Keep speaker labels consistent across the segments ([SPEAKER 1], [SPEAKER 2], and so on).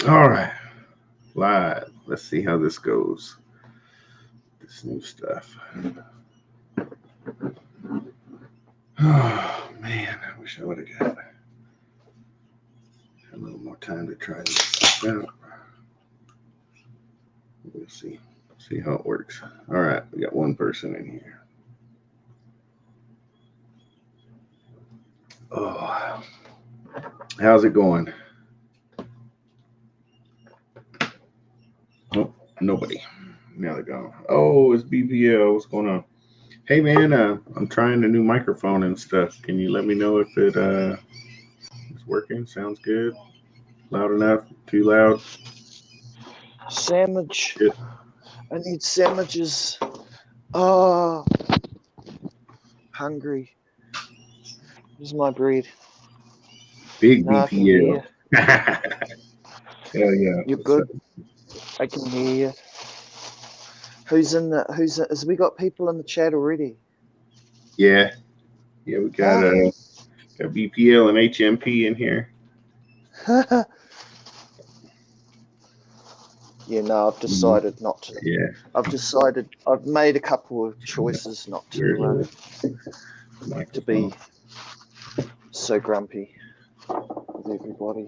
[SPEAKER 1] All right, live. Let's see how this goes. This new stuff. Oh man, I wish I would have got a little more time to try this stuff out. We'll see. See how it works. All right, we got one person in here. Oh, how's it going? Oh, nobody. Now they're gone. Oh, it's BPL. What's going on? Hey man, I'm trying a new microphone and stuff. Can you let me know if it is working? Sounds good. Loud enough? Too loud?
[SPEAKER 2] Sandwich.
[SPEAKER 1] Shit.
[SPEAKER 2] I need sandwiches. Oh, hungry. Where's my bread?
[SPEAKER 1] Big
[SPEAKER 2] No, I can hear
[SPEAKER 1] BPL.
[SPEAKER 2] you.
[SPEAKER 1] Hell yeah.
[SPEAKER 2] You're
[SPEAKER 1] What's up?
[SPEAKER 2] good. I can hear you. Has we got people in the chat already?
[SPEAKER 1] Yeah. Yeah, we got BPL and HMP in here.
[SPEAKER 2] Yeah, no, I've decided not to.
[SPEAKER 1] Yeah.
[SPEAKER 2] I've made a couple of choices not
[SPEAKER 1] Weird
[SPEAKER 2] to
[SPEAKER 1] little
[SPEAKER 2] to
[SPEAKER 1] microphone.
[SPEAKER 2] be so grumpy with everybody.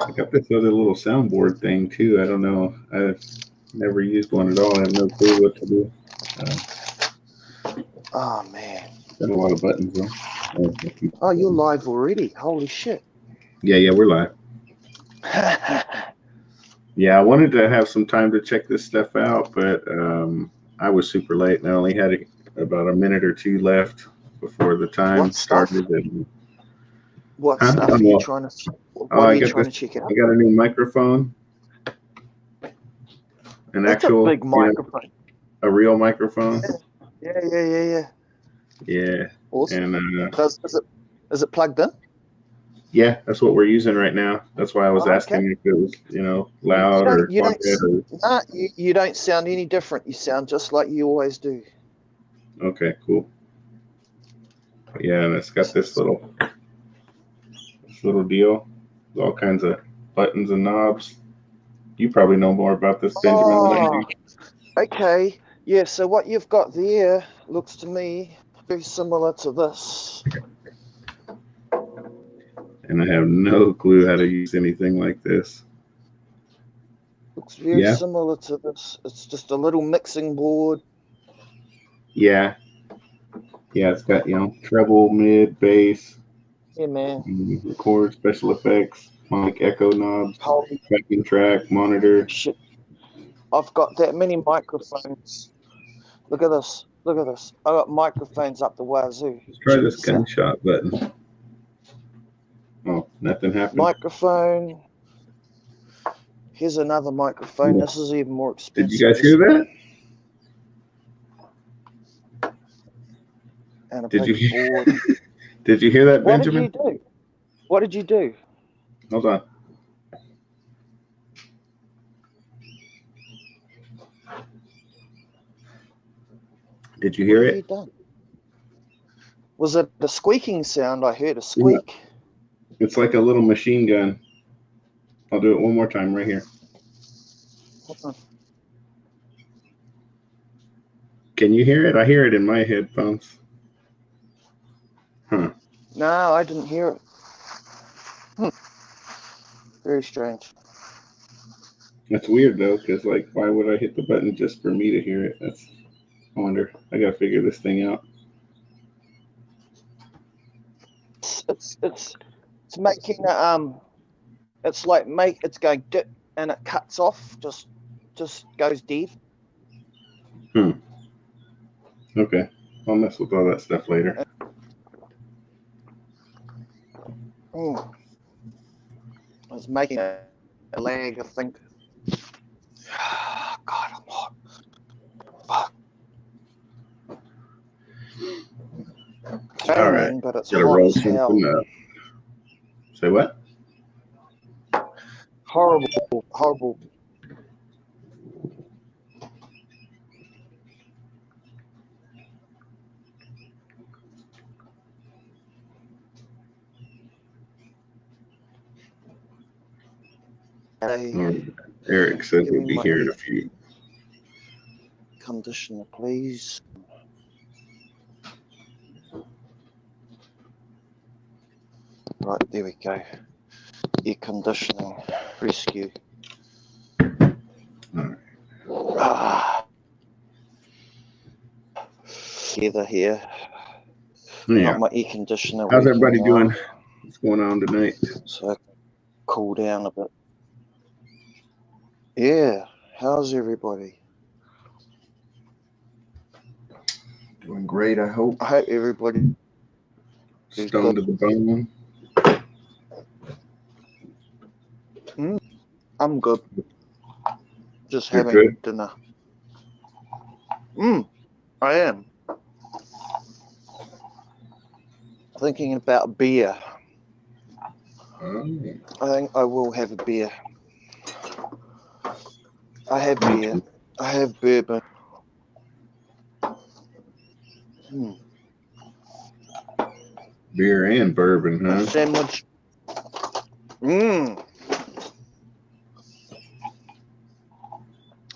[SPEAKER 1] I got this other little soundboard thing too. I don't know. I've never used one at all. I have no clue what to do.
[SPEAKER 2] Oh man.
[SPEAKER 1] Got a lot of buttons though.
[SPEAKER 2] Oh, you're live already. Holy shit.
[SPEAKER 1] Yeah, we're live. Yeah, I wanted to have some time to check this stuff out, but I was super late and I only had about a minute or two left before the time
[SPEAKER 2] What stuff?
[SPEAKER 1] started. And,
[SPEAKER 2] What
[SPEAKER 1] huh?
[SPEAKER 2] stuff are you trying to?
[SPEAKER 1] Oh,
[SPEAKER 2] What are you trying to check out?
[SPEAKER 1] I got a new microphone, an
[SPEAKER 2] That's a
[SPEAKER 1] actual,
[SPEAKER 2] big microphone.
[SPEAKER 1] a real microphone.
[SPEAKER 2] Yeah.
[SPEAKER 1] Yeah,
[SPEAKER 2] Awesome.
[SPEAKER 1] and
[SPEAKER 2] Is it plugged in?
[SPEAKER 1] yeah, that's what we're using right now. That's why I was
[SPEAKER 2] Oh, okay.
[SPEAKER 1] asking if it was, loud or quiet.
[SPEAKER 2] You don't sound any different. You sound just like you always do.
[SPEAKER 1] Okay, cool. Yeah, and it's got this little deal, with all kinds of buttons and knobs. You probably know more about this, Benjamin, than I do.
[SPEAKER 2] Okay. Yeah, so what you've got there looks to me very similar to this.
[SPEAKER 1] And I have no clue how to use anything like this.
[SPEAKER 2] Looks very
[SPEAKER 1] Yeah,
[SPEAKER 2] similar to this. It's just a little mixing board.
[SPEAKER 1] yeah, yeah. It's got treble, mid, bass,
[SPEAKER 2] Yeah, man.
[SPEAKER 1] record, special effects, mic, echo knobs,
[SPEAKER 2] Holy
[SPEAKER 1] tracking track, monitor.
[SPEAKER 2] shit. I've got that many microphones. Look at this. Look at this. I got microphones up the wazoo.
[SPEAKER 1] Let's try
[SPEAKER 2] Check
[SPEAKER 1] this
[SPEAKER 2] this out.
[SPEAKER 1] gunshot button. Oh, nothing happened.
[SPEAKER 2] Microphone. Here's another microphone.
[SPEAKER 1] Yeah.
[SPEAKER 2] This is even more
[SPEAKER 1] Did you
[SPEAKER 2] expensive.
[SPEAKER 1] guys hear that?
[SPEAKER 2] And a
[SPEAKER 1] Did you
[SPEAKER 2] big
[SPEAKER 1] hear?
[SPEAKER 2] board.
[SPEAKER 1] Did you hear that,
[SPEAKER 2] What did
[SPEAKER 1] Benjamin?
[SPEAKER 2] you do? What did you do?
[SPEAKER 1] Hold on. Did you
[SPEAKER 2] What
[SPEAKER 1] hear
[SPEAKER 2] have
[SPEAKER 1] it?
[SPEAKER 2] you done? Was it a squeaking sound? I heard a
[SPEAKER 1] Yeah.
[SPEAKER 2] squeak.
[SPEAKER 1] It's like a little machine gun. I'll do it one more time right here. Can you hear it? I hear it in my headphones. Huh.
[SPEAKER 2] No, I didn't hear it. Very strange.
[SPEAKER 1] That's weird though, because why would I hit the button just for me to hear it? I wonder. I gotta figure this thing out.
[SPEAKER 2] It's making it's like it's going dip and it cuts off, just goes dead.
[SPEAKER 1] Okay. I'll mess with all that stuff later.
[SPEAKER 2] It's making a lag, I think. God, I'm hot. Fuck. It's
[SPEAKER 1] All
[SPEAKER 2] raining,
[SPEAKER 1] right.
[SPEAKER 2] but it's
[SPEAKER 1] Gotta
[SPEAKER 2] hot
[SPEAKER 1] roll
[SPEAKER 2] as hell.
[SPEAKER 1] something up. Say what?
[SPEAKER 2] Horrible.
[SPEAKER 1] Or Eric says
[SPEAKER 2] Give
[SPEAKER 1] he'll
[SPEAKER 2] me
[SPEAKER 1] be
[SPEAKER 2] my
[SPEAKER 1] here in a few.
[SPEAKER 2] conditioner, please. Right, there we go. Air conditioning rescue.
[SPEAKER 1] All right.
[SPEAKER 2] Ah, Heather here.
[SPEAKER 1] Yeah.
[SPEAKER 2] Got my air conditioner.
[SPEAKER 1] How's
[SPEAKER 2] working
[SPEAKER 1] everybody
[SPEAKER 2] now,
[SPEAKER 1] doing? What's going on tonight?
[SPEAKER 2] so I can cool down a bit. Yeah, how's everybody?
[SPEAKER 1] Doing great, I hope.
[SPEAKER 2] I hope everybody is
[SPEAKER 1] Stoned to
[SPEAKER 2] good.
[SPEAKER 1] the bone.
[SPEAKER 2] I'm good. Just
[SPEAKER 1] You're
[SPEAKER 2] having
[SPEAKER 1] good?
[SPEAKER 2] dinner. I am. Thinking about beer.
[SPEAKER 1] Oh,
[SPEAKER 2] I think I will have a beer. I have beer. I have bourbon.
[SPEAKER 1] beer and bourbon,
[SPEAKER 2] A
[SPEAKER 1] huh?
[SPEAKER 2] sandwich.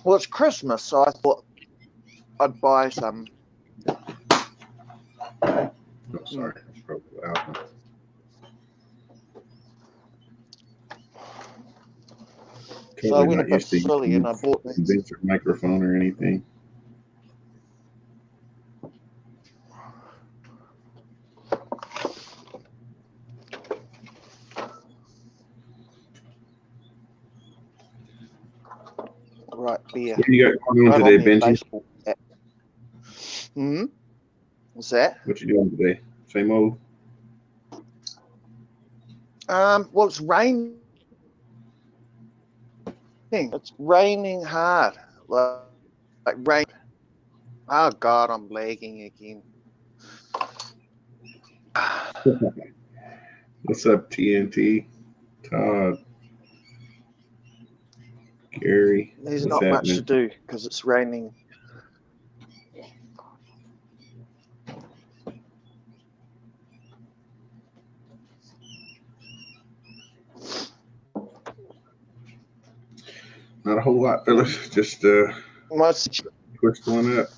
[SPEAKER 2] Well, it's Christmas, so I thought I'd buy some.
[SPEAKER 1] Oh, sorry. I broke it out.
[SPEAKER 2] So I
[SPEAKER 1] Totally
[SPEAKER 2] went a
[SPEAKER 1] not
[SPEAKER 2] bit
[SPEAKER 1] used to
[SPEAKER 2] silly and I
[SPEAKER 1] using
[SPEAKER 2] bought
[SPEAKER 1] a
[SPEAKER 2] these.
[SPEAKER 1] condenser microphone or anything.
[SPEAKER 2] Right, beer.
[SPEAKER 1] What do you got going on
[SPEAKER 2] Right
[SPEAKER 1] today,
[SPEAKER 2] on their
[SPEAKER 1] Benji?
[SPEAKER 2] baseball app. What's that?
[SPEAKER 1] What you doing today? Same old?
[SPEAKER 2] Well, it's raining. It's raining hard. Like rain. Oh God, I'm lagging again.
[SPEAKER 1] What's up, TNT? Todd? Gary?
[SPEAKER 2] There's
[SPEAKER 1] What's
[SPEAKER 2] not much to
[SPEAKER 1] happening?
[SPEAKER 2] do because it's raining.
[SPEAKER 1] Not a whole lot, fellas. Just twist one up.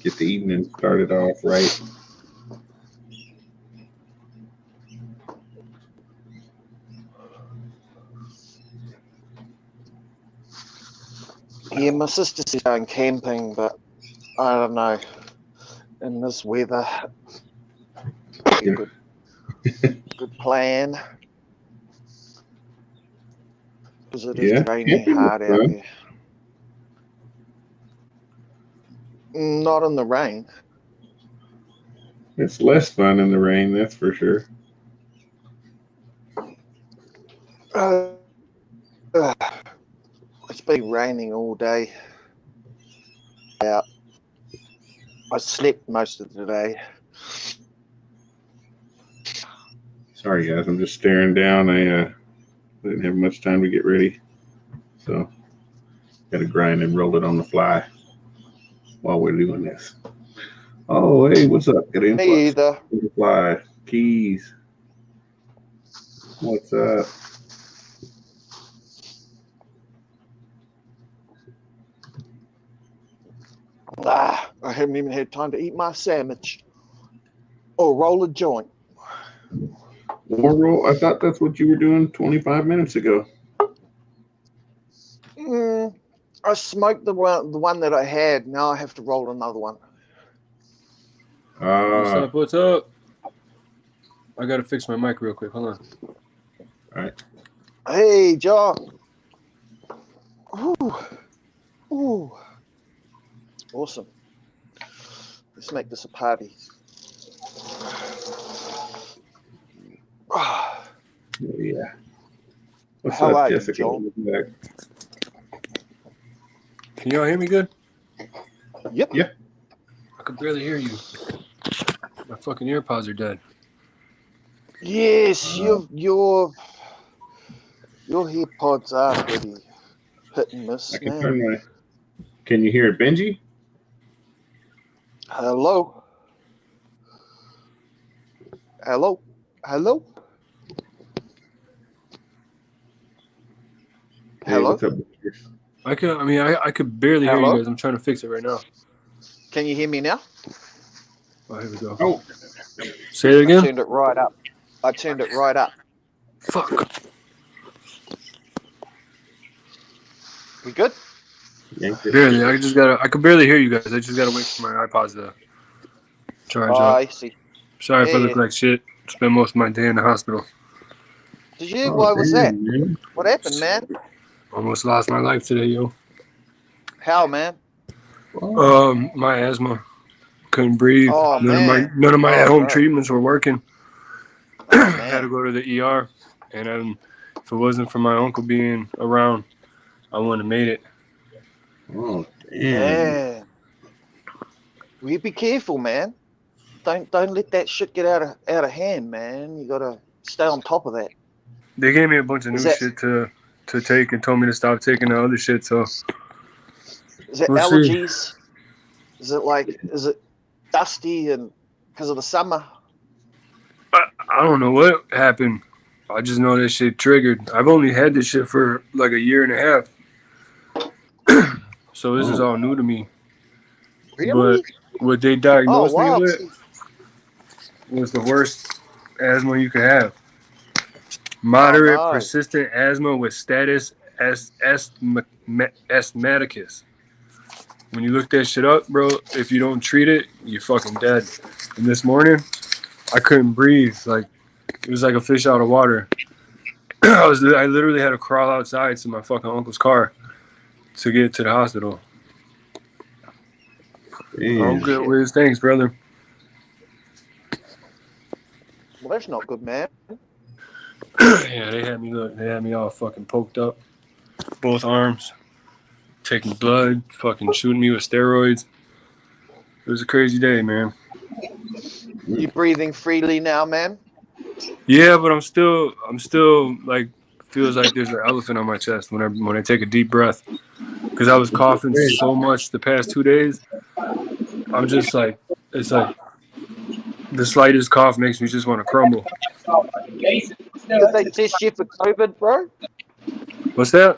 [SPEAKER 1] Get the evening started off right.
[SPEAKER 2] Yeah, my sister's going camping, but I don't know. In this weather,
[SPEAKER 1] Yeah.
[SPEAKER 2] good plan. Because it is
[SPEAKER 1] Yeah,
[SPEAKER 2] raining
[SPEAKER 1] camping
[SPEAKER 2] hard
[SPEAKER 1] is
[SPEAKER 2] out
[SPEAKER 1] fun.
[SPEAKER 2] here. Not in the rain.
[SPEAKER 1] It's less fun in the rain, that's for sure.
[SPEAKER 2] It's been raining all day. Out. I slept most of the day.
[SPEAKER 1] Sorry, guys. I'm just staring down. I didn't have much time to get ready, so got to grind and roll it on the fly while we're doing this. Oh, hey, what's up? Good
[SPEAKER 2] Me
[SPEAKER 1] influx.
[SPEAKER 2] either.
[SPEAKER 1] Fly keys. What's up?
[SPEAKER 2] I haven't even had time to eat my sandwich or roll a joint.
[SPEAKER 1] War roll? I thought that's what you were doing 25 minutes ago.
[SPEAKER 2] I smoked the one that I had. Now I have to roll another one.
[SPEAKER 3] What's up? What's up? I gotta fix my mic real quick. Hold on.
[SPEAKER 1] All right.
[SPEAKER 2] Hey, John. Ooh. Awesome. Let's make this a party.
[SPEAKER 1] Oh, yeah. What's
[SPEAKER 2] How
[SPEAKER 1] up,
[SPEAKER 2] are you,
[SPEAKER 1] Jessica?
[SPEAKER 2] John?
[SPEAKER 3] Can y'all hear me good?
[SPEAKER 2] Yep.
[SPEAKER 1] Yeah.
[SPEAKER 3] I could barely hear you. My fucking AirPods are dead.
[SPEAKER 2] Yes, your AirPods are pretty hit and miss,
[SPEAKER 1] I can
[SPEAKER 2] man.
[SPEAKER 1] turn my. Can you hear it, Benji?
[SPEAKER 2] Hello.
[SPEAKER 1] What's up, Buster?
[SPEAKER 3] I could barely hear
[SPEAKER 2] Hello?
[SPEAKER 3] you guys. I'm trying to fix it right now.
[SPEAKER 2] Can you hear me now?
[SPEAKER 3] Oh, here we go.
[SPEAKER 1] Oh,
[SPEAKER 3] Say it
[SPEAKER 2] I
[SPEAKER 3] again.
[SPEAKER 2] turned it right up.
[SPEAKER 3] Fuck.
[SPEAKER 2] We good?
[SPEAKER 1] yanked it.
[SPEAKER 3] Barely. I could barely hear you guys. I just gotta wait for my iPods to charge
[SPEAKER 2] Oh,
[SPEAKER 3] up.
[SPEAKER 2] I see.
[SPEAKER 3] Sorry if I
[SPEAKER 2] Yeah,
[SPEAKER 3] look like shit. Spent most of my day in the hospital.
[SPEAKER 2] Did you?
[SPEAKER 1] Oh,
[SPEAKER 2] Why was that?
[SPEAKER 1] damn, man.
[SPEAKER 2] What happened, man?
[SPEAKER 3] Almost lost my life today, yo.
[SPEAKER 2] How, man?
[SPEAKER 3] My asthma. Couldn't breathe.
[SPEAKER 2] Oh,
[SPEAKER 3] None of my
[SPEAKER 2] Oh,
[SPEAKER 3] at-home
[SPEAKER 2] no.
[SPEAKER 3] treatments were working.
[SPEAKER 2] Oh,
[SPEAKER 3] I had to
[SPEAKER 2] man.
[SPEAKER 3] go to the ER, and if it wasn't for my uncle being around, I wouldn't have made it.
[SPEAKER 1] Oh, damn.
[SPEAKER 2] Man. Well, you be careful, man. Don't let that shit get out of hand, man. You gotta stay on top of that.
[SPEAKER 3] They gave me a bunch of
[SPEAKER 2] Is
[SPEAKER 3] new
[SPEAKER 2] that-
[SPEAKER 3] shit to take and told me to stop taking the other shit. So
[SPEAKER 2] Is it
[SPEAKER 3] We'll see.
[SPEAKER 2] allergies? Is it dusty and because of the summer?
[SPEAKER 3] I don't know what happened. I just know that shit triggered. I've only had this shit for like a year and a half. So this is all new to me.
[SPEAKER 2] Really?
[SPEAKER 3] But what they
[SPEAKER 2] Oh,
[SPEAKER 3] diagnosed
[SPEAKER 2] wow.
[SPEAKER 3] me with was the worst asthma you could have. Moderate,
[SPEAKER 2] Oh, no.
[SPEAKER 3] persistent asthma with status asthmaticus. When you look that shit up, bro, if you don't treat it, you're fucking dead. And this morning, I couldn't breathe. Like, it was like a fish out of water. I literally had to crawl outside to my fucking uncle's car to get to the hospital.
[SPEAKER 1] Damn.
[SPEAKER 3] I'm good with his thanks, brother.
[SPEAKER 2] Well, that's not good, man.
[SPEAKER 3] Yeah, they had me all fucking poked up, both arms, taking blood, fucking shooting me with steroids. It was a crazy day, man.
[SPEAKER 2] You breathing freely now, man?
[SPEAKER 3] Yeah, but I'm still like, feels like there's an elephant on my chest when I take a deep breath, because I was coughing so much the past 2 days. I'm just like, it's like the slightest cough makes me just want to crumble.
[SPEAKER 2] Did they test you for COVID, bro?
[SPEAKER 3] What's that?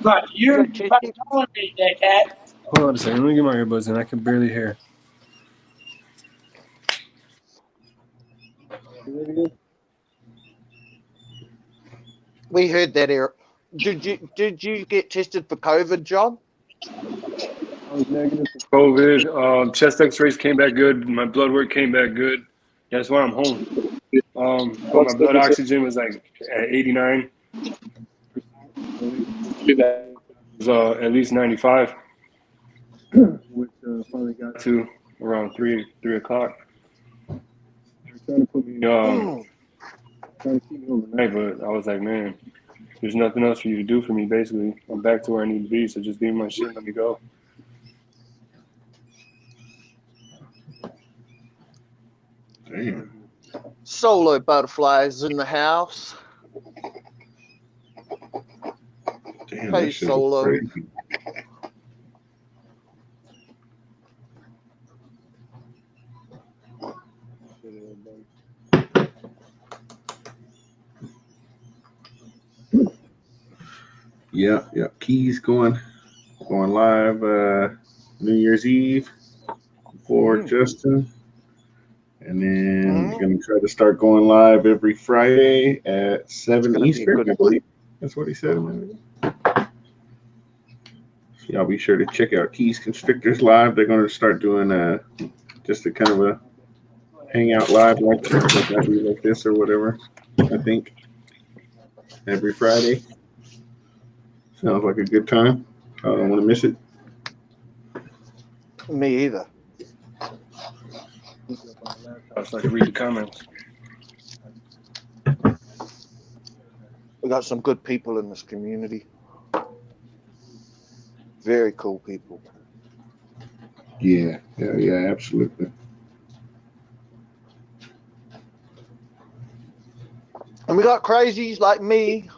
[SPEAKER 4] But you're
[SPEAKER 2] Did they test you?
[SPEAKER 4] telling me that
[SPEAKER 3] Hold on a second. Let me get my earbuds in. I can barely hear.
[SPEAKER 2] We heard that, Eric. Did you get tested for COVID, John?
[SPEAKER 3] I was negative for COVID. Chest X-rays came back good. My blood work came back good. That's why I'm home. But my blood oxygen was like at 89. It was at least 95, which finally got to around 3 o'clock. They were trying to put me, trying to keep me overnight, but I was like, man, there's nothing else for you to do for me. Basically, I'm back to where I need to be. So just leave my shit and let me go.
[SPEAKER 1] Damn.
[SPEAKER 2] Solo butterflies in the house.
[SPEAKER 1] Damn,
[SPEAKER 2] Hey,
[SPEAKER 1] that shit
[SPEAKER 2] Solo.
[SPEAKER 1] was crazy. Yeah. Keys going live New Year's Eve for Justin. And then we're going to try to start going live every Friday at 7
[SPEAKER 2] gonna be a
[SPEAKER 1] Eastern,
[SPEAKER 2] good-
[SPEAKER 1] I believe. That's what he said a minute ago. So y'all be sure to check out Keys Constrictors Live. They're going to start doing just a kind of a hangout live like this or whatever, I think, every Friday. Sounds like a good time. I don't want to miss it.
[SPEAKER 2] Me either.
[SPEAKER 3] So I can read the comments.
[SPEAKER 2] We got some good people in this community. Very cool people.
[SPEAKER 1] Yeah, absolutely.
[SPEAKER 2] And we got crazies like me.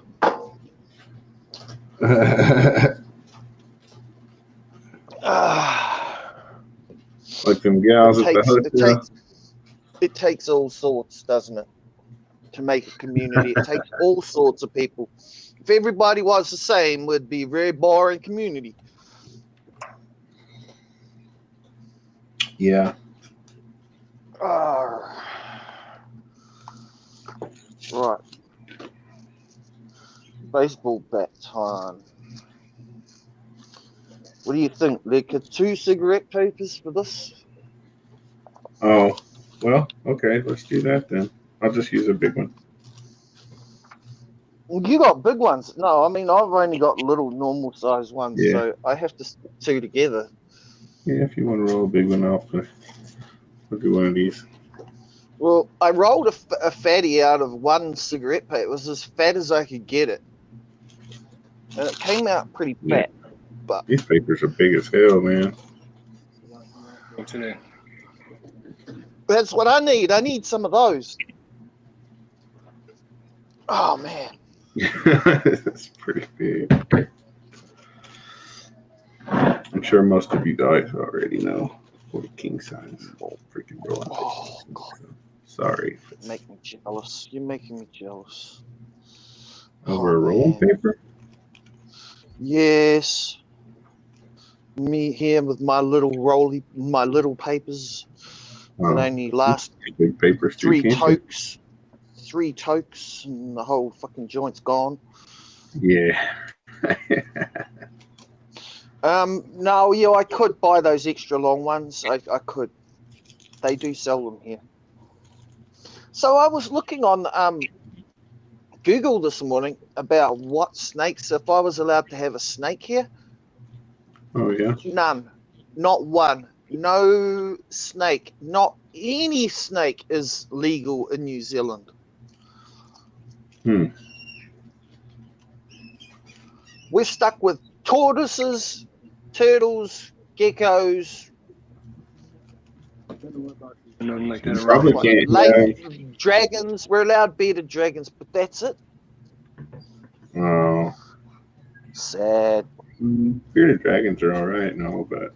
[SPEAKER 1] Like them gals at the hotel.
[SPEAKER 2] It takes all sorts, doesn't it? to make a community. It takes all sorts of people. If everybody was the same, it would be a very boring community.
[SPEAKER 1] Yeah.
[SPEAKER 2] Right. Baseball bat time. What do you think? Like 2 cigarette papers for this?
[SPEAKER 1] Oh, well, okay. Let's do that then. I'll just use a big one.
[SPEAKER 2] Well, you got big ones. No, I mean, I've only got little normal size ones,
[SPEAKER 1] Yeah.
[SPEAKER 2] so I have to stick 2 together.
[SPEAKER 1] Yeah, if you want to roll a big one, I'll do one of these.
[SPEAKER 2] Well, I rolled a fatty out of 1 cigarette paper. It was as fat as I could get it. And it came out pretty
[SPEAKER 1] Yeah.
[SPEAKER 2] fat. But
[SPEAKER 1] These papers are big as hell, man.
[SPEAKER 3] Today.
[SPEAKER 2] that's what I need. I need some of those. Oh, man.
[SPEAKER 1] That's pretty big. I'm sure most of you guys already know what a king size freaking rolling.
[SPEAKER 2] Oh, God.
[SPEAKER 1] Sorry.
[SPEAKER 2] You make me jealous. You're making me jealous.
[SPEAKER 1] Over a rolling
[SPEAKER 2] man.
[SPEAKER 1] paper?
[SPEAKER 2] Yes. Me here with my little papers that only last
[SPEAKER 1] Big papers too,
[SPEAKER 2] 3
[SPEAKER 1] can't
[SPEAKER 2] tokes. 3 tokes and the whole fucking joint's gone.
[SPEAKER 1] you? Yeah.
[SPEAKER 2] No, yeah, I could buy those extra long ones. I could. They do sell them here. So I was looking on Google this morning about what snakes, if I was allowed to have a snake here.
[SPEAKER 1] Oh, yeah.
[SPEAKER 2] None. Not one. No snake. Not any snake is legal in New Zealand. We're stuck with tortoises, turtles, geckos,
[SPEAKER 3] Nothing like that
[SPEAKER 1] Probably
[SPEAKER 3] around.
[SPEAKER 1] can't.
[SPEAKER 2] lake dragons. We're allowed bearded dragons, but that's it.
[SPEAKER 1] Oh.
[SPEAKER 2] Sad.
[SPEAKER 1] Bearded dragons are all right, no, but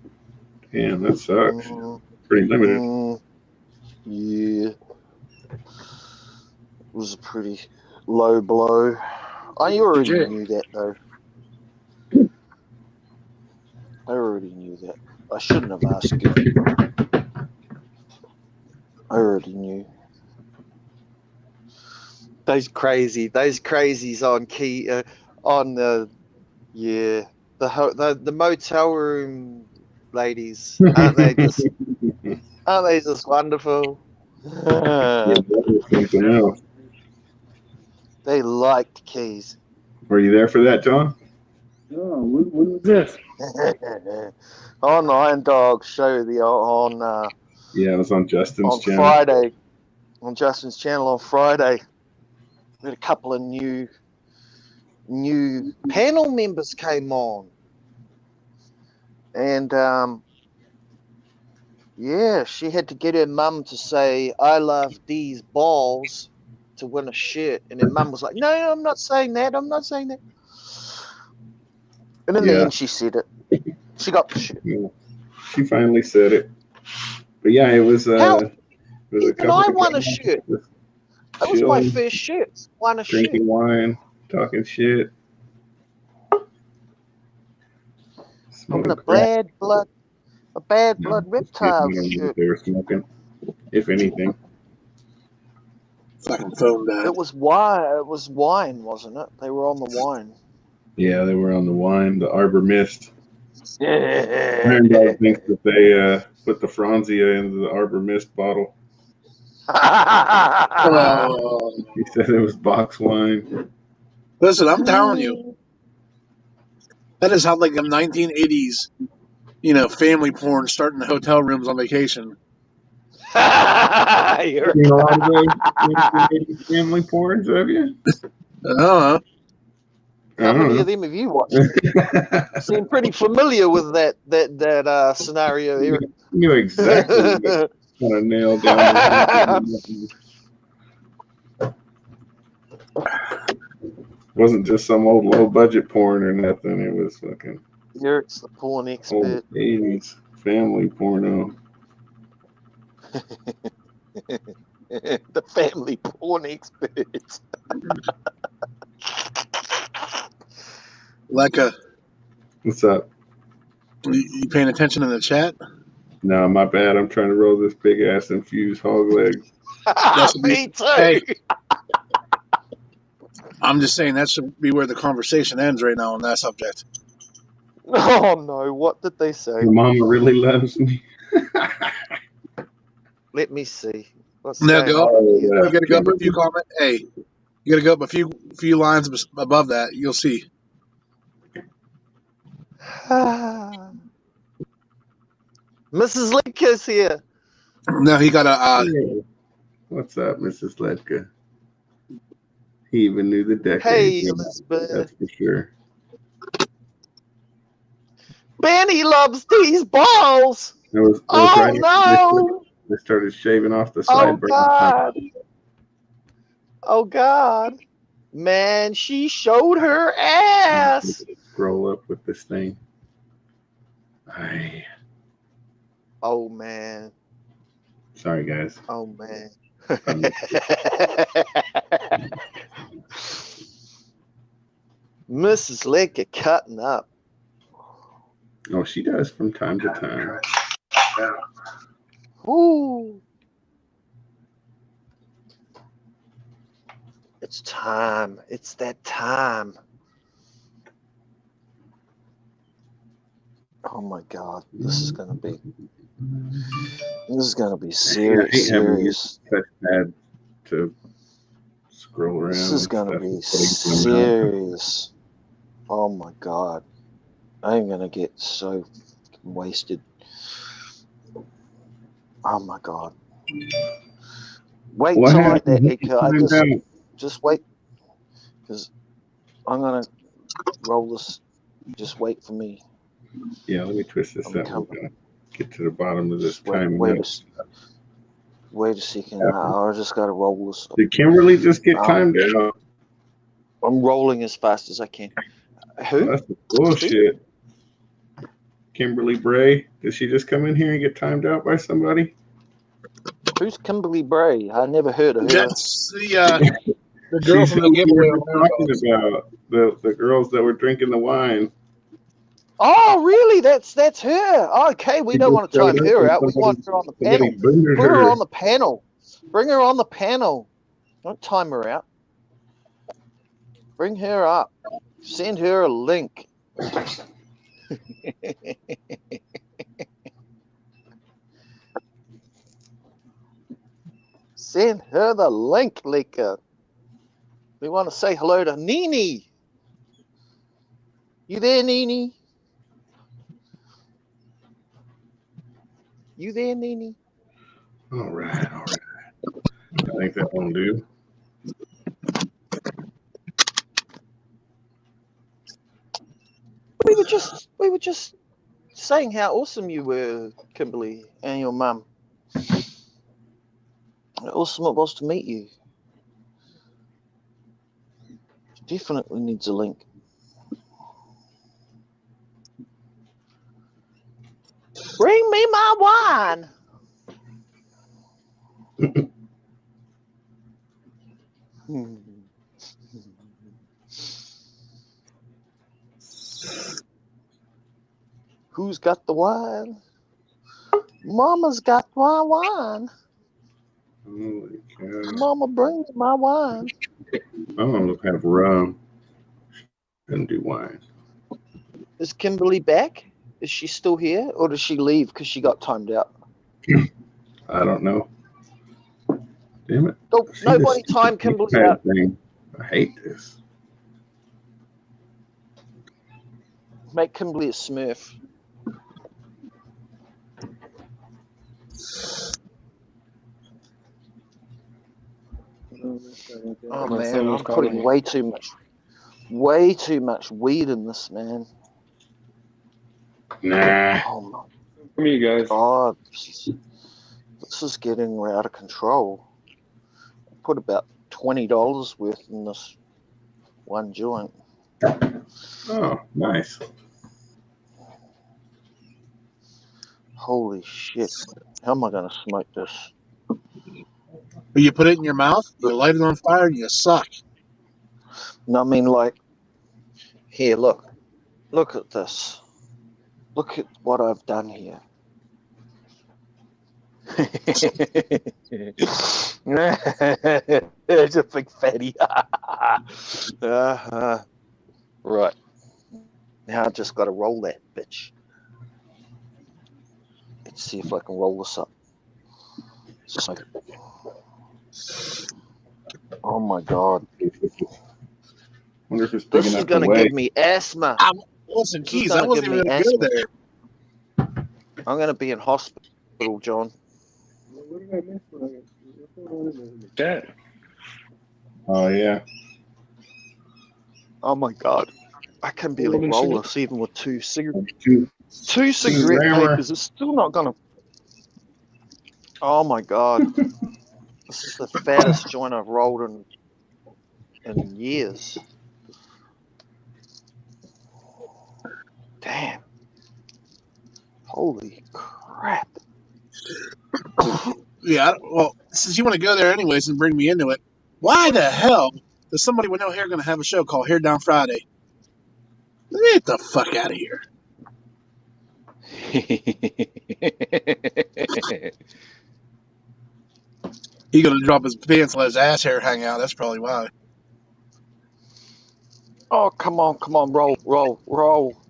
[SPEAKER 1] damn, that sucks.
[SPEAKER 2] Mm,
[SPEAKER 1] Pretty limited.
[SPEAKER 2] yeah. It was a pretty low blow. I already
[SPEAKER 3] Legit.
[SPEAKER 2] knew that, though. I already knew that. I shouldn't have asked you. I already knew. Those crazies on the motel room ladies, aren't they just wonderful?
[SPEAKER 1] Yeah, that was something else.
[SPEAKER 2] They liked keys.
[SPEAKER 1] Were you there for that, John?
[SPEAKER 3] Oh, when was this?
[SPEAKER 2] On Iron Dog show
[SPEAKER 1] Yeah, it was on Justin's
[SPEAKER 2] on
[SPEAKER 1] channel.
[SPEAKER 2] Friday, on Justin's channel on Friday. We had a couple of new panel members came on, and yeah, she had to get her mum to say "I love these balls" to win a shirt, and her mum was like, "No, I'm not saying that. I'm not saying that." And in the
[SPEAKER 1] Yeah.
[SPEAKER 2] end, she said it. She got the shirt.
[SPEAKER 1] Yeah. She finally said it. But yeah, it was
[SPEAKER 2] How?
[SPEAKER 1] it was a
[SPEAKER 2] Even
[SPEAKER 1] couple
[SPEAKER 2] I
[SPEAKER 1] of
[SPEAKER 2] won a
[SPEAKER 1] guys
[SPEAKER 2] shirt.
[SPEAKER 1] just
[SPEAKER 2] That was my
[SPEAKER 1] chilling,
[SPEAKER 2] first shirt. Won a shirt.
[SPEAKER 1] drinking wine, talking shit.
[SPEAKER 2] I'm
[SPEAKER 1] Smoking
[SPEAKER 2] a
[SPEAKER 1] crack.
[SPEAKER 2] bad
[SPEAKER 1] No,
[SPEAKER 2] blood
[SPEAKER 1] just kidding.
[SPEAKER 2] reptile
[SPEAKER 1] I don't know
[SPEAKER 2] shirt.
[SPEAKER 1] what they were smoking, if anything.
[SPEAKER 5] Fucking phone that.
[SPEAKER 2] It was wine. It was wine, wasn't it? They were on the wine.
[SPEAKER 1] Yeah, they were on the wine, the Arbor Mist.
[SPEAKER 2] Yeah.
[SPEAKER 1] Iron Dog thinks that they put the Franzia into the Arbor Mist bottle.
[SPEAKER 5] Oh,
[SPEAKER 1] He said it was box wine.
[SPEAKER 5] listen, I'm telling you, that is how like a 1980s, family porn starting in hotel rooms on vacation.
[SPEAKER 2] You're
[SPEAKER 1] Seen a lot of those family porns, have you?
[SPEAKER 5] Uh-huh.
[SPEAKER 2] How many of them have you watched? Seem pretty familiar with that scenario, Eric.
[SPEAKER 1] You knew exactly what kind of nailed down. Wasn't just some old low budget porn or nothing. It was fucking
[SPEAKER 2] Eric's the porn
[SPEAKER 1] old
[SPEAKER 2] expert.
[SPEAKER 1] 80s family porno.
[SPEAKER 2] The Family porn experts.
[SPEAKER 5] Lecca,
[SPEAKER 1] What's up?
[SPEAKER 5] you paying attention in the chat?
[SPEAKER 1] No, my bad. I'm trying to roll this big ass infused hog leg.
[SPEAKER 2] Me too.
[SPEAKER 5] Hey, I'm just saying that should be where the conversation ends right now on that subject.
[SPEAKER 2] Oh no, what did they say?
[SPEAKER 1] Your mama really loves me.
[SPEAKER 2] Let me see. What's
[SPEAKER 5] Now
[SPEAKER 2] going
[SPEAKER 5] go.
[SPEAKER 2] on here?
[SPEAKER 5] You gotta go up a few comment. Hey, you gotta go up a few lines above that. You'll see.
[SPEAKER 2] Mrs. Lincoln's here.
[SPEAKER 5] No, he got a.
[SPEAKER 1] Hey. What's up, Mrs. Ledka? He even knew the decade.
[SPEAKER 2] Hey, Elizabeth.
[SPEAKER 1] That's for sure.
[SPEAKER 2] Benny loves these balls.
[SPEAKER 1] It was
[SPEAKER 2] Oh
[SPEAKER 1] right
[SPEAKER 2] no!
[SPEAKER 1] They started shaving off the
[SPEAKER 2] Oh
[SPEAKER 1] sideburns.
[SPEAKER 2] God! Oh God! Man, she showed her ass.
[SPEAKER 1] Scroll up with this thing. Aye.
[SPEAKER 2] Oh man!
[SPEAKER 1] Sorry, guys.
[SPEAKER 2] Oh man! Mrs. Licker cutting up.
[SPEAKER 1] Oh, she does from time to time.
[SPEAKER 2] Ooh. It's time. It's that time. Oh my God. This is gonna be serious. Serious.
[SPEAKER 1] Touchpad to scroll around.
[SPEAKER 2] This is gonna
[SPEAKER 1] stuff
[SPEAKER 2] be
[SPEAKER 1] and putting them out.
[SPEAKER 2] serious. Oh my God. I'm gonna get so wasted. Oh my God. Wait
[SPEAKER 1] What
[SPEAKER 2] till I
[SPEAKER 1] happened?
[SPEAKER 2] just wait. Because I'm gonna roll this. Just wait for me.
[SPEAKER 1] Yeah, let me twist this
[SPEAKER 2] I'm
[SPEAKER 1] up. We're
[SPEAKER 2] coming.
[SPEAKER 1] gonna get to the bottom of this
[SPEAKER 2] Just wait,
[SPEAKER 1] time.
[SPEAKER 2] wait a second. I just gotta roll this.
[SPEAKER 1] Did Kimberly just get timed out?
[SPEAKER 2] I'm rolling as fast as I can. Who?
[SPEAKER 1] That's bullshit. Kimberly Bray. Did she just come in here and get timed out by somebody?
[SPEAKER 2] Who's Kimberly Bray? I never heard of her.
[SPEAKER 5] That's the girl
[SPEAKER 1] She's
[SPEAKER 5] from
[SPEAKER 1] who
[SPEAKER 5] the giveaway.
[SPEAKER 1] we were talking about. The girls that were drinking the wine.
[SPEAKER 2] Oh, really? That's her. Okay, we don't want to time her out. We want her on the panel. Put her on the panel. Bring her on the panel. Don't time her out. Bring her up. Send her a link. Send her the link, Lika. We want to say hello to Nini. You there, Nini? You there, Nini?
[SPEAKER 1] All right. I think that won't do.
[SPEAKER 2] We were just saying how awesome you were, Kimberly, and your mum. How awesome it was to meet you. Definitely needs a link. Bring me my wine. Who's got the wine? Mama's got my wine.
[SPEAKER 1] Holy cow.
[SPEAKER 2] Mama, bring me my wine.
[SPEAKER 1] I want to have rum. Couldn't do wine.
[SPEAKER 2] Is Kimberly back? Is she still here? Or does she leave because she got timed out?
[SPEAKER 1] I don't know. Damn it.
[SPEAKER 2] Nope, nobody timed Kimberly out.
[SPEAKER 1] Thing. I hate this.
[SPEAKER 2] Make Kimberly a Smurf. Oh man, I'm putting way too much weed in this, man.
[SPEAKER 1] Nah.
[SPEAKER 2] Oh my
[SPEAKER 3] For me, guys.
[SPEAKER 2] God, this is getting out of control. I put about $20 worth in this one joint.
[SPEAKER 1] Oh, nice.
[SPEAKER 2] Holy shit! How am I gonna smoke this?
[SPEAKER 5] But you put it in your mouth, you light it on fire, and you suck.
[SPEAKER 2] No, I mean, like, here, look at this. Look at what I've done here. There's a big fatty. Right. Now I just got to roll that bitch. Let's see if I can roll this up. Oh my God.
[SPEAKER 1] Wonder if it's big
[SPEAKER 2] This is
[SPEAKER 1] enough
[SPEAKER 2] going
[SPEAKER 1] to
[SPEAKER 2] to
[SPEAKER 1] weigh.
[SPEAKER 2] give me asthma.
[SPEAKER 5] Listen,
[SPEAKER 2] This is
[SPEAKER 5] Keys,
[SPEAKER 2] gonna
[SPEAKER 5] I wasn't
[SPEAKER 2] give
[SPEAKER 5] even
[SPEAKER 2] me
[SPEAKER 5] going to go
[SPEAKER 2] asthma.
[SPEAKER 5] there.
[SPEAKER 2] I'm going to be in hospital, John.
[SPEAKER 3] What did I miss? What's going on in the chat?
[SPEAKER 1] Oh yeah.
[SPEAKER 2] Oh my God. I can barely
[SPEAKER 3] Rolling
[SPEAKER 2] roll
[SPEAKER 3] cigarettes.
[SPEAKER 2] this even with two cigarette
[SPEAKER 1] grammar.
[SPEAKER 2] papers. It's still not going to. Oh my God. This is the fattest joint I've rolled in years. Damn. Holy crap.
[SPEAKER 5] Yeah, well, since you want to go there anyways and bring me into it, why the hell is somebody with no hair going to have a show called Hair Down Friday? Get the fuck out of here. He going to drop his pants and let his ass hair hang out. That's probably why.
[SPEAKER 2] Oh, come on, roll. Roll.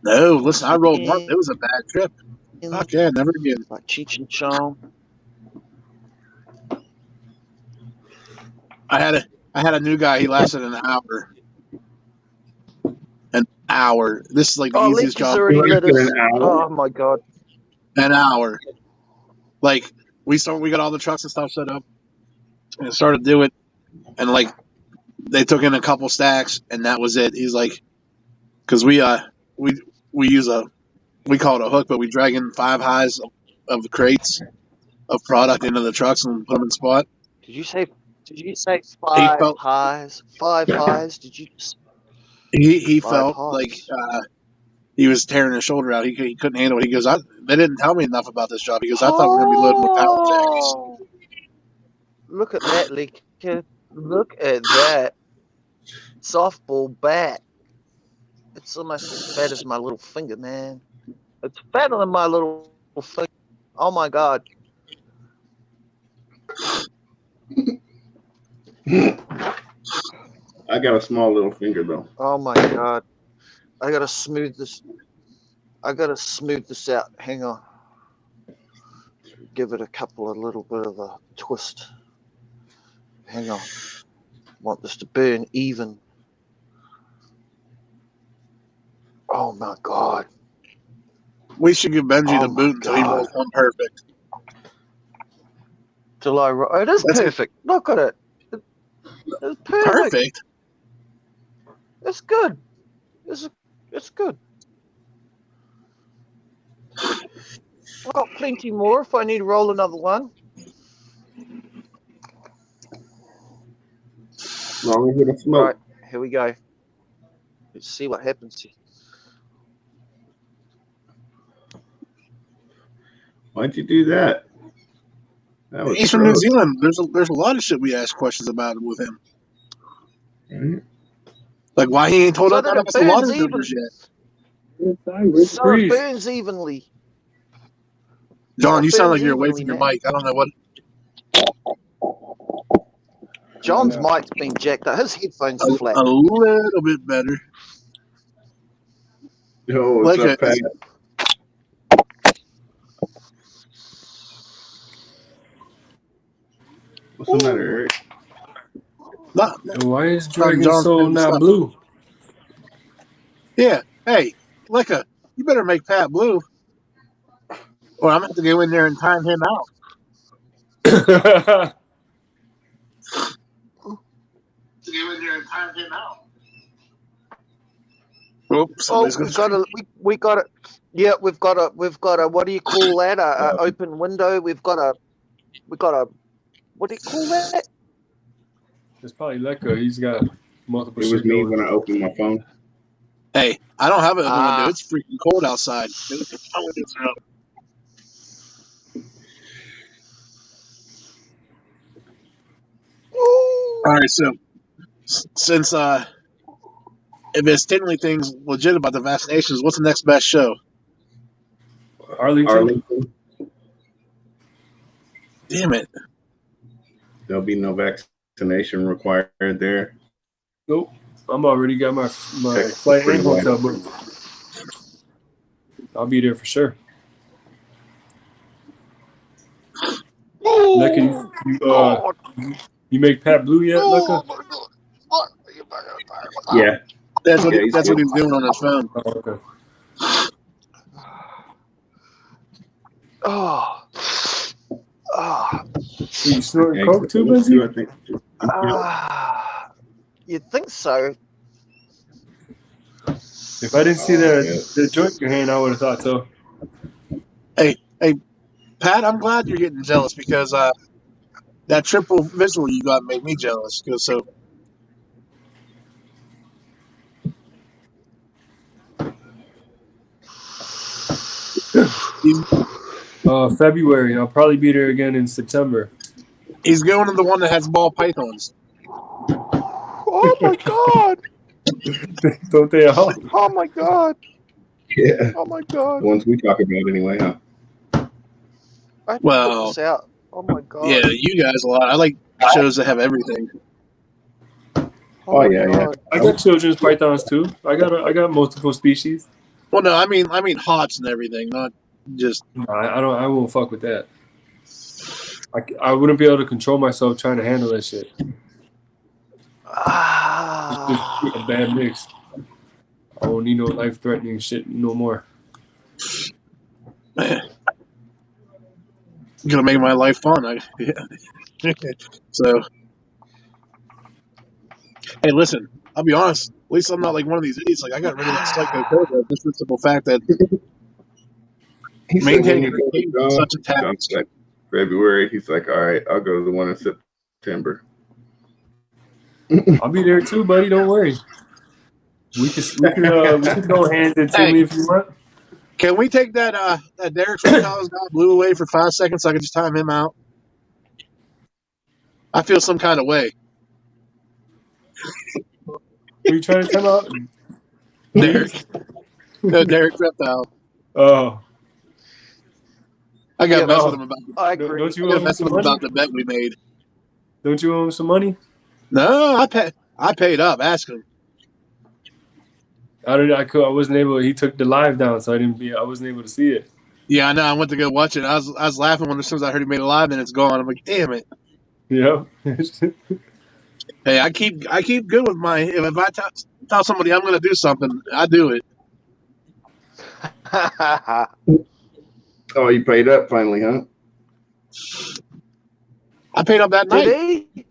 [SPEAKER 5] No, listen, I rolled one. It was a bad trip. Fuck yeah, never again.
[SPEAKER 2] Like Cheech and Chong.
[SPEAKER 5] I had a new guy. He lasted an hour. An hour. This is like the easiest
[SPEAKER 2] Lecky's
[SPEAKER 5] job.
[SPEAKER 2] already
[SPEAKER 1] You
[SPEAKER 2] lit
[SPEAKER 1] lasted
[SPEAKER 2] us.
[SPEAKER 1] an hour?
[SPEAKER 2] Oh my God.
[SPEAKER 5] An hour. Like we got all the trucks and stuff set up, and started to do it, and like they took in a couple stacks, and that was it. He's like, because we use we call it a hook, but we drag in 5 highs of the crates of product into the trucks and put them in spot.
[SPEAKER 2] Did you say
[SPEAKER 5] He
[SPEAKER 2] 5
[SPEAKER 5] felt
[SPEAKER 2] highs? 5 highs? Did you just
[SPEAKER 5] he
[SPEAKER 2] 5
[SPEAKER 5] felt
[SPEAKER 2] highs?
[SPEAKER 5] like he was tearing his shoulder out. He couldn't handle it. He goes, they didn't tell me enough about this job. He goes, I thought we were going to be loading with pallet jacks.
[SPEAKER 2] Oh, look at that, Lecky. Look at that. Softball bat. It's almost as fat as my little finger, man. It's fatter than my little finger. Oh my God.
[SPEAKER 1] I got a small little finger though.
[SPEAKER 2] Oh my God. I gotta smooth this out. Hang on. Give it a little bit of a twist. Hang on. Want this to burn even. Oh my God.
[SPEAKER 5] We should give Benji
[SPEAKER 2] Oh
[SPEAKER 5] the
[SPEAKER 2] my
[SPEAKER 5] boot until he
[SPEAKER 2] God.
[SPEAKER 5] rolls one perfect.
[SPEAKER 2] It is perfect. Look at it. It's perfect.
[SPEAKER 5] Perfect?
[SPEAKER 2] It's good. It's good. I've got plenty more if I need to roll another one.
[SPEAKER 1] As long as it'll smoke.
[SPEAKER 2] Right, here we go. Let's see what happens here.
[SPEAKER 1] Why'd you do that? That was
[SPEAKER 5] He's from New
[SPEAKER 1] gross.
[SPEAKER 5] Zealand. There's a lot of shit we ask questions about with him.
[SPEAKER 1] Right?
[SPEAKER 5] Like why he ain't told
[SPEAKER 2] So
[SPEAKER 5] us
[SPEAKER 2] that
[SPEAKER 5] about
[SPEAKER 2] it
[SPEAKER 5] the water
[SPEAKER 2] burns even.
[SPEAKER 5] filters yet.
[SPEAKER 3] Inside, where's the
[SPEAKER 2] So it
[SPEAKER 3] breeze?
[SPEAKER 2] burns evenly.
[SPEAKER 5] John,
[SPEAKER 2] It
[SPEAKER 5] you sound
[SPEAKER 2] burns
[SPEAKER 5] like you're away
[SPEAKER 2] evenly,
[SPEAKER 5] from your
[SPEAKER 2] man.
[SPEAKER 5] mic. I don't know what.
[SPEAKER 2] John's
[SPEAKER 3] No.
[SPEAKER 2] mic's been jacked up. His headphones
[SPEAKER 5] A
[SPEAKER 2] are flat.
[SPEAKER 5] little bit better.
[SPEAKER 1] Yo, what's
[SPEAKER 5] Like
[SPEAKER 1] up, Pat? What's the matter, Eric?
[SPEAKER 5] Not
[SPEAKER 3] Why is Dragon
[SPEAKER 5] John's
[SPEAKER 3] Soul
[SPEAKER 5] doing
[SPEAKER 3] not
[SPEAKER 5] stuff.
[SPEAKER 3] blue?
[SPEAKER 5] Yeah. Hey, Lecca, you better make Pat blue, or I'm gonna have to go in there and time him out. Oops,
[SPEAKER 2] Oh,
[SPEAKER 5] somebody's
[SPEAKER 2] we've
[SPEAKER 5] gonna.
[SPEAKER 2] got a we got it. Yeah, we've got a what do you call that? A open window. We got a what do you call that?
[SPEAKER 3] It's probably Lecca. He's got multiple
[SPEAKER 1] It was
[SPEAKER 3] shit
[SPEAKER 1] me
[SPEAKER 3] going.
[SPEAKER 1] when I opened my phone.
[SPEAKER 5] Hey, I don't have it in the
[SPEAKER 2] Ah.
[SPEAKER 5] window. It's freaking cold outside. My windows are up. All right, so since if it's technically things legit about the vaccinations, what's the next best show?
[SPEAKER 3] Arlington?
[SPEAKER 1] Arlington,
[SPEAKER 5] Damn it!
[SPEAKER 1] there'll be no vaccination required there.
[SPEAKER 3] Nope. I'm already got my
[SPEAKER 1] Texas is
[SPEAKER 3] flight
[SPEAKER 1] pretty
[SPEAKER 3] and hotel
[SPEAKER 1] wide.
[SPEAKER 3] booked. I'll be there for sure. Lucky, you make Pat Blue yet, Luca?
[SPEAKER 1] Yeah.
[SPEAKER 5] That's what
[SPEAKER 1] Yeah, he's
[SPEAKER 5] that's what
[SPEAKER 1] good.
[SPEAKER 5] he's doing on his phone.
[SPEAKER 3] Oh, okay.
[SPEAKER 2] Oh. Oh.
[SPEAKER 3] You snorting
[SPEAKER 1] Yeah,
[SPEAKER 3] coke too,
[SPEAKER 1] those
[SPEAKER 3] busy?
[SPEAKER 1] two, I think.
[SPEAKER 2] You'd think so.
[SPEAKER 3] If I didn't see
[SPEAKER 1] Yeah.
[SPEAKER 3] the joint in your hand, I would have thought so.
[SPEAKER 5] Hey, Pat, I'm glad you're getting jealous because that triple visual you got made me jealous. So
[SPEAKER 3] February. I'll probably be there again in September.
[SPEAKER 5] he's going to the one that has ball pythons.
[SPEAKER 2] Oh my god!
[SPEAKER 3] Don't they all?
[SPEAKER 2] Oh my god!
[SPEAKER 1] Yeah.
[SPEAKER 2] Oh my god!
[SPEAKER 1] The ones we talk about anyway, huh?
[SPEAKER 2] I have to
[SPEAKER 5] Well,
[SPEAKER 2] put this out. Oh my god!
[SPEAKER 5] Yeah, you guys a lot. I like shows that have everything.
[SPEAKER 1] Oh,
[SPEAKER 2] my
[SPEAKER 1] yeah, yeah.
[SPEAKER 2] God.
[SPEAKER 3] I got children's pythons too. I got multiple species.
[SPEAKER 5] Well, no, I mean hots and everything, not just.
[SPEAKER 3] No, I won't fuck with that. I wouldn't be able to control myself trying to handle that shit.
[SPEAKER 2] Ah.
[SPEAKER 3] It's just a bad mix. I don't need no life-threatening shit no more.
[SPEAKER 5] Man, gonna make my life fun. Yeah. So, hey, listen. I'll be honest. At least I'm not like one of these idiots. Like I got rid of that psycho cobra just for the simple fact that
[SPEAKER 1] He said when
[SPEAKER 5] maintaining
[SPEAKER 1] you
[SPEAKER 5] a
[SPEAKER 1] go
[SPEAKER 5] routine
[SPEAKER 1] to
[SPEAKER 5] is
[SPEAKER 1] John,
[SPEAKER 5] such a task.
[SPEAKER 1] like February, he's like, all right, I'll go to the one in September.
[SPEAKER 3] I'll be there too, buddy. Don't worry. We can go hands and Timmy if you want.
[SPEAKER 5] Can we take that Derek Reptiles guy blew away for 5 seconds so I can just time him out? I feel some kind of way.
[SPEAKER 3] Are you trying to come out?
[SPEAKER 5] Derek. No, Derek Reptile.
[SPEAKER 3] Oh,
[SPEAKER 5] I got to
[SPEAKER 2] Yeah,
[SPEAKER 5] mess
[SPEAKER 2] no.
[SPEAKER 5] with him about
[SPEAKER 2] I agree.
[SPEAKER 3] don't you
[SPEAKER 5] I got
[SPEAKER 3] owe
[SPEAKER 5] to
[SPEAKER 3] him
[SPEAKER 5] mess
[SPEAKER 3] some
[SPEAKER 5] with him
[SPEAKER 3] money?
[SPEAKER 5] about the bet we made.
[SPEAKER 3] Don't you owe him some money?
[SPEAKER 5] No, I paid up. Ask him.
[SPEAKER 3] I wasn't able. He took the live down, so I wasn't able to see it.
[SPEAKER 5] Yeah, I know. I went to go watch it. I was laughing when as soon as I heard he made it live, and it's gone. I'm like, damn it.
[SPEAKER 3] Yeah.
[SPEAKER 5] Hey, I keep good with my. If I tell somebody I'm going to do something, I do it.
[SPEAKER 1] Oh, you paid up finally, huh?
[SPEAKER 5] I paid up that night.
[SPEAKER 2] Did he?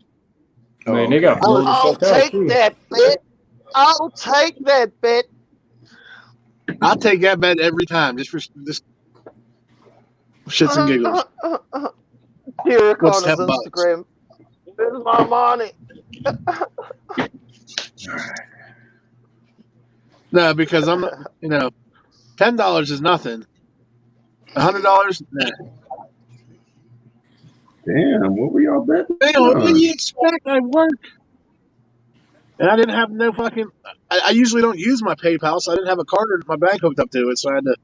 [SPEAKER 3] Man, they got blown the
[SPEAKER 2] I'll
[SPEAKER 3] fuck out
[SPEAKER 2] take
[SPEAKER 3] too.
[SPEAKER 2] that bet. I'll take that bet.
[SPEAKER 5] I'll take that bet every time, just shits and giggles.
[SPEAKER 2] Derek
[SPEAKER 5] What's
[SPEAKER 2] on his
[SPEAKER 5] $10?
[SPEAKER 2] Instagram. Where's my money?
[SPEAKER 5] No, because I'm, $10 is nothing. $100, nah.
[SPEAKER 1] Damn, what were y'all betting?
[SPEAKER 5] Damn, what do you expect? I work. And I didn't have no fucking. I usually don't use my PayPal, so I didn't have a card or my bank hooked up to it. So I had to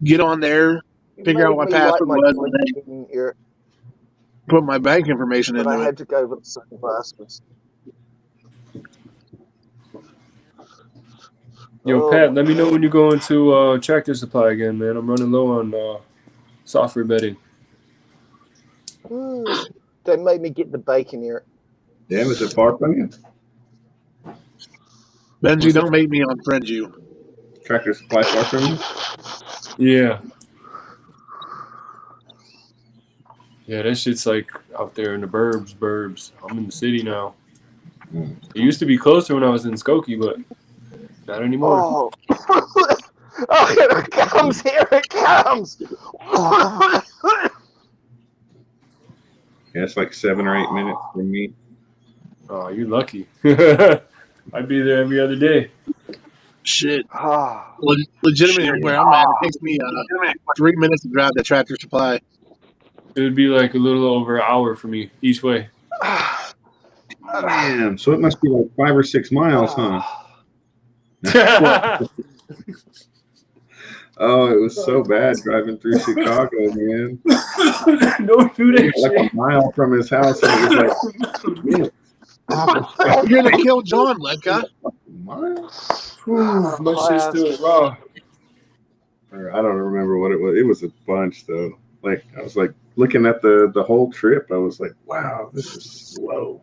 [SPEAKER 5] get on there, figure out what my password was, and then
[SPEAKER 2] Here,
[SPEAKER 5] put my bank information
[SPEAKER 2] but I
[SPEAKER 5] into it.
[SPEAKER 2] had to go with some baskets.
[SPEAKER 3] Yo,
[SPEAKER 2] Oh,
[SPEAKER 3] Pat, let me know when you go into Tractor Supply again, man. I'm running low on software betting.
[SPEAKER 2] They made me get the bacon here.
[SPEAKER 1] Damn, is it far from you?
[SPEAKER 5] Benji, don't make me unfriend you.
[SPEAKER 1] Tractor Supply far from you?
[SPEAKER 3] Yeah. Yeah, that shit's like out there in the burbs. I'm in the city now. It used to be closer when I was in Skokie, but not anymore.
[SPEAKER 2] Oh, oh, here it comes! Here it comes!
[SPEAKER 1] Yeah, it's like 7 or 8 minutes from me.
[SPEAKER 3] Oh, you're lucky. I'd be there every other day.
[SPEAKER 5] Shit.
[SPEAKER 2] Ah,
[SPEAKER 5] Legitimately, where I'm at, it takes me 3 minutes to drive to Tractor Supply.
[SPEAKER 3] It would be like a little over an hour for me each way.
[SPEAKER 1] Damn. So it must be like 5 or 6 miles, huh? Oh, it was so bad driving through Chicago, man.
[SPEAKER 3] Don't do that
[SPEAKER 1] Like
[SPEAKER 3] shit.
[SPEAKER 1] a mile from his house, and it was like, man,
[SPEAKER 5] You're gonna kill John, Ledka.
[SPEAKER 1] a mile?
[SPEAKER 3] My shit's still raw.
[SPEAKER 1] Or I don't remember what it was. It was a bunch though. Like I was like looking at the whole trip. I was like, wow, this is slow.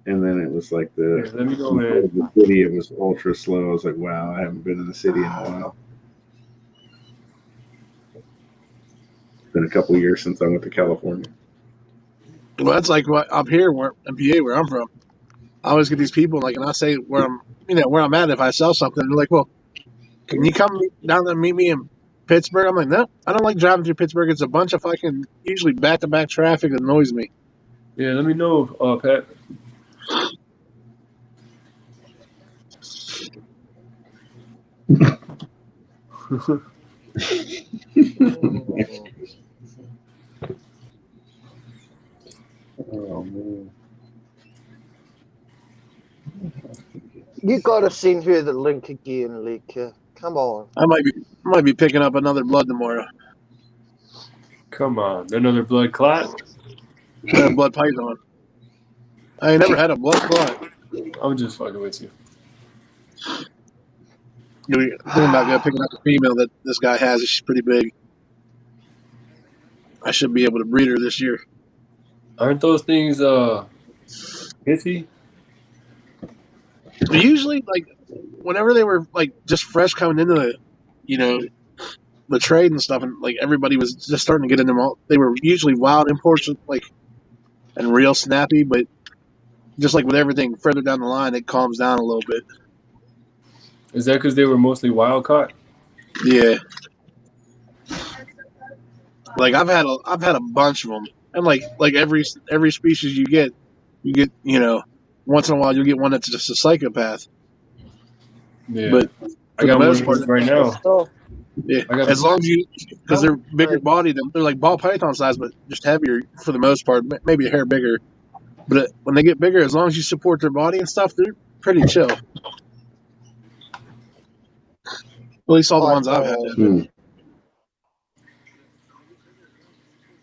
[SPEAKER 1] And then it was like
[SPEAKER 3] Yeah, let me know, man.
[SPEAKER 1] the city. It was ultra slow. I was like, wow, I haven't been in the city in a while. It's been a couple years since I went to California.
[SPEAKER 5] Well, that's like what up here, where in PA, where I'm from. I always get these people like, and I say where I'm at. If I sell something, they're like, well, can you come down and meet me in Pittsburgh? I'm like, no, I don't like driving through Pittsburgh. It's a bunch of fucking usually back-to-back traffic that annoys me.
[SPEAKER 3] Yeah, let me know, Pat.
[SPEAKER 1] Oh man.
[SPEAKER 2] you gotta send her the link again, Leka. Come on.
[SPEAKER 5] I might be picking up another blood tomorrow.
[SPEAKER 3] Come on, another blood clot.
[SPEAKER 5] Blood python. I ain't never had a blood clot.
[SPEAKER 3] I'm just fucking with you.
[SPEAKER 5] Thinking about picking up the female that this guy has. She's pretty big. I should be able to breed her this year.
[SPEAKER 3] Aren't those things hissy?
[SPEAKER 5] Usually, like, whenever they were like just fresh coming into the trade and stuff, and like everybody was just starting to get in them all. They were usually wild imports, like, and real snappy. But just like with everything further down the line, it calms down a little bit.
[SPEAKER 3] Is that because they were mostly wild caught?
[SPEAKER 5] Yeah. Like I've had a bunch of them, and like every species you get once in a while you'll get one that's just a psychopath.
[SPEAKER 3] Yeah.
[SPEAKER 5] But
[SPEAKER 3] I got
[SPEAKER 5] most
[SPEAKER 3] one
[SPEAKER 5] part,
[SPEAKER 3] right now.
[SPEAKER 2] So,
[SPEAKER 5] yeah,
[SPEAKER 3] I got
[SPEAKER 5] as long as because they're bigger body, they're like ball python size, but just heavier for the most part, maybe a hair bigger. But when they get bigger, as long as you support their body and stuff, they're pretty chill. At least all the ones I've had.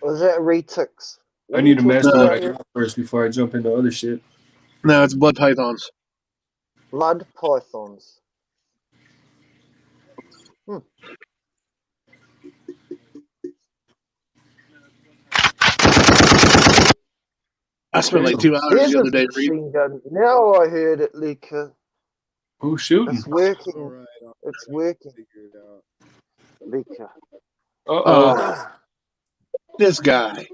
[SPEAKER 2] was that retics?
[SPEAKER 3] I need to master
[SPEAKER 5] No.
[SPEAKER 3] what I got first before I jump into other shit.
[SPEAKER 5] No, it's blood pythons.
[SPEAKER 2] Blood pythons.
[SPEAKER 5] I spent like 2 hours
[SPEAKER 2] There's
[SPEAKER 5] the
[SPEAKER 2] a
[SPEAKER 5] other day reading.
[SPEAKER 2] machine gun. Now I heard it, Leka.
[SPEAKER 3] Who's shooting?
[SPEAKER 2] It's working. It's working. Leka.
[SPEAKER 3] Uh-oh.
[SPEAKER 5] This guy.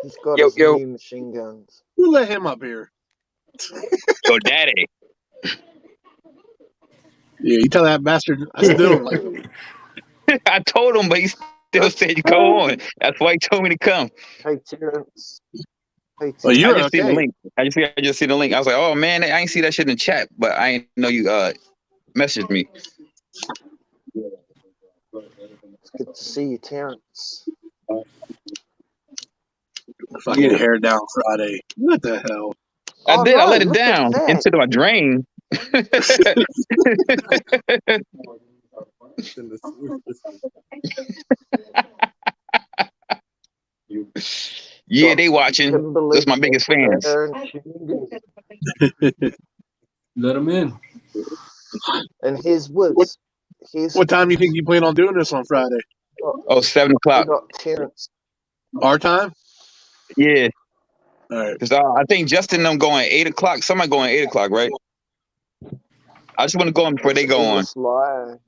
[SPEAKER 2] He's got
[SPEAKER 6] Yo,
[SPEAKER 2] his
[SPEAKER 6] yo.
[SPEAKER 2] new machine guns.
[SPEAKER 5] Who let him up here?
[SPEAKER 6] Yo, daddy.
[SPEAKER 5] Yeah, you tell that bastard I still don't like him.
[SPEAKER 6] I told him, but he still said, "Go on." That's why he told me to come.
[SPEAKER 2] Hey, Terrence. Hey,
[SPEAKER 5] Well,
[SPEAKER 2] Terrence.
[SPEAKER 5] you're
[SPEAKER 6] I just see the
[SPEAKER 5] okay.
[SPEAKER 6] link. I just see the link. I was like, "Oh man, I ain't see that shit in the chat," but I ain't know you messaged me.
[SPEAKER 2] It's good to see you, Terrence.
[SPEAKER 5] Fucking hair down Friday. What the hell?
[SPEAKER 6] I did. I
[SPEAKER 2] no,
[SPEAKER 6] let it
[SPEAKER 2] look at
[SPEAKER 6] down
[SPEAKER 2] that.
[SPEAKER 6] into my drain. Yeah, they watching.
[SPEAKER 2] Kimberly
[SPEAKER 6] That's my biggest fans.
[SPEAKER 3] Let him in.
[SPEAKER 2] And here's Wiz.
[SPEAKER 5] What time do you think you plan on doing this on Friday?
[SPEAKER 6] Oh, 7
[SPEAKER 2] We
[SPEAKER 6] o'clock.
[SPEAKER 2] got Terrence.
[SPEAKER 5] Our time?
[SPEAKER 6] Yeah,
[SPEAKER 5] All right.
[SPEAKER 6] because I think Justin and them going 8 o'clock. Somebody going 8 o'clock, right? I just want to go on before they go on.
[SPEAKER 2] Live.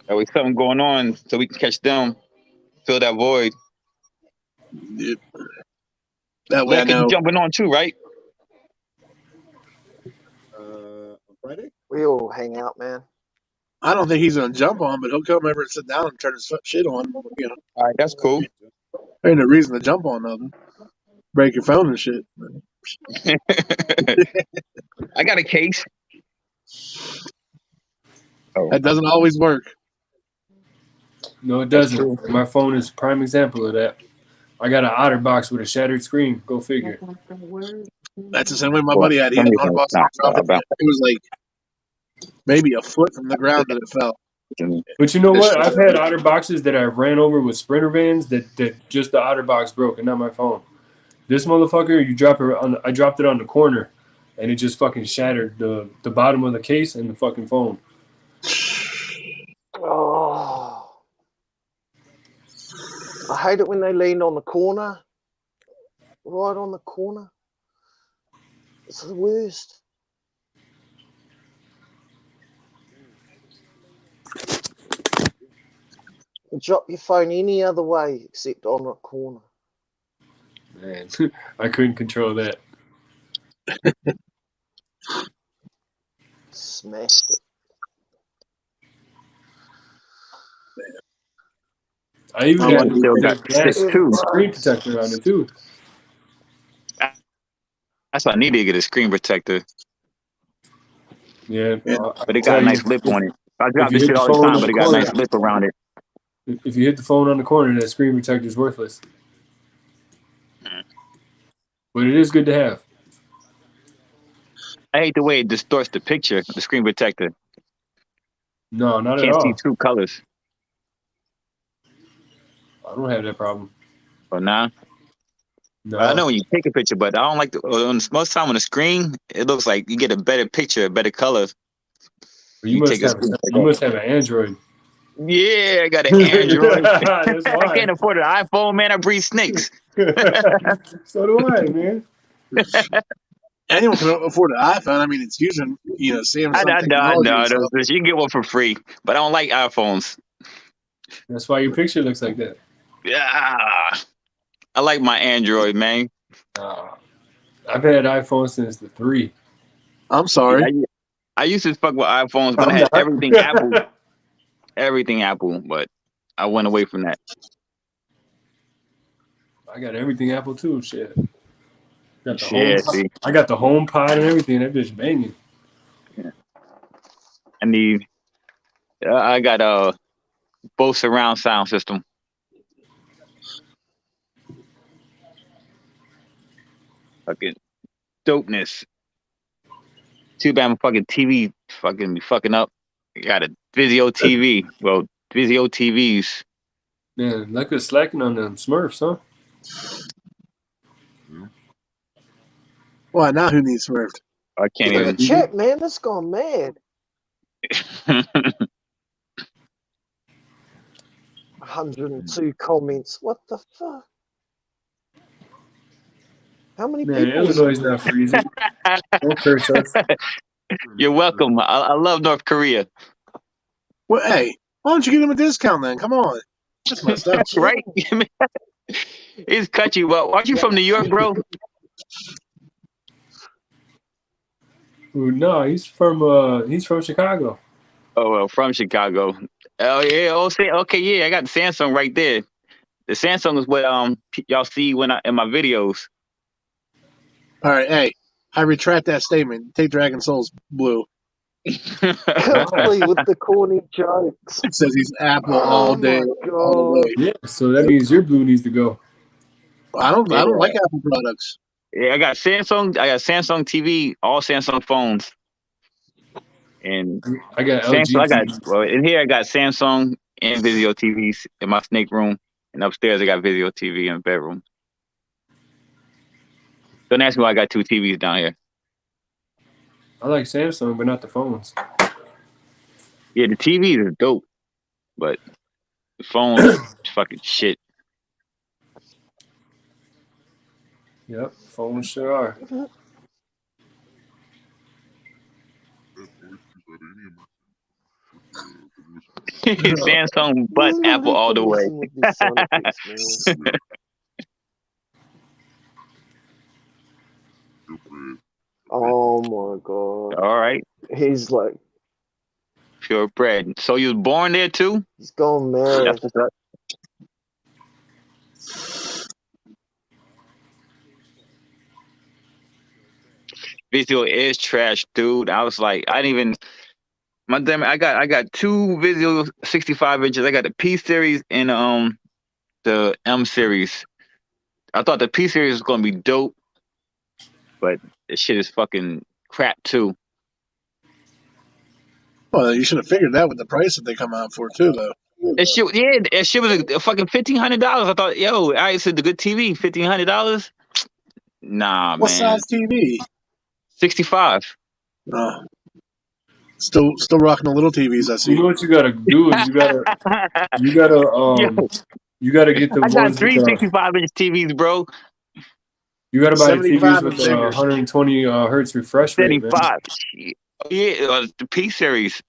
[SPEAKER 6] That way something going on so we can catch them, fill that void.
[SPEAKER 5] Yep. That way I
[SPEAKER 6] Lecca,
[SPEAKER 5] know.
[SPEAKER 6] you jumping on too, right?
[SPEAKER 7] Friday?
[SPEAKER 2] We all hang out, man.
[SPEAKER 5] I don't think he's going to jump on, but he'll come over and sit down and turn his shit on. You know,
[SPEAKER 6] All right, that's cool.
[SPEAKER 5] there ain't no reason to jump on nothing. Break your phone and shit.
[SPEAKER 6] I got a case. Oh,
[SPEAKER 5] That doesn't always work.
[SPEAKER 3] No, it
[SPEAKER 6] that's
[SPEAKER 3] doesn't.
[SPEAKER 6] true.
[SPEAKER 3] My phone is a prime example of that. I got an OtterBox with a shattered screen. Go figure.
[SPEAKER 5] That's the same way my
[SPEAKER 6] Well,
[SPEAKER 5] buddy had. He had
[SPEAKER 6] somebody's
[SPEAKER 5] an
[SPEAKER 6] gonna
[SPEAKER 5] Otterbox and
[SPEAKER 6] stop
[SPEAKER 5] he dropped it.
[SPEAKER 6] about.
[SPEAKER 5] It was like maybe a foot from the ground that it fell.
[SPEAKER 3] But you know
[SPEAKER 5] This
[SPEAKER 3] what?
[SPEAKER 5] shit-
[SPEAKER 3] I've had OtterBoxes that I ran over with Sprinter vans that just the OtterBox broke and not my phone. This motherfucker, you drop it on. I dropped it on the corner, and it just fucking shattered the bottom of the case and the fucking phone.
[SPEAKER 2] Oh, I hate it when they lean on the corner, right on the corner. It's the worst. You drop your phone any other way except on a corner.
[SPEAKER 3] Man, I couldn't control that.
[SPEAKER 2] Smashed it.
[SPEAKER 3] I even
[SPEAKER 5] My
[SPEAKER 3] had
[SPEAKER 5] buddy
[SPEAKER 6] Still
[SPEAKER 3] the
[SPEAKER 6] got
[SPEAKER 3] glass
[SPEAKER 6] 6 too.
[SPEAKER 3] screen protector on it too.
[SPEAKER 6] That's why I need to get a screen protector,
[SPEAKER 3] Yeah,
[SPEAKER 5] Yeah.
[SPEAKER 6] but it got
[SPEAKER 3] tell
[SPEAKER 6] a
[SPEAKER 3] you,
[SPEAKER 6] nice lip on it. I drop
[SPEAKER 3] you
[SPEAKER 6] this
[SPEAKER 3] hit
[SPEAKER 6] shit
[SPEAKER 3] the
[SPEAKER 6] all the
[SPEAKER 3] phone
[SPEAKER 6] time,
[SPEAKER 3] on
[SPEAKER 6] but
[SPEAKER 3] the
[SPEAKER 6] it got a nice
[SPEAKER 3] corner,
[SPEAKER 6] lip around it.
[SPEAKER 3] if you hit the phone on the corner, that screen protector is worthless. But it is good to have.
[SPEAKER 6] I hate the way it distorts the picture, the screen protector.
[SPEAKER 3] No, not at
[SPEAKER 6] Can't see
[SPEAKER 3] all.
[SPEAKER 6] true colors.
[SPEAKER 3] I don't have that problem.
[SPEAKER 6] But nah.
[SPEAKER 3] No.
[SPEAKER 6] I know when you take a picture, but I don't like most time on the screen, it looks like you get a better picture, a better color.
[SPEAKER 3] You
[SPEAKER 6] You
[SPEAKER 3] must
[SPEAKER 6] take a
[SPEAKER 3] have
[SPEAKER 6] screen
[SPEAKER 3] you must have an Android.
[SPEAKER 6] Yeah, I got an Android.
[SPEAKER 3] That's
[SPEAKER 6] I
[SPEAKER 3] why.
[SPEAKER 6] can't afford an iPhone, man. I breathe snakes.
[SPEAKER 3] So do I, man.
[SPEAKER 5] Anyone can afford an iPhone. I mean, it's using Samsung
[SPEAKER 6] I
[SPEAKER 5] technology and
[SPEAKER 6] know.
[SPEAKER 5] stuff.
[SPEAKER 6] You can get one for free, but I don't like iPhones.
[SPEAKER 3] That's why your picture looks like that.
[SPEAKER 6] Yeah, I like my Android, man.
[SPEAKER 3] I've had iPhone since the 3.
[SPEAKER 5] I'm sorry.
[SPEAKER 6] I used to fuck with iPhones when I had everything Apple, but I went away from that.
[SPEAKER 3] I got everything Apple too. Shit. Got the
[SPEAKER 6] Shit,
[SPEAKER 3] home,
[SPEAKER 6] see.
[SPEAKER 3] I got the HomePod and everything. That bitch banging.
[SPEAKER 6] I got both surround sound system. Fucking dopeness. Too bad my fucking TV fucking be fucking up. I got a Vizio TV. Well, Vizio TVs.
[SPEAKER 3] Man, like it's slacking on them Smurfs, huh?
[SPEAKER 5] Why now? Who needs Swift?
[SPEAKER 6] I can't
[SPEAKER 2] The
[SPEAKER 6] even.
[SPEAKER 2] chat, man, that's gone mad. 102 comments. What the fuck? How many
[SPEAKER 3] Man,
[SPEAKER 2] people?
[SPEAKER 3] Illinois is not freezing. Don't curse us.
[SPEAKER 6] You're welcome. I love North Korea.
[SPEAKER 5] Well, hey, why don't you give him a discount then? Come on. That's messed up.
[SPEAKER 6] Right? It's country. Well, aren't you from New York, bro?
[SPEAKER 3] Ooh, no, he's from Chicago.
[SPEAKER 6] Oh, well, from Chicago. Oh yeah. Oh, okay. Yeah, I got the Samsung right there. The Samsung is what y'all see when in my videos.
[SPEAKER 5] All right, hey, I retract that statement. Take Dragon Souls blue.
[SPEAKER 2] Complete with the corny jokes.
[SPEAKER 5] It says he's Apple all day,
[SPEAKER 2] my
[SPEAKER 5] all the way.
[SPEAKER 3] Yeah, so that means your blue needs to go.
[SPEAKER 5] I don't like Apple products.
[SPEAKER 6] Yeah, I got Samsung TV, all Samsung phones, and
[SPEAKER 3] I got
[SPEAKER 6] Samsung.
[SPEAKER 3] LG.
[SPEAKER 6] In here I got Samsung and Vizio TVs in my snake room, and upstairs I got Vizio TV in the bedroom. Don't ask me why I got 2 TVs down here.
[SPEAKER 3] I like Samsung, but not the phones.
[SPEAKER 6] Yeah, the TVs are dope, but the phones are fucking shit.
[SPEAKER 3] Yep, phones sure are.
[SPEAKER 6] Samsung, but Apple all the way.
[SPEAKER 2] Oh my god.
[SPEAKER 6] All right,
[SPEAKER 2] He's like,
[SPEAKER 6] purebred. So you was born there too?
[SPEAKER 2] he's gone mad.
[SPEAKER 6] That's what's up. Vizio is trash, dude. I was like, I didn't even. My damn, I got two Vizio 65 inches. I got the P series and the M series. I thought the P series was gonna be dope, but this shit is fucking crap too.
[SPEAKER 5] Well, you should have figured that with the price that they come out for too, though.
[SPEAKER 6] That shit, yeah, that shit was a fucking $1,500. I thought, yo, I said the good TV, $1,500. Nah,
[SPEAKER 5] What
[SPEAKER 6] man,
[SPEAKER 5] size TV?
[SPEAKER 6] 65.
[SPEAKER 5] Still rocking the little TVs. I
[SPEAKER 3] You
[SPEAKER 5] see.
[SPEAKER 3] know what you gotta do is you gotta
[SPEAKER 6] Yo,
[SPEAKER 3] you gotta get the
[SPEAKER 6] I got
[SPEAKER 3] ones with
[SPEAKER 6] three
[SPEAKER 3] the
[SPEAKER 6] 65-inch TVs, bro.
[SPEAKER 3] you gotta buy the TVs
[SPEAKER 5] 75
[SPEAKER 3] with
[SPEAKER 5] and
[SPEAKER 3] the
[SPEAKER 5] bigger.
[SPEAKER 3] 120 hertz refresh rate, man.
[SPEAKER 6] 75. Shit. Yeah, the P series.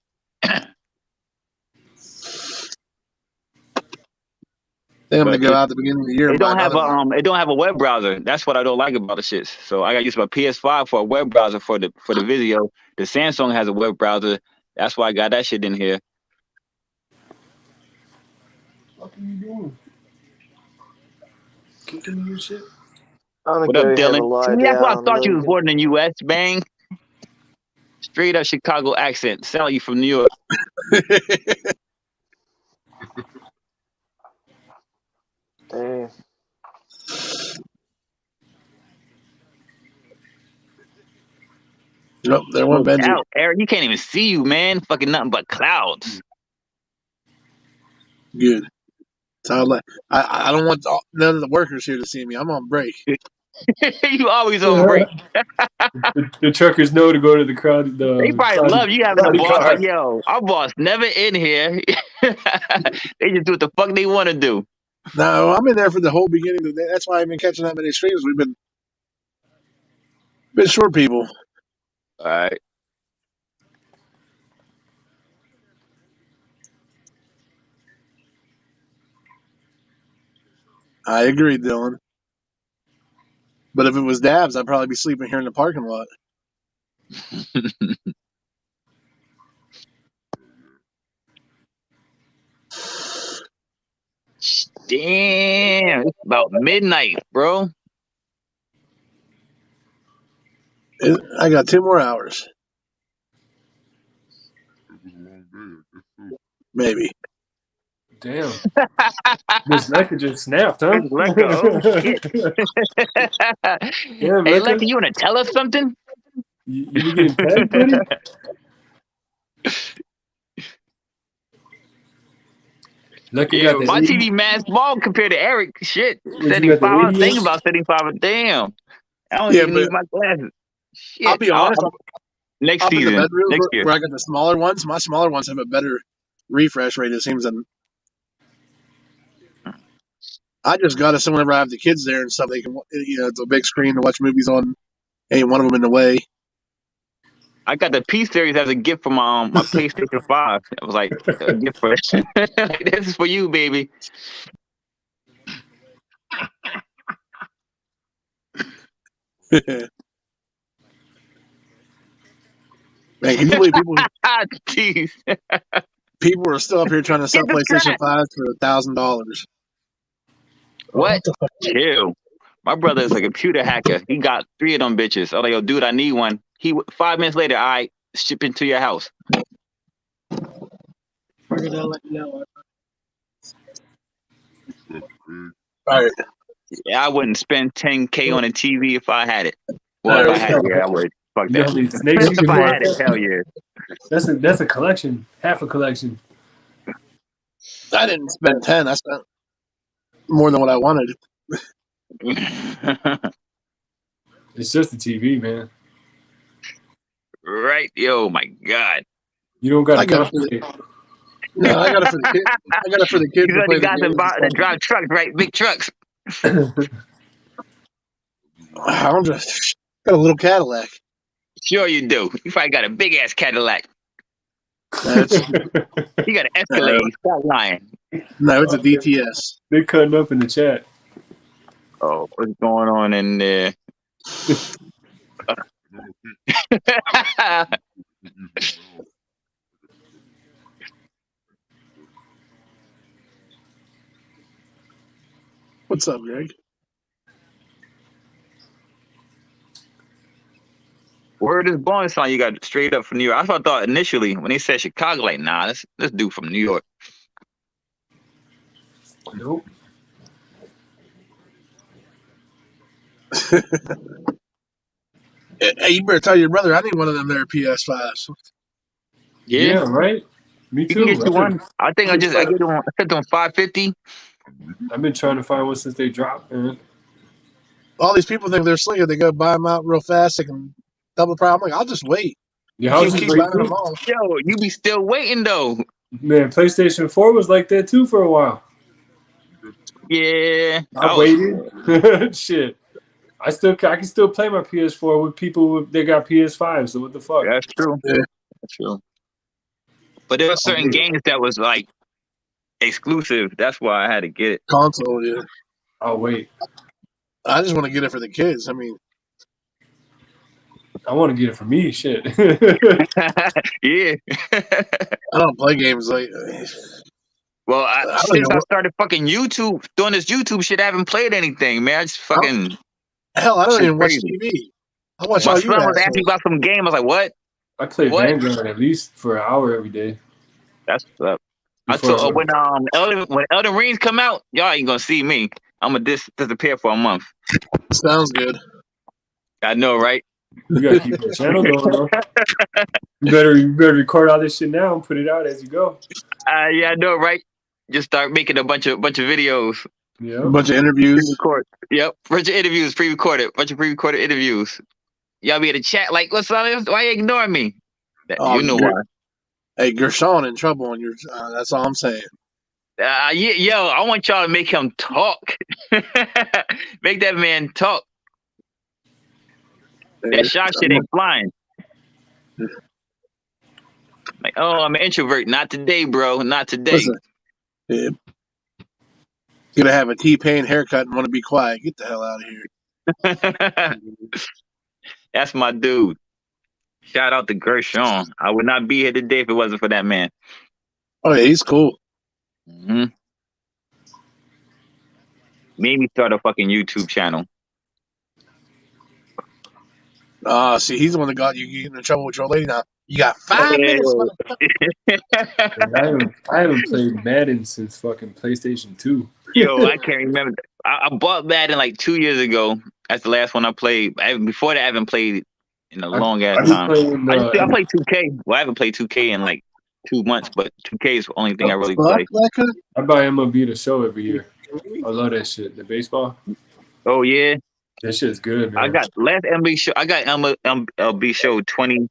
[SPEAKER 5] They're gonna
[SPEAKER 6] But
[SPEAKER 5] go out at the beginning of the year and
[SPEAKER 6] it
[SPEAKER 5] buy
[SPEAKER 6] don't have
[SPEAKER 5] another one.
[SPEAKER 6] it don't have a web browser. That's what I don't like about the shits. So I got to use my PS5 for a web browser for the Vizio. The Samsung has a web browser. That's why I got that shit in here.
[SPEAKER 3] What are you doing? Kicking me and shit?
[SPEAKER 2] I'm
[SPEAKER 6] What
[SPEAKER 2] gonna
[SPEAKER 6] up,
[SPEAKER 2] go have a
[SPEAKER 6] Dylan?
[SPEAKER 2] lie
[SPEAKER 6] See, that's why I
[SPEAKER 2] down,
[SPEAKER 6] thought you was
[SPEAKER 2] Logan.
[SPEAKER 6] born in the U.S. Bang, straight up Chicago accent. Sound like you from New York.
[SPEAKER 2] Damn.
[SPEAKER 5] Yep, there went
[SPEAKER 6] Look
[SPEAKER 5] Benji.
[SPEAKER 6] out, Eric. You can't even see you, man. Fucking nothing but clouds.
[SPEAKER 5] Good. So I don't want none of the workers here to see me. I'm on break.
[SPEAKER 6] You always on break.
[SPEAKER 3] The truckers know to go to the crowd.
[SPEAKER 6] They
[SPEAKER 3] The
[SPEAKER 6] probably love you having a
[SPEAKER 3] crowded
[SPEAKER 6] boss
[SPEAKER 3] car.
[SPEAKER 6] like, yo, our boss never in here. They just do what the fuck they want to do.
[SPEAKER 5] No, I'm in there for the whole beginning of the day. That's why I've been catching that many streams. We've been short people.
[SPEAKER 6] All right.
[SPEAKER 5] I agree, Dylan. But if it was Dabs, I'd probably be sleeping here in the parking lot.
[SPEAKER 6] Damn, it's about midnight, bro.
[SPEAKER 5] I got 2 more hours. Maybe.
[SPEAKER 3] Damn. Miss Lecter just snapped, huh?
[SPEAKER 6] Miss Lecter, oh shit.
[SPEAKER 3] Yeah,
[SPEAKER 6] Hey,
[SPEAKER 3] Lecter.
[SPEAKER 6] Lecter, you want to tell us something?
[SPEAKER 3] You be getting pegged, buddy? Lecter
[SPEAKER 6] Yeah,
[SPEAKER 3] got the
[SPEAKER 6] my
[SPEAKER 3] 80.
[SPEAKER 6] TV man small compared to Eric. Shit,
[SPEAKER 3] What, you got
[SPEAKER 6] 75.
[SPEAKER 3] the
[SPEAKER 6] I was
[SPEAKER 3] 80
[SPEAKER 6] thinking
[SPEAKER 3] inch?
[SPEAKER 6] about 75. Damn, I don't
[SPEAKER 5] Yeah,
[SPEAKER 6] even
[SPEAKER 5] but
[SPEAKER 6] need my glasses.
[SPEAKER 5] I'll
[SPEAKER 6] Shit,
[SPEAKER 5] be honest.
[SPEAKER 6] next
[SPEAKER 5] Up in the
[SPEAKER 6] season,
[SPEAKER 5] bedroom
[SPEAKER 6] next year.
[SPEAKER 5] where I got the smaller ones, my smaller ones have a better refresh rate, it seems, than I just got it so whenever I have the kids there and stuff, they can, it's a big screen to watch movies on. Ain't one of them in the way.
[SPEAKER 6] I got the P series as a gift for my PlayStation 5. It was like a gift for like, this is for you, baby.
[SPEAKER 5] Man, can you believe people
[SPEAKER 6] Jeez.
[SPEAKER 5] people are still up here trying to sell
[SPEAKER 6] Get the
[SPEAKER 5] PlayStation
[SPEAKER 6] scratch.
[SPEAKER 5] 5 for $1,000?
[SPEAKER 6] What?
[SPEAKER 5] The fuck?
[SPEAKER 6] Chill. My brother is a computer hacker. He got 3 of them bitches. I'm like, yo, dude, I need one. 5 minutes later, I ship it to your house.
[SPEAKER 5] All right.
[SPEAKER 6] Yeah, I wouldn't spend 10K on a TV if I had it. Well,
[SPEAKER 5] All
[SPEAKER 6] if I
[SPEAKER 5] right.
[SPEAKER 6] had it, yeah, I would. Fuck
[SPEAKER 3] You know
[SPEAKER 6] that.
[SPEAKER 3] how many snakes you
[SPEAKER 6] If
[SPEAKER 3] can
[SPEAKER 6] I
[SPEAKER 3] collect
[SPEAKER 6] had it,
[SPEAKER 3] that?
[SPEAKER 6] hell yeah.
[SPEAKER 3] That's a collection. Half a collection.
[SPEAKER 5] I didn't spend 10. I spent more than what I wanted.
[SPEAKER 3] It's just a TV, man.
[SPEAKER 6] Right? Yo, my God.
[SPEAKER 3] You don't got
[SPEAKER 5] I
[SPEAKER 3] to
[SPEAKER 5] got it for the
[SPEAKER 3] compensate.
[SPEAKER 5] no. I got it for the kid. I got it for the kids
[SPEAKER 6] You
[SPEAKER 5] to
[SPEAKER 6] got
[SPEAKER 5] play
[SPEAKER 6] the
[SPEAKER 5] the
[SPEAKER 6] guys
[SPEAKER 5] games and
[SPEAKER 6] that
[SPEAKER 5] stuff.
[SPEAKER 6] drive trucks, right? Big trucks.
[SPEAKER 5] I'm just got a little Cadillac.
[SPEAKER 6] Sure you do. You probably got a big ass Cadillac.
[SPEAKER 5] It's
[SPEAKER 6] You got an Escalade. Stop lying.
[SPEAKER 5] no, it's a DTS.
[SPEAKER 3] They're cutting up in the chat.
[SPEAKER 6] Oh, what's going on in there?
[SPEAKER 5] What's up, Greg?
[SPEAKER 6] Word is born, son. You got straight up from New York. I thought initially when they said Chicago, like, nah, this dude from New York.
[SPEAKER 3] Nope.
[SPEAKER 5] Hey, you better tell your brother I need one of them there PS5s.
[SPEAKER 3] Yeah, right. Me
[SPEAKER 6] You
[SPEAKER 3] too.
[SPEAKER 6] can get you one. I think I get them. I set them $550.
[SPEAKER 3] I've been trying to find one since they dropped, man.
[SPEAKER 5] All these people think they're slicker. They go buy them out real fast. They can double price. I'm like, I'll just wait.
[SPEAKER 3] Yeah, I was
[SPEAKER 5] Keep
[SPEAKER 3] just
[SPEAKER 5] buying
[SPEAKER 3] waiting.
[SPEAKER 5] them all.
[SPEAKER 6] Yo, you be still waiting though.
[SPEAKER 3] Man, PlayStation 4 was like that too for a while.
[SPEAKER 6] Yeah.
[SPEAKER 3] I waited. Shit. I can still play my PS4 with people that got PS5. So what the fuck?
[SPEAKER 6] That's true.
[SPEAKER 5] Yeah.
[SPEAKER 6] That's true. But there were certain games that was like exclusive. That's why I had to get it.
[SPEAKER 5] Console, yeah.
[SPEAKER 3] I'll wait.
[SPEAKER 5] I just want to get it for the kids. I mean,
[SPEAKER 3] I want to get it for me. Shit.
[SPEAKER 6] Yeah.
[SPEAKER 5] I don't play games like.
[SPEAKER 6] Well,
[SPEAKER 5] don't
[SPEAKER 6] since
[SPEAKER 5] know.
[SPEAKER 6] I started fucking YouTube, doing this YouTube shit, I haven't played anything, man. I just fucking.
[SPEAKER 5] Hell, I don't
[SPEAKER 6] Shit
[SPEAKER 5] even watch
[SPEAKER 6] crazy.
[SPEAKER 5] TV. I watch
[SPEAKER 6] My
[SPEAKER 5] all you
[SPEAKER 6] son was
[SPEAKER 5] guys.
[SPEAKER 6] asking me about some game. I was like, what?
[SPEAKER 3] I play
[SPEAKER 6] What?
[SPEAKER 3] Vanguard at least for an hour every day.
[SPEAKER 6] That's what's up. I
[SPEAKER 3] Before
[SPEAKER 6] told when Elden Rings come out, y'all ain't gonna see me. I'm gonna disappear for a month.
[SPEAKER 5] Sounds good.
[SPEAKER 6] I know, right?
[SPEAKER 3] You gotta keep the channel going, bro. You better record all this shit now and put it out as you go.
[SPEAKER 6] Yeah, I know, right? Just start making a bunch of videos.
[SPEAKER 3] Yeah.
[SPEAKER 5] A bunch of interviews.
[SPEAKER 6] Pre-record. Yep, bunch of interviews, pre-recorded. Bunch of pre-recorded interviews. Y'all be in the chat like, "What's up? Why you ignoring me?"
[SPEAKER 5] Oh,
[SPEAKER 6] You know
[SPEAKER 5] you're-
[SPEAKER 6] why?
[SPEAKER 5] Hey, Gershon in trouble on your. That's all I'm saying.
[SPEAKER 6] Yo, I want y'all to make him talk. Make that man talk. That shark shit ain't flying. Like, oh, I'm an introvert. Not today, bro. Not today.
[SPEAKER 5] Listen, yeah. Gonna have a T-Pain haircut and want to be quiet. Get the hell out of here.
[SPEAKER 6] That's my dude. Shout out to Gershon. I would not be here today if it wasn't for that man.
[SPEAKER 5] Oh yeah, he's cool.
[SPEAKER 6] Mm-hmm. Made me start a fucking YouTube channel.
[SPEAKER 5] See, he's the one that got you getting in trouble with your lady now. You got 5 minutes.
[SPEAKER 3] I haven't played Madden since fucking PlayStation 2.
[SPEAKER 6] Yo, I can't remember. I bought Madden like 2 years ago. That's the last one I played. Before that, I haven't played in a long ass time. I played 2K. Well, I haven't played 2K in like 2 months, but 2K is the only thing I really play.
[SPEAKER 3] I buy MLB The Show every year. I love that shit. The baseball.
[SPEAKER 6] Oh yeah,
[SPEAKER 3] that shit's good, man.
[SPEAKER 6] I got last MLB show. I got MLB Show 20,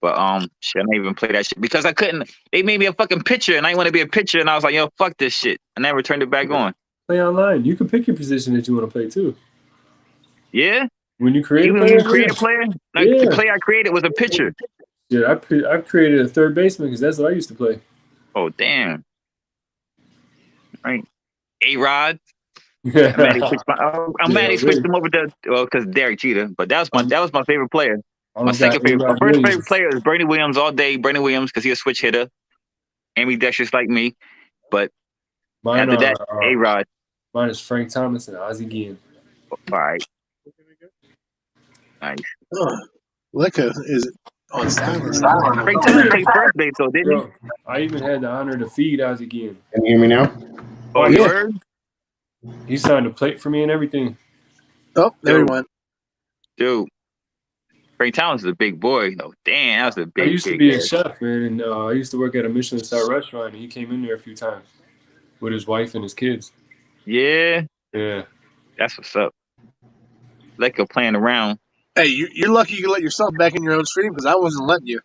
[SPEAKER 6] but shit, I didn't even play that shit because I couldn't. They made me a fucking pitcher, and I didn't want to be a pitcher, and I was like, yo, fuck this shit. I never turned it back on.
[SPEAKER 3] Play online. You can pick your position that you want to play too.
[SPEAKER 6] Yeah.
[SPEAKER 3] When you create
[SPEAKER 6] a player, the player I created was a pitcher.
[SPEAKER 3] Yeah, I've created a third baseman because that's what I used to play.
[SPEAKER 6] Oh damn! Right, A-Rod.
[SPEAKER 3] Yeah.
[SPEAKER 6] I'm mad he switched him over to because Derek Jeter, but that was my favorite player. My second favorite, my first favorite player is Bernie Williams all day. Bernie Williams because he's a switch hitter, ambidextrous like me. But after that, A-Rod.
[SPEAKER 3] Mine is Frank Thomas and Ozzie Guillen.
[SPEAKER 6] All right. Nice.
[SPEAKER 5] Licka is on silence.
[SPEAKER 6] Frank Thomas played first base, though, didn't he?
[SPEAKER 3] I even had the honor to feed Ozzie Guillen.
[SPEAKER 1] Can you hear me now?
[SPEAKER 6] Oh, you heard?
[SPEAKER 3] He signed a plate for me and everything.
[SPEAKER 5] Oh, there he went.
[SPEAKER 6] Dude, Frank Thomas is a big boy. though. Damn, that was a big.
[SPEAKER 3] I used to be a chef, man, and I used to work at a Michelin star restaurant, and he came in there a few times with his wife and his kids.
[SPEAKER 6] Yeah.
[SPEAKER 3] Yeah.
[SPEAKER 6] That's what's up. Like you're playing around.
[SPEAKER 5] Hey, you're lucky you can let yourself back in your own stream because I wasn't letting you.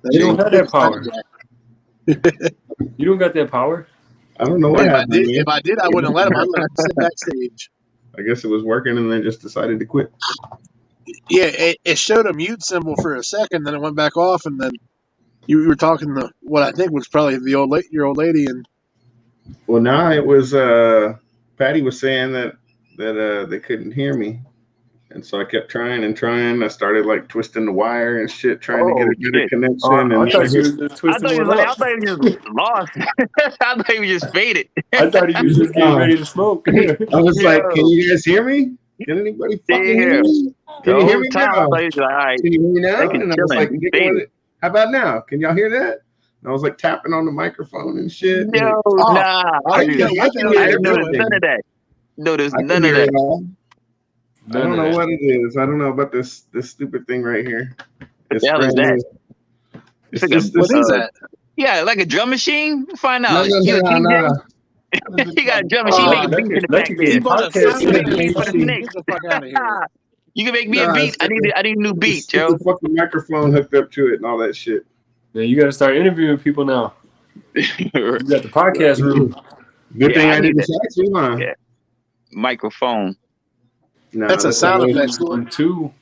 [SPEAKER 3] You don't have that power. You don't got that power.
[SPEAKER 1] I don't know what happened.
[SPEAKER 5] If I did, I wouldn't let him. I'd let him sit backstage.
[SPEAKER 1] I guess it was working and then just decided to quit.
[SPEAKER 5] Yeah, it showed a mute symbol for a second, then it went back off, and then you were talking to what I think was probably your old lady. And
[SPEAKER 1] well, now it was Patty was saying that they couldn't hear me, and so I kept trying and trying. I started like twisting the wire and shit, trying to get a better connection.
[SPEAKER 3] I thought you
[SPEAKER 6] just lost. I thought you just faded.
[SPEAKER 3] I thought he was just getting ready to smoke.
[SPEAKER 1] I was like, "Can you guys hear me?" Can anybody fucking hear
[SPEAKER 6] Yeah.
[SPEAKER 1] me?
[SPEAKER 6] The
[SPEAKER 1] Can you hear
[SPEAKER 6] whole
[SPEAKER 1] me
[SPEAKER 6] time I
[SPEAKER 1] now?
[SPEAKER 6] thought he was like, all right,
[SPEAKER 1] Can you hear me now?
[SPEAKER 6] they can
[SPEAKER 1] And I was like,
[SPEAKER 6] chilling.
[SPEAKER 1] "Nigga,
[SPEAKER 6] They,
[SPEAKER 1] how about now? Can y'all hear that?" And I was like tapping on the microphone and shit. And like,
[SPEAKER 6] no,
[SPEAKER 5] Oh,
[SPEAKER 6] nah.
[SPEAKER 5] I
[SPEAKER 6] I
[SPEAKER 5] don't
[SPEAKER 6] do.
[SPEAKER 5] know what the hell
[SPEAKER 6] I
[SPEAKER 5] you're
[SPEAKER 6] didn't notice
[SPEAKER 5] doing.
[SPEAKER 6] none of that. Notice
[SPEAKER 1] I can
[SPEAKER 6] none of
[SPEAKER 1] hear
[SPEAKER 6] that.
[SPEAKER 1] it all. I
[SPEAKER 3] None
[SPEAKER 1] don't
[SPEAKER 3] of
[SPEAKER 1] know
[SPEAKER 3] that.
[SPEAKER 1] what it is. I don't know about this stupid thing right here. It's
[SPEAKER 6] The hell is
[SPEAKER 1] brand
[SPEAKER 6] that?
[SPEAKER 1] new.
[SPEAKER 6] It's
[SPEAKER 1] It's
[SPEAKER 6] like
[SPEAKER 1] just
[SPEAKER 6] a,
[SPEAKER 5] What
[SPEAKER 1] this.
[SPEAKER 5] is that?
[SPEAKER 6] yeah, like a drum machine. Find
[SPEAKER 1] No,
[SPEAKER 6] out.
[SPEAKER 1] no,
[SPEAKER 6] You a
[SPEAKER 1] no,
[SPEAKER 6] DJ?
[SPEAKER 1] no. What is it
[SPEAKER 6] He got a
[SPEAKER 1] called?
[SPEAKER 6] drum machine
[SPEAKER 3] Let,
[SPEAKER 6] making
[SPEAKER 3] let,
[SPEAKER 6] beats in the
[SPEAKER 3] let
[SPEAKER 6] back
[SPEAKER 3] you
[SPEAKER 6] there.
[SPEAKER 5] He
[SPEAKER 3] get
[SPEAKER 5] bought a
[SPEAKER 3] podcast
[SPEAKER 5] sound
[SPEAKER 6] You can make
[SPEAKER 5] effect
[SPEAKER 6] a beat
[SPEAKER 3] machine.
[SPEAKER 6] for the
[SPEAKER 5] machine.
[SPEAKER 6] Knicks.
[SPEAKER 5] Get the fuck out of here.
[SPEAKER 6] You can make me a
[SPEAKER 1] No,
[SPEAKER 6] beat. I need a new
[SPEAKER 1] the
[SPEAKER 6] beat, Joe.
[SPEAKER 1] stupid fucking microphone hooked up to it and all that shit.
[SPEAKER 3] Man, you got to start interviewing people now. You got the podcast room.
[SPEAKER 1] Good thing
[SPEAKER 6] Yeah, I
[SPEAKER 1] I
[SPEAKER 6] need
[SPEAKER 1] didn't
[SPEAKER 6] that.
[SPEAKER 1] say you, huh?
[SPEAKER 6] Yeah. Microphone.
[SPEAKER 1] No,
[SPEAKER 5] That's a sound effects tool.
[SPEAKER 3] 1, 2.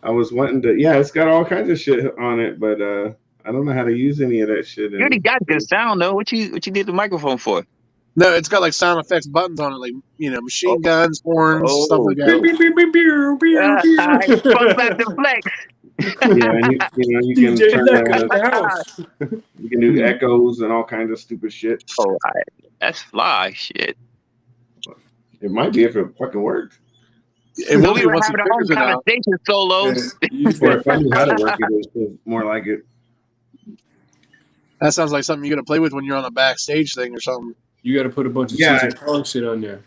[SPEAKER 1] I was wanting to. Yeah, it's got all kinds of shit on it, but I don't know how to use any of that shit.
[SPEAKER 6] You already got good sound though. What you need the microphone for?
[SPEAKER 5] No, it's got like sound effects buttons on it, like machine guns, horns, stuff like that.
[SPEAKER 3] Beep, beep, beep, beep, beep, beep, beep.
[SPEAKER 6] Funk back to flex.
[SPEAKER 1] Yeah, and you can
[SPEAKER 3] DJ
[SPEAKER 1] turn
[SPEAKER 3] Lecker in the house.
[SPEAKER 1] you can do echoes and all kinds of stupid shit.
[SPEAKER 6] Oh, that's fly shit.
[SPEAKER 1] It might be if it fucking worked.
[SPEAKER 5] It
[SPEAKER 6] So
[SPEAKER 5] will
[SPEAKER 6] we
[SPEAKER 5] be
[SPEAKER 6] were
[SPEAKER 5] once he
[SPEAKER 6] having our own
[SPEAKER 5] figures it out.
[SPEAKER 6] conversation solos.
[SPEAKER 3] You
[SPEAKER 1] Or
[SPEAKER 3] said,
[SPEAKER 1] if I knew how to work it, it's more like it.
[SPEAKER 5] That sounds like something you're gonna play with when you're on a backstage thing or something.
[SPEAKER 3] you got to put a bunch of
[SPEAKER 1] Yeah.
[SPEAKER 3] cheese and Kong shit on there.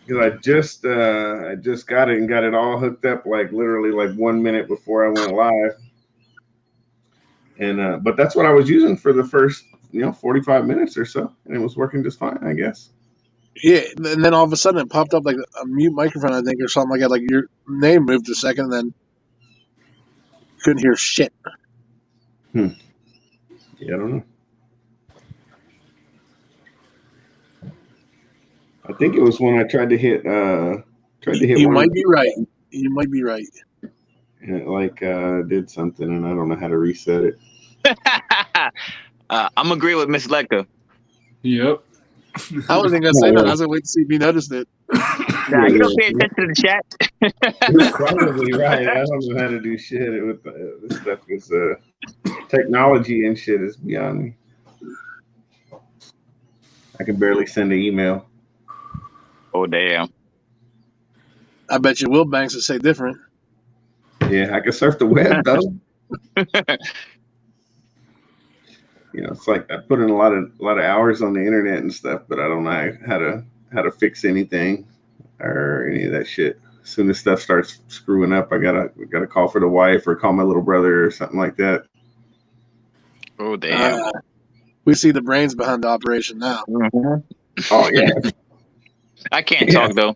[SPEAKER 1] Because I just got it and got it all hooked up like literally like 1 minute before I went live. And but that's what I was using for the first 45 minutes or so, and it was working just fine, I guess.
[SPEAKER 5] Yeah, and then all of a sudden it popped up like a mute microphone, I think, or something like that. Like your name moved a second, and then couldn't hear shit.
[SPEAKER 1] Yeah, I don't know. I think it was when I tried to hit
[SPEAKER 5] You
[SPEAKER 1] one
[SPEAKER 5] might
[SPEAKER 1] of
[SPEAKER 5] be right. You might be right.
[SPEAKER 1] and it like did something, and I don't know how to reset it.
[SPEAKER 6] I'm agree with Miss Lecter.
[SPEAKER 3] Yep.
[SPEAKER 5] I wasn't gonna say that. I was gonna wait to see if he noticed it.
[SPEAKER 6] Nah, you don't pay attention to the chat.
[SPEAKER 1] You're probably right. I don't know how to do shit with this stuff. Is technology and shit is beyond me. I can barely send an email.
[SPEAKER 6] Oh damn.
[SPEAKER 5] I bet you Will Banks would say different.
[SPEAKER 1] Yeah, I can surf the web though. It's like I put in a lot of hours on the internet and stuff, but I don't know how to fix anything or any of that shit. As soon as stuff starts screwing up, I gotta call for the wife or call my little brother or something like that.
[SPEAKER 6] Oh damn.
[SPEAKER 5] We see the brains behind the operation now.
[SPEAKER 1] Oh yeah.
[SPEAKER 6] I can't talk though.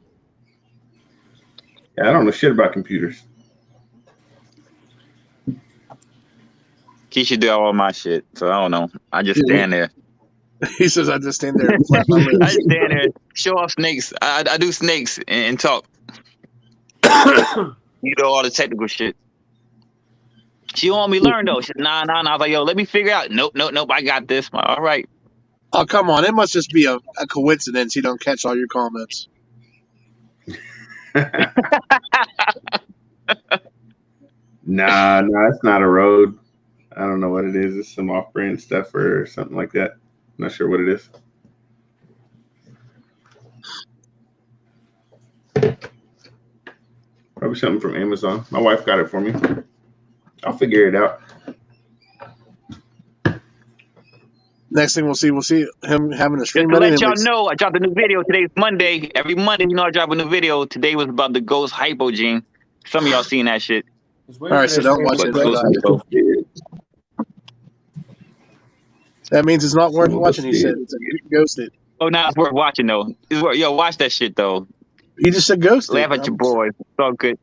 [SPEAKER 1] Yeah, I don't know shit about computers.
[SPEAKER 6] Keisha do all my shit, so I don't know. I just stand there.
[SPEAKER 5] He says, "I just stand there and flap my
[SPEAKER 6] I
[SPEAKER 5] lips."
[SPEAKER 6] just stand there, show off snakes. I do snakes and talk. You know all the technical shit. She don't want me to learn though. She said, nah. I was like, yo, let me figure out. Nope. I got this. All right.
[SPEAKER 5] Oh, come on. It must just be a coincidence you don't catch all your comments.
[SPEAKER 1] Nah, it's not a road. I don't know what it is. It's some off-brand stuff or something like that. I'm not sure what it is. Probably something from Amazon. My wife got it for me. I'll figure it out.
[SPEAKER 5] Next thing we'll see him having a
[SPEAKER 6] Just
[SPEAKER 5] stream
[SPEAKER 6] to
[SPEAKER 5] ready.
[SPEAKER 6] let y'all know, I dropped a new video. Today's Monday. Every Monday, I drop a new video. Today was about the Ghost Hypogene. Some of y'all seen that shit.
[SPEAKER 5] All right, so don't watch it.
[SPEAKER 6] Ghost Hypo.
[SPEAKER 5] That means it's not worth watching. He said it's ghosted.
[SPEAKER 6] Oh, nah, it's worth watching though. It's worth, yo, watch that shit though.
[SPEAKER 5] You just said ghosted.
[SPEAKER 6] Laugh at your boys. It's all good.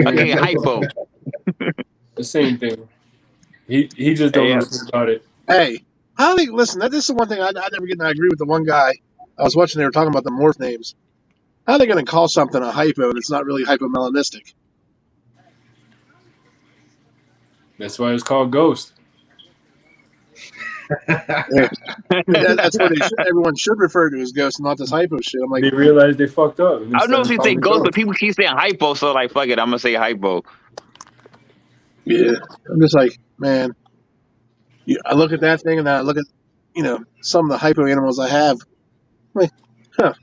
[SPEAKER 6] Okay, hypo.
[SPEAKER 3] The same thing. He just don't know shit about it.
[SPEAKER 5] Hey, how do they listen? This is the one thing I never get. And I agree with the one guy I was watching. They were talking about the morph names. How are they going to call something a hypo and it's not really hypomelanistic?
[SPEAKER 3] That's why it's called Ghost.
[SPEAKER 5] That's what everyone should refer to as ghost, not this hypo shit. I'm like,
[SPEAKER 3] They realized they fucked up.
[SPEAKER 6] I don't know if you say ghost, but people keep saying hypo, so like, fuck it, I'm gonna say hypo.
[SPEAKER 5] yeah. I'm just like, man. I look at that thing and then I look at, some of the hypo animals I have. I'm like, huh.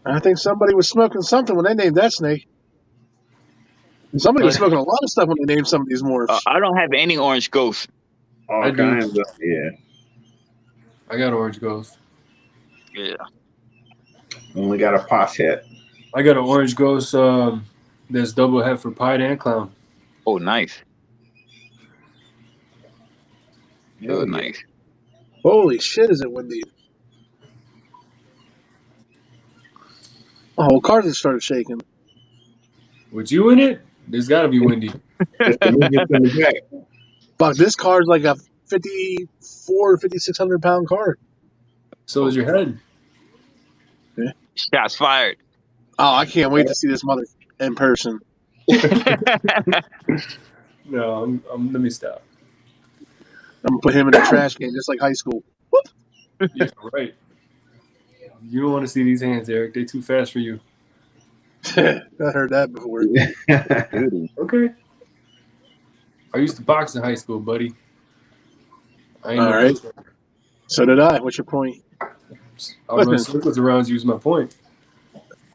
[SPEAKER 5] I think somebody was smoking something when they named that snake. And somebody was smoking a lot of stuff when they named some of these morphs.
[SPEAKER 6] I don't have any orange ghosts.
[SPEAKER 1] All
[SPEAKER 3] I do.
[SPEAKER 1] kinds of yeah.
[SPEAKER 3] I got orange ghost.
[SPEAKER 6] Yeah.
[SPEAKER 1] Only got a posh head.
[SPEAKER 3] I got an orange ghost that's double head for Pied and Clown.
[SPEAKER 6] Oh, nice.
[SPEAKER 1] Hell
[SPEAKER 6] Oh,
[SPEAKER 1] yeah.
[SPEAKER 6] nice.
[SPEAKER 5] Holy shit, is it windy? The whole car just started shaking.
[SPEAKER 3] With you in it, there's got to be windy.
[SPEAKER 1] Just to move it in the back.
[SPEAKER 5] Fuck, this car's like a 5,600 pound car.
[SPEAKER 3] So is your head.
[SPEAKER 6] Shots fired.
[SPEAKER 5] Oh, I can't wait to see this mother in person.
[SPEAKER 3] No, let me stop.
[SPEAKER 5] I'm gonna put him in the trash can just like high school.
[SPEAKER 3] Yeah, right. You don't want to see these hands, Eric. They too fast for you.
[SPEAKER 5] I heard that before.
[SPEAKER 3] Okay. I used to box in high school, buddy. I ain't
[SPEAKER 5] All
[SPEAKER 3] no
[SPEAKER 5] right.
[SPEAKER 3] bitch.
[SPEAKER 5] So did I. What's your point?
[SPEAKER 3] I'll run circles around you is my point.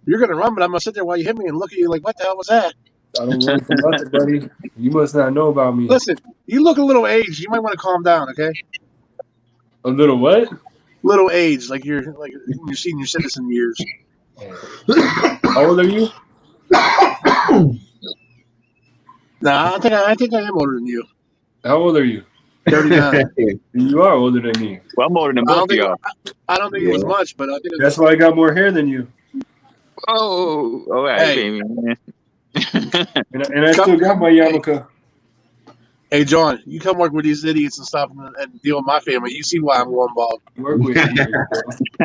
[SPEAKER 5] You're gonna run, but I'm gonna sit there while you hit me and look at you like, what the hell was that?
[SPEAKER 3] I don't run for nothing, buddy. You must not know about me.
[SPEAKER 5] Listen, you look a little aged. You might want to calm down, okay?
[SPEAKER 3] A little what?
[SPEAKER 5] Little aged, like you're in your senior citizen years.
[SPEAKER 3] How old are you?
[SPEAKER 5] Nah, I think I am older than you.
[SPEAKER 3] How old are you?
[SPEAKER 5] 39.
[SPEAKER 3] You are older than me.
[SPEAKER 6] Well, I'm older than
[SPEAKER 5] I
[SPEAKER 6] both
[SPEAKER 5] don't
[SPEAKER 6] of
[SPEAKER 5] think
[SPEAKER 6] y'all.
[SPEAKER 5] I don't think it was much, but I think
[SPEAKER 3] That's why I got more hair than you.
[SPEAKER 6] Oh, all right,
[SPEAKER 5] Hey.
[SPEAKER 6] baby. Man.
[SPEAKER 3] And I still got my yarmulke.
[SPEAKER 5] Hey, John, you come work with these idiots and stuff and deal with my family. You see why I'm going bald.
[SPEAKER 3] Work with idiots,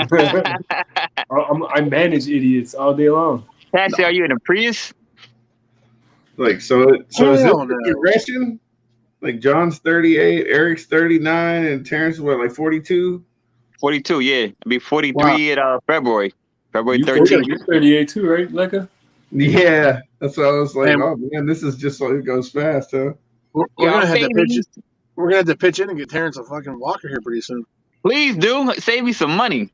[SPEAKER 3] bro. I manage idiots all day long.
[SPEAKER 6] Cassie, are you in a Prius?
[SPEAKER 1] Like so is this
[SPEAKER 5] Hell
[SPEAKER 1] the
[SPEAKER 5] no.
[SPEAKER 1] progression? Like John's 38, Eric's 39, and Terrence what, like 42?
[SPEAKER 6] 42, yeah. I'll be 43 at February. February
[SPEAKER 3] You
[SPEAKER 6] 13th.
[SPEAKER 3] You're 38 too, right, Lekka?
[SPEAKER 1] Yeah. That's why I was like,
[SPEAKER 5] Hey,
[SPEAKER 1] oh man, this is just like it goes fast, huh?
[SPEAKER 5] We're
[SPEAKER 6] Y'all
[SPEAKER 5] gonna have to pitch.
[SPEAKER 6] babies.
[SPEAKER 5] We're gonna have to pitch in and get Terrence a fucking walker here pretty soon.
[SPEAKER 6] Please do save me some money.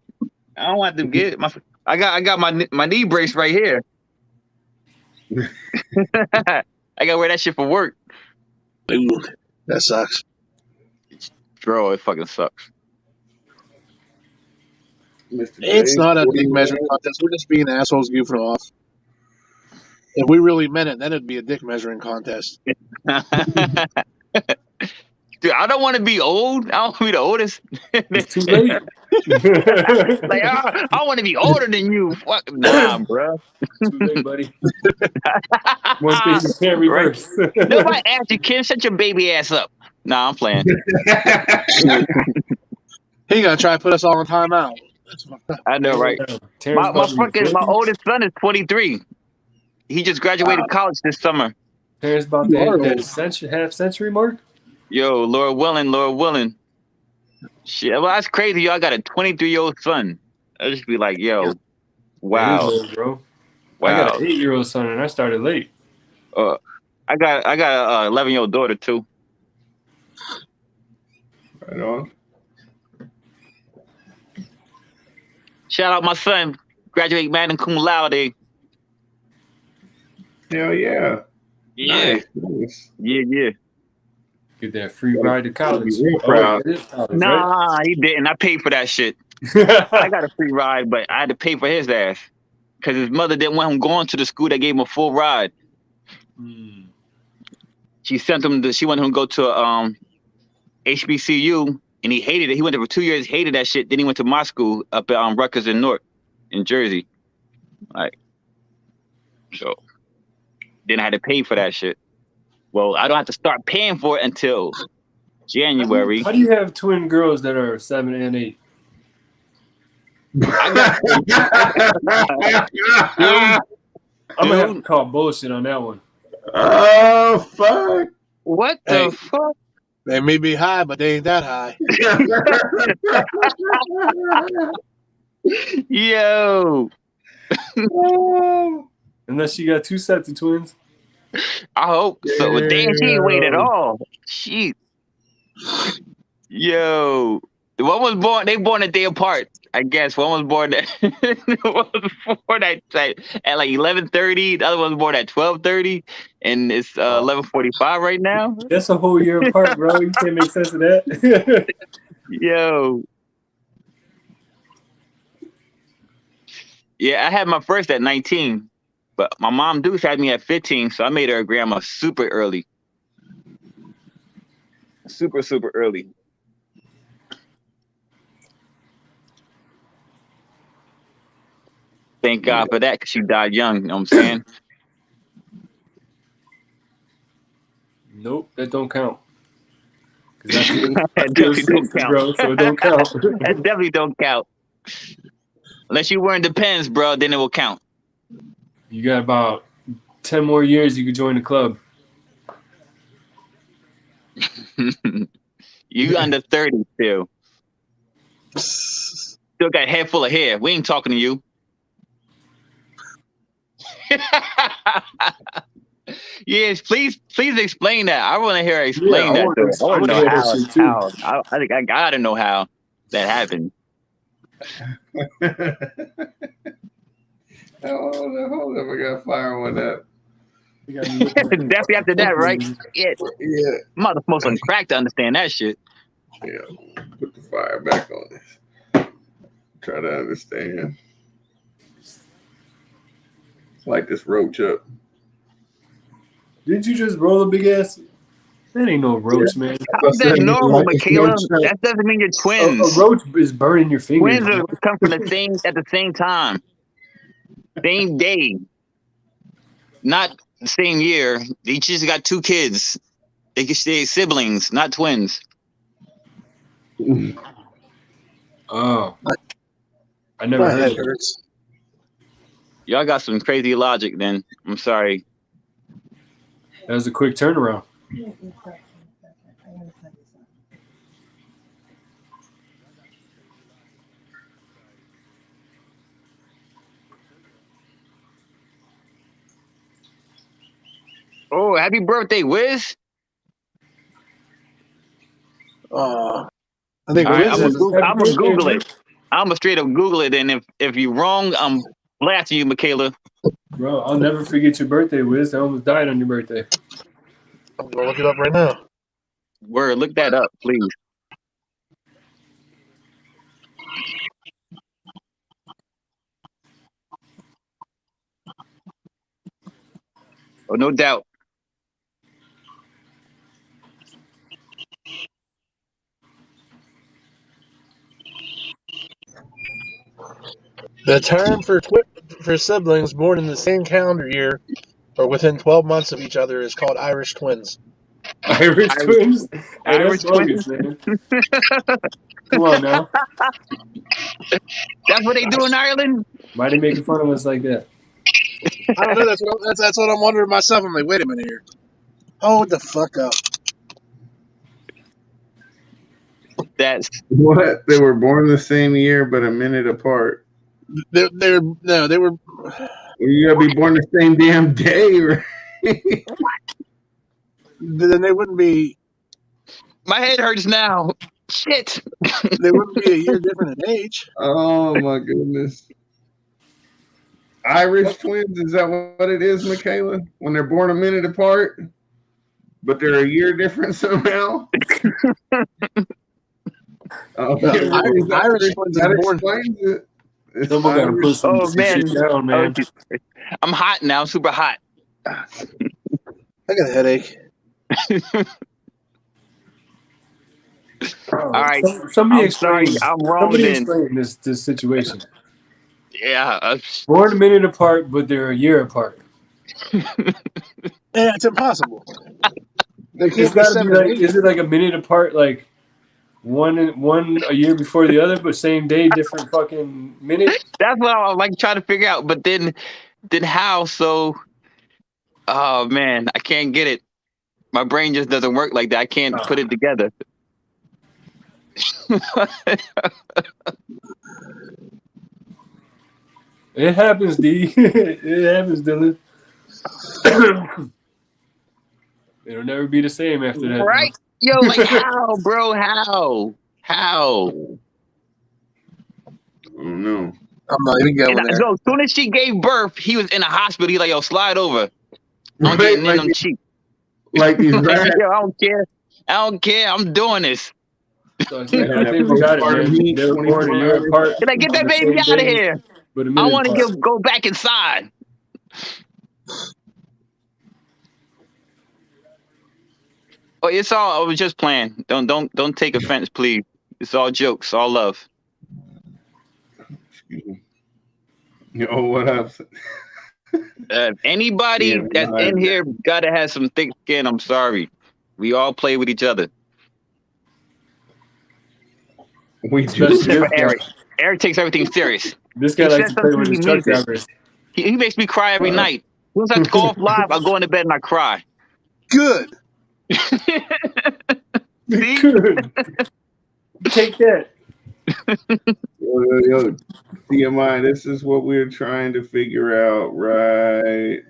[SPEAKER 6] I don't want to get my. I got my knee brace right here. I gotta wear that shit for work.
[SPEAKER 5] Ooh, that sucks.
[SPEAKER 6] Bro, it fucking sucks.
[SPEAKER 1] Mr.
[SPEAKER 5] It's
[SPEAKER 1] J,
[SPEAKER 5] not a
[SPEAKER 1] 41.
[SPEAKER 5] dick measuring contest. We're just being assholes goofing off. If we really meant it, then it'd be a dick measuring contest.
[SPEAKER 6] Dude, I don't want to be old. I don't want to be the oldest.
[SPEAKER 3] It's too late.
[SPEAKER 6] Like, I want to be older than you. Fuck, nah, bro.
[SPEAKER 3] Too late, buddy. One thing you can't reverse.
[SPEAKER 6] Nobody asked you, Kim. Shut your baby ass up. Nah, I'm playing.
[SPEAKER 5] He gonna try to put us all in timeout. That's fucked up.
[SPEAKER 6] I know, right?
[SPEAKER 3] Terrence
[SPEAKER 6] My oldest son is 23. He just graduated college this summer.
[SPEAKER 3] Terrence about to hit that half century mark.
[SPEAKER 6] Yo, Lord willing. Shit, well, that's crazy. Yo, I got a 23-year-old son. I just be like, yo, wow,
[SPEAKER 3] That is old, bro.
[SPEAKER 6] wow.
[SPEAKER 3] I got an 8-year-old son, and I started late.
[SPEAKER 6] I got a 11-year-old daughter too.
[SPEAKER 1] Right on.
[SPEAKER 6] Shout out my son, graduate magna cum laude.
[SPEAKER 1] Hell yeah.
[SPEAKER 6] Yeah,
[SPEAKER 1] Nice.
[SPEAKER 6] yeah.
[SPEAKER 3] Get that free ride to college.
[SPEAKER 1] Be real proud.
[SPEAKER 3] It is college,
[SPEAKER 6] Nah, he didn't. I paid for that shit.
[SPEAKER 3] right?
[SPEAKER 6] I got a free ride, but I had to pay for his ass because his mother didn't want him going to the school that gave him a full ride. She sent him. She wanted him to go to HBCU, and he hated it. He went there for 2 years, hated that shit. Then he went to my school up at Rutgers in Newark, in Jersey. Like, so then I had to pay for that shit. Well, I don't have to start paying for it until January.
[SPEAKER 3] How do you have twin girls that are 7 and 8?
[SPEAKER 6] I got,
[SPEAKER 3] I'm gonna have to call bullshit on that one.
[SPEAKER 1] Oh fuck!
[SPEAKER 6] what the
[SPEAKER 5] Hey.
[SPEAKER 6] fuck?
[SPEAKER 5] They may be high, but they ain't that high.
[SPEAKER 6] Yo,
[SPEAKER 3] Unless you got 2 sets of twins.
[SPEAKER 6] I hope so. But damn, she ain't wait at all. She, yo, One was born. They born a day apart. I guess one was born at one was born at like 11:30. The other one was born at 12:30, and it's 11:45 right now.
[SPEAKER 3] That's a whole year apart, bro. You can't make sense of that.
[SPEAKER 6] Yo, yeah, I had my first at 19, but my mom Deuce had me at 15, so I made her a grandma super early, super early. Thank God for that, because she died young. You know what I'm saying?
[SPEAKER 3] Nope, that don't count.
[SPEAKER 6] That definitely don't count.
[SPEAKER 3] Bro, so it don't count.
[SPEAKER 6] That definitely don't count. Unless you wearing Depends, bro, then it will count.
[SPEAKER 3] You got about 10 more years you could join the club.
[SPEAKER 6] You under 30 still. Still got a head full of hair. We ain't talking to you. Yes, please explain that. I want to hear her explain that. I want to know how. I think I gotta know how that happened.
[SPEAKER 1] Hold up, I got fire on that.
[SPEAKER 6] Definitely after that, right? Yeah. Mother smoke some crack to understand that shit.
[SPEAKER 1] Yeah, put the fire back on this. Try to understand. Light this roach up.
[SPEAKER 3] Did you just roll a big ass? That ain't no roach, man.
[SPEAKER 6] How's that normal, Michaela? That doesn't mean you're twins.
[SPEAKER 3] A roach is burning your fingers.
[SPEAKER 6] Twins come from at the same time, same day, not the same year. They just got 2 kids. They can stay siblings, not twins.
[SPEAKER 3] Oh, I never heard of it.
[SPEAKER 6] Y'all got some crazy logic. Then I'm sorry.
[SPEAKER 3] That was a quick turnaround.
[SPEAKER 6] Oh, happy birthday, Wiz!
[SPEAKER 5] I think
[SPEAKER 6] All right, I'm
[SPEAKER 5] Wiz
[SPEAKER 6] gonna Google it. I'm gonna straight up Google it, and if you're wrong, I'm blasting you, Michaela.
[SPEAKER 3] Bro, I'll never forget your birthday, Wiz. I almost died on your birthday.
[SPEAKER 5] I'm gonna look it up right now.
[SPEAKER 6] Word, look that up, please. Oh, no doubt.
[SPEAKER 5] The term for siblings born in the same calendar year or within 12 months of each other is called Irish twins.
[SPEAKER 3] Irish twins? Hey,
[SPEAKER 6] Irish
[SPEAKER 3] that's bogus,
[SPEAKER 6] twins?
[SPEAKER 3] man. Come on now.
[SPEAKER 6] That's what they do in Ireland?
[SPEAKER 3] Why are they making fun of us like that?
[SPEAKER 5] I don't know. That's what I'm wondering myself. I'm like, wait a minute here. Hold the fuck up.
[SPEAKER 6] That's
[SPEAKER 1] what? They were born the same year, but a minute apart.
[SPEAKER 5] They were.
[SPEAKER 1] You gotta be born the same damn day, right?
[SPEAKER 5] Then they wouldn't be.
[SPEAKER 6] My head hurts now. Shit.
[SPEAKER 5] They wouldn't be a year different in age.
[SPEAKER 1] Oh my goodness. Irish twins, is that what it is, Michaela? When they're born a minute apart, but they're a year different somehow?
[SPEAKER 5] Irish twins are born.
[SPEAKER 3] Someone gotta put some shit down, man.
[SPEAKER 6] I'm hot now. I'm super hot.
[SPEAKER 5] I got a headache.
[SPEAKER 6] All right.
[SPEAKER 3] Somebody
[SPEAKER 6] explain. I'm wrong.
[SPEAKER 3] Somebody explain this situation.
[SPEAKER 6] Yeah.
[SPEAKER 3] Born a minute apart, but they're a year apart.
[SPEAKER 5] Yeah, it's impossible.
[SPEAKER 3] It's gotta be like, is it like a minute apart, like one a year before the other, but same day, different fucking minute?
[SPEAKER 6] That's what I like trying to figure out. But then how? So, oh man, I can't get it. My brain just doesn't work like that. I can't put it together.
[SPEAKER 3] It happens, D. It happens, Dylan. It'll never be the same after that.
[SPEAKER 6] Right? Yo, like how, bro? How?
[SPEAKER 1] I don't know.
[SPEAKER 5] I'm not even going there.
[SPEAKER 6] So as soon as she gave birth, he was in the hospital. He's like, yo, slide over. I'm getting in them cheeks.
[SPEAKER 1] Like these rats.
[SPEAKER 6] Yo, I don't care. I don't care. I'm doing this.
[SPEAKER 3] So I think we got it, man. They were born a year apart.
[SPEAKER 6] Can I get that baby out of here?
[SPEAKER 3] But
[SPEAKER 6] I want to go back inside. Oh, it's all. I was just playing. Don't take offense, please. It's all jokes, all love.
[SPEAKER 1] Excuse me. Yo, what up?
[SPEAKER 6] Anybody that's in here gotta have some thick skin. I'm sorry. We all play with each other.
[SPEAKER 1] We do.
[SPEAKER 6] Except for Eric. Eric takes everything serious.
[SPEAKER 3] This guy likes to play with his truck drivers.
[SPEAKER 6] He makes me cry every night. Once I have to go off live, I go into bed and I cry.
[SPEAKER 5] Good.
[SPEAKER 6] See?
[SPEAKER 3] Good. Take that.
[SPEAKER 1] Yo, TMI, this is what we're trying to figure out right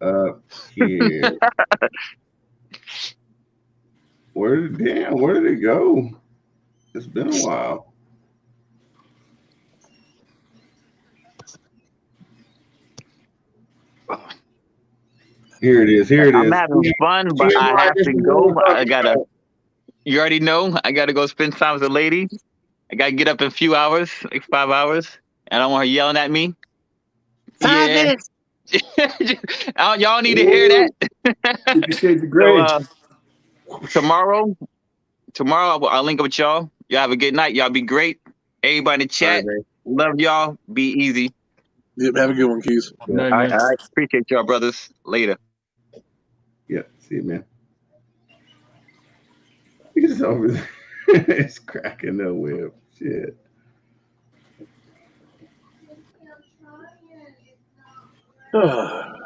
[SPEAKER 1] up here. Where did it go? It's been a while. Here it is.
[SPEAKER 6] I'm having fun, but I have to go. You already know, I gotta go spend time with a lady. I gotta get up in a few hours, like 5 hours. I don't want her yelling at me.
[SPEAKER 5] 5 minutes.
[SPEAKER 6] Y'all need to hear that. Tomorrow I'll link up with y'all. Y'all have a good night. Y'all be great. Everybody in the chat, love y'all. Be easy.
[SPEAKER 5] Yep, have a good one, Keys.
[SPEAKER 6] I appreciate y'all, brothers. Later.
[SPEAKER 1] Yeah, see you, man. He's over there. It's cracking the whip. Shit. The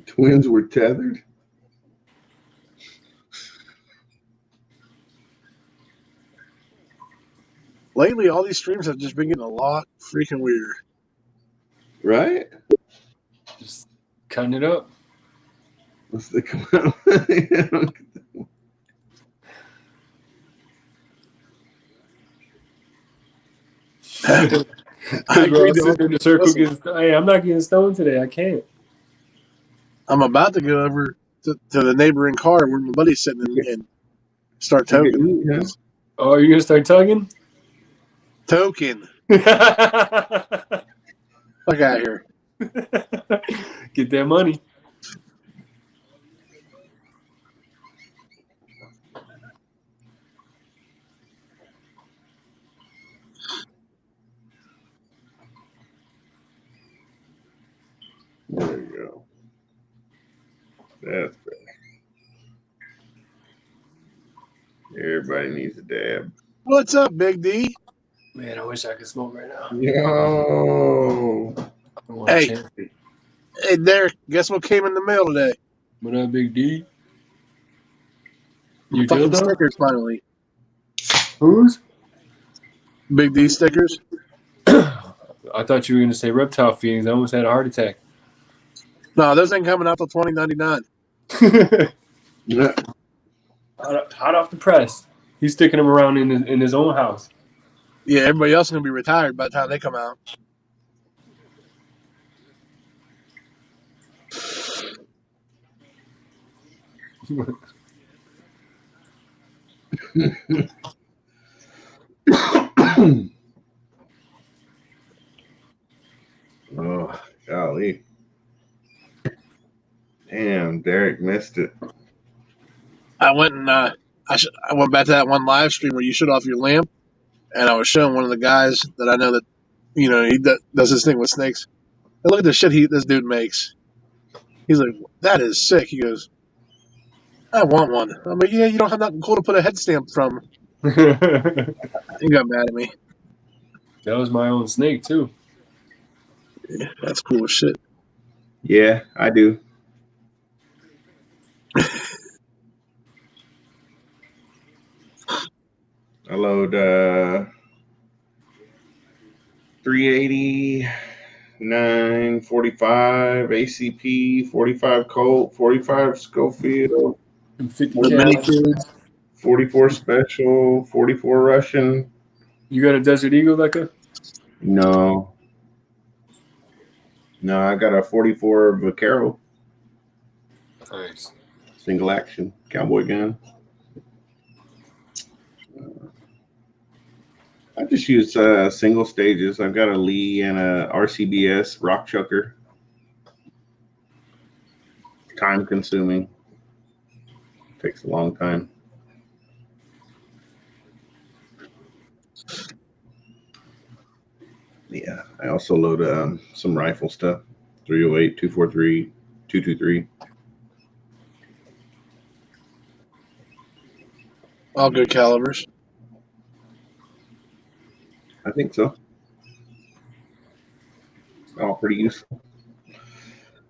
[SPEAKER 1] twins were tethered.
[SPEAKER 5] Lately, all these streams have just been getting a lot freaking weird.
[SPEAKER 1] Right?
[SPEAKER 3] Just cutting it up.
[SPEAKER 1] What's the come out?
[SPEAKER 5] I agree.
[SPEAKER 3] In the circle hey, I'm not getting stoned today. I can't.
[SPEAKER 5] I'm about to go over to the neighboring car where my buddy's sitting and start toking.
[SPEAKER 1] Yeah.
[SPEAKER 3] Oh, you're gonna start tugging?
[SPEAKER 5] Token.
[SPEAKER 3] Fuck
[SPEAKER 5] out of here.
[SPEAKER 3] Get that money.
[SPEAKER 1] There you go. That's better. Everybody needs a dab.
[SPEAKER 5] What's up, Big D?
[SPEAKER 3] Man, I wish I could smoke right now.
[SPEAKER 1] Yo.
[SPEAKER 5] Hey, Derek, guess what came in the mail today?
[SPEAKER 3] What up, Big D? You
[SPEAKER 5] fucking
[SPEAKER 3] dildo?
[SPEAKER 5] stickers finally.
[SPEAKER 3] Whose?
[SPEAKER 5] Big D stickers.
[SPEAKER 3] I thought you were gonna say reptile fiends. I almost had a heart attack.
[SPEAKER 5] No, those ain't coming out till 2099.
[SPEAKER 1] Yeah.
[SPEAKER 3] Hot off the press. He's sticking them around in his own house.
[SPEAKER 5] Yeah, everybody else is gonna be retired by the time they come out.
[SPEAKER 1] Oh, golly. Damn, Derek missed it.
[SPEAKER 5] I went and I went back to that one live stream where you shut off your lamp, and I was showing one of the guys that I know that, you know, he does this thing with snakes. And look at the shit this dude makes. He's like, that is sick. He goes, I want one. I'm like, yeah, you don't have nothing cool to put a head stamp from. He got mad at me.
[SPEAKER 3] That was my own snake too.
[SPEAKER 5] Yeah, that's cool as shit.
[SPEAKER 1] Yeah, I do. I load 380, 945 ACP, 45 Colt, 45 Schofield,
[SPEAKER 3] And 50
[SPEAKER 5] The mini
[SPEAKER 3] cal.
[SPEAKER 5] kids.
[SPEAKER 1] 44 special, 44 Russian.
[SPEAKER 3] You got a Desert Eagle, Becca?
[SPEAKER 1] No. No, I got a 44 Vaquero
[SPEAKER 3] Nice.
[SPEAKER 1] single action cowboy gun. I just use single stages. I've got a Lee and a RCBS rock chucker. Time consuming. Takes a long time. Yeah, I also load some rifle stuff. 308, 243, 223.
[SPEAKER 5] All good calibers.
[SPEAKER 1] I think so. All pretty useful.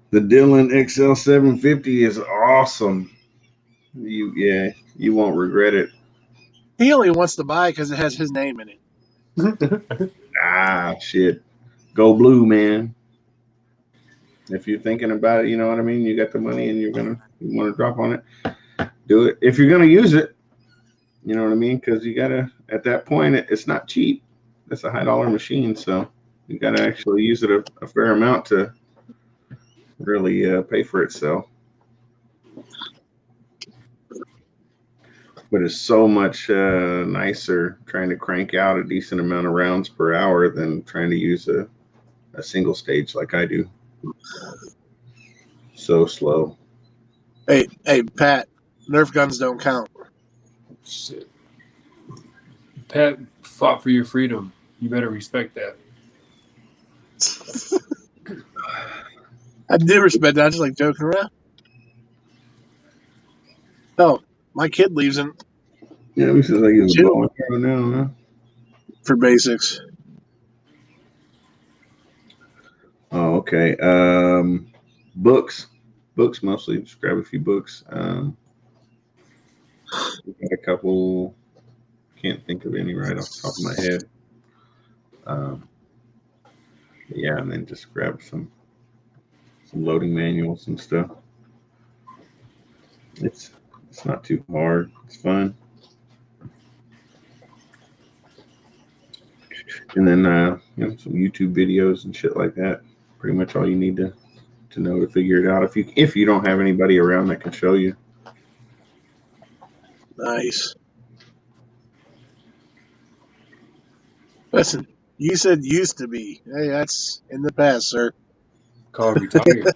[SPEAKER 1] The Dillon XL750 is awesome. You won't regret it.
[SPEAKER 5] He only wants to buy because it has his name in it.
[SPEAKER 1] Ah, shit. Go blue, man. If you're thinking about it, you know what I mean? You got the money and you want to drop on it, do it. If you're going to use it, you know what I mean? Because you got to, at that point, it's not cheap. That's a high dollar machine. So you got to actually use it a fair amount to really pay for itself. But it's so much nicer trying to crank out a decent amount of rounds per hour than trying to use a single stage like I do. So slow.
[SPEAKER 5] Hey, Pat, Nerf guns don't count.
[SPEAKER 3] Shit. Pat fought for your freedom. You better respect that.
[SPEAKER 5] I did respect that. I just like joking around. Oh, my kid leaves in
[SPEAKER 1] Yeah, we should like use a
[SPEAKER 5] June
[SPEAKER 1] bow and arrow now, huh?
[SPEAKER 5] for basics.
[SPEAKER 1] Oh, okay. Books mostly. Just grab a few books. We got a couple. Can't think of any right off the top of my head. Yeah, and then just grab some loading manuals and stuff. It's not too hard. It's fun. And then some YouTube videos and shit like that. Pretty much all you need to know to figure it out. If you don't have anybody around that can show you.
[SPEAKER 5] Nice. Listen, you said used to be. Hey, that's in the past, sir.
[SPEAKER 3] Call retired.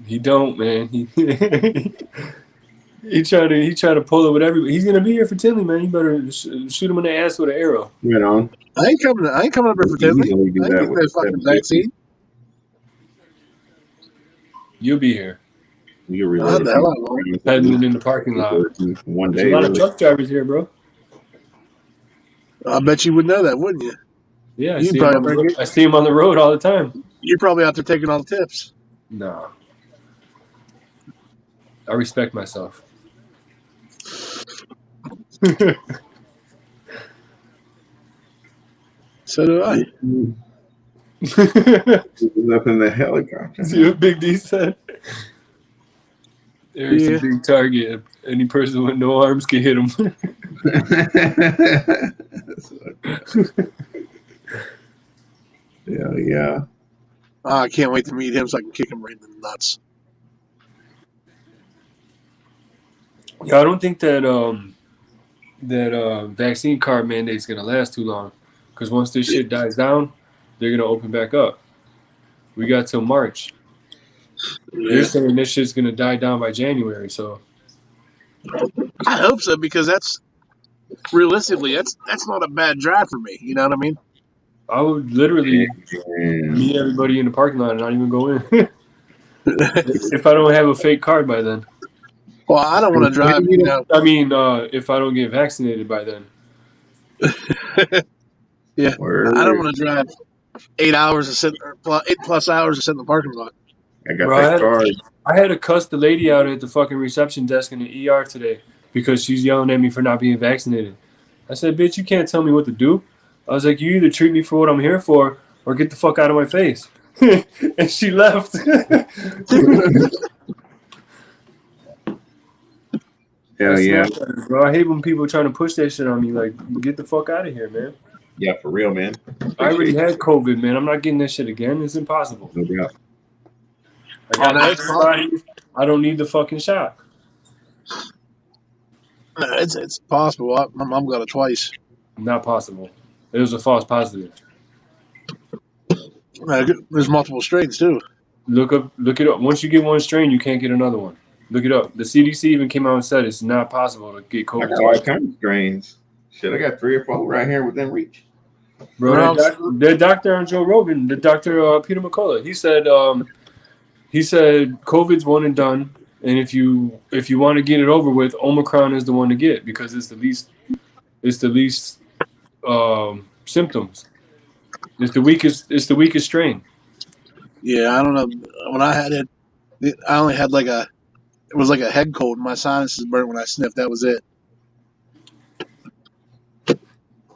[SPEAKER 3] He don't, man. He try to pull it with everybody. He's gonna be here for Tinley, man. You better shoot him in the ass with an arrow.
[SPEAKER 1] Right on.
[SPEAKER 5] I ain't coming up here for Tinley. I ain't getting that fucking vaccine.
[SPEAKER 1] You'll be here. You really
[SPEAKER 3] heading in the parking lot.
[SPEAKER 1] One day.
[SPEAKER 3] There's a lot of truck drivers here, bro.
[SPEAKER 5] I bet you would know that, wouldn't you?
[SPEAKER 3] Yeah, I see him on the road all the time.
[SPEAKER 5] You're probably out there taking all the tips.
[SPEAKER 3] No. I respect myself.
[SPEAKER 5] So do I.
[SPEAKER 1] Up in the helicopter.
[SPEAKER 3] See what Big D said? There's a big target. Any person with no arms can hit him.
[SPEAKER 1] Yeah.
[SPEAKER 5] I can't wait to meet him so I can kick him right in the nuts.
[SPEAKER 3] Yeah, I don't think that vaccine card mandate is gonna last too long. Because once this shit dies down, they're gonna open back up. We got till March. You're saying this shit's gonna die down by January, so
[SPEAKER 5] I hope so, because that's realistically that's not a bad drive for me. You know what I mean?
[SPEAKER 3] I would literally meet everybody in the parking lot and not even go in. If I don't have a fake card by then.
[SPEAKER 5] Well, I don't want to drive. You know.
[SPEAKER 3] I mean, if I don't get vaccinated by then.
[SPEAKER 5] Yeah, I don't want to drive 8 hours to sit, 8+ hours to sit in the parking lot.
[SPEAKER 1] I got that card.
[SPEAKER 3] I had to cuss the lady out at the fucking reception desk in the ER today because she's yelling at me for not being vaccinated. I said, bitch, you can't tell me what to do. I was like, you either treat me for what I'm here for or get the fuck out of my face. and she left.
[SPEAKER 1] Hell
[SPEAKER 3] I
[SPEAKER 1] yeah.
[SPEAKER 3] snapped at her, bro. I hate when people trying to push that shit on me. Like, get the fuck out of here, man.
[SPEAKER 1] Yeah, for real, man.
[SPEAKER 3] I already
[SPEAKER 1] Appreciate
[SPEAKER 3] had COVID, man. I'm not getting that shit again. It's impossible.
[SPEAKER 1] it. No doubt.
[SPEAKER 3] I got
[SPEAKER 5] that's
[SPEAKER 3] antibodies. I don't need the fucking shot.
[SPEAKER 5] It's possible. My mom got it twice.
[SPEAKER 3] Not possible. It was a false positive.
[SPEAKER 5] There's multiple strains too.
[SPEAKER 3] Look it up. Once you get one strain, you can't get another one. Look it up. The CDC even came out and said it's not possible to get
[SPEAKER 1] I
[SPEAKER 3] COVID
[SPEAKER 1] got all
[SPEAKER 3] twice.
[SPEAKER 1] kinds of strains. Shit, I got 3 or 4 right here within reach.
[SPEAKER 3] Bro, that doctor on Joe Rogan, the doctor Peter McCullough, he said COVID's one and done, and if you want to get it over with, Omicron is the one to get because it's the least symptoms. It's the weakest strain.
[SPEAKER 5] Yeah, I don't know. When I had it, I only had it was like a head cold. My sinuses burnt when I sniffed. That was it.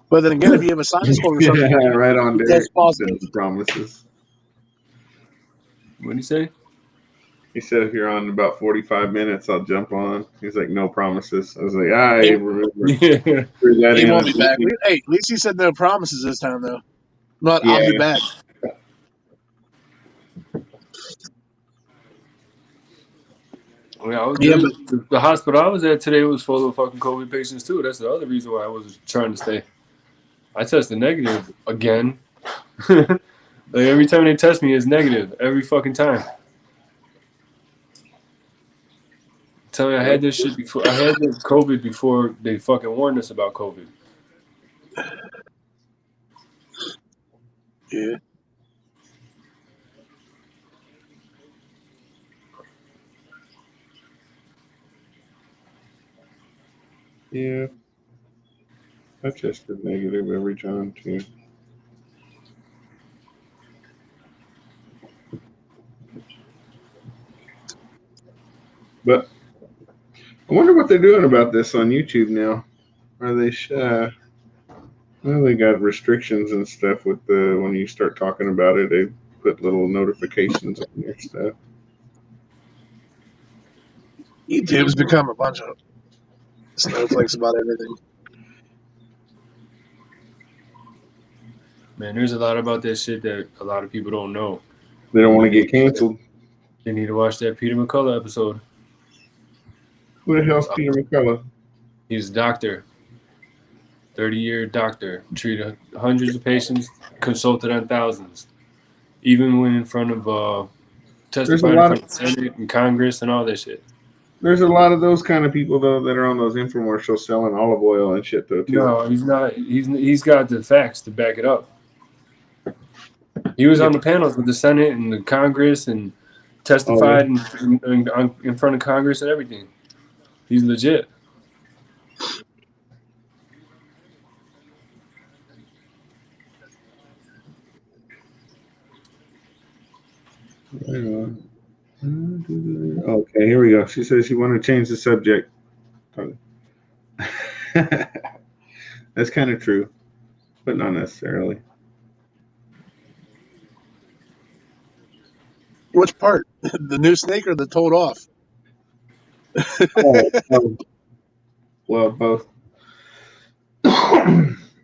[SPEAKER 5] But then again, if you have a sinus cold or something,
[SPEAKER 1] Yeah, right on, Derek.
[SPEAKER 5] that's positive.
[SPEAKER 1] He said promises.
[SPEAKER 3] What did he say?
[SPEAKER 1] He said if you're on about 45 minutes, I'll jump on. He's like, no promises. I was like, I remember.
[SPEAKER 3] Yeah.
[SPEAKER 5] He won't be back. Hey, at least he said no promises this time, though. Not, I'll be back.
[SPEAKER 3] The hospital I was at today was full of fucking COVID patients too. That's the other reason why I was trying to stay. I tested negative again. Like every time they test me, it's negative every fucking time. Tell me, I had this shit before. I had this COVID before they fucking warned us about COVID.
[SPEAKER 5] Yeah.
[SPEAKER 1] Yeah. I tested negative every time too. But I wonder what they're doing about this on YouTube now. Are they well, they got restrictions and stuff with when you start talking about it, they put little notifications on your stuff.
[SPEAKER 5] YouTube's become a bunch of snowflakes about everything.
[SPEAKER 3] Man, there's a lot about that shit that a lot of people don't know.
[SPEAKER 1] They don't want to get canceled.
[SPEAKER 3] They need to watch that Peter McCullough episode.
[SPEAKER 1] Who the hell's Peter McCullough?
[SPEAKER 3] He's a doctor. 30-year doctor. Treated hundreds of patients, consulted on thousands. Even went in front of testified in front of the Senate and Congress and all that shit.
[SPEAKER 1] There's a lot of those kind of people though that are on those infomercials selling olive oil and shit though too.
[SPEAKER 3] No, he's not. He's got the facts to back it up. He was on the panels with the Senate and the Congress and testified in front of Congress and everything. He's legit.
[SPEAKER 1] Okay, here we go. She says she want to change the subject. That's kind of true, but not necessarily.
[SPEAKER 5] Which part? The new snake or the told off?
[SPEAKER 1] Well, both.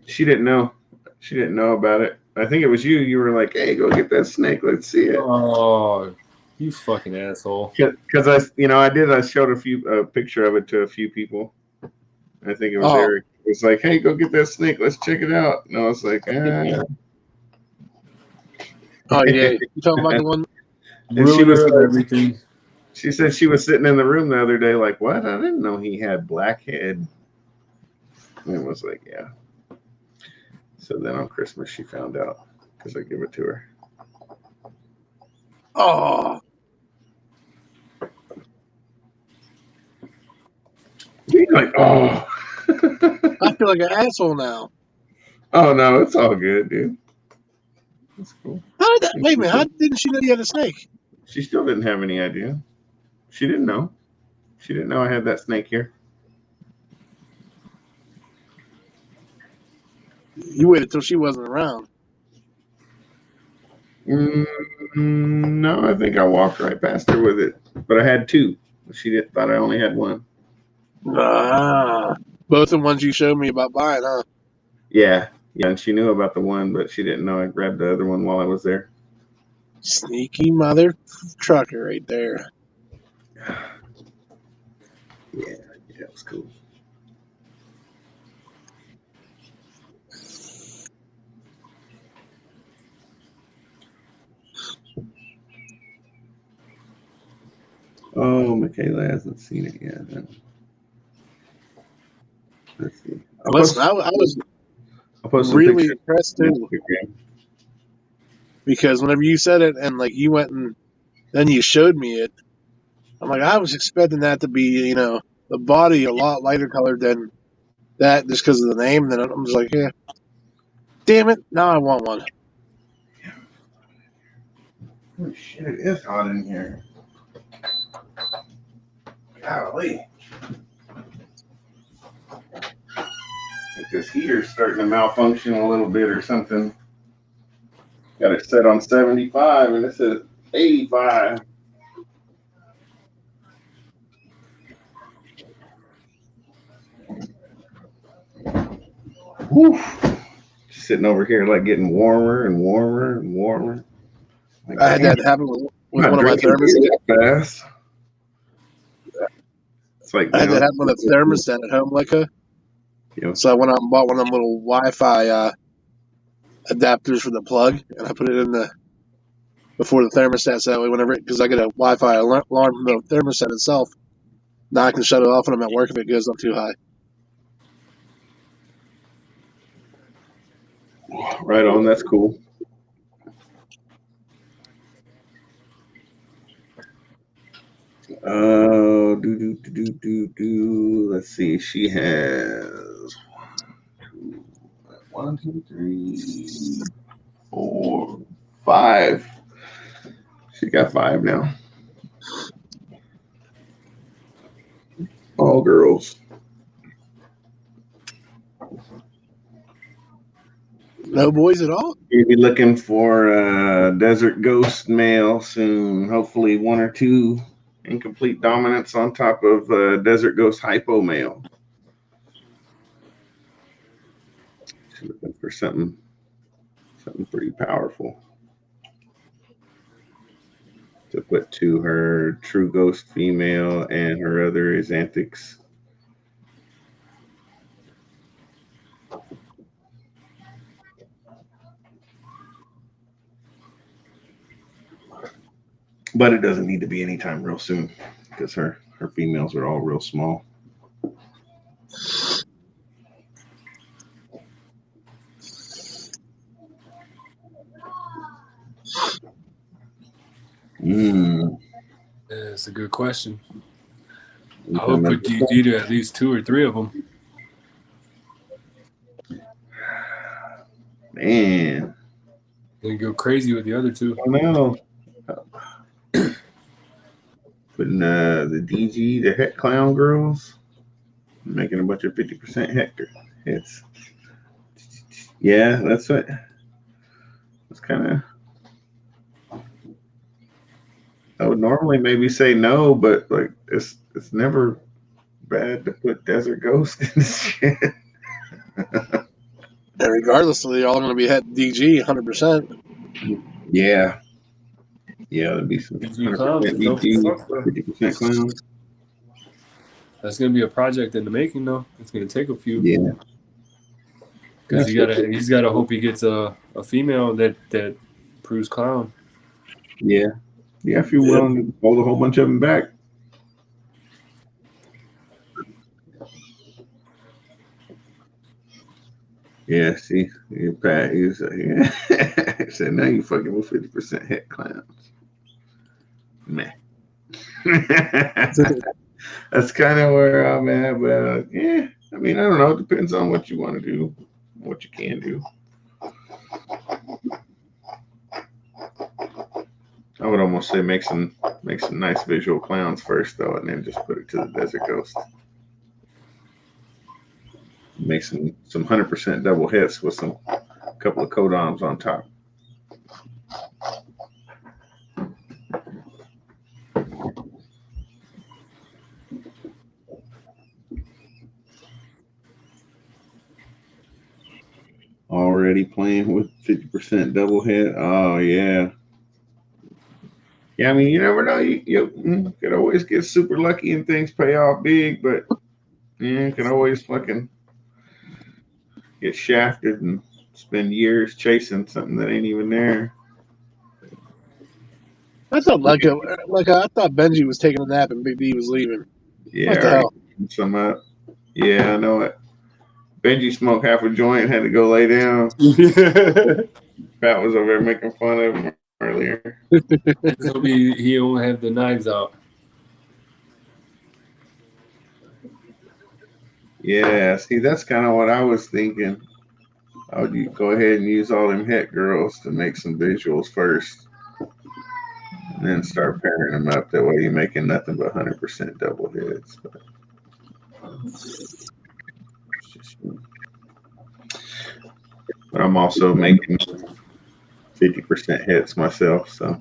[SPEAKER 1] She didn't know. She didn't know about it. I think it was you. You were like, "Hey, go get that snake. Let's see it."
[SPEAKER 3] Oh, you fucking asshole!
[SPEAKER 1] Because I showed a picture of it to a few people. I think it was Eric. It was like, "Hey, go get that snake. Let's check it out." And I was like,
[SPEAKER 5] "Oh yeah, you talking about the one?"
[SPEAKER 1] And she was everything. She said she was sitting in the room the other day, like, "What? I didn't know he had black head." And it was like, "Yeah." So then on Christmas, she found out because I gave it to her.
[SPEAKER 5] Oh.
[SPEAKER 1] You're like, oh.
[SPEAKER 5] I feel like an asshole now.
[SPEAKER 1] Oh, no, it's all good, dude. That's cool.
[SPEAKER 5] Wait a minute. How didn't she know you had a snake?
[SPEAKER 1] She still didn't have any idea. She didn't know. She didn't know I had that snake here.
[SPEAKER 5] You waited till she wasn't around.
[SPEAKER 1] No, I think I walked right past her with it, but I had two. She thought I only had one.
[SPEAKER 5] Both the ones you showed me about buying, huh?
[SPEAKER 1] Yeah, and she knew about the one, but she didn't know I grabbed the other one while I was there.
[SPEAKER 5] Sneaky mother trucker right there.
[SPEAKER 1] Yeah, it was cool. Oh, Michaela hasn't seen it yet. Let's see.
[SPEAKER 5] Listen, I was
[SPEAKER 1] I'll post some
[SPEAKER 5] really
[SPEAKER 1] pictures
[SPEAKER 5] impressed
[SPEAKER 1] on
[SPEAKER 5] too,
[SPEAKER 1] Instagram.
[SPEAKER 5] because whenever you said it and like you went and then you showed me it, I'm like, I was expecting that to be, the body a lot lighter colored than that just because of the name. And then I'm just like, yeah, damn it, now I want one.
[SPEAKER 1] Oh shit, it is hot in here. Golly. I think this heater's starting to malfunction a little bit or something. Got it set on 75 and it says 85. Whew. Sitting over here like getting warmer and warmer and warmer. Like,
[SPEAKER 5] I had
[SPEAKER 1] damn,
[SPEAKER 5] that happen with
[SPEAKER 1] I'm
[SPEAKER 5] one
[SPEAKER 1] not
[SPEAKER 5] of my
[SPEAKER 1] drinking beer
[SPEAKER 5] thermostats.
[SPEAKER 1] that fast. It's like
[SPEAKER 5] I had
[SPEAKER 1] now.
[SPEAKER 5] that happen with a thermostat at home, so I went out and bought one of them little Wi-Fi adapters for the plug, and I put it in before the thermostat, so that way whenever, because I get a Wi-Fi alarm from the thermostat itself, now I can shut it off when I'm at work if it goes up too high.
[SPEAKER 1] Right on, that's cool. Let's see. She has 1, 2, 3, 4, 5. She got 5 now. All girls.
[SPEAKER 5] No boys at all?
[SPEAKER 1] You'll be looking for a Desert Ghost male soon. Hopefully 1 or 2 incomplete dominance on top of Desert Ghost hypo male. She's looking for something pretty powerful to put to her True Ghost female and her other Xanthics. But it doesn't need to be anytime real soon because her females are all real small.
[SPEAKER 3] That's a good question. I would put DG to at least 2 or 3 of them.
[SPEAKER 1] Man.
[SPEAKER 3] Then go crazy with the other 2.
[SPEAKER 1] I know. Putting the DG, the Het Clown girls, making a bunch of 50% Hector hits. Yeah, that's what. That's kind of. I would normally maybe say no, but like it's never bad to put Desert Ghost in this shit.
[SPEAKER 5] And regardless, they're all going to be at DG 100%.
[SPEAKER 1] Yeah. Yeah, there'd be some
[SPEAKER 3] 50%
[SPEAKER 1] 50% clown.
[SPEAKER 3] That's gonna be a project in the making, though. It's gonna take a few.
[SPEAKER 1] Yeah.
[SPEAKER 3] Because he's gotta hope he gets a female that proves clown.
[SPEAKER 1] Yeah. Yeah, if you're willing to hold a whole bunch of them back. Yeah, see, Pat, he said, now you fucking with 50% Het clowns. Meh. That's kind of where I'm at, but yeah, I mean, I don't know. It depends on what you want to do, what you can do. I would almost say make some nice visual clowns first, though, and then just put it to the Desert Ghost. Make some 100% double hits with a couple of codoms on top. already playing with 50% double hit. Oh yeah. Yeah, I mean, you never know. You could always get super lucky and things pay off big, but you can always fucking get shafted and spend years chasing something that ain't even there.
[SPEAKER 5] I thought I thought Benji was taking a nap and Big D was leaving.
[SPEAKER 1] Yeah,
[SPEAKER 5] What
[SPEAKER 1] I
[SPEAKER 5] the
[SPEAKER 1] already
[SPEAKER 5] hell?
[SPEAKER 1] picked some up. Yeah, I know it. Benji smoked half a joint, had to go lay down. Pat was over there making fun of him earlier.
[SPEAKER 3] Let's hope he don't have the knives out.
[SPEAKER 1] Yeah, see, that's kind of what I was thinking. I would go ahead and use all them hit girls to make some visuals first, and then start pairing them up. That way, you're making nothing but 100% double hits. But I'm also making 50% hits myself, so.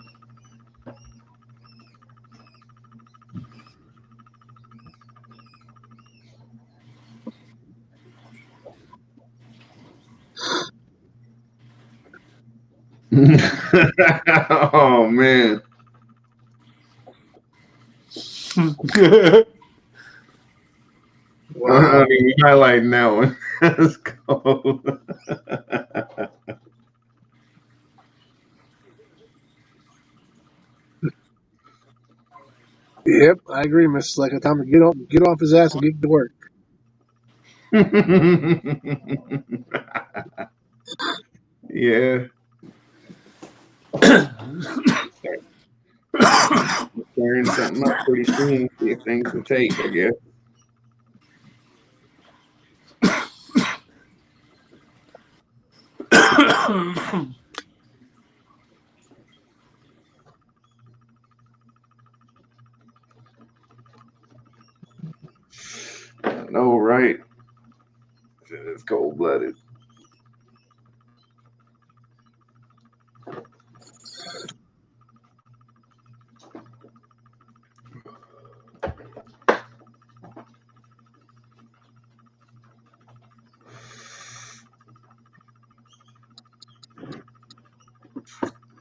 [SPEAKER 1] Oh man.
[SPEAKER 5] Wow.
[SPEAKER 1] I'm not even highlighting that one. That's cold.
[SPEAKER 5] Yep, I agree, Miss Like time to get off his ass and get to work.
[SPEAKER 1] Yeah. Stirring something up pretty soon. See if things will take, I guess. No, right? It's cold blooded.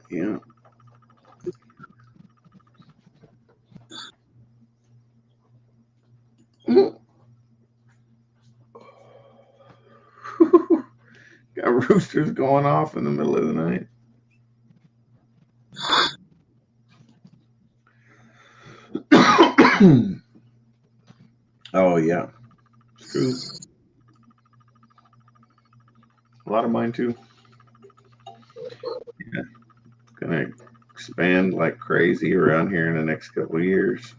[SPEAKER 1] Yeah. Got roosters going off in the middle of the night. Oh yeah, it's true. A lot of mine too. Yeah, gonna expand like crazy around here in the next couple of years.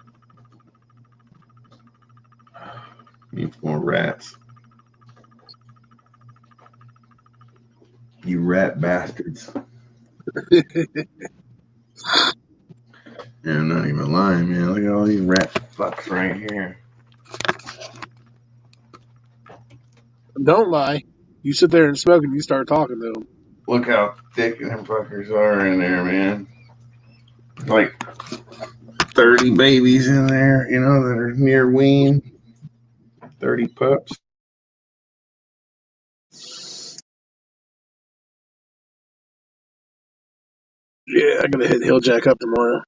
[SPEAKER 1] Needs more rats. You rat bastards. Yeah, I'm not even lying, man. Look at all these rat fucks right here.
[SPEAKER 5] Don't lie. You sit there and smoke and you start talking to them.
[SPEAKER 1] Look how thick them fuckers are in there, man. Like 30 babies in there, you know, that are near wean. 30 pups.
[SPEAKER 5] Yeah, I gotta hit Hilljack up tomorrow.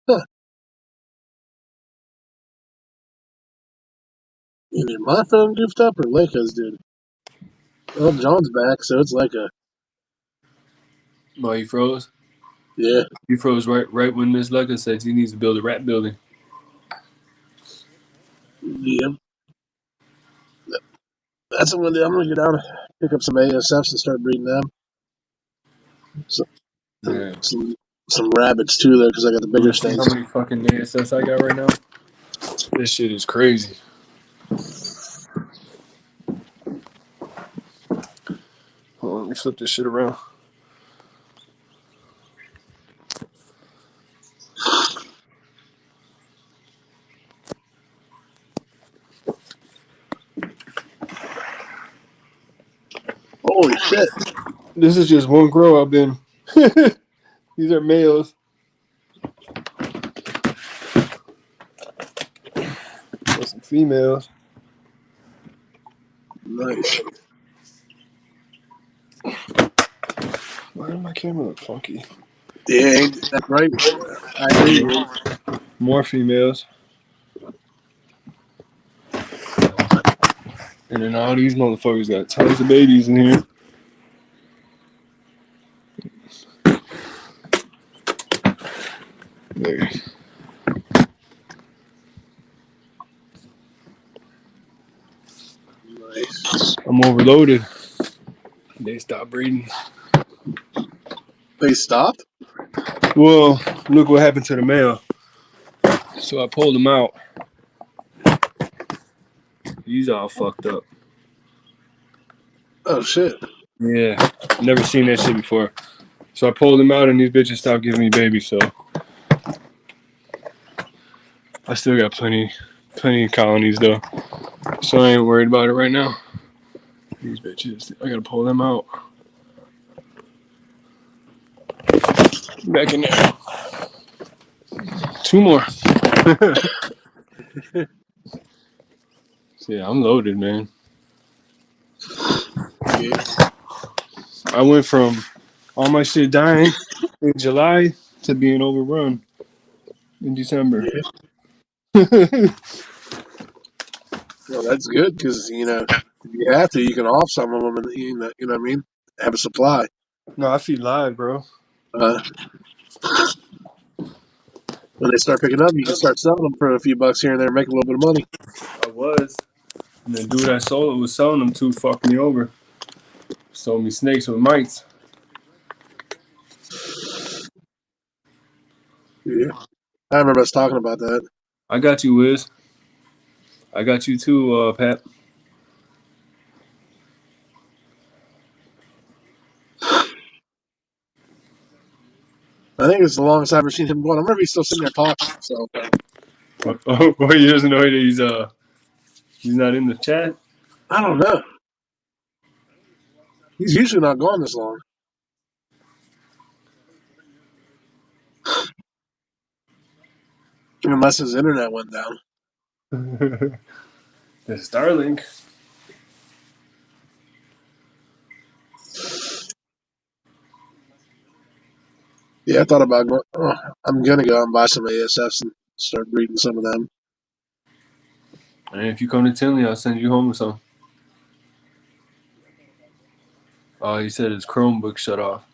[SPEAKER 5] Huh. Either my phone goofed up or Leica's did. Well, John's back, so it's Leica.
[SPEAKER 3] Oh, he froze?
[SPEAKER 5] Yeah.
[SPEAKER 3] He froze right when Miss Lucker said he needs to build a rat building.
[SPEAKER 5] Yep. That's what I'm gonna get down, pick up some ASFs and start breeding them.
[SPEAKER 3] Yeah.
[SPEAKER 5] Some rabbits too, though, because I got the bigger
[SPEAKER 3] See
[SPEAKER 5] stands.
[SPEAKER 3] how many fucking ASS I got right now? This shit is crazy. Hold on, let me flip this shit around.
[SPEAKER 5] Holy shit!
[SPEAKER 3] This is just one grow I've been. These are males. females.
[SPEAKER 5] Nice.
[SPEAKER 3] Why did my camera look funky?
[SPEAKER 5] Yeah, ain't that right? I agree.
[SPEAKER 3] More females. And then all these motherfuckers got tons of babies in here. There.
[SPEAKER 5] Nice.
[SPEAKER 3] I'm overloaded. They stopped breeding.
[SPEAKER 5] They stopped?
[SPEAKER 3] Well, look what happened to the male. So I pulled him out. He's all fucked up.
[SPEAKER 5] Oh, shit.
[SPEAKER 3] Yeah, never seen that shit before. So I pulled him out and these bitches stopped giving me babies, so I still got plenty of colonies though. So I ain't worried about it right now. These bitches, I gotta pull them out. Back in there. 2 more. So yeah, I'm loaded, man.
[SPEAKER 5] Yeah.
[SPEAKER 3] I went from all my shit dying in July to being overrun in December.
[SPEAKER 5] Yeah. Well, that's good because, if you have to, you can off some of them and, you know what I mean? Have a supply.
[SPEAKER 3] No, I feed live, bro.
[SPEAKER 5] When they start picking up, you can start selling them for a few bucks here and there and make a little bit of money.
[SPEAKER 3] I was. And the dude I was selling them to fucked me over. Sold me snakes with mites.
[SPEAKER 5] Yeah. I remember us talking about that.
[SPEAKER 3] I got you, Wiz. I got you too, Pat.
[SPEAKER 5] I think it's the longest I've ever seen him going. I remember he's still sitting there talking. So
[SPEAKER 3] Oh, he doesn't know that he's not in the chat.
[SPEAKER 5] I don't know. He's usually not gone this long. Unless his internet went down.
[SPEAKER 3] The Starlink.
[SPEAKER 5] Yeah, I thought about going. Oh, I'm going to go and buy some ASFs and start reading some of them.
[SPEAKER 3] And if you come to Tinley, I'll send you home with some. Oh, he said his Chromebook shut off.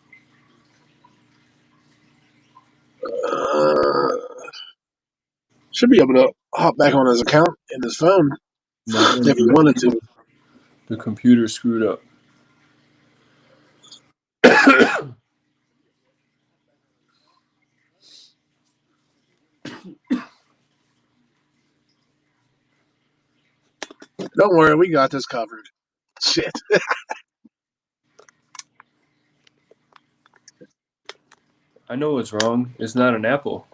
[SPEAKER 5] Should be able to hop back on his account in his phone if he wanted to.
[SPEAKER 3] The computer screwed up.
[SPEAKER 5] Don't worry, we got this covered. Shit.
[SPEAKER 3] I know what's wrong. It's not an Apple.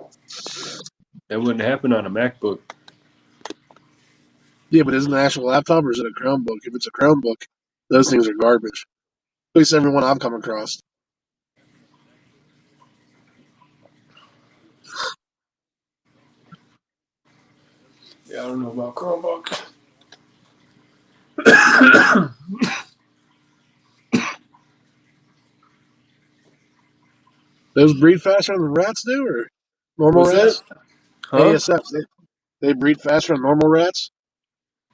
[SPEAKER 3] That wouldn't happen on a MacBook.
[SPEAKER 5] Yeah, but isn't it an actual laptop or is it a Chromebook? If it's a Chromebook, those things are garbage. At least everyone I've come across.
[SPEAKER 3] Yeah, I don't know about Chromebook.
[SPEAKER 5] Those breed faster than the rats do, or normal
[SPEAKER 3] What's
[SPEAKER 5] rats?
[SPEAKER 3] that? Huh?
[SPEAKER 5] ASFs, they breed faster than normal rats?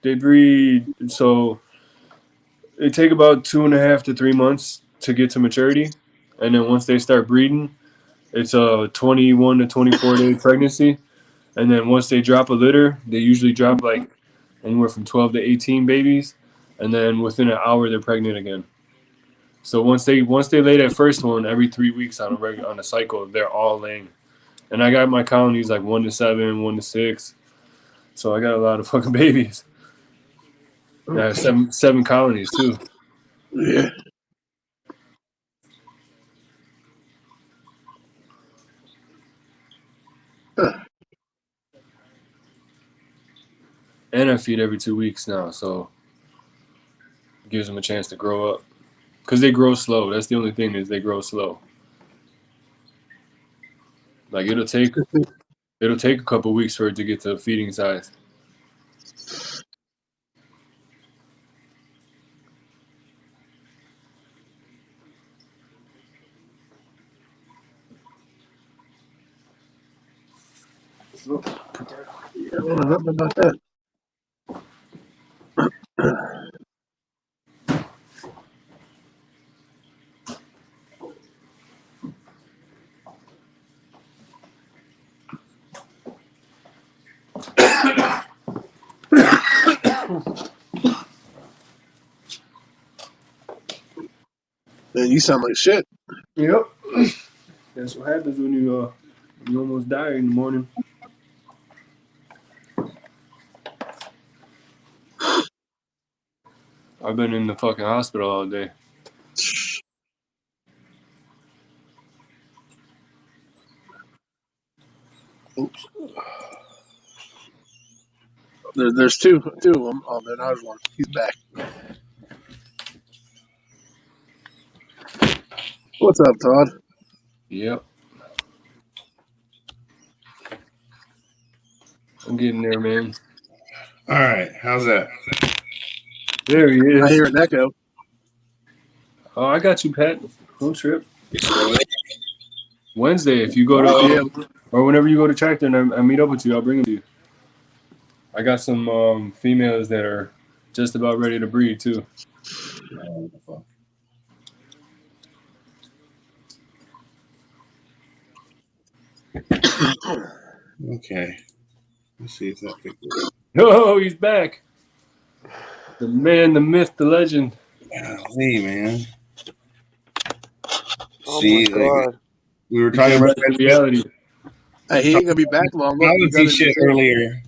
[SPEAKER 3] They breed, so they take about 2.5 to 3 months to get to maturity. And then once they start breeding, it's a 21 to 24 day pregnancy. And then once they drop a litter, they usually drop like anywhere from 12 to 18 babies. And then within an hour, they're pregnant again. So once they lay that first one, every 3 weeks on a cycle, they're all laying. And I got my colonies like 1 to 7, 1 to 6. So I got a lot of fucking babies. I have seven colonies too.
[SPEAKER 5] Yeah. Huh.
[SPEAKER 3] And I feed every 2 weeks now, so it gives them a chance to grow up. Because they grow slow. That's the only thing is they grow slow. Like it'll take a couple weeks for it to get to feeding size.
[SPEAKER 5] Yeah, I don't know nothing about that. Man, you sound like shit.
[SPEAKER 3] Yep. That's what happens when you almost die in the morning. I've been in the fucking hospital all day. Oops.
[SPEAKER 5] There's two of them. Oh man, there's one. He's back. What's up, Todd?
[SPEAKER 3] Yep. I'm getting there, man.
[SPEAKER 1] All right, how's that?
[SPEAKER 3] There he
[SPEAKER 5] I
[SPEAKER 3] is.
[SPEAKER 5] hear an echo.
[SPEAKER 3] Oh, I got you, Pat. Don't trip. Wednesday, if you go to or whenever you go to Tractor and I meet up with you, I'll bring them to you. I got some females that are just about ready to breed too.
[SPEAKER 1] Okay, let's see if that picture.
[SPEAKER 3] Oh, he's back. The man, the myth, the legend.
[SPEAKER 1] Golly, man.
[SPEAKER 2] Oh
[SPEAKER 1] See,
[SPEAKER 2] my god.
[SPEAKER 1] like, we were talking about
[SPEAKER 3] That's the reality.
[SPEAKER 5] Hey, he ain't gonna be back long. Look, you
[SPEAKER 1] technology
[SPEAKER 5] got
[SPEAKER 1] shit
[SPEAKER 5] it.
[SPEAKER 1] earlier.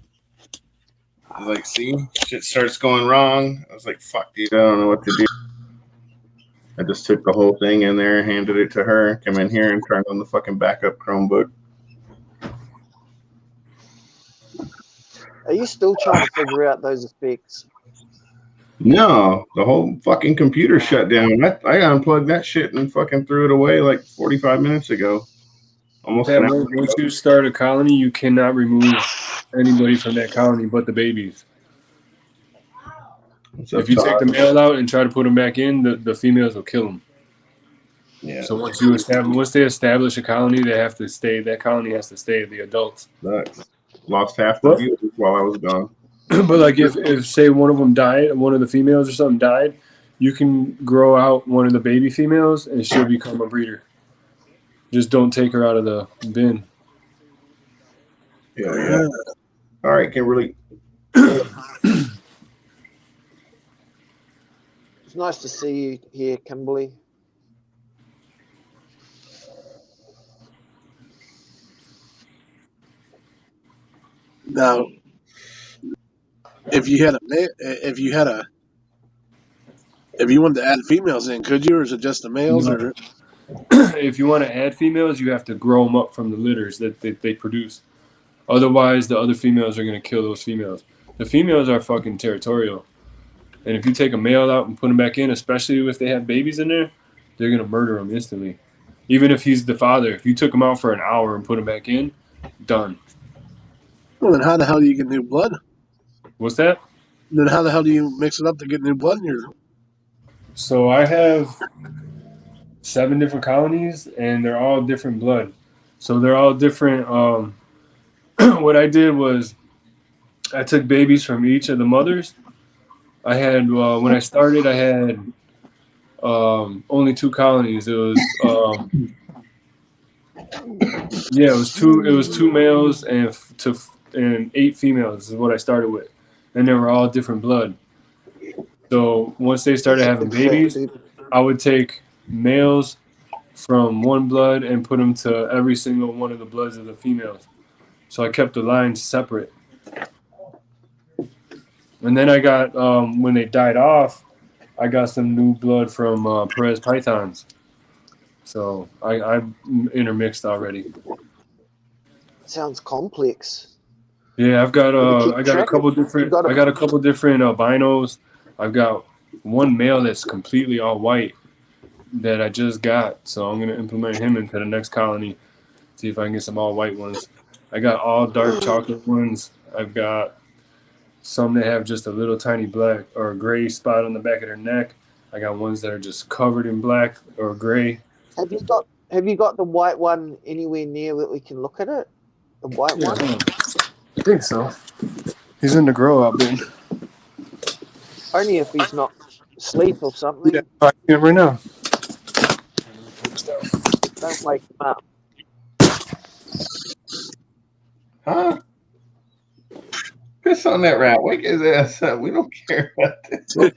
[SPEAKER 1] I was like, see, shit starts going wrong. I was like, fuck, dude, I don't know what to do. I just took the whole thing in there, handed it to her, come in here and turned on the fucking backup Chromebook.
[SPEAKER 2] Are you still trying to figure out those effects?
[SPEAKER 1] No, the whole fucking computer shut down. I unplugged that shit and fucking threw it away like 45 minutes ago. Almost
[SPEAKER 3] Yeah,
[SPEAKER 1] an hour.
[SPEAKER 3] once you start a colony, you cannot remove anybody from that colony but the babies.
[SPEAKER 1] What's up,
[SPEAKER 3] If you take
[SPEAKER 1] Todd?
[SPEAKER 3] the male out and try to put them back in, the females will kill them.
[SPEAKER 1] Yeah.
[SPEAKER 3] So once they establish a colony, they have to stay. That colony has to stay the adults.
[SPEAKER 1] Sucks. Lost half the
[SPEAKER 3] What?
[SPEAKER 1] viewers while I was gone.
[SPEAKER 3] But like if say one of them died, one of the females or something died, you can grow out one of the baby females and she'll become a breeder. Just don't take her out of the bin.
[SPEAKER 1] Yeah. All right, Kimberly.
[SPEAKER 2] It's nice to see you here, Kimberly.
[SPEAKER 5] Now, if you wanted to add females in, could you, or is it just the males?
[SPEAKER 3] No.
[SPEAKER 5] Or
[SPEAKER 3] If you want to add females, you have to grow them up from the litters that they produce. Otherwise, the other females are going to kill those females. The females are fucking territorial. And if you take a male out and put him back in, especially if they have babies in there, they're going to murder him instantly. Even if he's the father. If you took him out for an hour and put him back in, done.
[SPEAKER 5] well, then how the hell do you get new blood?
[SPEAKER 3] What's that?
[SPEAKER 5] Then how the hell do you mix it up to get new blood in your?
[SPEAKER 3] So I have 7 different colonies, and they're all different blood. So they're all different. What I did was I took babies from each of the mothers. I had when I started, I had only 2 colonies. It was it was 2 males and 8 females is what I started with, and they were all different blood. So once they started having babies, I would take males from one blood and put them to every single one of the bloods of the females. So I kept the lines separate. And then I got, when they died off, I got some new blood from Perez Pythons. So I intermixed already.
[SPEAKER 2] Sounds complex.
[SPEAKER 3] Yeah, I've got
[SPEAKER 2] keep
[SPEAKER 3] I got a
[SPEAKER 2] track
[SPEAKER 3] couple
[SPEAKER 2] of-
[SPEAKER 3] different
[SPEAKER 2] you gotta-
[SPEAKER 3] I got a couple different albinos. I've got one male that's completely all white that I just got, so I'm gonna implement him into the next colony. See if I can get some all white ones. I got all dark chocolate ones. I've got some that have just a little tiny black or gray spot on the back of their neck. I got ones that are just covered in black or gray.
[SPEAKER 2] Have you got the white one anywhere near that we can look at it? The white
[SPEAKER 3] Yeah,
[SPEAKER 2] one?
[SPEAKER 3] hold on. I think so. He's in the grow out bin.
[SPEAKER 2] Only if he's not asleep or something.
[SPEAKER 3] Yeah, I see him right now.
[SPEAKER 2] Don't wake him up.
[SPEAKER 1] Huh? Piss on that rat. Wake his ass up. We don't care about this.
[SPEAKER 2] Wake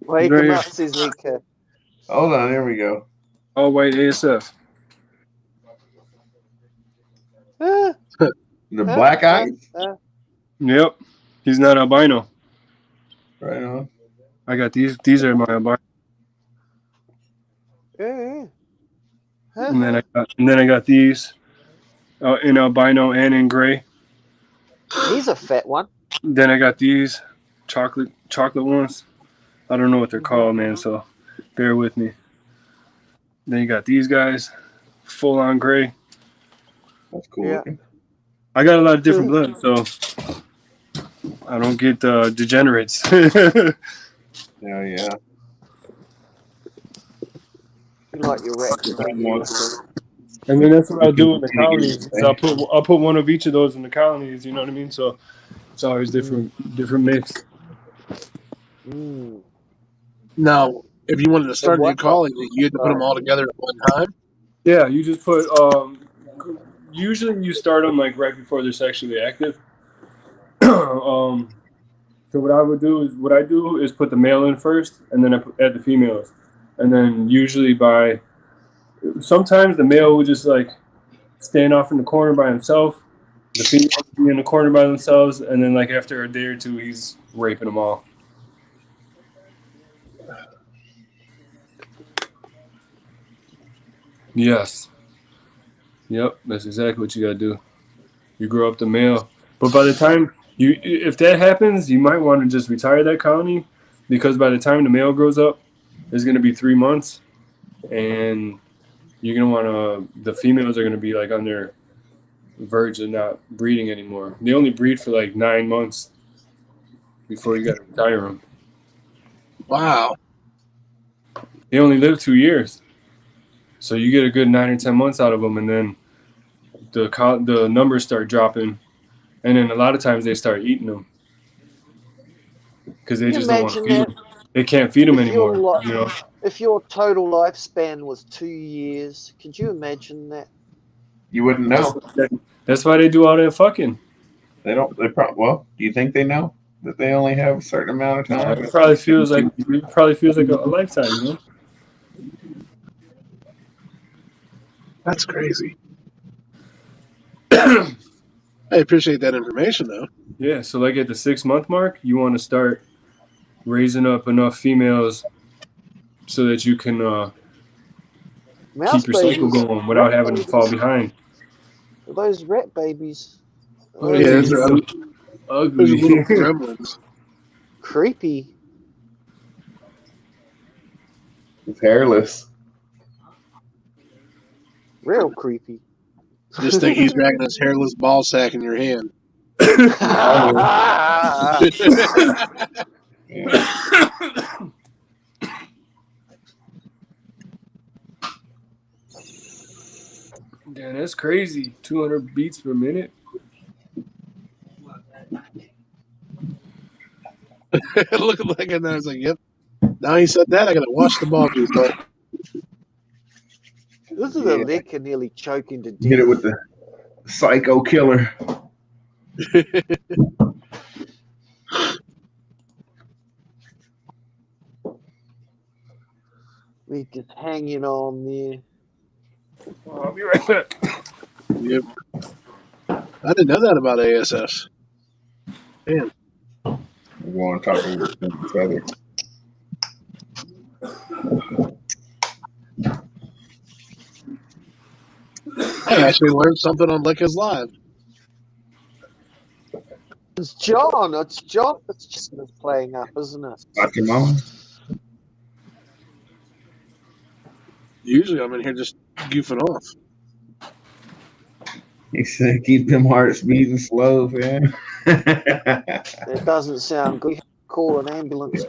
[SPEAKER 3] Right
[SPEAKER 2] him
[SPEAKER 3] here.
[SPEAKER 2] up, says Nika.
[SPEAKER 1] Hold on. There we go.
[SPEAKER 3] Oh, wait, ASF.
[SPEAKER 2] Ah,
[SPEAKER 1] The black eyes.
[SPEAKER 3] Yep. He's not albino.
[SPEAKER 1] Right on.
[SPEAKER 3] I got these. These are my albino.
[SPEAKER 2] yeah.
[SPEAKER 3] And then I got these in albino and in gray.
[SPEAKER 2] He's a fat one.
[SPEAKER 3] Then I got these chocolate ones. I don't know what they're called, man, so bear with me. Then you got these guys, full on gray.
[SPEAKER 1] That's cool.
[SPEAKER 2] Yeah.
[SPEAKER 1] Looking.
[SPEAKER 3] I got a lot of different blood, so I don't get degenerates.
[SPEAKER 1] Yeah, yeah.
[SPEAKER 2] You like your rat.
[SPEAKER 3] And then that's what I'll do in the colonies. Is I'll put one of each of those in the colonies. You know what I mean? So it's always different mix.
[SPEAKER 2] Mm.
[SPEAKER 5] Now, if you wanted to start a new
[SPEAKER 2] what-
[SPEAKER 5] colony, you had to put them all together at one time.
[SPEAKER 3] Yeah, you just put. Usually, you start them like right before they're sexually active. So what I do is put the male in first, and then I add the females, and then usually sometimes the male will just like stand off in the corner by himself, the female will be in the corner by themselves, and then like after a day or two, he's raping them all. Yes. Yep, that's exactly what you gotta do. You grow up the male, but by the time if that happens, you might want to just retire that colony, because by the time the male grows up, it's gonna be 3 months, and you're gonna the females are gonna be like on their verge of not breeding anymore. They only breed for like 9 months before you gotta retire them.
[SPEAKER 5] Wow.
[SPEAKER 3] They only live 2 years, so you get a good 9 or 10 months out of them, and then the numbers start dropping, and then a lot of times they start eating them because they
[SPEAKER 2] Can you
[SPEAKER 3] just don't want to
[SPEAKER 2] imagine
[SPEAKER 3] feed them. They can't feed them
[SPEAKER 2] If
[SPEAKER 3] anymore.
[SPEAKER 2] you're
[SPEAKER 3] You know,
[SPEAKER 2] If your total lifespan was 2 years, could you imagine that?
[SPEAKER 1] You wouldn't know.
[SPEAKER 3] that's why they do all that fucking.
[SPEAKER 1] They don't. Well, do you think they know that they only have a certain amount of time?
[SPEAKER 3] It probably feels like a lifetime. You know.
[SPEAKER 5] That's crazy. I appreciate that information, though.
[SPEAKER 3] Yeah, so like at the 6 month mark, you want to start raising up enough females so that you can
[SPEAKER 2] Mouse
[SPEAKER 3] keep your cycle
[SPEAKER 2] babies,
[SPEAKER 3] going without
[SPEAKER 2] rat
[SPEAKER 3] having to fall
[SPEAKER 2] babies.
[SPEAKER 3] behind.
[SPEAKER 2] Those rat babies.
[SPEAKER 3] Oh,
[SPEAKER 5] Yeah, those are
[SPEAKER 3] so
[SPEAKER 5] Those are little
[SPEAKER 3] ugly.
[SPEAKER 5] gremlins.
[SPEAKER 2] Creepy.
[SPEAKER 1] It's hairless.
[SPEAKER 2] Real creepy.
[SPEAKER 5] Just think he's dragging his hairless ball sack in your hand.
[SPEAKER 1] Yeah.
[SPEAKER 3] Damn, that's crazy. 200 beats per minute.
[SPEAKER 5] Look at that, and I was like, "Yep." Now he said that, I gotta wash the ball juice. But
[SPEAKER 2] This is a lick and nearly choking to death.
[SPEAKER 1] Hit it with the psycho killer.
[SPEAKER 2] We just hanging on there.
[SPEAKER 3] Oh, I'll be right back.
[SPEAKER 5] yep. I didn't know that about ASS. Damn.
[SPEAKER 1] We're going to talk about each other.
[SPEAKER 5] I actually learned something on Lickers Live.
[SPEAKER 2] It's John. It's John that's just playing up, isn't it?
[SPEAKER 1] Watch your mama.
[SPEAKER 5] Usually I'm in here just goofing off.
[SPEAKER 1] He said, keep them hearts beating slow, man.
[SPEAKER 2] It doesn't sound good. Call an ambulance.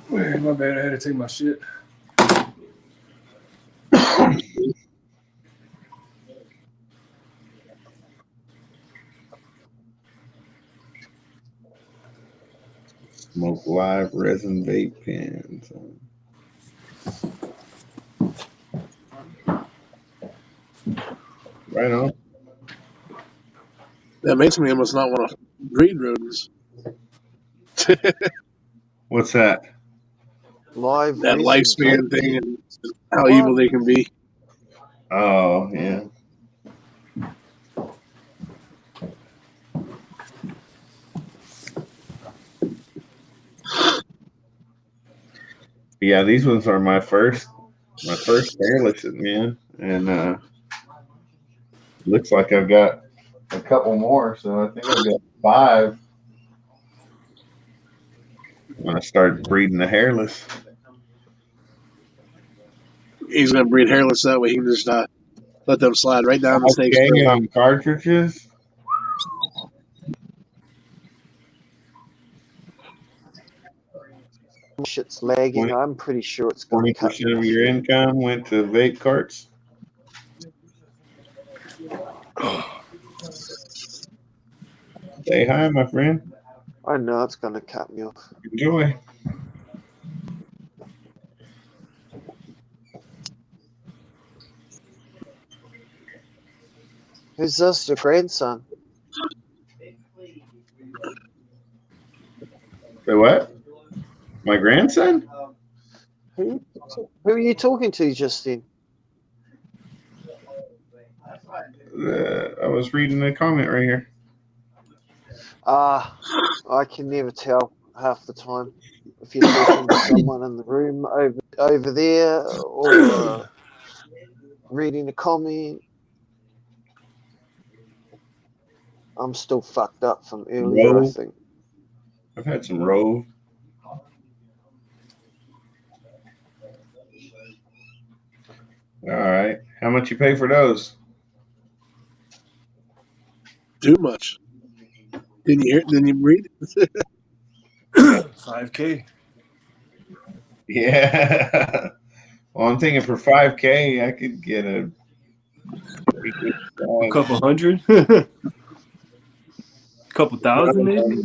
[SPEAKER 3] Wait, my bad. I had to take my shit.
[SPEAKER 1] Smoke Live resin vape pens. Right on.
[SPEAKER 5] That makes me almost not want to breed rodents.
[SPEAKER 1] What's that?
[SPEAKER 2] Live
[SPEAKER 5] That
[SPEAKER 2] resin
[SPEAKER 5] lifespan
[SPEAKER 2] vape.
[SPEAKER 5] thing and how evil they can be.
[SPEAKER 1] Oh, yeah. Yeah, these ones are my first hairless, man. And looks like I've got a couple more, so I think I've got 5. When I start breeding the hairless.
[SPEAKER 5] He's gonna breed hairless that way he can just let them slide right down the snake's
[SPEAKER 1] Okay,
[SPEAKER 5] throat.
[SPEAKER 1] on cartridges.
[SPEAKER 2] Shit's lagging. I'm pretty sure it's going to cut
[SPEAKER 1] 20%
[SPEAKER 2] me
[SPEAKER 1] of
[SPEAKER 2] off
[SPEAKER 1] your
[SPEAKER 2] here.
[SPEAKER 1] income went to vape carts. Say hi, my friend.
[SPEAKER 2] I know it's going to cut me off.
[SPEAKER 1] Enjoy.
[SPEAKER 2] Who's this? Your grandson?
[SPEAKER 1] Say what? My grandson?
[SPEAKER 2] Who are you talking to just then?
[SPEAKER 1] I was reading a comment right here.
[SPEAKER 2] I can never tell half the time if you're talking to someone in the room over there or reading a comment. I'm still fucked up from earlier, I
[SPEAKER 1] Rove.
[SPEAKER 2] think.
[SPEAKER 1] I've had some Rove. All right. How much you pay for those?
[SPEAKER 5] Too much. Didn't you read?
[SPEAKER 3] 5K.
[SPEAKER 1] Yeah. Well, I'm thinking for 5K, I could get a
[SPEAKER 3] couple hundred, couple thousand maybe.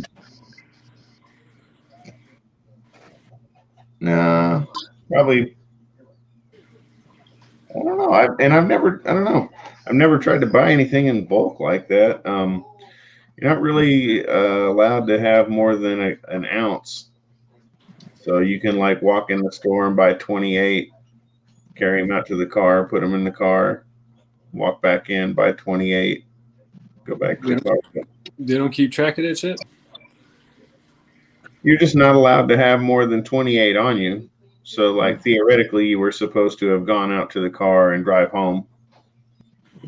[SPEAKER 1] Nah, probably. I don't know. I don't know. I've never tried to buy anything in bulk like that. You're not really allowed to have more than an ounce. So you can like walk in the store and buy 28, carry them out to the car, put them in the car, walk back in, buy 28, go back to the car.
[SPEAKER 3] They don't keep track of that shit?
[SPEAKER 1] You're just not allowed to have more than 28 on you. So like theoretically you were supposed to have gone out to the car and drive home.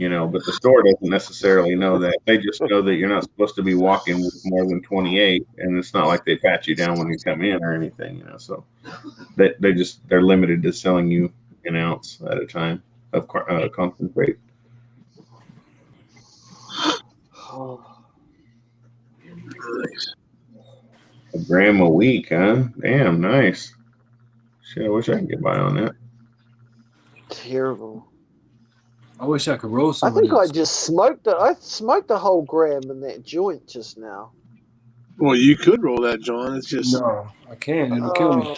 [SPEAKER 1] But the store doesn't necessarily know that. They just know that you're not supposed to be walking with more than 28, and it's not like they pat you down when you come in or anything. So they're limited to selling you an ounce at a time of concentrate. A gram a week, huh? Damn, nice. Shit, I wish I could get by on that.
[SPEAKER 2] Terrible.
[SPEAKER 3] I wish I could roll some.
[SPEAKER 2] I think I just smoked it. I smoked a whole gram in that joint just now.
[SPEAKER 5] Well, you could roll that, John. It's just
[SPEAKER 3] No, I can't. It'll kill me.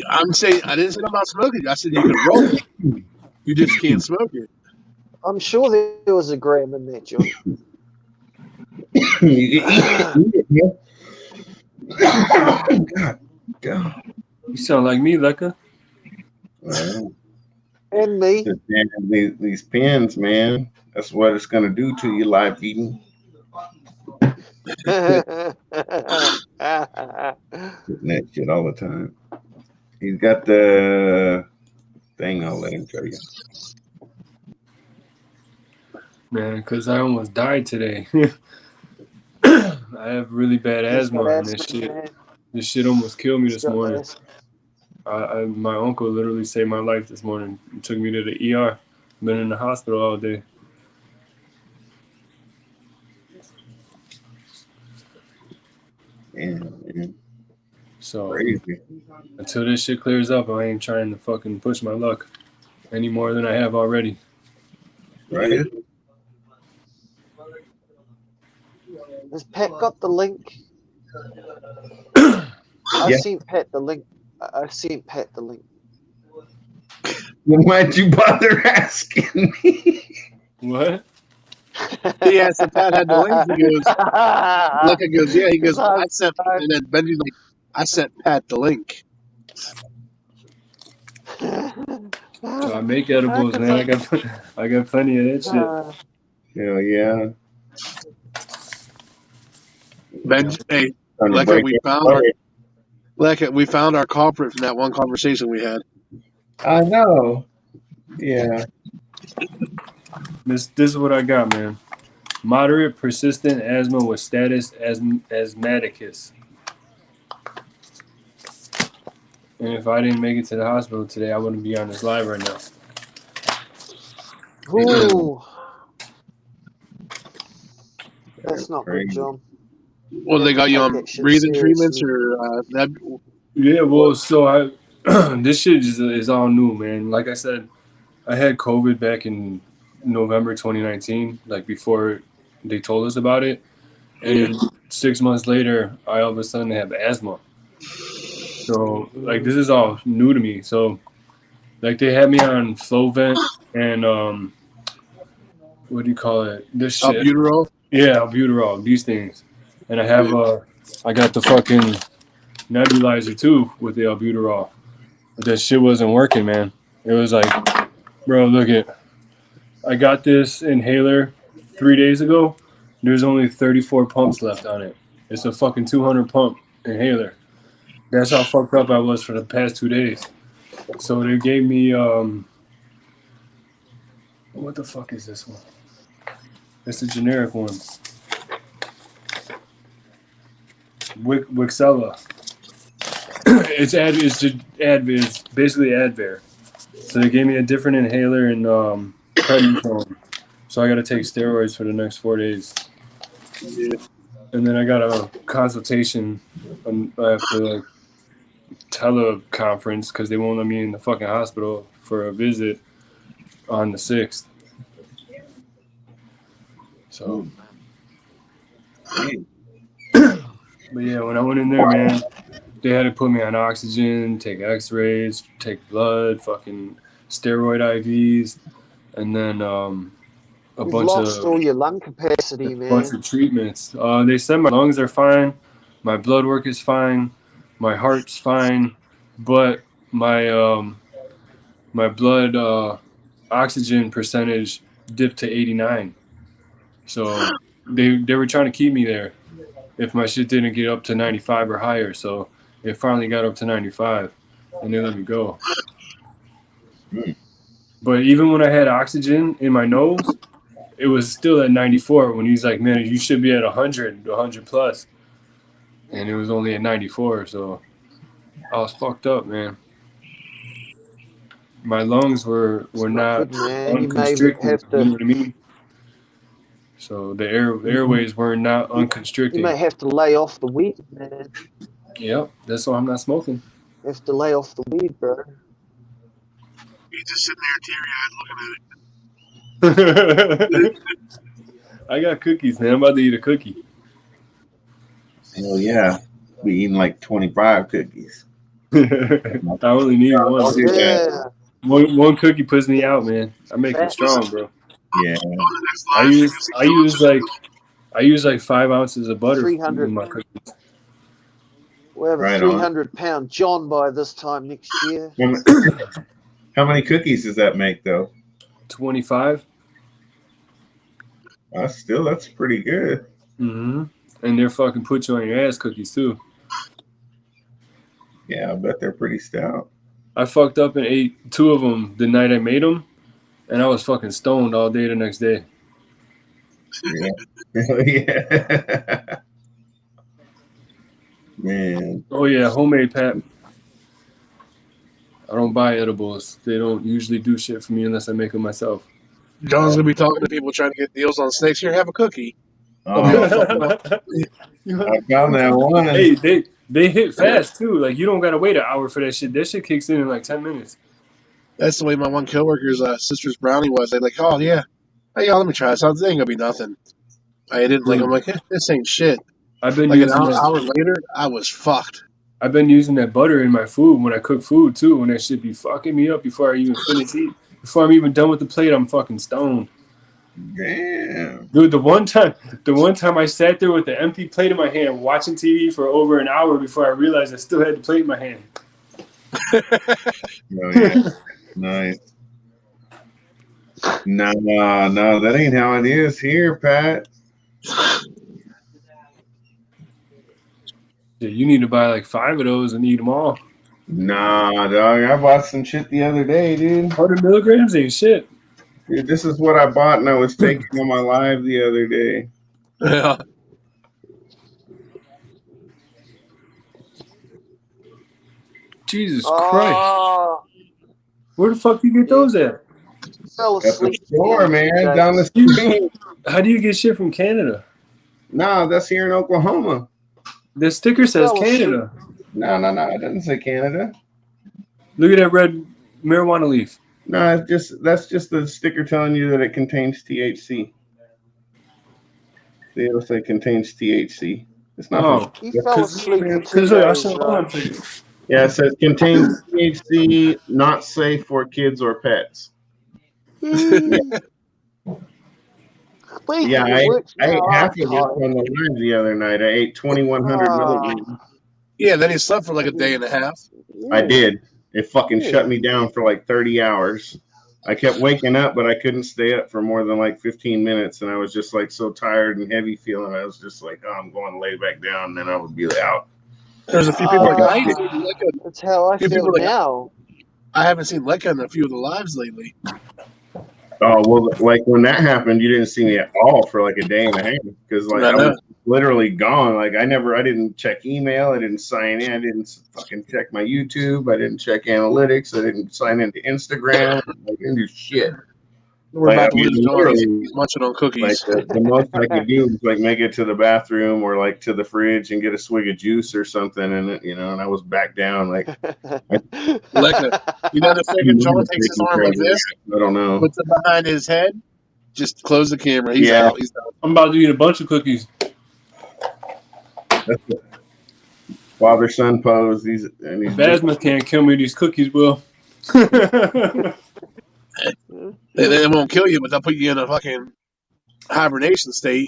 [SPEAKER 5] I'm saying I didn't say about smoking. I said you could roll it. You just can't smoke it.
[SPEAKER 2] I'm sure there was a gram in that joint.
[SPEAKER 1] You can eat it, yeah. God.
[SPEAKER 3] You sound like me, Lekka.
[SPEAKER 1] Well,
[SPEAKER 2] And me.
[SPEAKER 1] these pins, man. That's what it's gonna do to you, live feeding. Getting that shit all the time. He's got the thing. I'll let him show you.
[SPEAKER 3] Man, because I almost died today. I have really bad asthma, and this shit almost killed me this morning. My uncle literally saved my life this morning. He took me to the ER. Been in the hospital all day.
[SPEAKER 1] Man.
[SPEAKER 3] So
[SPEAKER 1] Crazy.
[SPEAKER 3] Until this shit clears up, I ain't trying to fucking push my luck any more than I have already.
[SPEAKER 1] Right.
[SPEAKER 2] Has Pat got the link I
[SPEAKER 1] Yeah.
[SPEAKER 2] sent Pat the link. I sent Pat the link.
[SPEAKER 1] Then why'd you bother asking me?
[SPEAKER 3] What?
[SPEAKER 5] He asked if Pat had the link. He goes, Luca goes, yeah. He goes, I sent,
[SPEAKER 2] I-
[SPEAKER 5] and then Benji's like, I sent Pat the link.
[SPEAKER 3] So I make edibles, man. I got plenty of that shit.
[SPEAKER 1] Hell yeah.
[SPEAKER 5] Benji, hey,
[SPEAKER 1] Trying to
[SPEAKER 5] Lecca,
[SPEAKER 1] break
[SPEAKER 5] we
[SPEAKER 1] it.
[SPEAKER 5] found
[SPEAKER 1] Sorry.
[SPEAKER 5] Lecca, we found our culprit from that one conversation we had.
[SPEAKER 1] I know. Yeah.
[SPEAKER 3] This is what I got, man. Moderate persistent asthma with status asthmaticus. And if I didn't make it to the hospital today, I wouldn't be on this live right now.
[SPEAKER 2] Ooh, that's not
[SPEAKER 1] Crazy.
[SPEAKER 2] good, John.
[SPEAKER 5] Well, they got you
[SPEAKER 2] Take
[SPEAKER 5] on
[SPEAKER 2] that shit
[SPEAKER 5] breathing treatments
[SPEAKER 2] seriously.
[SPEAKER 5] or
[SPEAKER 3] Yeah, well, so I this shit is all new, man. Like I said, I had COVID back in November 2019, like before they told us about it. And then 6 months later, I all of a sudden have asthma. So, like, this is all new to me. So, like, they had me on Flovent and, what do you call it? This shit.
[SPEAKER 5] albuterol.
[SPEAKER 3] Yeah, albuterol, these things. And I have, I got the fucking nebulizer too with the albuterol. But that shit wasn't working, man. It was like, bro, look at, I got this inhaler 3 days ago. There's only 34 pumps left on it. It's a fucking 200 pump inhaler. That's how fucked up I was for the past 2 days. So they gave me, what the fuck is this one? It's a generic one. Wixella. It's it's basically Advair. So they gave me a different inhaler and prednisone. So I got to take steroids for the next 4 days.
[SPEAKER 5] Yeah.
[SPEAKER 3] And then I got a consultation. I have to like teleconference because they won't let me in the fucking hospital for a visit on the 6th. So, but yeah, when I went in there, man, they had to put me on oxygen, take X-rays, take blood, fucking steroid IVs, and then a
[SPEAKER 2] You've
[SPEAKER 3] bunch
[SPEAKER 2] lost
[SPEAKER 3] of
[SPEAKER 2] all your lung capacity,
[SPEAKER 3] bunch
[SPEAKER 2] man.
[SPEAKER 3] of treatments. They said my lungs are fine, my blood work is fine, my heart's fine, but my my blood oxygen percentage dipped to 89. So they were trying to keep me there if my shit didn't get up to 95 or higher. So it finally got up to 95, and they let me go. But even when I had oxygen in my nose, it was still at 94 when he's like, man, you should be at 100, 100 plus. And it was only at 94, so I was fucked up, man. My lungs were not
[SPEAKER 2] Good, man. You may
[SPEAKER 3] unconstricted,
[SPEAKER 2] have
[SPEAKER 3] you know
[SPEAKER 2] to.
[SPEAKER 3] what I mean? So the airways were not
[SPEAKER 2] You
[SPEAKER 3] unconstricted.
[SPEAKER 2] may have to lay off the weed, man.
[SPEAKER 3] Yep, that's why I'm not smoking.
[SPEAKER 2] You have to lay off the weed, bro.
[SPEAKER 5] He's just sitting there teary-eyed looking at it.
[SPEAKER 3] I got cookies, man. I'm about to eat a cookie.
[SPEAKER 1] Hell yeah. We eating like 25 cookies.
[SPEAKER 3] I only need one.
[SPEAKER 1] Don't do that.
[SPEAKER 2] Yeah.
[SPEAKER 3] One cookie puts me out, man. I make it strong, bro.
[SPEAKER 1] Yeah.
[SPEAKER 5] On the next live, you can see
[SPEAKER 3] I use like 5 ounces of butter
[SPEAKER 2] 300.
[SPEAKER 3] in my cookies.
[SPEAKER 2] We'll have a
[SPEAKER 1] Right on.
[SPEAKER 2] 300-pound John by this time next year.
[SPEAKER 1] How many cookies does that make, though?
[SPEAKER 3] 25.
[SPEAKER 1] That's pretty good.
[SPEAKER 3] Mm-hmm. And they're fucking put you on your ass cookies too.
[SPEAKER 1] Yeah, I bet they're pretty stout.
[SPEAKER 3] I fucked up and ate 2 of them the night I made them, and I was fucking stoned all day the next day.
[SPEAKER 1] Yeah. Yeah. Man.
[SPEAKER 3] Oh yeah, homemade pap. I don't buy edibles. They don't usually do shit for me unless I make them myself.
[SPEAKER 5] John's gonna be talking to people trying to get deals on snakes. Here, have a cookie.
[SPEAKER 1] Oh, I found that one.
[SPEAKER 3] Hey, they hit fast too. Like you don't gotta wait an hour for that shit. That shit kicks in like 10 minutes.
[SPEAKER 5] That's the way my one coworker's sister's brownie was. They're like, oh yeah, hey, y'all, let me try this out. This ain't gonna be nothing. I didn't like. I'm like, this ain't shit.
[SPEAKER 3] I've been
[SPEAKER 5] Like an
[SPEAKER 3] using that.
[SPEAKER 5] hour later, I was fucked.
[SPEAKER 3] I've been using that butter in my food when I cook food too, and that shit be fucking me up before I even finish eating. Before I'm even done with the plate, I'm fucking stoned.
[SPEAKER 1] Damn.
[SPEAKER 3] Dude, the one time I sat there with the empty plate in my hand watching TV for over an hour before I realized I still had the plate in my hand.
[SPEAKER 1] Oh, yeah. Nice. No, that ain't how it is here, Pat.
[SPEAKER 3] Yeah, you need to buy like 5 of those and eat them all.
[SPEAKER 1] Nah, dog. I bought some shit the other day, dude.
[SPEAKER 3] 100 milligrams ain't shit.
[SPEAKER 1] Dude, this is what I bought and I was taking on my live the other day.
[SPEAKER 5] Yeah.
[SPEAKER 3] Jesus Christ.
[SPEAKER 2] Oh,
[SPEAKER 3] Where the fuck you get those at?
[SPEAKER 2] fell
[SPEAKER 1] At the
[SPEAKER 2] asleep.
[SPEAKER 1] store,
[SPEAKER 2] again,
[SPEAKER 1] man,
[SPEAKER 2] James.
[SPEAKER 1] down the street.
[SPEAKER 3] How do you get shit from Canada?
[SPEAKER 1] Nah, that's here in Oklahoma.
[SPEAKER 3] The sticker says
[SPEAKER 2] Fell asleep.
[SPEAKER 3] Canada.
[SPEAKER 1] No, it doesn't say Canada.
[SPEAKER 3] Look at that red marijuana leaf.
[SPEAKER 1] No, that's just the sticker telling you that it contains THC. See, it'll say contains THC. It's not.
[SPEAKER 3] Oh,
[SPEAKER 2] He fell asleep for 2
[SPEAKER 3] because I
[SPEAKER 2] days.
[SPEAKER 3] saw one for you.
[SPEAKER 1] Yeah, it says contains THC, not safe for kids or pets. Yeah, I ate half of it on the line the other night. I ate 2,100 milligrams.
[SPEAKER 5] Yeah, then he slept for like a day and a half.
[SPEAKER 1] I did. It fucking shut me down for like 30 hours. I kept waking up, but I couldn't stay up for more than like 15 minutes. And I was just like so tired and heavy feeling. I was just like, oh, I'm going to lay back down. And then I would be out.
[SPEAKER 5] There's a few people like I
[SPEAKER 2] That's how I feel now.
[SPEAKER 5] I haven't seen Lekka in a few of the lives lately.
[SPEAKER 1] Oh, well, like when that happened, you didn't see me at all for like a day and a half because like I was literally gone. Like I didn't check email. I didn't sign in. I didn't fucking check my YouTube. I didn't check analytics. I didn't sign into Instagram. I didn't do shit.
[SPEAKER 5] We're about to lose John. He's munching on cookies.
[SPEAKER 1] Like the most I could do was like make it to the bathroom or like to the fridge and get a swig of juice or something, and and I was back down. Like,
[SPEAKER 5] Lekka, you know the second John takes his arm like this,
[SPEAKER 1] I don't know,
[SPEAKER 5] puts it behind his head, just close the camera. He's out. He's out.
[SPEAKER 3] I'm about to eat a bunch of cookies.
[SPEAKER 1] That's it. Father-son pose.
[SPEAKER 3] Basma can't kill me. These cookies will.
[SPEAKER 5] They won't kill you, but they'll put you in a fucking hibernation state.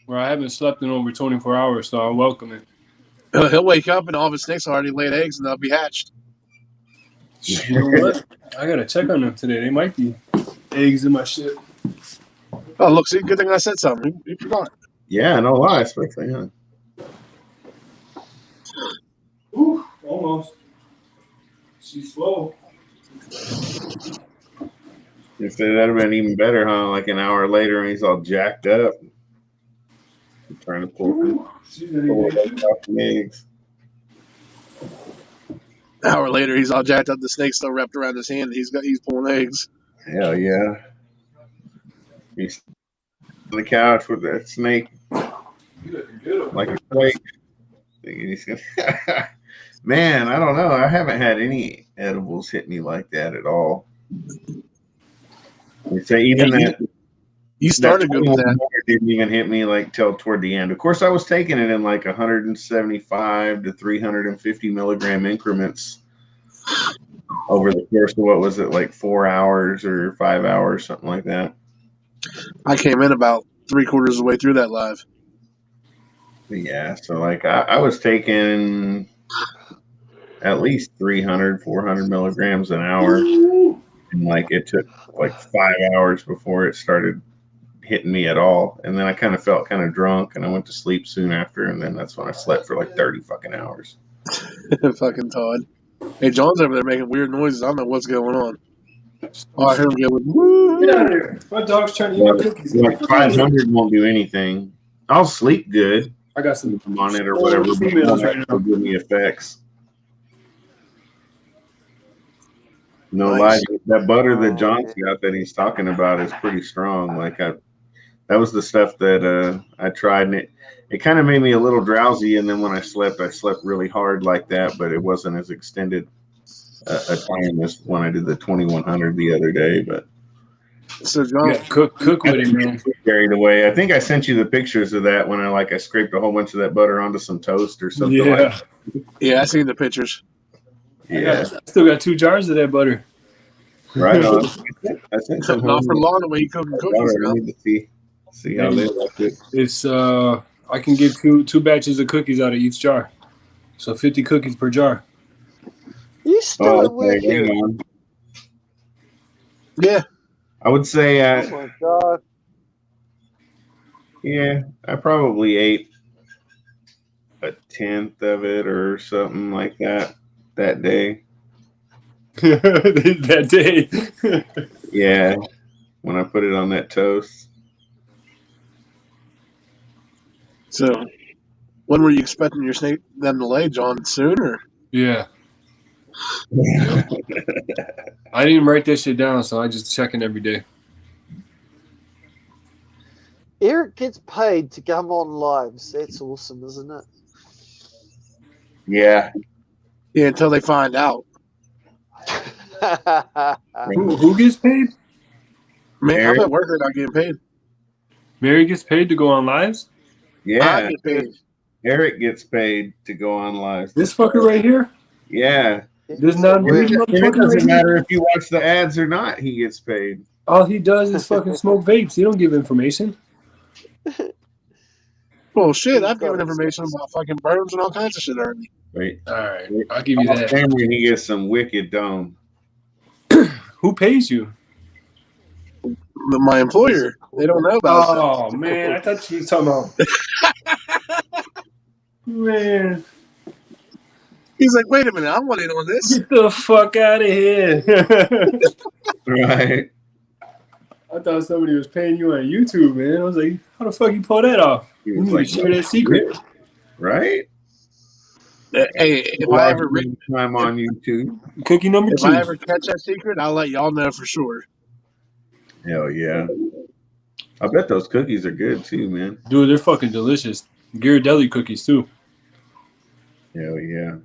[SPEAKER 3] Where I haven't slept in over 24 hours, so I welcome it.
[SPEAKER 5] He'll wake up and all of his snakes already laid eggs and they'll be hatched.
[SPEAKER 3] You know what? I gotta check on them today. They might be eggs in my shit.
[SPEAKER 5] Oh, look, see, good thing I said something. You forgot.
[SPEAKER 1] Yeah, no lie, especially, huh?
[SPEAKER 3] Ooh, almost. She's slow.
[SPEAKER 1] If that'd have been even better, huh? Like an hour later, and he's all jacked up, trying to pull off the eggs.
[SPEAKER 5] An hour later, he's all jacked up. The snake's still wrapped around his hand. He's pulling eggs.
[SPEAKER 1] Hell yeah! He's on the couch with that snake, like a quake. Man, I don't know. I haven't had any edibles hit me like that at all. You say even that
[SPEAKER 5] you started good with that.
[SPEAKER 1] Didn't even hit me like till toward the end. Of course, I was taking it in like 175 to 350 milligram increments over the course of what was it, like 4 hours or 5 hours, something like that.
[SPEAKER 5] I came in about 3/4 of the way through that live.
[SPEAKER 1] Yeah, so like I was taking at least 300, 400 milligrams an hour. And like it took like 5 hours before it started hitting me at all. And then I kind of felt kind of drunk and I went to sleep soon after. And then that's when I slept for like 30 fucking hours.
[SPEAKER 5] Fucking Todd. Hey, John's over there making weird noises. I don't know what's going on. Oh, I heard him go with woo.
[SPEAKER 3] Get out of here. My dog's trying to eat my cookies.
[SPEAKER 1] Like 500 won't do anything. I'll sleep good.
[SPEAKER 3] I got some
[SPEAKER 1] on it or whatever.
[SPEAKER 3] Females right now.
[SPEAKER 1] Give me effects. No lie, that butter that John's got that he's talking about is pretty strong. Like that was the stuff that I tried, and it kind of made me a little drowsy. And then when I slept really hard like that, but it wasn't as extended a time as when I did the 2100 the other day. But
[SPEAKER 5] So John,
[SPEAKER 3] Yeah, cook with it, man.
[SPEAKER 1] Carried away. I think I sent you the pictures of that when I scraped a whole bunch of that butter onto some toast or something like
[SPEAKER 3] Yeah,
[SPEAKER 1] that.
[SPEAKER 5] yeah, I seen the pictures.
[SPEAKER 1] Yeah.
[SPEAKER 3] I still got 2 jars of that butter.
[SPEAKER 1] Right on. I sent some
[SPEAKER 5] Not
[SPEAKER 1] home.
[SPEAKER 5] for long the way you cooking cookies
[SPEAKER 1] I
[SPEAKER 5] now.
[SPEAKER 1] need to see how they like it.
[SPEAKER 3] It's I can get two batches of cookies out of each jar, so 50 cookies per jar.
[SPEAKER 2] You still at work
[SPEAKER 1] hang
[SPEAKER 2] here?
[SPEAKER 1] on.
[SPEAKER 5] Yeah.
[SPEAKER 1] I would say,
[SPEAKER 2] Oh my god!
[SPEAKER 1] yeah, I probably ate a tenth of it or something like that day.
[SPEAKER 3] That day.
[SPEAKER 1] Yeah, when I put it on that toast.
[SPEAKER 5] So, when were you expecting your snake them to lay, John? Soon or?
[SPEAKER 3] Yeah. I didn't write that shit down, so I just check it every day.
[SPEAKER 2] Eric gets paid to come on lives. That's awesome, isn't it?
[SPEAKER 1] Yeah.
[SPEAKER 5] Yeah, until they find out.
[SPEAKER 3] Who gets paid?
[SPEAKER 5] Man,
[SPEAKER 1] Eric?
[SPEAKER 5] I'm at work and not getting paid.
[SPEAKER 3] Mary gets paid to go on lives?
[SPEAKER 5] I
[SPEAKER 1] Yeah.
[SPEAKER 5] get paid.
[SPEAKER 1] Eric gets paid to go on live.
[SPEAKER 3] This fucker right here?
[SPEAKER 1] Yeah.
[SPEAKER 3] This not
[SPEAKER 2] Where-
[SPEAKER 3] this
[SPEAKER 1] It
[SPEAKER 3] motherfucker
[SPEAKER 1] doesn't
[SPEAKER 3] right here?
[SPEAKER 1] matter if you watch the ads or not, he gets paid.
[SPEAKER 3] All he does is fucking smoke vapes. He don't give information.
[SPEAKER 5] Well, shit, I've
[SPEAKER 2] He's got
[SPEAKER 5] given
[SPEAKER 2] it.
[SPEAKER 5] information about fucking burns and all kinds of shit already.
[SPEAKER 1] Right.
[SPEAKER 3] All right, I'll give you that.
[SPEAKER 1] Family, he gets some wicked dome.
[SPEAKER 3] Who pays you?
[SPEAKER 5] My employer, they don't know about it.
[SPEAKER 3] Oh man, I thought you were talking about. Man,
[SPEAKER 5] He's like, wait a minute, I want in on this.
[SPEAKER 3] get the fuck out of here!
[SPEAKER 1] Right.
[SPEAKER 3] I thought somebody was paying you on YouTube, man. I was like, how the fuck you pull that off?
[SPEAKER 1] He
[SPEAKER 3] You
[SPEAKER 1] was
[SPEAKER 3] need to
[SPEAKER 1] like,
[SPEAKER 3] share that secret.
[SPEAKER 1] Right?
[SPEAKER 5] Hey, if I ever
[SPEAKER 1] time on YouTube.
[SPEAKER 3] Cookie number
[SPEAKER 5] if
[SPEAKER 3] 2.
[SPEAKER 5] I ever catch that secret, I'll let y'all know for sure.
[SPEAKER 1] Hell yeah. I bet those cookies are good too, man.
[SPEAKER 3] Dude, they're fucking delicious. Ghirardelli cookies too.
[SPEAKER 1] Hell yeah.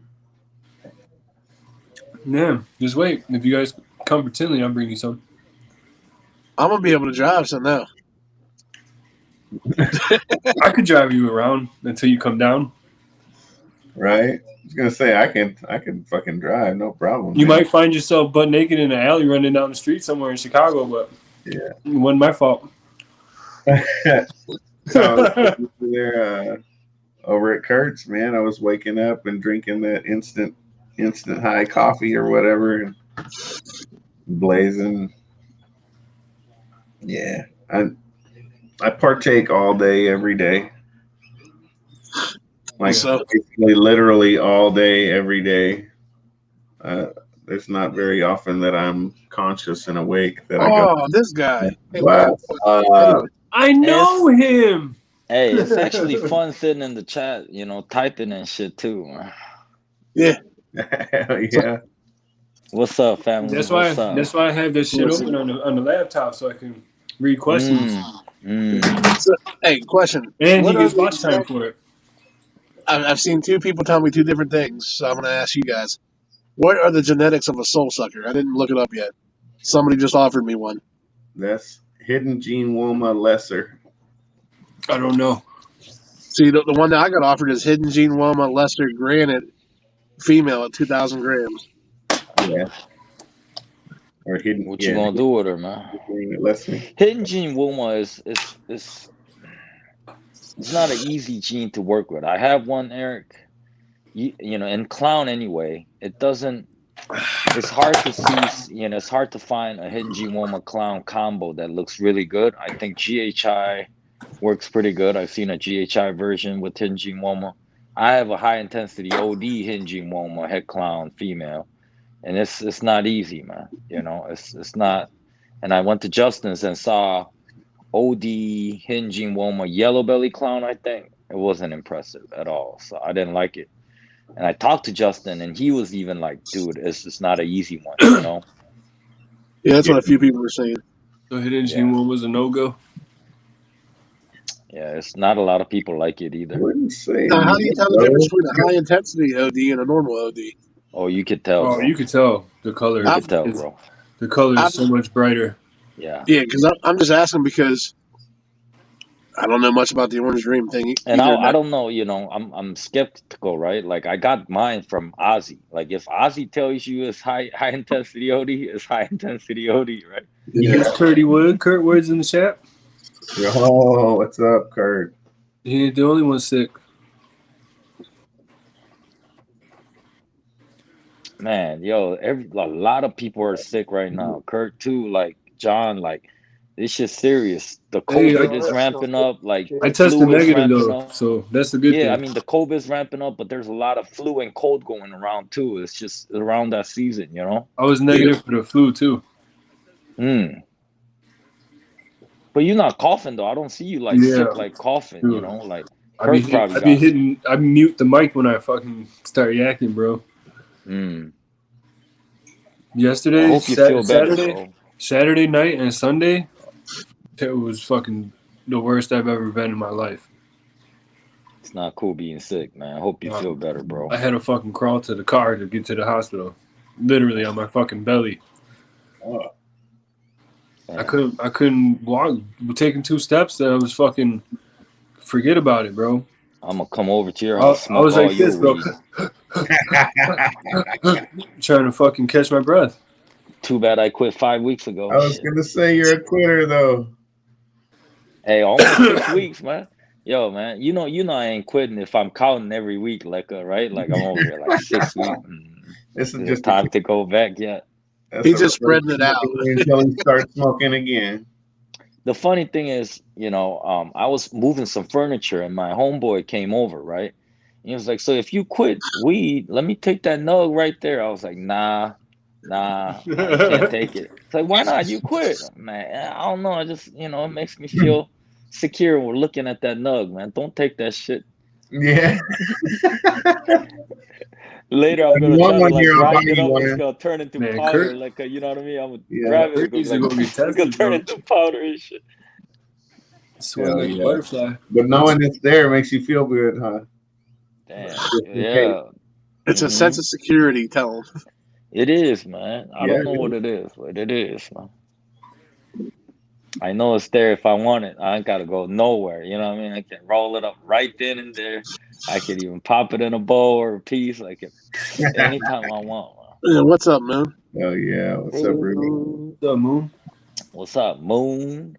[SPEAKER 3] Yeah, just wait. If you guys come for Tinley, I'll bring you some.
[SPEAKER 5] I'm gonna be able to drive, so no.
[SPEAKER 3] I could drive you around until you come down.
[SPEAKER 1] Right? I was gonna say I can fucking drive, no problem.
[SPEAKER 3] You
[SPEAKER 1] man.
[SPEAKER 3] might find yourself butt naked in an alley running down the street somewhere in Chicago, but
[SPEAKER 1] Yeah.
[SPEAKER 3] it wasn't my fault.
[SPEAKER 1] So, there, over at Kurt's, man, I was waking up and drinking that instant high coffee or whatever, and blazing. Yeah, I partake all day, every day. Like
[SPEAKER 5] So-
[SPEAKER 1] basically, literally all day, every day. There's not very often that I'm conscious and awake that I go.
[SPEAKER 5] Oh, this guy. Hey,
[SPEAKER 1] Wow.
[SPEAKER 3] I know him.
[SPEAKER 8] Hey, it's actually fun sitting in the chat, typing and shit too. Man.
[SPEAKER 5] yeah.
[SPEAKER 1] Hell yeah.
[SPEAKER 8] What's up, family?
[SPEAKER 3] That's why.
[SPEAKER 8] What's up?
[SPEAKER 3] That's why I have this shit open on the laptop so I can read questions.
[SPEAKER 5] Hey, question.
[SPEAKER 3] And
[SPEAKER 5] What
[SPEAKER 3] he gets
[SPEAKER 5] are the
[SPEAKER 3] watch time
[SPEAKER 5] exact-
[SPEAKER 3] for it.
[SPEAKER 5] I've seen two people tell me two different things, so I'm gonna ask you guys. What are the genetics of a soul sucker? I didn't look it up yet. Somebody just offered me one.
[SPEAKER 1] That's hidden gene Woma lesser.
[SPEAKER 3] I don't know.
[SPEAKER 5] See, the one that I got offered is hidden gene Woma Lester Granite, female at 2,000 grams.
[SPEAKER 1] Yeah. Or hidden.
[SPEAKER 8] What you gonna do with her, man?
[SPEAKER 1] Lesser.
[SPEAKER 8] Hidden gene Wilma is it's not an easy gene to work with. I have one, Eric. In clown anyway, it doesn't. It's hard to see. It's hard to find a hidden gene Woma clown combo that looks really good. I think GHI works pretty good. I've seen a GHI version with hidden gene Woma. I have a high intensity OD hidden gene Woma head clown female, and it's not easy, man. It's not. And I went to Justin's and saw OD hidden gene Woma yellow belly clown. I think it wasn't impressive at all, so I didn't like it. And I talked to Justin, and he was even like, "Dude, it's not an easy one,
[SPEAKER 5] Yeah, that's what a few people were saying.
[SPEAKER 3] So hidden gene one was a no go.
[SPEAKER 8] Yeah, it's not a lot of people like it either.
[SPEAKER 1] I wouldn't say.
[SPEAKER 5] Now, how do you tell the difference between a high intensity OD and a normal OD?
[SPEAKER 8] Oh, you could tell.
[SPEAKER 3] Oh,
[SPEAKER 8] bro.
[SPEAKER 3] you could tell the color.
[SPEAKER 8] You could tell,
[SPEAKER 3] is-
[SPEAKER 8] bro.
[SPEAKER 3] The color is so much brighter.
[SPEAKER 8] Yeah.
[SPEAKER 5] Yeah, because I'm just asking because I don't know much about the Orange Dream thing
[SPEAKER 8] And
[SPEAKER 5] either.
[SPEAKER 8] I don't know, I'm skeptical, right? Like I got mine from Ozzy. Like if Ozzy tells you it's high intensity OD, it's high intensity OD, right?
[SPEAKER 3] Here's Curdy Wood. Kurt Wood's in the chat.
[SPEAKER 1] Yo, what's up, Kurt?
[SPEAKER 3] He ain't the only one sick.
[SPEAKER 8] Man, yo, a lot of people are sick right now. Kurt too, like John, like this shit's serious. The
[SPEAKER 3] Hey,
[SPEAKER 8] COVID
[SPEAKER 2] Oh,
[SPEAKER 8] is
[SPEAKER 2] that's
[SPEAKER 8] ramping
[SPEAKER 2] not
[SPEAKER 8] up, like
[SPEAKER 3] I
[SPEAKER 8] the
[SPEAKER 3] tested
[SPEAKER 8] flu is
[SPEAKER 3] negative
[SPEAKER 8] ramping
[SPEAKER 3] though,
[SPEAKER 8] up.
[SPEAKER 3] so that's a good
[SPEAKER 8] Yeah, I
[SPEAKER 3] thing.
[SPEAKER 8] mean the COVID is ramping up, but there's a lot of flu and cold going around too. It's just around that season, you know.
[SPEAKER 3] I was negative for the flu too.
[SPEAKER 8] But you're not coughing though. I don't see you like
[SPEAKER 3] Yeah.
[SPEAKER 8] sick, like coughing. You
[SPEAKER 3] Dude.
[SPEAKER 8] know, like
[SPEAKER 3] I be
[SPEAKER 8] Kurt probably got.
[SPEAKER 3] hitting. I mute the mic when I fucking start yakking, bro.
[SPEAKER 8] I
[SPEAKER 3] Yesterday,
[SPEAKER 8] hope you feel better, bro.
[SPEAKER 3] Saturday night and Sunday, it was fucking the worst I've ever been in my life.
[SPEAKER 8] It's not cool being sick, man. I hope you feel better, bro.
[SPEAKER 3] I had to fucking crawl to the car to get to the hospital, literally on my fucking belly.
[SPEAKER 1] Oh,
[SPEAKER 3] I couldn't walk. Taking 2 steps, I was fucking. Forget about it, bro.
[SPEAKER 8] I'm gonna come over to your house.
[SPEAKER 3] I was
[SPEAKER 8] Smoke all
[SPEAKER 3] like this,
[SPEAKER 8] your
[SPEAKER 3] bro. Trying to fucking catch my breath.
[SPEAKER 8] Too bad I quit 5 weeks ago.
[SPEAKER 1] I was gonna say you're a quitter though.
[SPEAKER 8] Hey, almost 6 weeks, man. Yo, man, you know I ain't quitting if I'm counting every week, like right? Like I'm over here like 6 weeks.
[SPEAKER 1] This is
[SPEAKER 8] Is
[SPEAKER 1] just
[SPEAKER 8] it time to go back yet?
[SPEAKER 5] He's just spreading it out
[SPEAKER 1] until he starts smoking again.
[SPEAKER 8] The funny thing is, I was moving some furniture and my homeboy came over, right? And he was like, "So if you quit weed, let me take that nug right there." I was like, Nah, I can't take it. It's like, why not? You quit, man. I don't know. I just, it makes me feel secure when we're looking at that nug, man. Don't take that shit.
[SPEAKER 1] Yeah.
[SPEAKER 8] Later, I'm gonna try to like grind it up.
[SPEAKER 1] one.
[SPEAKER 8] It's gonna turn into
[SPEAKER 3] Man,
[SPEAKER 8] powder,
[SPEAKER 3] Kurt-
[SPEAKER 8] like you know what I mean. I'm gonna
[SPEAKER 1] Yeah.
[SPEAKER 8] grab it.
[SPEAKER 3] Kurt needs to go get
[SPEAKER 8] It's gonna
[SPEAKER 3] tested,
[SPEAKER 8] turn
[SPEAKER 3] bro.
[SPEAKER 8] into powder and shit.
[SPEAKER 3] Sweat
[SPEAKER 1] Hell
[SPEAKER 3] like
[SPEAKER 1] yeah.
[SPEAKER 3] a butterfly.
[SPEAKER 1] But knowing it's there makes you feel good, huh?
[SPEAKER 8] Damn.
[SPEAKER 1] in
[SPEAKER 8] Yeah.
[SPEAKER 5] It's a sense of security. Tell him.
[SPEAKER 8] It is, man. I
[SPEAKER 1] Yeah,
[SPEAKER 8] don't know what it is, but it is, man. I know it's there if I want it. I ain't gotta go nowhere. You know what I mean? I can roll it up right then and there. I can even pop it in a bowl or a piece. I can anytime I want, man.
[SPEAKER 5] Yeah, what's up, man?
[SPEAKER 1] Oh yeah. What's up, Rudy?
[SPEAKER 3] What's up, Moon?
[SPEAKER 8] What's up, Moon?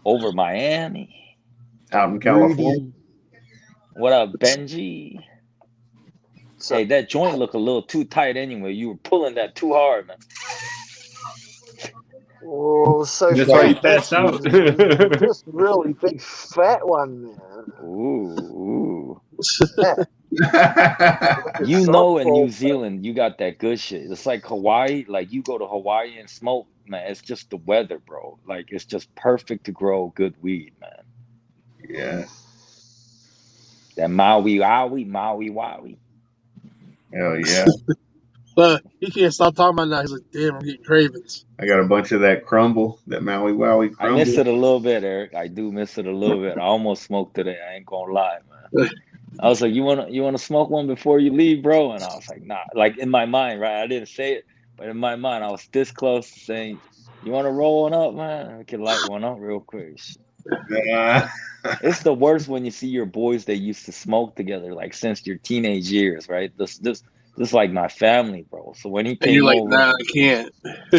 [SPEAKER 8] Over Miami.
[SPEAKER 1] Out in California.
[SPEAKER 8] What up, Benji? Hey, that joint look a little too tight anyway. You were pulling that too hard, man.
[SPEAKER 2] Oh, so
[SPEAKER 3] That's
[SPEAKER 2] fat.
[SPEAKER 3] why you passed out.
[SPEAKER 2] Just really big fat one there.
[SPEAKER 8] Ooh.
[SPEAKER 2] Like a
[SPEAKER 8] You know, in
[SPEAKER 2] softball.
[SPEAKER 8] New Zealand, you got that good shit. It's like Hawaii. Like you go to Hawaii and smoke, man. It's just the weather, bro. Like it's just perfect to grow good weed, man.
[SPEAKER 1] Yeah.
[SPEAKER 8] That Maui Wowie.
[SPEAKER 1] Hell yeah.
[SPEAKER 5] But he can't stop talking about that. He's like, damn, I'm getting cravings.
[SPEAKER 1] I got a bunch of that crumble, that Maui Wowie
[SPEAKER 8] I
[SPEAKER 1] crumble.
[SPEAKER 8] miss it a little bit, Eric. I do miss it a little bit. I almost smoked today. I ain't gonna lie, man. I was like, you wanna smoke one before you leave, bro? And I was like, nah. Like in my mind, right? I didn't say it, but in my mind, I was this close to saying, you wanna roll one up, man? We can light one up real quick. It's the worst when you see your boys that used to smoke together, like since your teenage years, right? This like my family, bro. So when he
[SPEAKER 5] And you're
[SPEAKER 8] came
[SPEAKER 5] like,
[SPEAKER 8] over,
[SPEAKER 5] nah, I can't.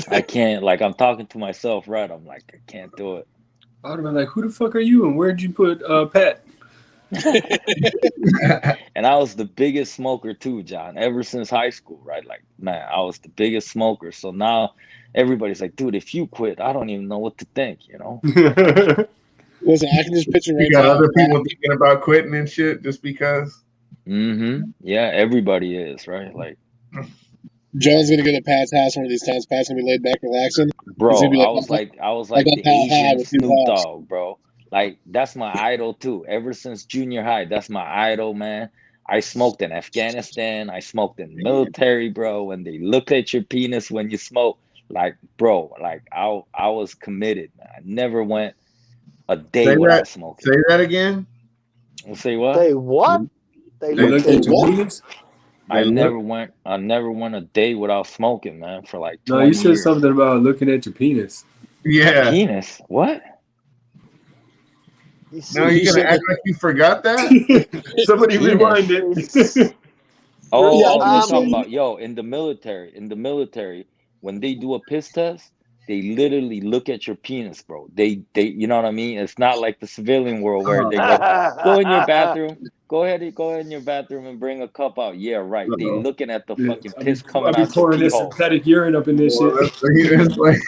[SPEAKER 8] I can't. Like I'm talking to myself, right? I'm like, I can't do it.
[SPEAKER 3] I would have been like, who the fuck are you and where'd you put Pat?
[SPEAKER 8] And I was the biggest smoker too, John, ever since high school, right? Like, man, I was the biggest smoker. So now everybody's like, dude, if you quit, I don't even know what to think, you know?
[SPEAKER 5] Listen, I can just picture right
[SPEAKER 1] You got
[SPEAKER 5] now.
[SPEAKER 1] other people thinking about quitting and shit just because.
[SPEAKER 8] Yeah, everybody is, right? Like,
[SPEAKER 5] John's gonna go to Pat's house one of these times. Pat's gonna be laid back, relaxing.
[SPEAKER 8] bro,
[SPEAKER 5] He's gonna be
[SPEAKER 8] I was like
[SPEAKER 5] got
[SPEAKER 8] the
[SPEAKER 5] Pat high
[SPEAKER 8] Asian
[SPEAKER 5] with 2
[SPEAKER 8] Snoop
[SPEAKER 5] balls.
[SPEAKER 8] Dogg, bro. Like, that's my idol too. Ever since junior high, that's my idol, man. I smoked in Afghanistan. I smoked in military, bro. When they look at your penis when you smoke, like, bro, like I was committed, man. I never went a day without smoking.
[SPEAKER 1] Say that again.
[SPEAKER 8] Say what?
[SPEAKER 2] They what? They
[SPEAKER 3] They
[SPEAKER 2] looked
[SPEAKER 3] looked
[SPEAKER 2] at
[SPEAKER 3] at your
[SPEAKER 2] what?
[SPEAKER 3] penis?
[SPEAKER 8] I never went a day without smoking, man, for like 20
[SPEAKER 3] No, you said
[SPEAKER 8] years.
[SPEAKER 3] something about looking at your penis.
[SPEAKER 1] Yeah.
[SPEAKER 8] Penis? What?
[SPEAKER 2] You see,
[SPEAKER 1] No,
[SPEAKER 5] He
[SPEAKER 1] you're gonna
[SPEAKER 5] said
[SPEAKER 1] act like you forgot that?
[SPEAKER 3] Somebody
[SPEAKER 8] Penis.
[SPEAKER 3] rewind it.
[SPEAKER 8] Oh,
[SPEAKER 5] Yeah,
[SPEAKER 8] you're
[SPEAKER 5] he
[SPEAKER 8] talking
[SPEAKER 5] said-
[SPEAKER 8] about in the military, when they do a piss test, they literally look at your penis, bro. They, you know what I mean? It's not like the civilian world where they go in your bathroom, go ahead in your bathroom and bring a cup out. Yeah, right. They
[SPEAKER 1] Uh-oh.
[SPEAKER 8] looking at the
[SPEAKER 3] Yeah,
[SPEAKER 8] fucking
[SPEAKER 3] I'll
[SPEAKER 8] piss
[SPEAKER 3] be
[SPEAKER 8] coming out your
[SPEAKER 3] pouring
[SPEAKER 8] pee
[SPEAKER 3] this
[SPEAKER 8] hole.
[SPEAKER 3] synthetic urine up in this
[SPEAKER 1] Well,
[SPEAKER 3] shit.
[SPEAKER 1] it's like,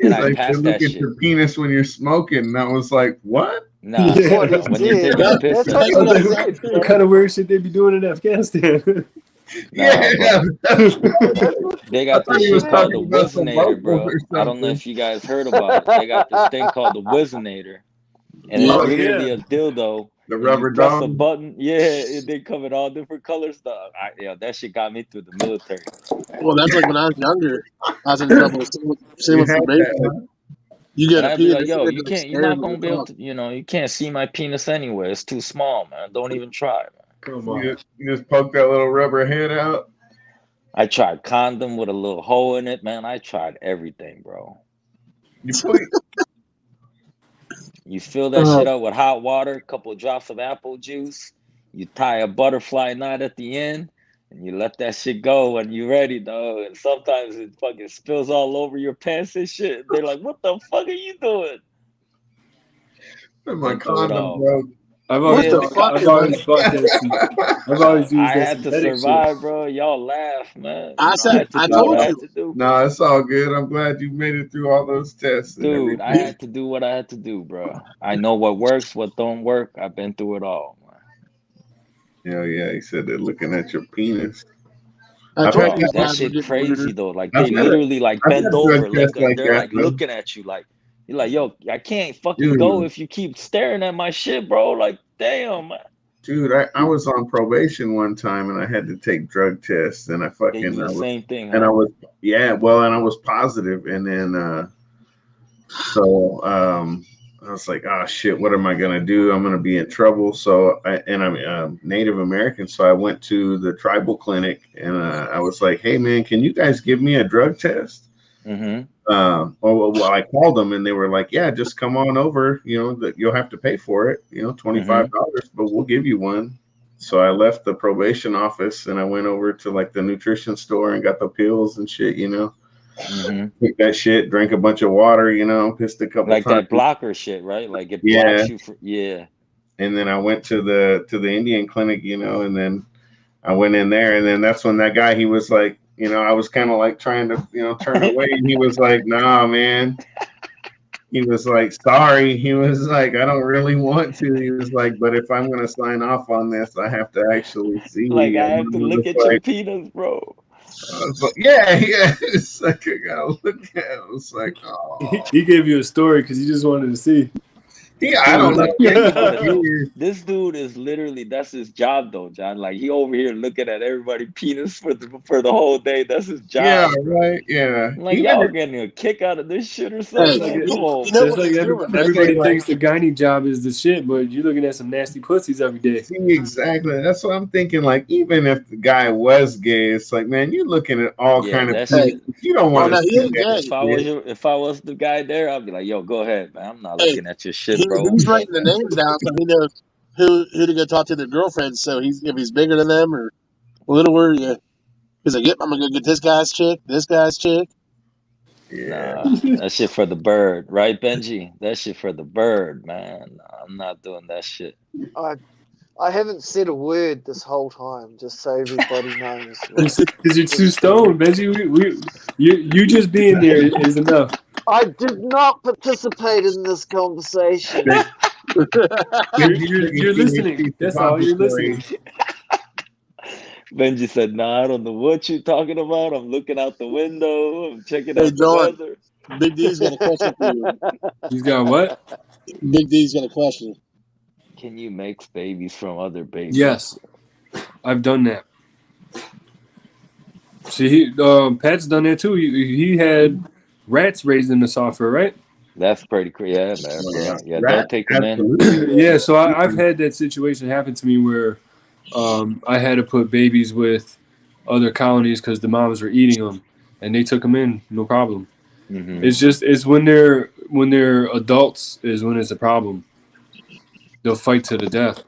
[SPEAKER 8] And
[SPEAKER 1] it's
[SPEAKER 8] I
[SPEAKER 1] like they
[SPEAKER 8] passed
[SPEAKER 1] look
[SPEAKER 8] that
[SPEAKER 1] at
[SPEAKER 8] shit.
[SPEAKER 1] your penis when you're smoking, and I was like, what?
[SPEAKER 8] Nah,
[SPEAKER 3] Yeah.
[SPEAKER 2] what he
[SPEAKER 8] when you're
[SPEAKER 2] did.
[SPEAKER 8] taking a piss
[SPEAKER 2] That's
[SPEAKER 8] test.
[SPEAKER 2] what
[SPEAKER 3] I
[SPEAKER 2] he
[SPEAKER 3] was like,
[SPEAKER 2] said.
[SPEAKER 3] what kind of weird shit they be doing in Afghanistan?
[SPEAKER 8] Nah, bro.
[SPEAKER 2] That's what
[SPEAKER 8] They
[SPEAKER 1] I
[SPEAKER 8] got
[SPEAKER 1] thought
[SPEAKER 8] this
[SPEAKER 1] he was
[SPEAKER 8] shit called the
[SPEAKER 1] talking about some
[SPEAKER 8] Whizzinator,
[SPEAKER 1] vocals
[SPEAKER 8] bro.
[SPEAKER 1] or
[SPEAKER 8] I don't know
[SPEAKER 1] something.
[SPEAKER 8] if you guys heard about it. They got this thing called the Whizzinator. And it's
[SPEAKER 5] Yeah.
[SPEAKER 8] literally a dildo.
[SPEAKER 1] The
[SPEAKER 8] And
[SPEAKER 1] rubber
[SPEAKER 8] you press a
[SPEAKER 1] dog.
[SPEAKER 8] button. Yeah, they come in all different colors. Stuff. Yeah, that shit got me through the military.
[SPEAKER 5] Well, that's like when I was younger. I was in trouble. Same
[SPEAKER 1] You
[SPEAKER 5] with
[SPEAKER 1] had
[SPEAKER 5] probation.
[SPEAKER 1] that,
[SPEAKER 5] You get
[SPEAKER 8] And
[SPEAKER 5] a
[SPEAKER 8] I'd be
[SPEAKER 5] pee,
[SPEAKER 8] like,
[SPEAKER 5] they
[SPEAKER 8] yo,
[SPEAKER 5] sit
[SPEAKER 8] you
[SPEAKER 5] there
[SPEAKER 8] can't, you're
[SPEAKER 5] staring
[SPEAKER 8] not
[SPEAKER 5] when
[SPEAKER 8] gonna be
[SPEAKER 5] they
[SPEAKER 8] able
[SPEAKER 5] talk.
[SPEAKER 8] to, you can't see my penis anyway. It's too small, man. Don't even try, man.
[SPEAKER 3] Come
[SPEAKER 1] huh?
[SPEAKER 3] on.
[SPEAKER 1] You just poke that little rubber head out.
[SPEAKER 8] I tried condom with a little hole in it, man. I tried everything, bro.
[SPEAKER 1] You put
[SPEAKER 8] You fill that shit up with hot water, couple drops of apple juice. You tie a butterfly knot at the end, and you let that shit go when you're ready, dog. And sometimes it fucking spills all over your pants and shit. They're like, "What the fuck are you doing?"
[SPEAKER 1] my
[SPEAKER 8] Been through it
[SPEAKER 1] condom
[SPEAKER 8] all.
[SPEAKER 1] broke.
[SPEAKER 3] I've
[SPEAKER 5] What
[SPEAKER 3] always
[SPEAKER 5] the
[SPEAKER 3] thought,
[SPEAKER 5] fuck
[SPEAKER 3] I've
[SPEAKER 5] is
[SPEAKER 3] always
[SPEAKER 5] that?
[SPEAKER 3] thought that. I've always used
[SPEAKER 8] I
[SPEAKER 3] that
[SPEAKER 8] had to
[SPEAKER 3] synthetic
[SPEAKER 8] survive, bro. Y'all laugh, man.
[SPEAKER 5] I
[SPEAKER 8] I
[SPEAKER 5] said,
[SPEAKER 8] had to
[SPEAKER 5] I
[SPEAKER 8] do what
[SPEAKER 5] told
[SPEAKER 8] I
[SPEAKER 5] you.
[SPEAKER 8] had to do,
[SPEAKER 1] No, it's all good. I'm glad you made it through all those tests and
[SPEAKER 8] dude. I
[SPEAKER 1] everything.
[SPEAKER 8] had to do what I had to do, bro. I know what works, what don't work. I've been through it all, man.
[SPEAKER 1] Hell yeah, he said they're looking at your penis.
[SPEAKER 5] I
[SPEAKER 1] I've
[SPEAKER 5] told
[SPEAKER 1] had
[SPEAKER 8] Dog,
[SPEAKER 5] you
[SPEAKER 1] that,
[SPEAKER 5] these
[SPEAKER 8] that
[SPEAKER 5] guys were
[SPEAKER 8] shit
[SPEAKER 5] getting weirder.
[SPEAKER 8] crazy though. Like
[SPEAKER 1] I've
[SPEAKER 8] they
[SPEAKER 1] had a,
[SPEAKER 8] literally like
[SPEAKER 1] I've
[SPEAKER 8] bend
[SPEAKER 1] had drug
[SPEAKER 8] over,
[SPEAKER 1] tests like
[SPEAKER 8] they're
[SPEAKER 1] that,
[SPEAKER 8] like
[SPEAKER 1] though.
[SPEAKER 8] looking at you like you're like, yo, I can't fucking go
[SPEAKER 1] Dude,
[SPEAKER 8] if you keep staring at my shit, bro. Like, damn, man.
[SPEAKER 1] dude, I was on probation one time and I had to take drug tests and I
[SPEAKER 8] They do the
[SPEAKER 1] was
[SPEAKER 8] same thing,
[SPEAKER 1] and I
[SPEAKER 8] huh?
[SPEAKER 1] was and I was positive and then so I was like, oh shit, what am I gonna do? I'm gonna be in trouble. So I'm Native American, so I went to the tribal clinic and I was like, hey man, can you guys give me a drug test?
[SPEAKER 8] Mm-hmm.
[SPEAKER 1] Well, I called them and they were like, yeah, just come on over. You know that you'll have to pay for it. You know, $25, but we'll give you one. So I left the probation office and I went over to like the nutrition store and got the pills and shit. You know, took that shit, drank a bunch of water. You know, pissed a couple
[SPEAKER 8] Like
[SPEAKER 1] times.
[SPEAKER 8] that blocker shit, right? Like it
[SPEAKER 1] Yeah.
[SPEAKER 8] blocks you for
[SPEAKER 1] And then I went to the Indian clinic. You know, and then I went in there, and then that's when that guy, he was like, you know, I was kind of like trying to, you know, turn away, and he was like, nah, man. He was like, sorry. He was like, I don't really want to. He was like, but if I'm going to sign off on this, I have to actually see.
[SPEAKER 8] Like I
[SPEAKER 1] And
[SPEAKER 8] have to
[SPEAKER 1] I
[SPEAKER 8] look
[SPEAKER 1] was
[SPEAKER 8] at your
[SPEAKER 1] like,
[SPEAKER 8] penis, bro.
[SPEAKER 1] yeah. It's like, I got to look at it. I was like, oh.
[SPEAKER 3] He gave you a story because he just wanted to see.
[SPEAKER 1] Yeah, I don't know.
[SPEAKER 8] Yo, this dude is literally, that's his job though, John. Like he over here looking at everybody penis for the whole day. That's his job.
[SPEAKER 1] Yeah,
[SPEAKER 8] bro.
[SPEAKER 1] right. Yeah.
[SPEAKER 8] Like
[SPEAKER 1] Even
[SPEAKER 8] y'all
[SPEAKER 1] if-
[SPEAKER 8] getting a kick out of this shit or something?
[SPEAKER 5] Hey,
[SPEAKER 8] Man, come on.
[SPEAKER 5] you know
[SPEAKER 3] It's
[SPEAKER 5] what
[SPEAKER 3] like
[SPEAKER 5] they're doing, right?
[SPEAKER 3] everybody
[SPEAKER 1] Like-
[SPEAKER 3] thinks the gynae job is the shit, but you're looking at some nasty pussies every day.
[SPEAKER 1] See, exactly. That's what I'm thinking. Like, even if the guy was gay, it's like, man, you're looking at all
[SPEAKER 8] Yeah,
[SPEAKER 1] kind of
[SPEAKER 8] that
[SPEAKER 1] things.
[SPEAKER 8] shit.
[SPEAKER 1] You don't want
[SPEAKER 5] no,
[SPEAKER 1] to
[SPEAKER 5] he
[SPEAKER 1] see
[SPEAKER 5] ain't
[SPEAKER 1] that
[SPEAKER 5] gay.
[SPEAKER 1] shit.
[SPEAKER 8] If I was the guy there, I'd be like, yo, go ahead, man. I'm not
[SPEAKER 5] Hey,
[SPEAKER 8] looking at your shit, bro.
[SPEAKER 5] He's writing the names down so he knows who to go talk to their girlfriends. So if he's bigger than them or littler, yeah. He's like, yep, I'm gonna go get this guy's chick, this guy's chick.
[SPEAKER 1] Yeah.
[SPEAKER 8] Nah, that shit for the bird, right, Benji? That shit for the bird, man. Nah, I'm not doing that shit.
[SPEAKER 2] I haven't said a word this whole time, just so everybody knows.
[SPEAKER 3] Because you're too stoned, Benji. You just being there is enough.
[SPEAKER 2] I did not participate in this conversation.
[SPEAKER 3] You're listening. That's all. You're listening.
[SPEAKER 8] Benji said, nah, I don't know what you're talking about. I'm looking out the window. I'm checking
[SPEAKER 5] Hey,
[SPEAKER 8] out the
[SPEAKER 5] John.
[SPEAKER 8] weather.
[SPEAKER 5] Big D's got a question for you.
[SPEAKER 3] He's got what?
[SPEAKER 5] Big D's got a question.
[SPEAKER 8] Can you make babies from other babies?
[SPEAKER 3] Yes, I've done that. See, Pat's done that too. He had rats raised in the software, right?
[SPEAKER 8] That's pretty cool. Yeah, man. Yeah,
[SPEAKER 1] Rat,
[SPEAKER 8] they'll take them in.
[SPEAKER 1] absolutely.
[SPEAKER 3] Yeah, so I've had that situation happen to me where I had to put babies with other colonies because the moms were eating them, and they took them in, no problem.
[SPEAKER 8] Mhm.
[SPEAKER 3] It's when they're when they're adults is when it's a problem. They'll fight to the death.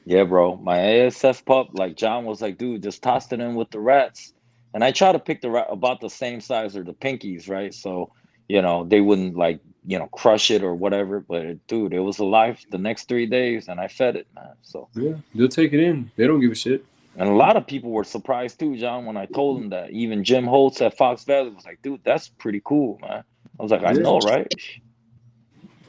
[SPEAKER 8] Yeah, bro. My ASF pup, like John was like, dude, just tossed it in with the rats. And I try to pick the rat about the same size or the pinkies, right? So, they wouldn't like, crush it or whatever. But dude, it was alive the next 3 days and I fed it, man. So
[SPEAKER 3] Yeah, they'll take it in. They don't give a shit.
[SPEAKER 8] and a lot of people were surprised too, John, when I told them that. Even Jim Holtz at Fox Valley was like, dude, that's pretty cool, man. I was like, I
[SPEAKER 3] Yeah.
[SPEAKER 8] know, right?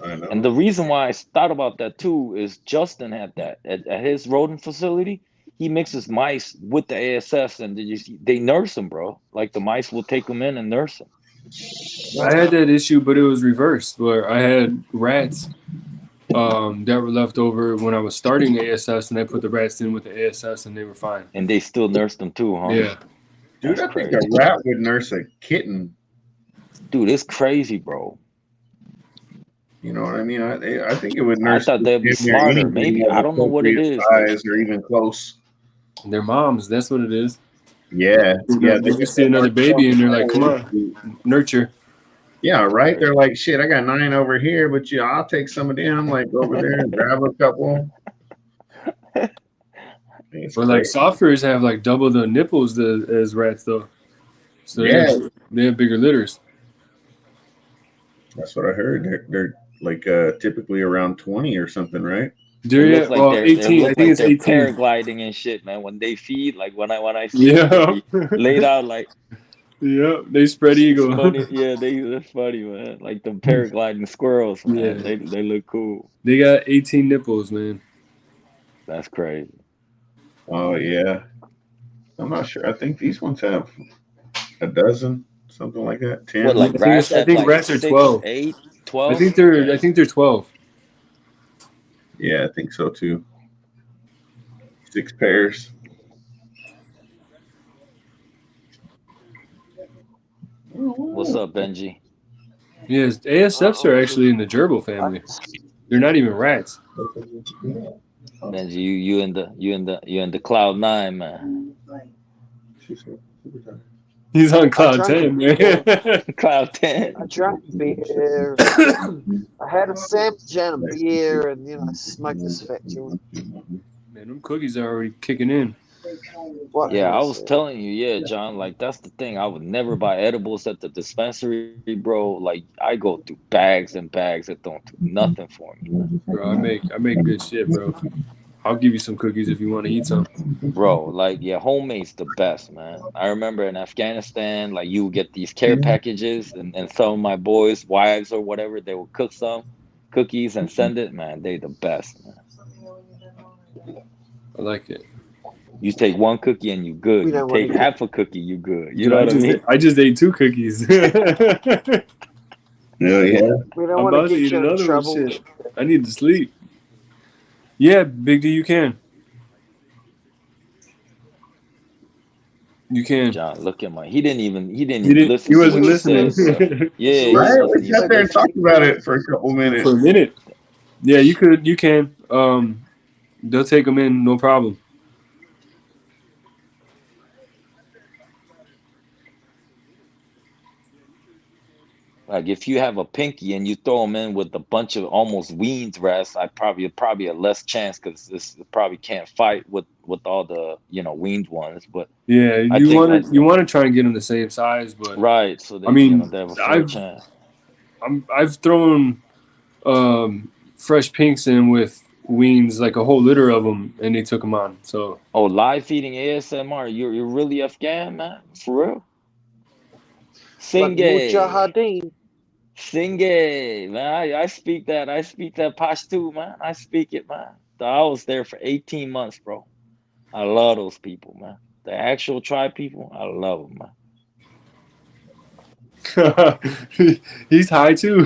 [SPEAKER 1] I know.
[SPEAKER 8] And the reason why I thought about that too is Justin had that at his rodent facility. He mixes mice with the ASFs, and they nurse them, bro. Like the mice will take them in and nurse them.
[SPEAKER 3] I had that issue, but it was reversed, where I had rats that were left over when I was starting ASFs, and I put the rats in with the ASFs, and they were fine.
[SPEAKER 8] And they still nurse them too, huh?
[SPEAKER 3] Yeah.
[SPEAKER 1] Dude,
[SPEAKER 8] That's
[SPEAKER 1] I think
[SPEAKER 8] crazy.
[SPEAKER 1] a rat would nurse a kitten.
[SPEAKER 8] Dude, it's crazy, bro.
[SPEAKER 1] You know what I mean? I think it would
[SPEAKER 8] I
[SPEAKER 1] nurse.
[SPEAKER 8] thought they'd be
[SPEAKER 1] damn near
[SPEAKER 8] smarter.
[SPEAKER 1] anything
[SPEAKER 8] Maybe.
[SPEAKER 1] of
[SPEAKER 8] I don't know what it
[SPEAKER 1] appropriate
[SPEAKER 8] is.
[SPEAKER 1] size or even close.
[SPEAKER 3] They're moms. That's what it is.
[SPEAKER 1] Yeah, yeah.
[SPEAKER 3] They just see another baby, and they're like, come on, nurture.
[SPEAKER 1] Yeah, right. They're like, shit. I got 9 over here, but yeah, I'll take some of them. Like over there and grab a couple. It's
[SPEAKER 3] But like
[SPEAKER 1] crazy.
[SPEAKER 3] softwares have like double the nipples as rats, though. So they have bigger litters.
[SPEAKER 1] That's what I heard. They're like typically around 20 or something, right?
[SPEAKER 3] They're
[SPEAKER 8] It
[SPEAKER 3] yeah,
[SPEAKER 8] looks like
[SPEAKER 3] well,
[SPEAKER 8] they're
[SPEAKER 3] 18. I think it's
[SPEAKER 8] they're
[SPEAKER 3] 18.
[SPEAKER 8] paragliding and shit, man. When they feed, like when I see
[SPEAKER 3] Yeah.
[SPEAKER 8] them, they laid out like
[SPEAKER 3] Yeah, they spread
[SPEAKER 8] it's
[SPEAKER 3] eagle.
[SPEAKER 8] funny. Yeah, they're funny, man. Like the paragliding squirrels, man.
[SPEAKER 3] Yeah.
[SPEAKER 8] They look cool.
[SPEAKER 3] They got 18 nipples, man.
[SPEAKER 8] That's crazy.
[SPEAKER 1] Oh yeah. I'm not sure. I think these ones have a dozen, something like that. 10.
[SPEAKER 8] What, like rats?
[SPEAKER 3] I think
[SPEAKER 8] have
[SPEAKER 3] rats
[SPEAKER 8] like
[SPEAKER 3] are
[SPEAKER 8] 6,
[SPEAKER 3] 12.
[SPEAKER 8] 8,
[SPEAKER 3] I
[SPEAKER 8] 12?
[SPEAKER 3] think they're 12.
[SPEAKER 1] Yeah, I think so too. 6 pairs.
[SPEAKER 8] What's up, Benji?
[SPEAKER 3] Yes, ASFs are actually in the gerbil family. They're not even rats.
[SPEAKER 8] Benji, you in the cloud 9, man.
[SPEAKER 3] He's on cloud
[SPEAKER 2] drank
[SPEAKER 3] 10, man.
[SPEAKER 8] Cloud 10.
[SPEAKER 2] I drank beer. I had a sandwich and a beer, and smoked this fat joint.
[SPEAKER 3] Man, them cookies are already kicking in.
[SPEAKER 2] What
[SPEAKER 8] Yeah, I
[SPEAKER 2] is
[SPEAKER 8] was
[SPEAKER 2] it?
[SPEAKER 8] telling you, yeah, John, like that's the thing. I would never buy edibles at the dispensary, bro. Like I go through bags and bags that don't do nothing for me, man.
[SPEAKER 3] Bro, I make good shit, bro. I'll give you some cookies if you want to eat some.
[SPEAKER 8] Bro, like yeah, homemade's the best, man. I remember in Afghanistan, like you would get these care packages and some of my boys' wives or whatever, they would cook some cookies and send it, man. They the best, man.
[SPEAKER 3] I like it.
[SPEAKER 8] You take one cookie and you good.
[SPEAKER 2] We
[SPEAKER 8] You
[SPEAKER 2] don't wanna
[SPEAKER 8] take
[SPEAKER 2] get-
[SPEAKER 8] half a cookie, you good. You
[SPEAKER 3] Dude,
[SPEAKER 8] know what I mean?
[SPEAKER 3] I just ate 2 cookies.
[SPEAKER 1] Yeah, yeah.
[SPEAKER 2] We don't
[SPEAKER 3] I'm
[SPEAKER 2] want
[SPEAKER 3] about
[SPEAKER 2] to
[SPEAKER 3] to
[SPEAKER 2] get
[SPEAKER 3] eat
[SPEAKER 2] you in
[SPEAKER 3] another one.
[SPEAKER 2] trouble.
[SPEAKER 3] Shit. I need to sleep. Yeah, Big D, you can. You can.
[SPEAKER 8] John, look at my. He didn't even listen.
[SPEAKER 3] He
[SPEAKER 8] to
[SPEAKER 3] wasn't
[SPEAKER 8] what
[SPEAKER 3] listening.
[SPEAKER 8] You said, so. Yeah, he
[SPEAKER 1] Right?
[SPEAKER 8] wasn't
[SPEAKER 1] We sat
[SPEAKER 8] even
[SPEAKER 1] there and
[SPEAKER 8] listening.
[SPEAKER 1] talked about it for a couple minutes.
[SPEAKER 3] For a minute. Yeah, you can. They'll take them in, no problem.
[SPEAKER 8] Like if you have a pinky and you throw them in with a bunch of almost weaned rats, I probably a less chance because this probably can't fight with all the weaned ones. But
[SPEAKER 3] Yeah,
[SPEAKER 8] I
[SPEAKER 3] you
[SPEAKER 8] think
[SPEAKER 3] want to try and get them the same size, but
[SPEAKER 8] right, so they,
[SPEAKER 3] I mean,
[SPEAKER 8] they have a fair chance.
[SPEAKER 3] I've thrown fresh pinks in with weans, like a whole litter of them, and they took them on. So
[SPEAKER 8] Oh, live feeding ASMR, you're really Afghan, man, for real.
[SPEAKER 2] Like
[SPEAKER 8] Singe,
[SPEAKER 2] Mujahideen.
[SPEAKER 8] Singe, man. I speak that Pashto, man. I speak it, man. I was there for 18 months, bro. I love those people, man. The actual tribe people, I love them, man.
[SPEAKER 3] he's high too.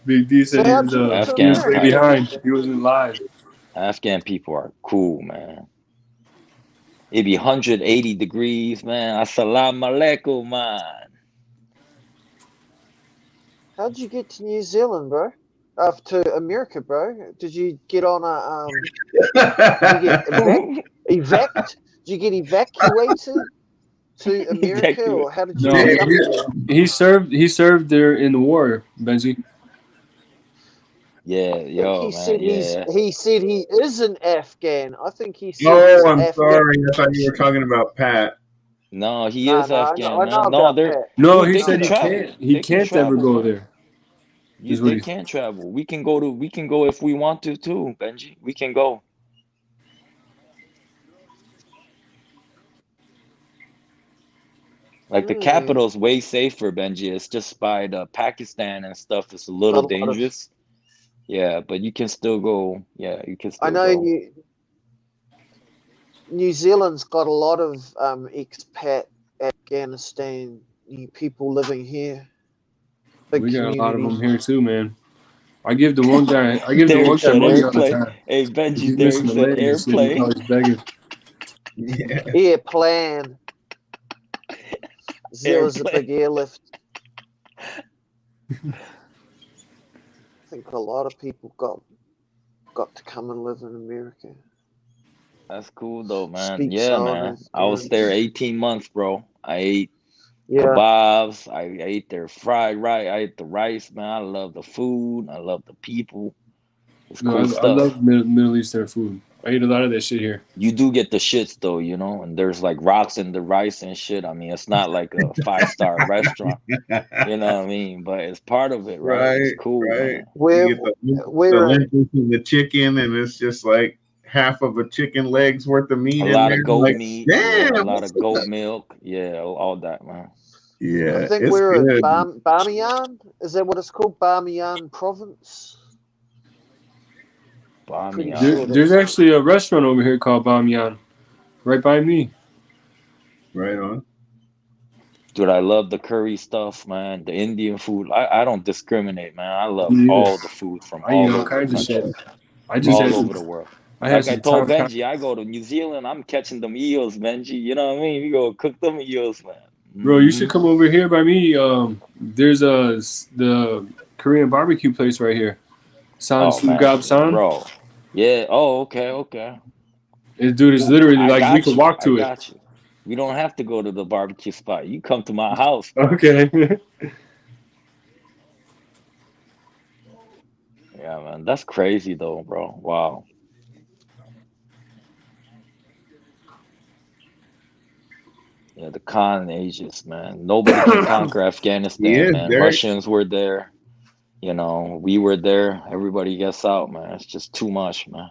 [SPEAKER 3] Big D said
[SPEAKER 2] So how'd
[SPEAKER 3] he
[SPEAKER 2] you
[SPEAKER 3] was,
[SPEAKER 2] get
[SPEAKER 3] he was
[SPEAKER 8] to
[SPEAKER 3] way
[SPEAKER 8] America?
[SPEAKER 3] behind. He wasn't live.
[SPEAKER 8] Afghan people are cool, man. It be 180 degrees, man. Assalamu alaikum, man.
[SPEAKER 2] How'd you get to New Zealand, bro? To America, bro? Did you get on a did you get evac? Did you get evacuated to America,
[SPEAKER 8] Exactly.
[SPEAKER 2] or how did you
[SPEAKER 9] No,
[SPEAKER 2] end up there?
[SPEAKER 9] he served there in the war, Benji.
[SPEAKER 8] Yeah,
[SPEAKER 2] He
[SPEAKER 8] yo,
[SPEAKER 2] said
[SPEAKER 8] man, yeah.
[SPEAKER 2] he said he is an Afghan. I think he said he's
[SPEAKER 1] Oh,
[SPEAKER 2] an
[SPEAKER 1] I'm
[SPEAKER 2] Afghan.
[SPEAKER 1] sorry. I thought you were talking about Pat.
[SPEAKER 8] No, he
[SPEAKER 2] No,
[SPEAKER 8] is Afghan,
[SPEAKER 2] I know
[SPEAKER 8] man. No,
[SPEAKER 2] about
[SPEAKER 8] they're
[SPEAKER 2] Pat.
[SPEAKER 9] No,
[SPEAKER 8] dude.
[SPEAKER 9] he
[SPEAKER 8] They
[SPEAKER 9] said
[SPEAKER 8] can
[SPEAKER 2] No,
[SPEAKER 9] he
[SPEAKER 2] no.
[SPEAKER 8] travel.
[SPEAKER 9] can't. He
[SPEAKER 8] They can
[SPEAKER 9] can't ever
[SPEAKER 8] travel,
[SPEAKER 9] go
[SPEAKER 8] man.
[SPEAKER 9] there. Is what
[SPEAKER 8] They
[SPEAKER 9] he.
[SPEAKER 8] can travel. We can go to. We can go if we want to too, Benji. We can go. Like the
[SPEAKER 2] Mm,
[SPEAKER 8] capital's way safer, Benji. It's just by the Pakistan and stuff. It's a
[SPEAKER 2] a
[SPEAKER 8] little
[SPEAKER 2] lot of.
[SPEAKER 8] dangerous. Yeah, but you can still go. Yeah, you can
[SPEAKER 2] I
[SPEAKER 8] still
[SPEAKER 2] know
[SPEAKER 8] go.
[SPEAKER 2] New Zealand's got a lot of expat Afghanistan people living here. Big
[SPEAKER 9] We got a lot of
[SPEAKER 2] community.
[SPEAKER 9] them here too, man. I give the one guy
[SPEAKER 8] Derek said
[SPEAKER 9] money all the
[SPEAKER 8] airplane.
[SPEAKER 9] time.
[SPEAKER 8] Hey,
[SPEAKER 9] If
[SPEAKER 8] Benji,
[SPEAKER 9] he's
[SPEAKER 8] Derek
[SPEAKER 9] missing a
[SPEAKER 8] said
[SPEAKER 9] leg and shit, he's
[SPEAKER 8] airplane.
[SPEAKER 9] always begging.
[SPEAKER 1] Yeah.
[SPEAKER 2] Airplane. Zero's a
[SPEAKER 8] Airplane.
[SPEAKER 2] big airlift. I think a lot of people got to come and live in America.
[SPEAKER 8] That's cool though, man.
[SPEAKER 2] Speak
[SPEAKER 8] Yeah,
[SPEAKER 2] so
[SPEAKER 8] man. I was there 18 months, bro. I ate
[SPEAKER 2] Yeah.
[SPEAKER 8] kebabs. I ate their fried rice. I ate the rice, man. I love the food. I love the people. It's
[SPEAKER 9] No,
[SPEAKER 8] cool
[SPEAKER 9] I
[SPEAKER 8] stuff.
[SPEAKER 9] love Middle Eastern food. I eat a lot of that shit here.
[SPEAKER 8] You do get the shits though, you know, and there's like rocks in the rice and shit. I mean, it's not like a 5-star restaurant, you know what I mean? But it's part of it, right? It's
[SPEAKER 1] Right,
[SPEAKER 8] cool,
[SPEAKER 1] right.
[SPEAKER 8] man.
[SPEAKER 2] Where
[SPEAKER 1] You get the
[SPEAKER 2] where
[SPEAKER 1] lentils and the chicken, and it's just like half of a chicken leg's worth of meat
[SPEAKER 8] A
[SPEAKER 1] in
[SPEAKER 8] lot
[SPEAKER 1] there.
[SPEAKER 8] of goat
[SPEAKER 1] Like,
[SPEAKER 8] meat, yeah, a
[SPEAKER 1] damn,
[SPEAKER 8] lot
[SPEAKER 1] what's
[SPEAKER 8] of goat
[SPEAKER 1] up?
[SPEAKER 8] milk, yeah, all that, man.
[SPEAKER 2] I
[SPEAKER 1] Yeah,
[SPEAKER 2] think
[SPEAKER 1] it's
[SPEAKER 2] we're
[SPEAKER 1] good.
[SPEAKER 2] at Bamiyan. Is that what it's called? Bamiyan province? Pretty
[SPEAKER 8] Bamiyan.
[SPEAKER 2] sure
[SPEAKER 9] There's
[SPEAKER 2] that's
[SPEAKER 9] actually a restaurant over here called Bamiyan, right by me.
[SPEAKER 1] Right on.
[SPEAKER 8] Dude, I love the curry stuff, man. The Indian food. I don't discriminate, man. I love
[SPEAKER 9] Me
[SPEAKER 8] all
[SPEAKER 9] either.
[SPEAKER 8] the food from
[SPEAKER 9] I eat
[SPEAKER 8] all
[SPEAKER 9] all
[SPEAKER 8] over the
[SPEAKER 9] kinds of shit.
[SPEAKER 8] country,
[SPEAKER 9] I just had
[SPEAKER 8] all over
[SPEAKER 9] some.
[SPEAKER 8] the world.
[SPEAKER 9] I had
[SPEAKER 8] Like I
[SPEAKER 9] some
[SPEAKER 8] told
[SPEAKER 9] Tom.
[SPEAKER 8] Benji, I go to New Zealand, I'm catching them eels, Benji. You know what I mean? We go cook them eels, man.
[SPEAKER 9] Bro, you should
[SPEAKER 8] Hmm
[SPEAKER 9] come over here by me. There's the Korean barbecue place right here, San
[SPEAKER 8] Oh man,
[SPEAKER 9] Sugab San.
[SPEAKER 8] bro. Yeah. Oh, okay.
[SPEAKER 9] Dude, it's literally
[SPEAKER 8] I
[SPEAKER 9] like we
[SPEAKER 8] got
[SPEAKER 9] could
[SPEAKER 8] you.
[SPEAKER 9] walk
[SPEAKER 8] I
[SPEAKER 9] to it.
[SPEAKER 8] got you. We don't have to go to the barbecue spot. You come to my house, bro.
[SPEAKER 9] Okay.
[SPEAKER 8] Yeah, man. That's crazy though, bro. Wow. Yeah, the Khan ages, man. Nobody can conquer
[SPEAKER 1] He
[SPEAKER 8] Afghanistan,
[SPEAKER 1] is,
[SPEAKER 8] man.
[SPEAKER 1] Derek.
[SPEAKER 8] Russians were there. You know, we were there. Everybody gets out, man. It's just too much, man.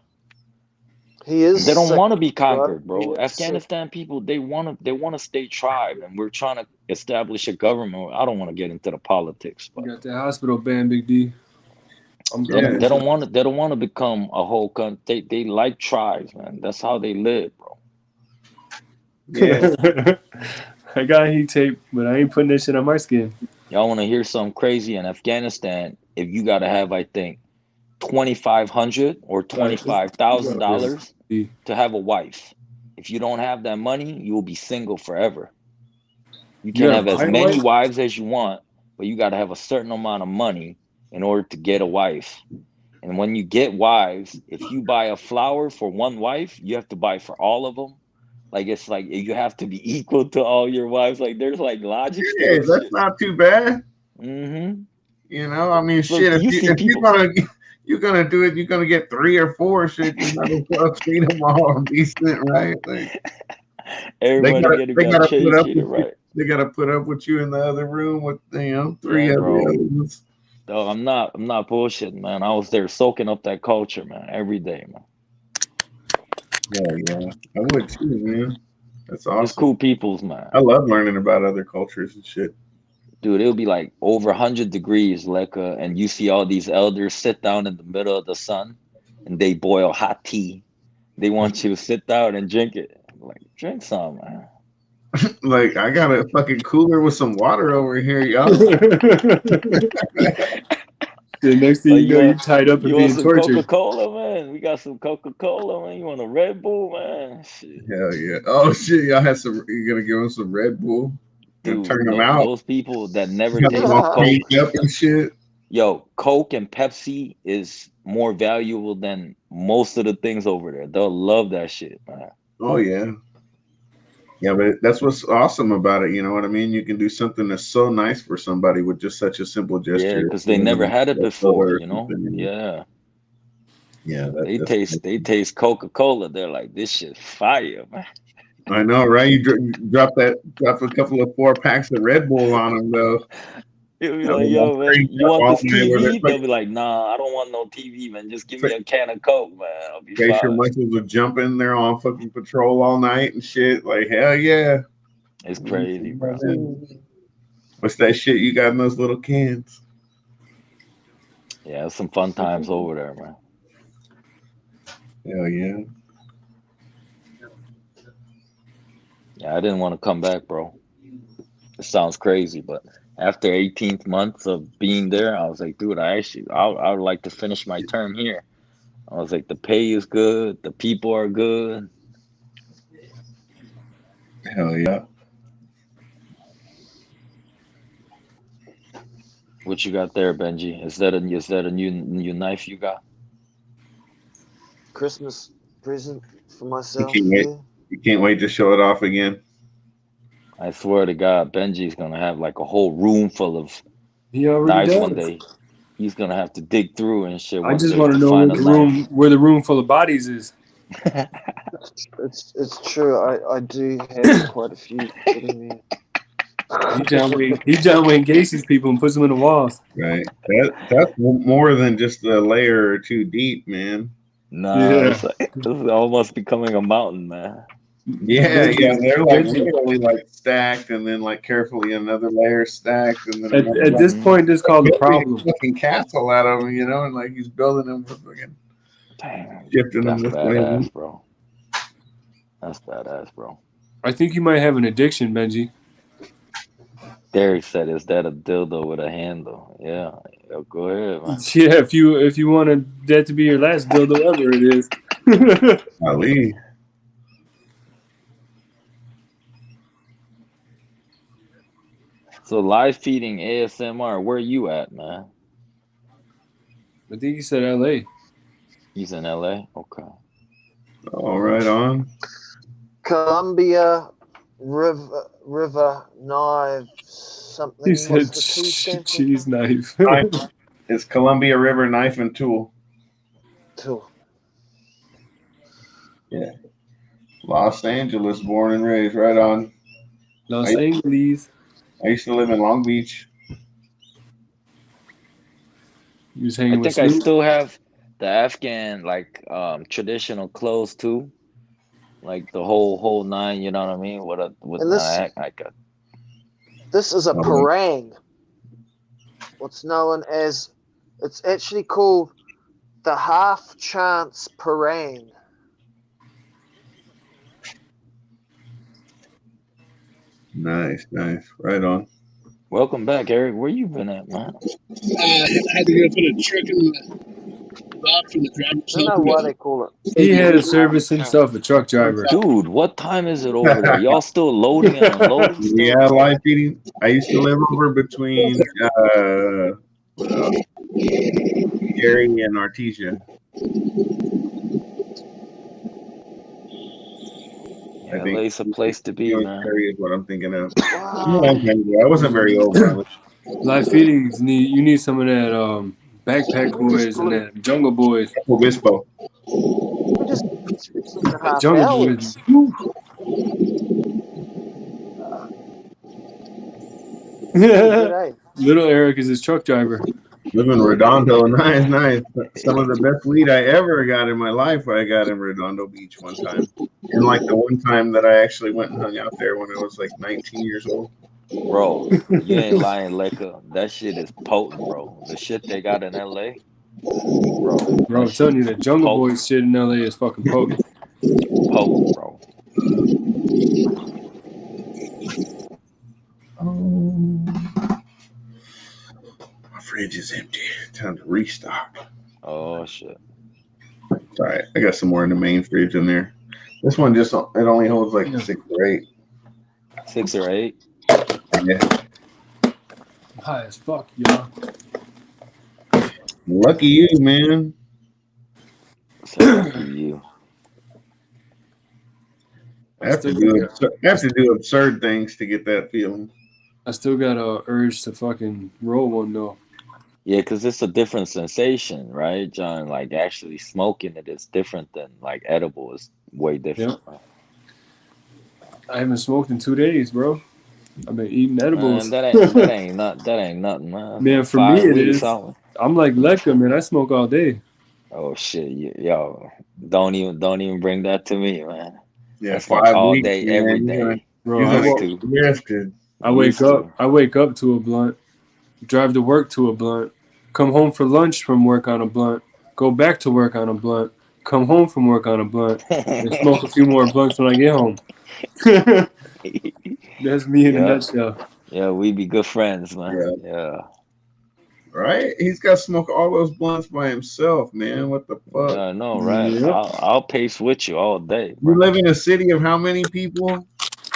[SPEAKER 2] he is
[SPEAKER 8] They don't
[SPEAKER 2] sick,
[SPEAKER 8] want to be
[SPEAKER 2] bro.
[SPEAKER 8] conquered,
[SPEAKER 2] He
[SPEAKER 8] bro.
[SPEAKER 2] is sick.
[SPEAKER 8] Afghanistan people, they want to stay tribe, and we're trying to establish a government. I don't want to get into the politics,
[SPEAKER 9] You
[SPEAKER 8] but
[SPEAKER 9] got the hospital band, Big D. I'm
[SPEAKER 8] they,
[SPEAKER 1] Yeah.
[SPEAKER 8] they don't want to. They don't want to become a whole country. They like tribes, man. That's how they live, bro.
[SPEAKER 1] Yeah.
[SPEAKER 9] I got heat tape, but I ain't putting that shit on my skin.
[SPEAKER 8] Y'all want to hear something crazy? In Afghanistan, if you got to have, I think, $2,500 or $25,000 to have a wife. If you don't have that money, you will be single forever. You can
[SPEAKER 9] gotta
[SPEAKER 8] have as
[SPEAKER 9] buy a
[SPEAKER 8] many
[SPEAKER 9] wife?
[SPEAKER 8] wives as you want, but you got to have a certain amount of money in order to get a wife. And when you get wives, if you buy a flower for one wife, you have to buy for all of them. Like it's like you have to be equal to all your wives. Like there's like logics to
[SPEAKER 1] Hey,
[SPEAKER 8] this
[SPEAKER 1] that's
[SPEAKER 8] shit.
[SPEAKER 1] not too bad.
[SPEAKER 8] Mm-hmm.
[SPEAKER 1] You know, I mean,
[SPEAKER 8] Look,
[SPEAKER 1] shit.
[SPEAKER 8] you see
[SPEAKER 1] If
[SPEAKER 8] people.
[SPEAKER 1] you're gonna do it, you're gonna get 3 or 4 shit. You might as well treat them all decent, right? Like
[SPEAKER 8] Everybody
[SPEAKER 1] they
[SPEAKER 8] got
[SPEAKER 1] gotta put up
[SPEAKER 8] treated
[SPEAKER 1] with you.
[SPEAKER 8] right.
[SPEAKER 1] They gotta put up with you in the other room with 3
[SPEAKER 8] Yeah,
[SPEAKER 1] of
[SPEAKER 8] bro.
[SPEAKER 1] the other ones.
[SPEAKER 8] No, I'm not bullshitting, man. I was there soaking up that culture, man, every day, man.
[SPEAKER 1] Yeah. I would too, man. That's
[SPEAKER 8] Just
[SPEAKER 1] awesome.
[SPEAKER 8] cool peoples, man.
[SPEAKER 1] I love learning about other cultures and shit.
[SPEAKER 8] Dude, it'll be like over 100 degrees, Leka, and you see all these elders sit down in the middle of the sun and they boil hot tea. They want you to sit down and drink it. I'm like, drink some, man.
[SPEAKER 1] Like I got a fucking cooler with some water over here, y'all.
[SPEAKER 9] The next thing
[SPEAKER 8] Like,
[SPEAKER 9] you know, you tied up and
[SPEAKER 8] you want
[SPEAKER 9] being
[SPEAKER 8] some
[SPEAKER 9] tortured.
[SPEAKER 8] Coca-Cola, man? We got some Coca-Cola, man. You want a Red Bull, man? Shit.
[SPEAKER 1] Hell yeah. Oh shit, y'all had some. You gonna give them some Red Bull and
[SPEAKER 8] Dude,
[SPEAKER 1] turn them out?
[SPEAKER 8] those people that never
[SPEAKER 1] Got them
[SPEAKER 8] tasted
[SPEAKER 1] all
[SPEAKER 8] Coke.
[SPEAKER 1] caged up and shit.
[SPEAKER 8] Yo, Coke and Pepsi is more valuable than most of the things over there. They'll love that shit, man.
[SPEAKER 1] Oh yeah. Yeah, but that's what's awesome about it. You know what I mean? You can do something that's so nice for somebody with just such a simple
[SPEAKER 8] Yeah,
[SPEAKER 1] gesture.
[SPEAKER 8] because they never had it
[SPEAKER 1] A
[SPEAKER 8] before,
[SPEAKER 1] photo or
[SPEAKER 8] you know?
[SPEAKER 1] something, you know?
[SPEAKER 8] Yeah.
[SPEAKER 1] Yeah,
[SPEAKER 8] They
[SPEAKER 1] that's.
[SPEAKER 8] taste Coca-Cola. They're like, this shit fire, man.
[SPEAKER 1] I know, right? You drop a couple of 4 packs of Red Bull on them, though.
[SPEAKER 8] You'll be
[SPEAKER 1] I
[SPEAKER 8] like,
[SPEAKER 1] mean,
[SPEAKER 8] yo, man,
[SPEAKER 1] cranked
[SPEAKER 8] you
[SPEAKER 1] up
[SPEAKER 8] want
[SPEAKER 1] all
[SPEAKER 8] this
[SPEAKER 1] night with it.
[SPEAKER 8] TV? They'll be like, nah, I don't want no TV, man. Just give
[SPEAKER 1] It's
[SPEAKER 8] me
[SPEAKER 1] like
[SPEAKER 8] a can of Coke, man. I'll be
[SPEAKER 1] facial
[SPEAKER 8] fine.
[SPEAKER 1] muscles are jumping. They're on fucking patrol all night and shit. Like, hell yeah.
[SPEAKER 8] It's crazy, bro.
[SPEAKER 1] What's that shit you got in those little cans?
[SPEAKER 8] Yeah, it's some fun times over there, man.
[SPEAKER 1] Hell yeah.
[SPEAKER 8] Yeah, I didn't want to come back, bro. It sounds crazy, but after 18th months of being there, I was like, dude, I would like to finish my term here. I was like, the pay is good, the people are good.
[SPEAKER 1] Hell yeah.
[SPEAKER 8] What you got there, Benji? Is that a new knife you got?
[SPEAKER 2] Christmas present for
[SPEAKER 1] You
[SPEAKER 2] myself.
[SPEAKER 1] can't wait.
[SPEAKER 2] Yeah.
[SPEAKER 1] You can't wait to show it off again.
[SPEAKER 8] I swear to God, Benji's gonna have like a whole room full of
[SPEAKER 9] He already
[SPEAKER 8] knives
[SPEAKER 9] does.
[SPEAKER 8] one day. He's gonna have to dig through and shit
[SPEAKER 9] I
[SPEAKER 8] one
[SPEAKER 9] just
[SPEAKER 8] day
[SPEAKER 9] want to
[SPEAKER 8] to
[SPEAKER 9] know
[SPEAKER 8] find a knife.
[SPEAKER 9] where the room full of bodies is.
[SPEAKER 2] It's true. I do have quite a few sitting there.
[SPEAKER 9] He John Wayne Gacy's people and puts them in the walls.
[SPEAKER 1] Right. That's more than just a layer or two deep, man.
[SPEAKER 8] Nah, it's almost becoming a mountain, man.
[SPEAKER 1] Yeah, yeah. They're like
[SPEAKER 9] Benji.
[SPEAKER 1] literally like stacked and then like carefully another layer stacked and then another
[SPEAKER 9] At this point, this is called the problem.
[SPEAKER 1] fucking castle out of them, you know, and like he's building them with fucking shifting them
[SPEAKER 8] That's
[SPEAKER 1] this way.
[SPEAKER 8] badass, bro. That's badass, bro.
[SPEAKER 9] I think you might have an addiction, Benji.
[SPEAKER 8] Derek said, "Is that a dildo with a handle?" Yeah, go ahead, man.
[SPEAKER 9] Yeah, if you wanted that to be your last dildo ever, it is.
[SPEAKER 1] Ali.
[SPEAKER 8] So live feeding ASMR. Where you at, man?
[SPEAKER 9] I think he said L.A.
[SPEAKER 8] He's in LA. Okay.
[SPEAKER 1] All right, on.
[SPEAKER 2] Columbia River knife something.
[SPEAKER 9] He
[SPEAKER 2] What's
[SPEAKER 9] said
[SPEAKER 2] the T stand for?
[SPEAKER 9] cheese knife.
[SPEAKER 1] It's Columbia River Knife and Tool.
[SPEAKER 2] Tool.
[SPEAKER 1] Yeah. Los Angeles, born and raised, right on.
[SPEAKER 9] Los Angeles.
[SPEAKER 1] I used to live in Long Beach.
[SPEAKER 9] You was hanging
[SPEAKER 8] I
[SPEAKER 9] with
[SPEAKER 8] think I
[SPEAKER 9] Snoop?
[SPEAKER 8] still have the Afghan traditional clothes too, like the whole nine. You know what I mean?
[SPEAKER 2] And this- This is a parang. What's known as, it's actually called the half chance parang.
[SPEAKER 1] Nice. Right on.
[SPEAKER 8] Welcome back, Eric. Where you been at, man?
[SPEAKER 5] Had to go put a truck in the dock for the driver.
[SPEAKER 2] I don't know why they call it.
[SPEAKER 9] He had to service himself, a truck driver.
[SPEAKER 8] Dude, what time is it over there? Y'all still loading and unloading? Still?
[SPEAKER 1] Yeah, live feeding. I used to live over between Gary and Artesia.
[SPEAKER 8] Yeah, LA's a place to be, man.
[SPEAKER 1] Gary is what I'm thinking of. I wasn't very old.
[SPEAKER 9] Live feedings. You need some of that Backpack Boys and that Jungle Boys.
[SPEAKER 1] Obispo.
[SPEAKER 9] Jungle Boys. Little Eric is his truck driver.
[SPEAKER 1] Live in Redondo, nice. Some of the best weed I ever got in my life, I got in Redondo Beach one time. And like the one time that I actually went and hung out there when I was like 19 years old.
[SPEAKER 8] Bro, you ain't lying, Leica. That shit is potent, bro. The shit they got in LA, bro.
[SPEAKER 9] I'm telling you, the Jungle Boys shit in LA is fucking potent.
[SPEAKER 8] Potent, bro.
[SPEAKER 1] My fridge is empty. Time to restock.
[SPEAKER 8] Oh shit.
[SPEAKER 1] It's all right. I got some more in the main fridge in there. This one it only holds like 6 or 8.
[SPEAKER 8] 6 or 8?
[SPEAKER 1] Yeah.
[SPEAKER 9] High as fuck, y'all.
[SPEAKER 1] Lucky you, man.
[SPEAKER 8] So lucky you.
[SPEAKER 1] I have to do absurd things to get that feeling.
[SPEAKER 9] I still got a urge to fucking roll one though.
[SPEAKER 8] Yeah, because it's a different sensation, right, John? Like actually smoking it is different than like edible is way different.
[SPEAKER 9] Yep. I haven't smoked in 2 days, bro. I've been eating edibles.
[SPEAKER 8] Man, that ain't nothing, man.
[SPEAKER 9] Man, for
[SPEAKER 8] 5
[SPEAKER 9] me it
[SPEAKER 8] weeks,
[SPEAKER 9] is. I'm like Lecca, man. I smoke all day.
[SPEAKER 8] Oh shit, yo, don't even bring that to me, man.
[SPEAKER 1] Yeah,
[SPEAKER 8] I smoke
[SPEAKER 1] 5
[SPEAKER 8] all
[SPEAKER 1] weeks,
[SPEAKER 8] day,
[SPEAKER 1] man.
[SPEAKER 8] every day.
[SPEAKER 9] Bro, I wake up to a blunt, drive to work to a blunt, come home for lunch from work on a blunt, go back to work on a blunt, come home from work on a blunt, and smoke a few more blunts when I get home. That's me in a nutshell.
[SPEAKER 8] Yeah, we be good friends, man. Yeah.
[SPEAKER 1] Right? He's got to smoke all those blunts by himself, man. What the fuck?
[SPEAKER 8] Yeah, I know, right?
[SPEAKER 9] Yep.
[SPEAKER 8] I'll pace with you all day, bro.
[SPEAKER 1] You live in a city of how many people?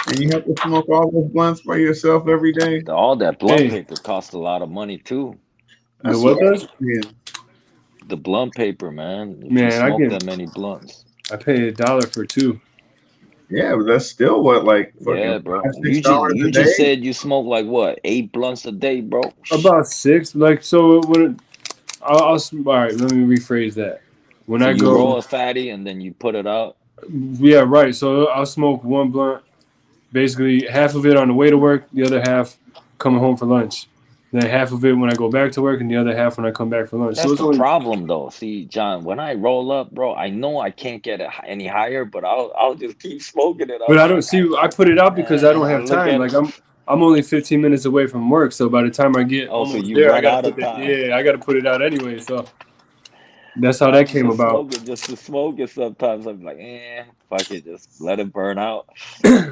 [SPEAKER 1] And you have to smoke all those blunts by yourself every day?
[SPEAKER 8] All that blunt paper costs a lot of money too.
[SPEAKER 1] That's
[SPEAKER 9] what does?
[SPEAKER 8] The blunt paper, man. If
[SPEAKER 9] Man,
[SPEAKER 8] you smoke that many blunts.
[SPEAKER 9] I pay $1 for 2.
[SPEAKER 1] Yeah, but that's still what, like, fucking
[SPEAKER 8] Yeah, bro.
[SPEAKER 1] $5-6
[SPEAKER 8] You
[SPEAKER 1] a
[SPEAKER 8] just
[SPEAKER 1] day?
[SPEAKER 8] said you smoke like what, 8 blunts a day, bro?
[SPEAKER 9] About 6. Like, so when all right, let me rephrase that. When
[SPEAKER 8] so
[SPEAKER 9] I
[SPEAKER 8] you
[SPEAKER 9] go
[SPEAKER 8] roll a fatty and then you put it out.
[SPEAKER 9] Yeah, right. So I'll smoke one blunt, basically half of it on the way to work, the other half coming home for lunch. Then half of it when I go back to work, and the other half when I come back for lunch.
[SPEAKER 8] That's the problem, though. See, John, when I roll up, bro, I know I can't get it any higher, but I'll just keep smoking it.
[SPEAKER 9] But I don't see. I put it out because I don't have
[SPEAKER 8] look
[SPEAKER 9] time.
[SPEAKER 8] at
[SPEAKER 9] Like I'm only 15 minutes away from work, so by the time I get
[SPEAKER 8] Oh, so
[SPEAKER 9] almost
[SPEAKER 8] you
[SPEAKER 9] there, I
[SPEAKER 8] run out
[SPEAKER 9] gotta
[SPEAKER 8] of
[SPEAKER 9] put
[SPEAKER 8] time.
[SPEAKER 9] I got to put it out anyway. So that's how that came about.
[SPEAKER 8] Just to smoke it sometimes. I'm like, fuck it, just let it burn out.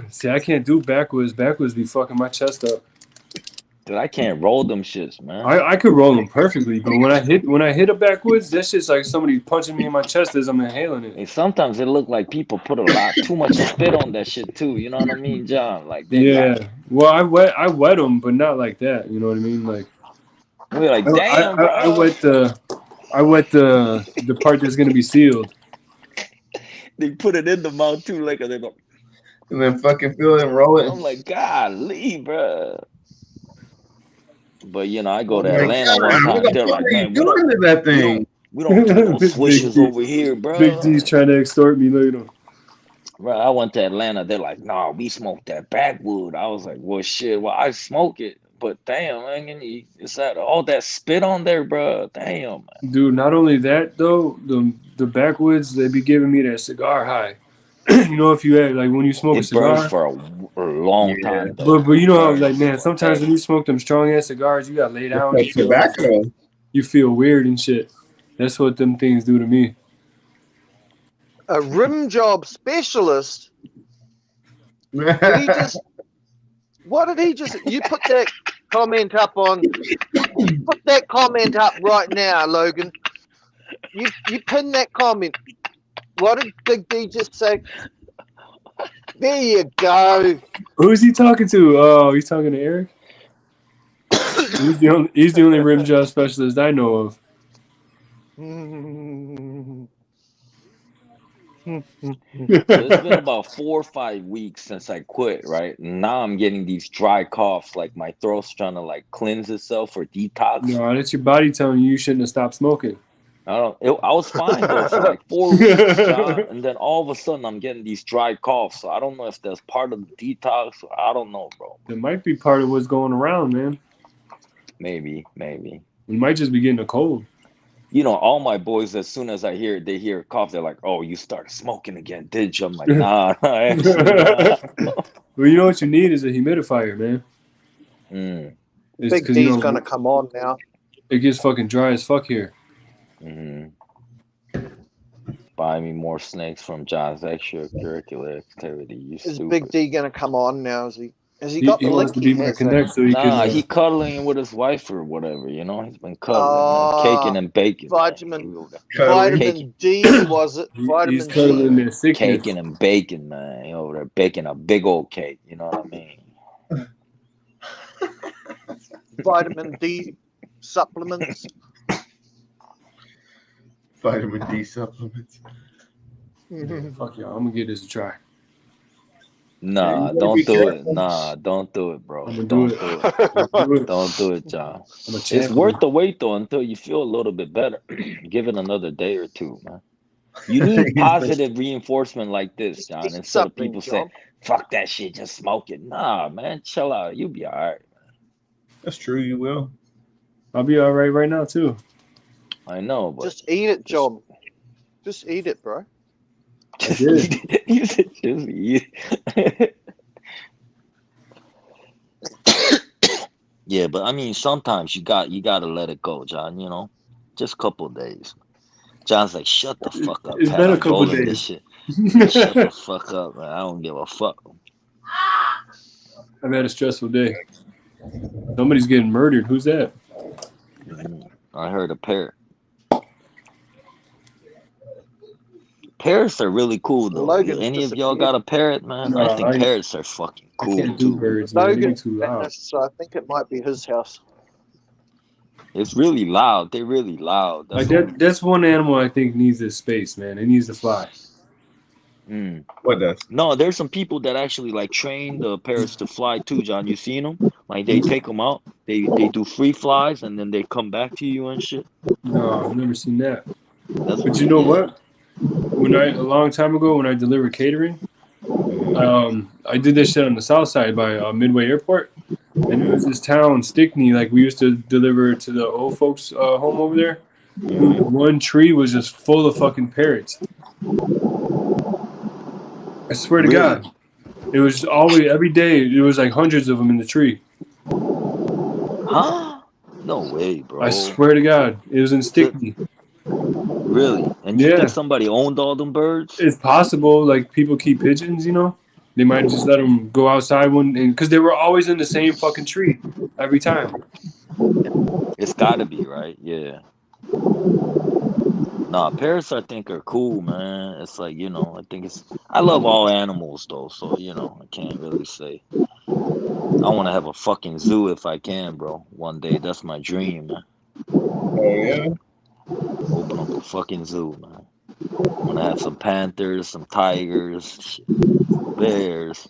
[SPEAKER 9] See, I can't do backwoods. Backwoods be fucking my chest up.
[SPEAKER 8] Dude, I can't roll them shits, man.
[SPEAKER 9] I could roll them perfectly, but when I hit a backwoods, that shit's like somebody punching me in my chest as I'm inhaling it.
[SPEAKER 8] And sometimes it look like people put too much spit on that shit too. You know what I mean, John? Like
[SPEAKER 9] Well, I wet them, but not like that. You know what I mean? Like
[SPEAKER 8] we're like, damn, bro.
[SPEAKER 9] I wet the part that's gonna be sealed.
[SPEAKER 8] They put it in the mouth too, like they go.
[SPEAKER 1] And then fucking feel it and roll it.
[SPEAKER 8] I'm like, golly, bro. But I go to Atlanta one time. They're like, man,
[SPEAKER 1] doing to that thing.
[SPEAKER 8] We don't do no swishes over here, bro.
[SPEAKER 9] Big D's trying to extort me later.
[SPEAKER 8] Bro, I went to Atlanta. They're like, nah, we smoke that backwood. I was like, well, shit. Well, I smoke it, but damn, man, it's that all that spit on there, bro. Damn, man.
[SPEAKER 9] Dude, not only that though, the backwoods they be giving me that cigar high. You know, if you had like when you smoke a cigar
[SPEAKER 8] burns for a long time.
[SPEAKER 9] But you know how like man, sometimes when you smoke them strong ass cigars, you gotta lay down. You feel weird and shit. That's what them things do to me.
[SPEAKER 2] A rim job specialist. What did he just? You put that comment up on. Put that comment up right now, Logan. You pin that comment. What did Big D just say? There you go.
[SPEAKER 9] Who is he talking to? Oh, he's talking to Eric. He's the only rim job specialist I know of.
[SPEAKER 8] It's been about 4 or 5 weeks since I quit, right? Now I'm getting these dry coughs, like my throat's trying to like cleanse itself or detox.
[SPEAKER 9] No, that's your body telling you shouldn't have stopped smoking.
[SPEAKER 8] I was fine though for like 4 weeks, John, and then all of a sudden I'm getting these dry coughs. So I don't know if that's part of the detox. Or I don't know, bro.
[SPEAKER 9] It might be part of what's going around, man.
[SPEAKER 8] Maybe.
[SPEAKER 9] We might just be getting a cold.
[SPEAKER 8] All my boys, as soon as they hear a cough, they're like, "Oh, you started smoking again, did you?" I'm like, "Nah, actually, nah."
[SPEAKER 9] Well, you know what you need is a humidifier, man.
[SPEAKER 2] Big D's gonna come on now.
[SPEAKER 9] It gets fucking dry as fuck here.
[SPEAKER 8] Buy me more snakes from John's extracurricular activity.
[SPEAKER 2] Is Big D gonna come on now? Has he got the link?
[SPEAKER 8] He cuddling with his wife or whatever. He's been cuddling, caking and baking.
[SPEAKER 2] Vitamin D was it? Vitamin D.
[SPEAKER 8] Caking and baking, man. Over there baking a big old cake. You know what I mean?
[SPEAKER 2] Vitamin D supplements.
[SPEAKER 1] Vitamin D supplements.
[SPEAKER 9] Fuck y'all, I'm gonna give this a try.
[SPEAKER 8] Nah,
[SPEAKER 1] you gotta
[SPEAKER 8] don't
[SPEAKER 1] be
[SPEAKER 8] do it.
[SPEAKER 1] careful.
[SPEAKER 8] Nah, don't do it, bro.
[SPEAKER 9] I'm gonna do
[SPEAKER 8] Don't
[SPEAKER 9] it.
[SPEAKER 8] do it.
[SPEAKER 9] I'm gonna do it.
[SPEAKER 8] Don't do it, John.
[SPEAKER 9] I'm a
[SPEAKER 8] It's
[SPEAKER 9] champion.
[SPEAKER 8] worth the wait though until you feel a little bit better. Give it another day or two, man. You need positive reinforcement like this, John,
[SPEAKER 2] Eat
[SPEAKER 8] instead of
[SPEAKER 2] something,
[SPEAKER 8] people saying,
[SPEAKER 2] John.
[SPEAKER 8] fuck that shit, just smoke it. Nah, man, chill out. You'll be all right.
[SPEAKER 1] That's true. You will.
[SPEAKER 9] I'll be all right now too.
[SPEAKER 8] I know, but
[SPEAKER 2] Just eat it, John. Just eat it, bro.
[SPEAKER 8] just
[SPEAKER 9] did.
[SPEAKER 8] eat it. You said just eat it. Yeah, but I mean, sometimes you gotta let it go, John. You know, just a couple of days. John's like, shut the fuck up,
[SPEAKER 9] It's
[SPEAKER 8] Pat.
[SPEAKER 9] been a
[SPEAKER 8] I'm
[SPEAKER 9] couple
[SPEAKER 8] rolling this
[SPEAKER 9] days.
[SPEAKER 8] shit. Shut the fuck up, man. I don't give a fuck.
[SPEAKER 9] I've had a stressful day. Somebody's getting murdered. Who's that?
[SPEAKER 8] I heard a parrot. Parrots are really cool though.
[SPEAKER 2] Logan's
[SPEAKER 8] Any of y'all
[SPEAKER 2] disappeared.
[SPEAKER 8] got a parrot, man?
[SPEAKER 9] No,
[SPEAKER 8] I think parrots are fucking
[SPEAKER 9] I
[SPEAKER 8] cool
[SPEAKER 9] can't do
[SPEAKER 8] too.
[SPEAKER 9] birds, man. They get
[SPEAKER 2] Logan's
[SPEAKER 9] too loud.
[SPEAKER 2] fitness, so I think it might be his house.
[SPEAKER 8] It's really loud. They're really loud.
[SPEAKER 9] Like
[SPEAKER 8] That's all.
[SPEAKER 9] that's one animal I think needs this space, man. It needs to fly.
[SPEAKER 8] Mm.
[SPEAKER 1] What does?
[SPEAKER 8] No, there's some people that actually like train the parrots to fly too, John. You seen them? Like they take them out, they do free flies, and then they come back to you and shit.
[SPEAKER 9] No, I've never seen that.
[SPEAKER 8] That's
[SPEAKER 9] But you know
[SPEAKER 8] yeah.
[SPEAKER 9] what? A long time ago when I delivered catering, I did this shit on the south side by Midway Airport, and it was this town, Stickney. Like we used to deliver to the old folks' home over there. Dude, one tree was just full of fucking parrots. I swear to
[SPEAKER 8] Really?
[SPEAKER 9] God, it was always every day. It was like hundreds of them in the tree.
[SPEAKER 8] Huh? No way, bro.
[SPEAKER 9] I swear to God, it was in Stickney.
[SPEAKER 8] Really? And you
[SPEAKER 9] Yeah.
[SPEAKER 8] think somebody owned all them birds?
[SPEAKER 9] It's possible, like people keep pigeons, you know. They might just let them go outside because they were always in the same fucking tree every time.
[SPEAKER 8] It's gotta be, right? Yeah. Nah, parrots I think are cool, man. It's like, you know, I love all animals though, so you know, I can't really say. I wanna have a fucking zoo if I can, bro. One day. That's my dream, man.
[SPEAKER 1] Oh yeah.
[SPEAKER 8] Open up a fucking zoo, man. I wanna have some panthers, some tigers, bears.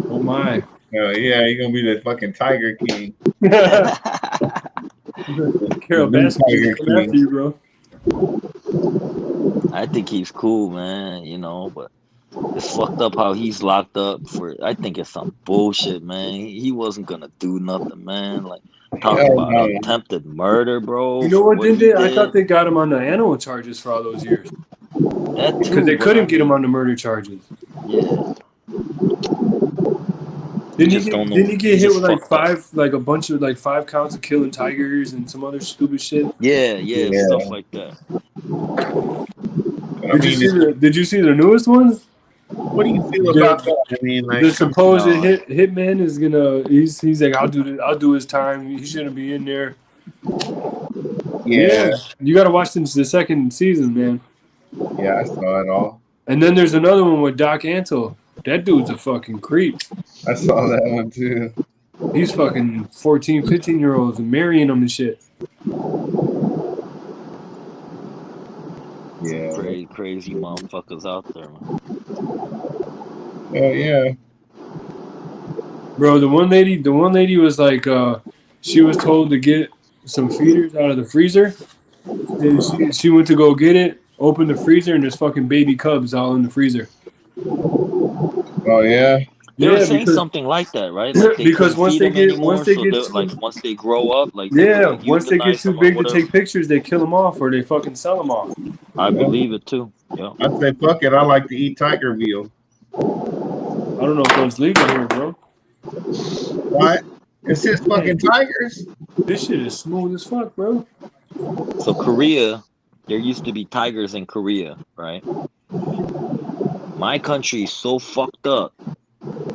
[SPEAKER 9] Oh my!
[SPEAKER 1] Oh yeah. You're gonna be the fucking Tiger King.
[SPEAKER 9] Carol
[SPEAKER 1] The new
[SPEAKER 9] Baskin
[SPEAKER 1] Tiger
[SPEAKER 9] coming after
[SPEAKER 1] King.
[SPEAKER 9] you, bro.
[SPEAKER 8] I think he's cool, man, you know, but it's fucked up how he's locked up for. I think it's some bullshit, man. He wasn't gonna do nothing, man. Like talking
[SPEAKER 1] Hell
[SPEAKER 8] about
[SPEAKER 1] no.
[SPEAKER 8] attempted murder, bro.
[SPEAKER 9] You know
[SPEAKER 8] for
[SPEAKER 9] what?
[SPEAKER 8] what
[SPEAKER 9] Didn't
[SPEAKER 8] he
[SPEAKER 9] they? I
[SPEAKER 8] did.
[SPEAKER 9] thought they got him on the animal charges for all those years
[SPEAKER 8] That
[SPEAKER 9] because
[SPEAKER 8] too,
[SPEAKER 9] they
[SPEAKER 8] but
[SPEAKER 9] couldn't
[SPEAKER 8] I
[SPEAKER 9] get him
[SPEAKER 8] mean,
[SPEAKER 9] on the murder charges.
[SPEAKER 8] yeah,
[SPEAKER 9] Didn't
[SPEAKER 8] don't know.
[SPEAKER 9] he get
[SPEAKER 8] He's
[SPEAKER 9] hit
[SPEAKER 8] just
[SPEAKER 9] with like
[SPEAKER 8] fucked up.
[SPEAKER 9] a bunch of like 5 counts of killing tigers and some other stupid shit?
[SPEAKER 8] Yeah,
[SPEAKER 1] Yeah.
[SPEAKER 8] stuff like that.
[SPEAKER 1] I mean,
[SPEAKER 9] Did you see the newest ones?
[SPEAKER 1] what do you feel about that? I mean, like,
[SPEAKER 9] The supposed
[SPEAKER 8] No.
[SPEAKER 9] hitman is gonna. He's like, I'll do his time. He shouldn't be in there.
[SPEAKER 1] yeah,
[SPEAKER 9] You got to watch the second season, man.
[SPEAKER 1] yeah, I saw it all.
[SPEAKER 9] And then there's another one with Doc Antle. That dude's a fucking creep.
[SPEAKER 1] I saw that one too.
[SPEAKER 9] He's fucking 14, 15-year-olds and marrying them and shit.
[SPEAKER 1] Yeah.
[SPEAKER 8] Crazy motherfuckers out there, man.
[SPEAKER 1] Hell yeah.
[SPEAKER 9] Bro, the one lady was like, she was told to get some feeders out of the freezer. And she went to go get it, opened the freezer, and there's fucking baby cubs all in the freezer.
[SPEAKER 1] Oh yeah.
[SPEAKER 8] They were
[SPEAKER 9] Yeah,
[SPEAKER 8] saying
[SPEAKER 9] because
[SPEAKER 8] something like that, right? Like they
[SPEAKER 9] because
[SPEAKER 8] couldn't
[SPEAKER 9] once
[SPEAKER 8] feed
[SPEAKER 9] they
[SPEAKER 8] them
[SPEAKER 9] get
[SPEAKER 8] anymore,
[SPEAKER 9] once they
[SPEAKER 8] so
[SPEAKER 9] get
[SPEAKER 8] they,
[SPEAKER 9] too,
[SPEAKER 8] like once they grow up, like they would, like,
[SPEAKER 9] once they get
[SPEAKER 8] euthanize
[SPEAKER 9] too
[SPEAKER 8] them or
[SPEAKER 9] big to
[SPEAKER 8] whatever.
[SPEAKER 9] take pictures, they kill them off or they fucking sell them off.
[SPEAKER 8] I believe it too. Yeah.
[SPEAKER 1] I'd say fuck it. I like to eat tiger veal.
[SPEAKER 9] I don't know if that's legal here, bro.
[SPEAKER 1] What? It's just fucking tigers.
[SPEAKER 9] This shit is smooth as fuck, bro.
[SPEAKER 8] So Korea, there used to be tigers in Korea, right? My country is so fucked up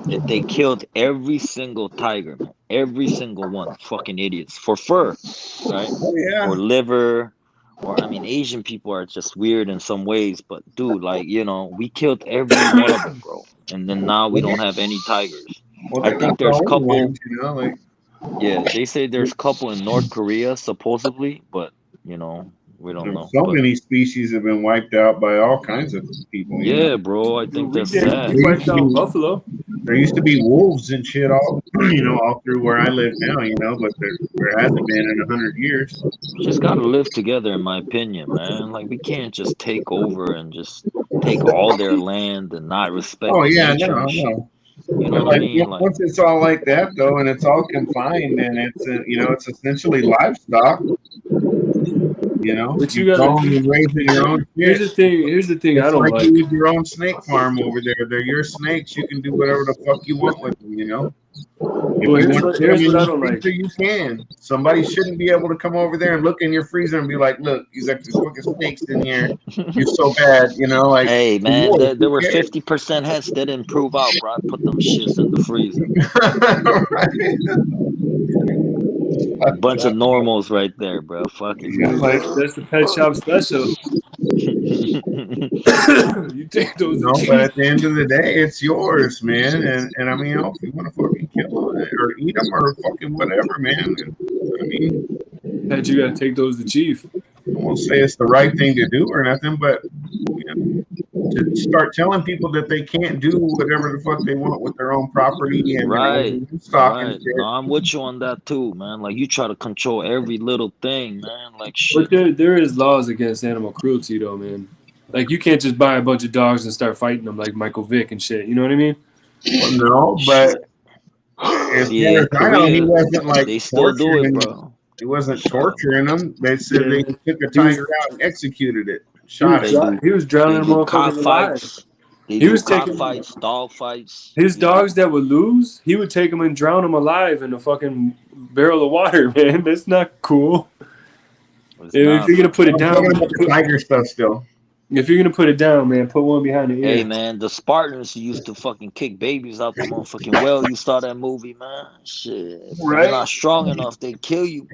[SPEAKER 8] that they killed every single tiger, man. Every single one. Fucking idiots. For fur, right?
[SPEAKER 1] Oh yeah.
[SPEAKER 8] Or liver. Or, I mean, Asian people are just weird in some ways. But, dude, like, you know, we killed every one of them, bro. And then now we don't have any tigers.
[SPEAKER 1] Well,
[SPEAKER 8] I
[SPEAKER 1] they're
[SPEAKER 8] think
[SPEAKER 1] not the
[SPEAKER 8] there's a
[SPEAKER 1] only
[SPEAKER 8] couple.
[SPEAKER 1] ones, you know, like
[SPEAKER 8] Yeah, they say there's a couple in North Korea, supposedly. But, you know, We don't know.
[SPEAKER 1] So
[SPEAKER 8] But
[SPEAKER 1] many species have been wiped out by all kinds of people. You know?
[SPEAKER 8] yeah, bro, I think
[SPEAKER 9] We
[SPEAKER 8] that's
[SPEAKER 9] did.
[SPEAKER 8] sad.
[SPEAKER 9] We wiped out buffalo.
[SPEAKER 1] There used to be wolves and shit all all through where I live now. But there hasn't been in 100 years.
[SPEAKER 8] We just gotta live together, in my opinion, man. Like we can't just take over and just take all their land and not respect
[SPEAKER 1] Oh
[SPEAKER 8] the
[SPEAKER 1] yeah,
[SPEAKER 8] nature
[SPEAKER 1] no,
[SPEAKER 8] and shit.
[SPEAKER 1] no.
[SPEAKER 8] You know
[SPEAKER 1] But
[SPEAKER 8] what I
[SPEAKER 1] like
[SPEAKER 8] mean? Like,
[SPEAKER 1] once it's all like that though, and it's all confined, and it's it's essentially livestock.
[SPEAKER 9] But you
[SPEAKER 1] You
[SPEAKER 9] gotta.
[SPEAKER 1] growing and raising your own
[SPEAKER 9] Here's
[SPEAKER 1] shit.
[SPEAKER 9] the thing. Here's the thing. I
[SPEAKER 1] It's
[SPEAKER 9] don't
[SPEAKER 1] like
[SPEAKER 9] like.
[SPEAKER 1] you with your own snake farm over there. They're your snakes. You can do whatever the fuck you want with them. If
[SPEAKER 9] Well,
[SPEAKER 1] you want to put them
[SPEAKER 9] here's
[SPEAKER 1] in
[SPEAKER 9] what I
[SPEAKER 1] your
[SPEAKER 9] don't like.
[SPEAKER 1] freezer, you can. Somebody shouldn't be able to come over there and look in your freezer and be like, "Look, you got these fucking snakes in here. You're so bad." Like,
[SPEAKER 8] hey, man,
[SPEAKER 1] no,
[SPEAKER 8] there
[SPEAKER 1] who
[SPEAKER 8] were
[SPEAKER 1] cares?
[SPEAKER 8] 50% heads that didn't prove out, bro. I put them shits in the freezer. A bunch of normals right there, bro. Fuck it.
[SPEAKER 1] Yeah, like,
[SPEAKER 9] That's the pet shop special. You take those.
[SPEAKER 1] but at the end of the day, it's yours, man. And I mean, if you want to fucking kill them or eat them or fucking whatever, man. I mean,
[SPEAKER 9] That you gotta take those to chief.
[SPEAKER 1] I won't say it's the right thing to do or nothing, but to start telling people that they can't do whatever the fuck they want with their own property and
[SPEAKER 8] Right,
[SPEAKER 1] their own stock
[SPEAKER 8] right.
[SPEAKER 1] and shit.
[SPEAKER 8] No, I'm with you on that too, man. Like you try to control every little thing, man. Like
[SPEAKER 9] But
[SPEAKER 8] shit.
[SPEAKER 9] there is laws against animal cruelty, though, man. Like you can't just buy a bunch of dogs and start fighting them like Michael Vick and shit. You know what I mean?
[SPEAKER 1] Well, no, but as
[SPEAKER 8] Yeah,
[SPEAKER 1] far as I know, he
[SPEAKER 8] Korea,
[SPEAKER 1] wasn't like
[SPEAKER 8] they still do it,
[SPEAKER 1] torturing.
[SPEAKER 8] bro.
[SPEAKER 1] He wasn't torturing them. They said
[SPEAKER 9] Yeah.
[SPEAKER 1] they took a tiger out and executed it,
[SPEAKER 9] He
[SPEAKER 1] shot
[SPEAKER 9] was,
[SPEAKER 1] it.
[SPEAKER 8] They do.
[SPEAKER 9] he was drowning
[SPEAKER 8] They do
[SPEAKER 9] motherfuckers alive.
[SPEAKER 8] cockfights. They
[SPEAKER 9] He
[SPEAKER 8] do
[SPEAKER 9] was taking
[SPEAKER 8] cockfights, dog fights.
[SPEAKER 9] his dogs that would lose. He would take them and drown them alive in a fucking barrel of water, man. That's not cool.
[SPEAKER 8] It's
[SPEAKER 9] If
[SPEAKER 8] not,
[SPEAKER 9] you're gonna put it
[SPEAKER 1] I'm
[SPEAKER 9] down,
[SPEAKER 1] talking about the tiger stuff still.
[SPEAKER 9] if you're gonna put it down, man, put one behind the ear.
[SPEAKER 8] Hey man, the Spartans used to fucking kick babies out the motherfucking well. You saw that movie, man? Shit. If
[SPEAKER 1] Right.
[SPEAKER 8] you're not strong enough, they kill you.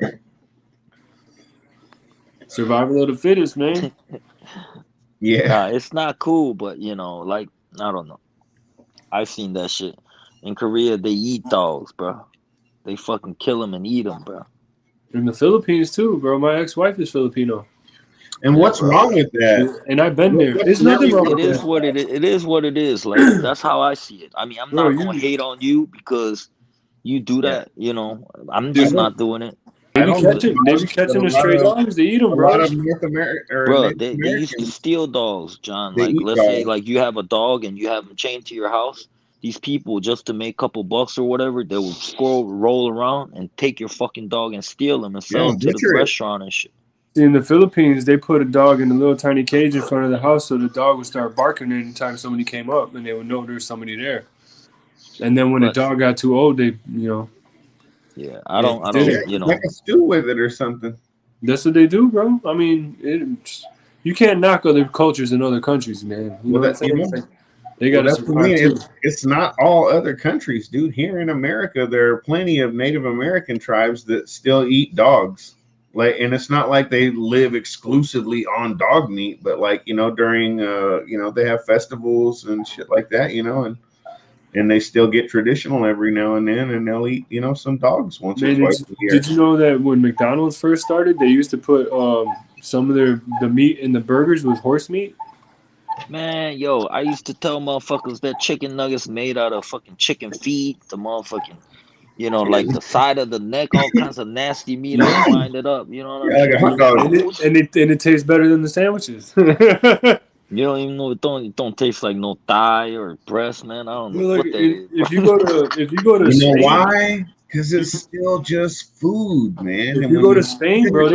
[SPEAKER 9] Survival of the fittest, man.
[SPEAKER 1] Yeah.
[SPEAKER 8] Nah, it's not cool, but like I don't know. I've seen that shit. In Korea, they eat dogs, bro. They fucking kill them and eat them, bro.
[SPEAKER 9] In the Philippines too, bro. My ex-wife is Filipino,
[SPEAKER 1] And what's wrong with that?
[SPEAKER 9] and I've been there. There's nothing wrong
[SPEAKER 8] It
[SPEAKER 9] with
[SPEAKER 8] is
[SPEAKER 9] that.
[SPEAKER 8] what it is. It is what it is. Like that's how I see it. I mean, I'm
[SPEAKER 9] Bro,
[SPEAKER 8] not gonna hate on you because you do that. I'm just not doing it.
[SPEAKER 9] They be
[SPEAKER 1] I don't
[SPEAKER 9] catching
[SPEAKER 1] know.
[SPEAKER 9] the stray dogs. They eat them,
[SPEAKER 1] A
[SPEAKER 9] bro.
[SPEAKER 1] lot of North America or
[SPEAKER 8] Bro,
[SPEAKER 1] Native
[SPEAKER 8] they used to
[SPEAKER 1] Americans,
[SPEAKER 8] steal dogs, John.
[SPEAKER 1] they
[SPEAKER 8] Like,
[SPEAKER 1] eat
[SPEAKER 8] let's say,
[SPEAKER 1] dogs.
[SPEAKER 8] like you have a dog and you have them chained to your house. These people, just to make a couple bucks or whatever, they will roll around and take your fucking dog and steal them and sell
[SPEAKER 1] Yeah,
[SPEAKER 8] them to the
[SPEAKER 1] butcher it.
[SPEAKER 8] restaurant and shit.
[SPEAKER 9] In the Philippines, they put a dog in a little tiny cage in front of the house, so the dog would start barking anytime somebody came up, and they would know there's somebody there. And then when the
[SPEAKER 8] But-
[SPEAKER 9] dog got too old, they,
[SPEAKER 8] Yeah, I don't,
[SPEAKER 1] Like a stew with it or something.
[SPEAKER 9] that's what they do, bro. I mean, you can't knock other cultures in other countries, man. You know what I'm saying? It's like, they got to
[SPEAKER 1] That's what I
[SPEAKER 9] survive
[SPEAKER 1] mean.
[SPEAKER 9] too.
[SPEAKER 1] It's not all other countries, dude. Here in America, there are plenty of Native American tribes that still eat dogs. And it's not like they live exclusively on dog meat, but during they have festivals and shit like that, and they still get traditional every now and then, and they'll eat some dogs once or
[SPEAKER 9] Man,
[SPEAKER 1] twice a year.
[SPEAKER 9] did you know that when McDonald's first started, they used to put some of the meat in the burgers was horse meat?
[SPEAKER 8] Man, yo, I used to tell motherfuckers that chicken nuggets made out of fucking chicken feet, the motherfucking, like the side of the neck, all kinds of nasty meat. I find it up, you know what I mean?
[SPEAKER 1] Like a hot dog.
[SPEAKER 9] And it tastes better than the sandwiches.
[SPEAKER 8] You don't even know it don't taste like no thigh or breast, man. I don't know
[SPEAKER 9] Look,
[SPEAKER 8] what that is.
[SPEAKER 9] if you go to
[SPEAKER 1] You know
[SPEAKER 9] Spain,
[SPEAKER 1] why? Because it's still just food, man.
[SPEAKER 9] if
[SPEAKER 1] And
[SPEAKER 9] you
[SPEAKER 1] when
[SPEAKER 9] go to Spain, bro,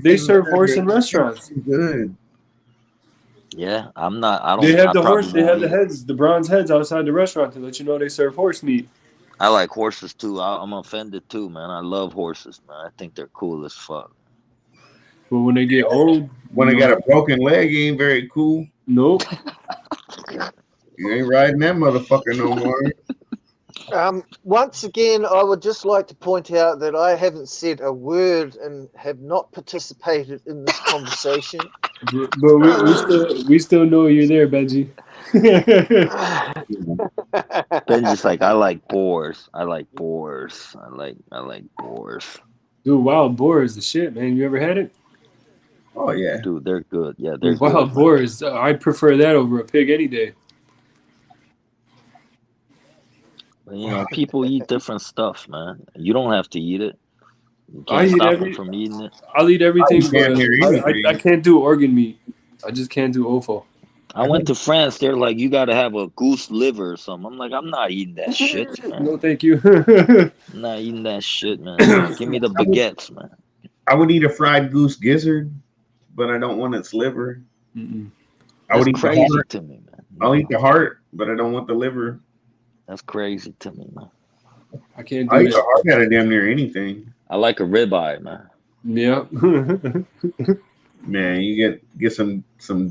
[SPEAKER 9] they serve horse in restaurants.
[SPEAKER 1] Good.
[SPEAKER 8] Yeah, I'm not. I don't.
[SPEAKER 9] They have
[SPEAKER 8] I
[SPEAKER 9] the
[SPEAKER 8] probably
[SPEAKER 9] horse. They
[SPEAKER 8] won't
[SPEAKER 9] have the
[SPEAKER 8] eat it.
[SPEAKER 9] heads, the bronze heads outside the restaurant to let you know they serve horse meat.
[SPEAKER 8] I like horses too. I'm offended too, man. I love horses, man. I think they're cool as fuck.
[SPEAKER 9] But when they get old,
[SPEAKER 1] When they got a broken leg, it ain't very cool.
[SPEAKER 9] nope.
[SPEAKER 1] You ain't riding that motherfucker no more.
[SPEAKER 2] Once again, I would just like to point out that I haven't said a word and have not participated in this conversation.
[SPEAKER 9] But we still know you're there, Benji.
[SPEAKER 8] Benji's like, I like boars. I like boars. I like boars.
[SPEAKER 9] Dude, wild boar is the shit, man. You ever had it?
[SPEAKER 1] Oh yeah.
[SPEAKER 8] Dude, they're good. Yeah, they're
[SPEAKER 9] Wild
[SPEAKER 8] good.
[SPEAKER 9] boars. I prefer that over a pig any day.
[SPEAKER 8] But, you know, people eat different stuff, man. You don't have to eat it. You
[SPEAKER 9] I
[SPEAKER 8] can't
[SPEAKER 9] eat
[SPEAKER 8] stop them from eating it.
[SPEAKER 9] I'll eat
[SPEAKER 1] I
[SPEAKER 9] everything,
[SPEAKER 1] eat
[SPEAKER 9] but
[SPEAKER 1] damn near anything.
[SPEAKER 9] I can't do organ meat. I just can't do offal.
[SPEAKER 8] I went to France. They're like, you got to have a goose liver or something. I'm like, I'm not eating that shit, man.
[SPEAKER 9] No, thank you.
[SPEAKER 8] I'm not eating that shit, man. Give me the baguettes, man.
[SPEAKER 1] I would eat a fried goose gizzard, but I don't want its liver.
[SPEAKER 9] Mm-mm.
[SPEAKER 1] I would
[SPEAKER 8] That's
[SPEAKER 1] eat the
[SPEAKER 8] crazy
[SPEAKER 1] heart.
[SPEAKER 8] to me, man.
[SPEAKER 1] I'll eat the heart, but I don't want the liver.
[SPEAKER 8] That's crazy to me, man.
[SPEAKER 9] I can't
[SPEAKER 1] I
[SPEAKER 9] do
[SPEAKER 1] eat the
[SPEAKER 9] that.
[SPEAKER 1] heart out of damn near anything.
[SPEAKER 8] I like a ribeye, man.
[SPEAKER 9] Yeah.
[SPEAKER 1] Man, you get some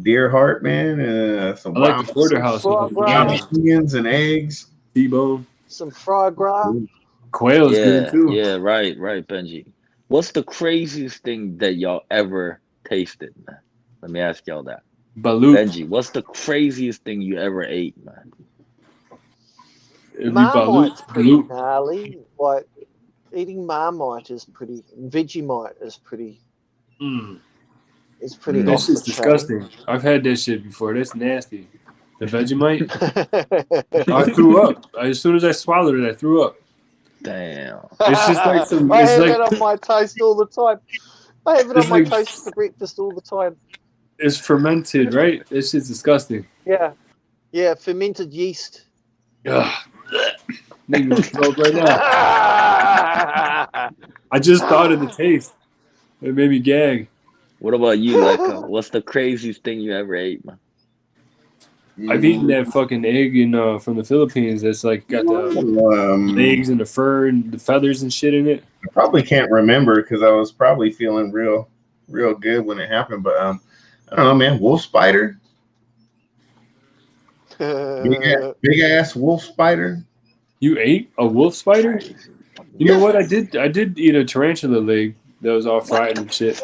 [SPEAKER 1] deer heart, man. Some
[SPEAKER 9] I like
[SPEAKER 1] wild
[SPEAKER 9] the porterhouse with the
[SPEAKER 2] Foie
[SPEAKER 9] vagina.
[SPEAKER 1] onions and eggs.
[SPEAKER 9] T-bone.
[SPEAKER 2] Some foie gras.
[SPEAKER 9] Quail is good
[SPEAKER 8] Yeah,
[SPEAKER 9] too.
[SPEAKER 8] yeah, right, Benji. What's the craziest thing that y'all ever tasted, man? Let me ask y'all that.
[SPEAKER 9] Balut.
[SPEAKER 8] Benji, what's the craziest thing you ever ate, man?
[SPEAKER 9] It'd be
[SPEAKER 2] Marmite's
[SPEAKER 9] balut.
[SPEAKER 2] pretty
[SPEAKER 9] Balut.
[SPEAKER 2] gnarly. Like eating Marmite is pretty. Vegemite is pretty.
[SPEAKER 9] Mm.
[SPEAKER 2] Is pretty
[SPEAKER 8] Mm.
[SPEAKER 9] That
[SPEAKER 2] off
[SPEAKER 9] shit's
[SPEAKER 2] the chain.
[SPEAKER 9] disgusting. I've had that shit before. That's nasty. The Vegemite. I threw up. As soon as I swallowed it, I threw up.
[SPEAKER 8] Damn.
[SPEAKER 9] It's just like some.
[SPEAKER 2] I
[SPEAKER 9] It's
[SPEAKER 2] have
[SPEAKER 9] like
[SPEAKER 2] it on my toast all the time. I have it
[SPEAKER 9] It's
[SPEAKER 2] on my
[SPEAKER 9] like-
[SPEAKER 2] toast for breakfast all the time.
[SPEAKER 9] it's fermented, right? This shit's disgusting.
[SPEAKER 2] Yeah, yeah, fermented yeast.
[SPEAKER 9] Ugh. Make me throw up right now. I just thought of the taste. It made me gag.
[SPEAKER 8] What about you, Lekka? What's the craziest thing you ever ate, man?
[SPEAKER 9] I've eaten that fucking egg from the Philippines. That's like got the legs and the fur and the feathers and shit in it.
[SPEAKER 1] I probably can't remember because I was probably feeling real good when it happened. But I don't know, man. Wolf spider, big ass wolf spider.
[SPEAKER 9] You ate a wolf spider? You know what? I did eat a tarantula leg that was all fried and shit.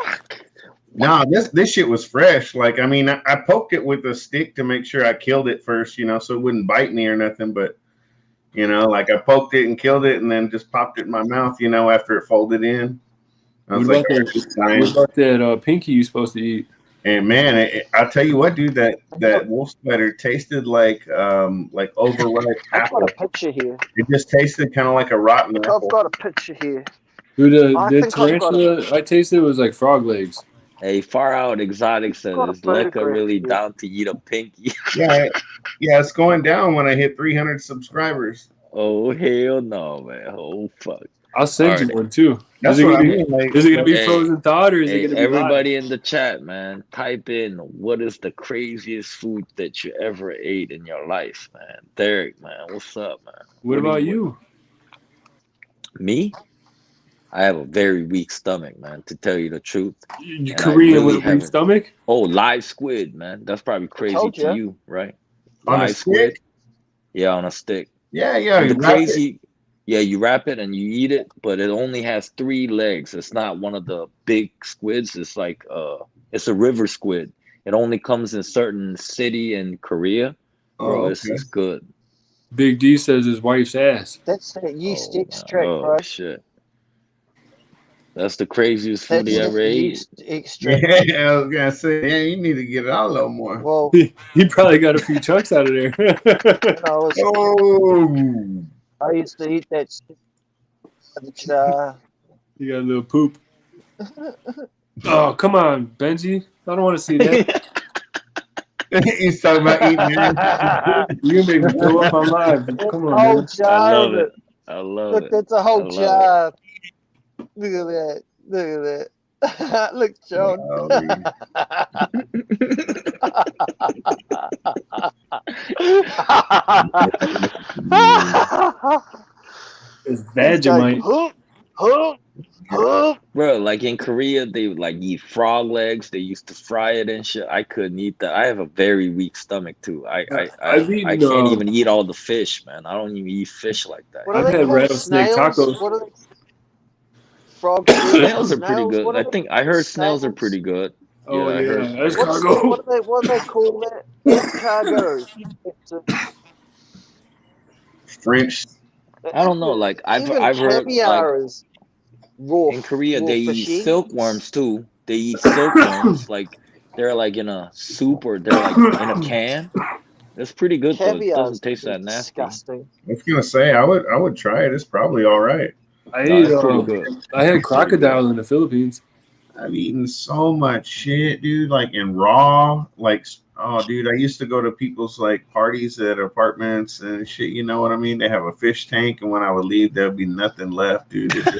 [SPEAKER 1] No, this shit was fresh. Like, I mean, I poked it with a stick to make sure I killed it first, so it wouldn't bite me or nothing. But, like I poked it and killed it and then just popped it in my mouth, after it folded in. I was
[SPEAKER 9] What about that pinky you supposed to eat?
[SPEAKER 1] And man, I'll tell you what, dude, that wolf spider tasted like overripe
[SPEAKER 2] I've
[SPEAKER 1] apple.
[SPEAKER 2] got a picture here.
[SPEAKER 1] It just tasted kind of like a rotten
[SPEAKER 2] Look,
[SPEAKER 1] apple.
[SPEAKER 2] I've got a picture here.
[SPEAKER 9] Dude,
[SPEAKER 2] I
[SPEAKER 9] the
[SPEAKER 2] think I've got
[SPEAKER 9] tarantula I tasted was like frog legs.
[SPEAKER 8] Hey, Far Out Exotic says,
[SPEAKER 2] Got a
[SPEAKER 8] is Lekka
[SPEAKER 2] photograph
[SPEAKER 8] really
[SPEAKER 2] here.
[SPEAKER 8] down to eat a pinky?
[SPEAKER 1] Yeah, it's going down when I hit 300 subscribers.
[SPEAKER 8] Oh, hell no, man. Oh, fuck.
[SPEAKER 9] I'll send
[SPEAKER 8] All
[SPEAKER 9] you
[SPEAKER 8] right.
[SPEAKER 9] one too.
[SPEAKER 1] That's
[SPEAKER 9] Is it
[SPEAKER 1] what I
[SPEAKER 9] gonna be?
[SPEAKER 1] mean. Like,
[SPEAKER 9] Is it gonna be
[SPEAKER 8] Hey,
[SPEAKER 9] frozen thawed or is it
[SPEAKER 8] Hey,
[SPEAKER 9] gonna be live?
[SPEAKER 8] everybody in the chat, man, type in what is the craziest food that you ever ate in your life, man. Derek, man, what's up, man?
[SPEAKER 9] What about you?
[SPEAKER 8] Me? I have a very weak stomach, man, to tell you the truth.
[SPEAKER 9] You
[SPEAKER 8] And
[SPEAKER 9] Korean
[SPEAKER 8] I really
[SPEAKER 9] with a weak
[SPEAKER 8] haven't-
[SPEAKER 9] stomach?
[SPEAKER 8] Oh, live squid, man. That's probably crazy
[SPEAKER 2] told
[SPEAKER 8] to
[SPEAKER 2] ya.
[SPEAKER 8] you, right?
[SPEAKER 1] On a
[SPEAKER 8] Live squid?
[SPEAKER 1] stick?
[SPEAKER 8] Yeah, on a stick.
[SPEAKER 1] Yeah.
[SPEAKER 8] And
[SPEAKER 1] You
[SPEAKER 8] the
[SPEAKER 1] wrap it.
[SPEAKER 8] crazy, yeah, you wrap it and you eat it, but it only has 3 legs. It's not one of the big squids. It's like it's a river squid. It only comes in certain city in Korea. Bro,
[SPEAKER 1] Oh,
[SPEAKER 8] it's
[SPEAKER 1] okay.
[SPEAKER 8] good.
[SPEAKER 9] Big D says his wife's ass.
[SPEAKER 2] That's that yeast
[SPEAKER 8] Oh,
[SPEAKER 2] extract,
[SPEAKER 8] oh,
[SPEAKER 2] bro.
[SPEAKER 8] shit. That's the craziest food
[SPEAKER 2] That's
[SPEAKER 8] he ever
[SPEAKER 2] the
[SPEAKER 8] ate.
[SPEAKER 2] yeast extract.
[SPEAKER 1] Yeah, I was gonna say, yeah, you need to get it out a little more.
[SPEAKER 2] Well,
[SPEAKER 9] He probably got a few chunks out of there.
[SPEAKER 1] Oh,
[SPEAKER 2] I used to eat that shit. But,
[SPEAKER 9] You got a little poop. Oh, come on, Benji. I don't want to see that.
[SPEAKER 1] he's talking about eating ass.
[SPEAKER 9] You can make me throw up on live. Come
[SPEAKER 2] a
[SPEAKER 9] on,
[SPEAKER 2] whole
[SPEAKER 9] man.
[SPEAKER 2] jar
[SPEAKER 8] love
[SPEAKER 2] of
[SPEAKER 8] it.
[SPEAKER 2] it.
[SPEAKER 8] I love
[SPEAKER 2] Look,
[SPEAKER 8] it.
[SPEAKER 2] that's a
[SPEAKER 8] I
[SPEAKER 2] whole
[SPEAKER 8] love
[SPEAKER 2] jar. Look at that. Look at that. Look, John.
[SPEAKER 9] It's
[SPEAKER 2] He's going,
[SPEAKER 9] Vegemite.
[SPEAKER 2] "Huh? Huh? Huh?"
[SPEAKER 8] Bro, like in Korea, they would like eat frog legs. They used to fry it and shit. I couldn't eat that. I have a very weak stomach too. I
[SPEAKER 9] I've eaten,
[SPEAKER 8] can't even eat all the fish, man. I don't even eat fish like that.
[SPEAKER 2] What are
[SPEAKER 9] I've
[SPEAKER 2] they
[SPEAKER 9] had
[SPEAKER 2] called?
[SPEAKER 9] rattlesnake
[SPEAKER 2] Snails?
[SPEAKER 9] tacos.
[SPEAKER 2] What are they? Frogs?
[SPEAKER 8] Snails are pretty
[SPEAKER 2] Snails?
[SPEAKER 8] good.
[SPEAKER 2] What are
[SPEAKER 8] I
[SPEAKER 2] they?
[SPEAKER 8] think I heard snails are
[SPEAKER 2] Snails?
[SPEAKER 8] pretty good.
[SPEAKER 9] Oh,
[SPEAKER 8] I heard.
[SPEAKER 9] yeah. That's
[SPEAKER 2] What
[SPEAKER 9] cargo.
[SPEAKER 2] do they call that? Escargot. It's a-
[SPEAKER 1] French.
[SPEAKER 8] I don't know. Like
[SPEAKER 2] Even
[SPEAKER 8] I've heard like
[SPEAKER 2] caviar is raw.
[SPEAKER 8] in Korea
[SPEAKER 2] raw
[SPEAKER 8] they eat
[SPEAKER 2] fishy.
[SPEAKER 8] silkworms too. they eat silkworms. Like they're like in a soup or they're like in a can. It's pretty good though. It
[SPEAKER 2] Caviar
[SPEAKER 8] doesn't taste that nasty.
[SPEAKER 2] disgusting.
[SPEAKER 1] I was gonna say I would try it. It's probably all right.
[SPEAKER 9] I
[SPEAKER 8] No,
[SPEAKER 9] ate.
[SPEAKER 8] it's pretty good.
[SPEAKER 9] I had crocodile in the Philippines.
[SPEAKER 1] I've eaten so much shit, dude. Like in raw, like oh, dude. I used to go to people's like parties at apartments and shit. You know what I mean? They have a fish tank, and when I would leave, there'd be nothing left, dude. It'd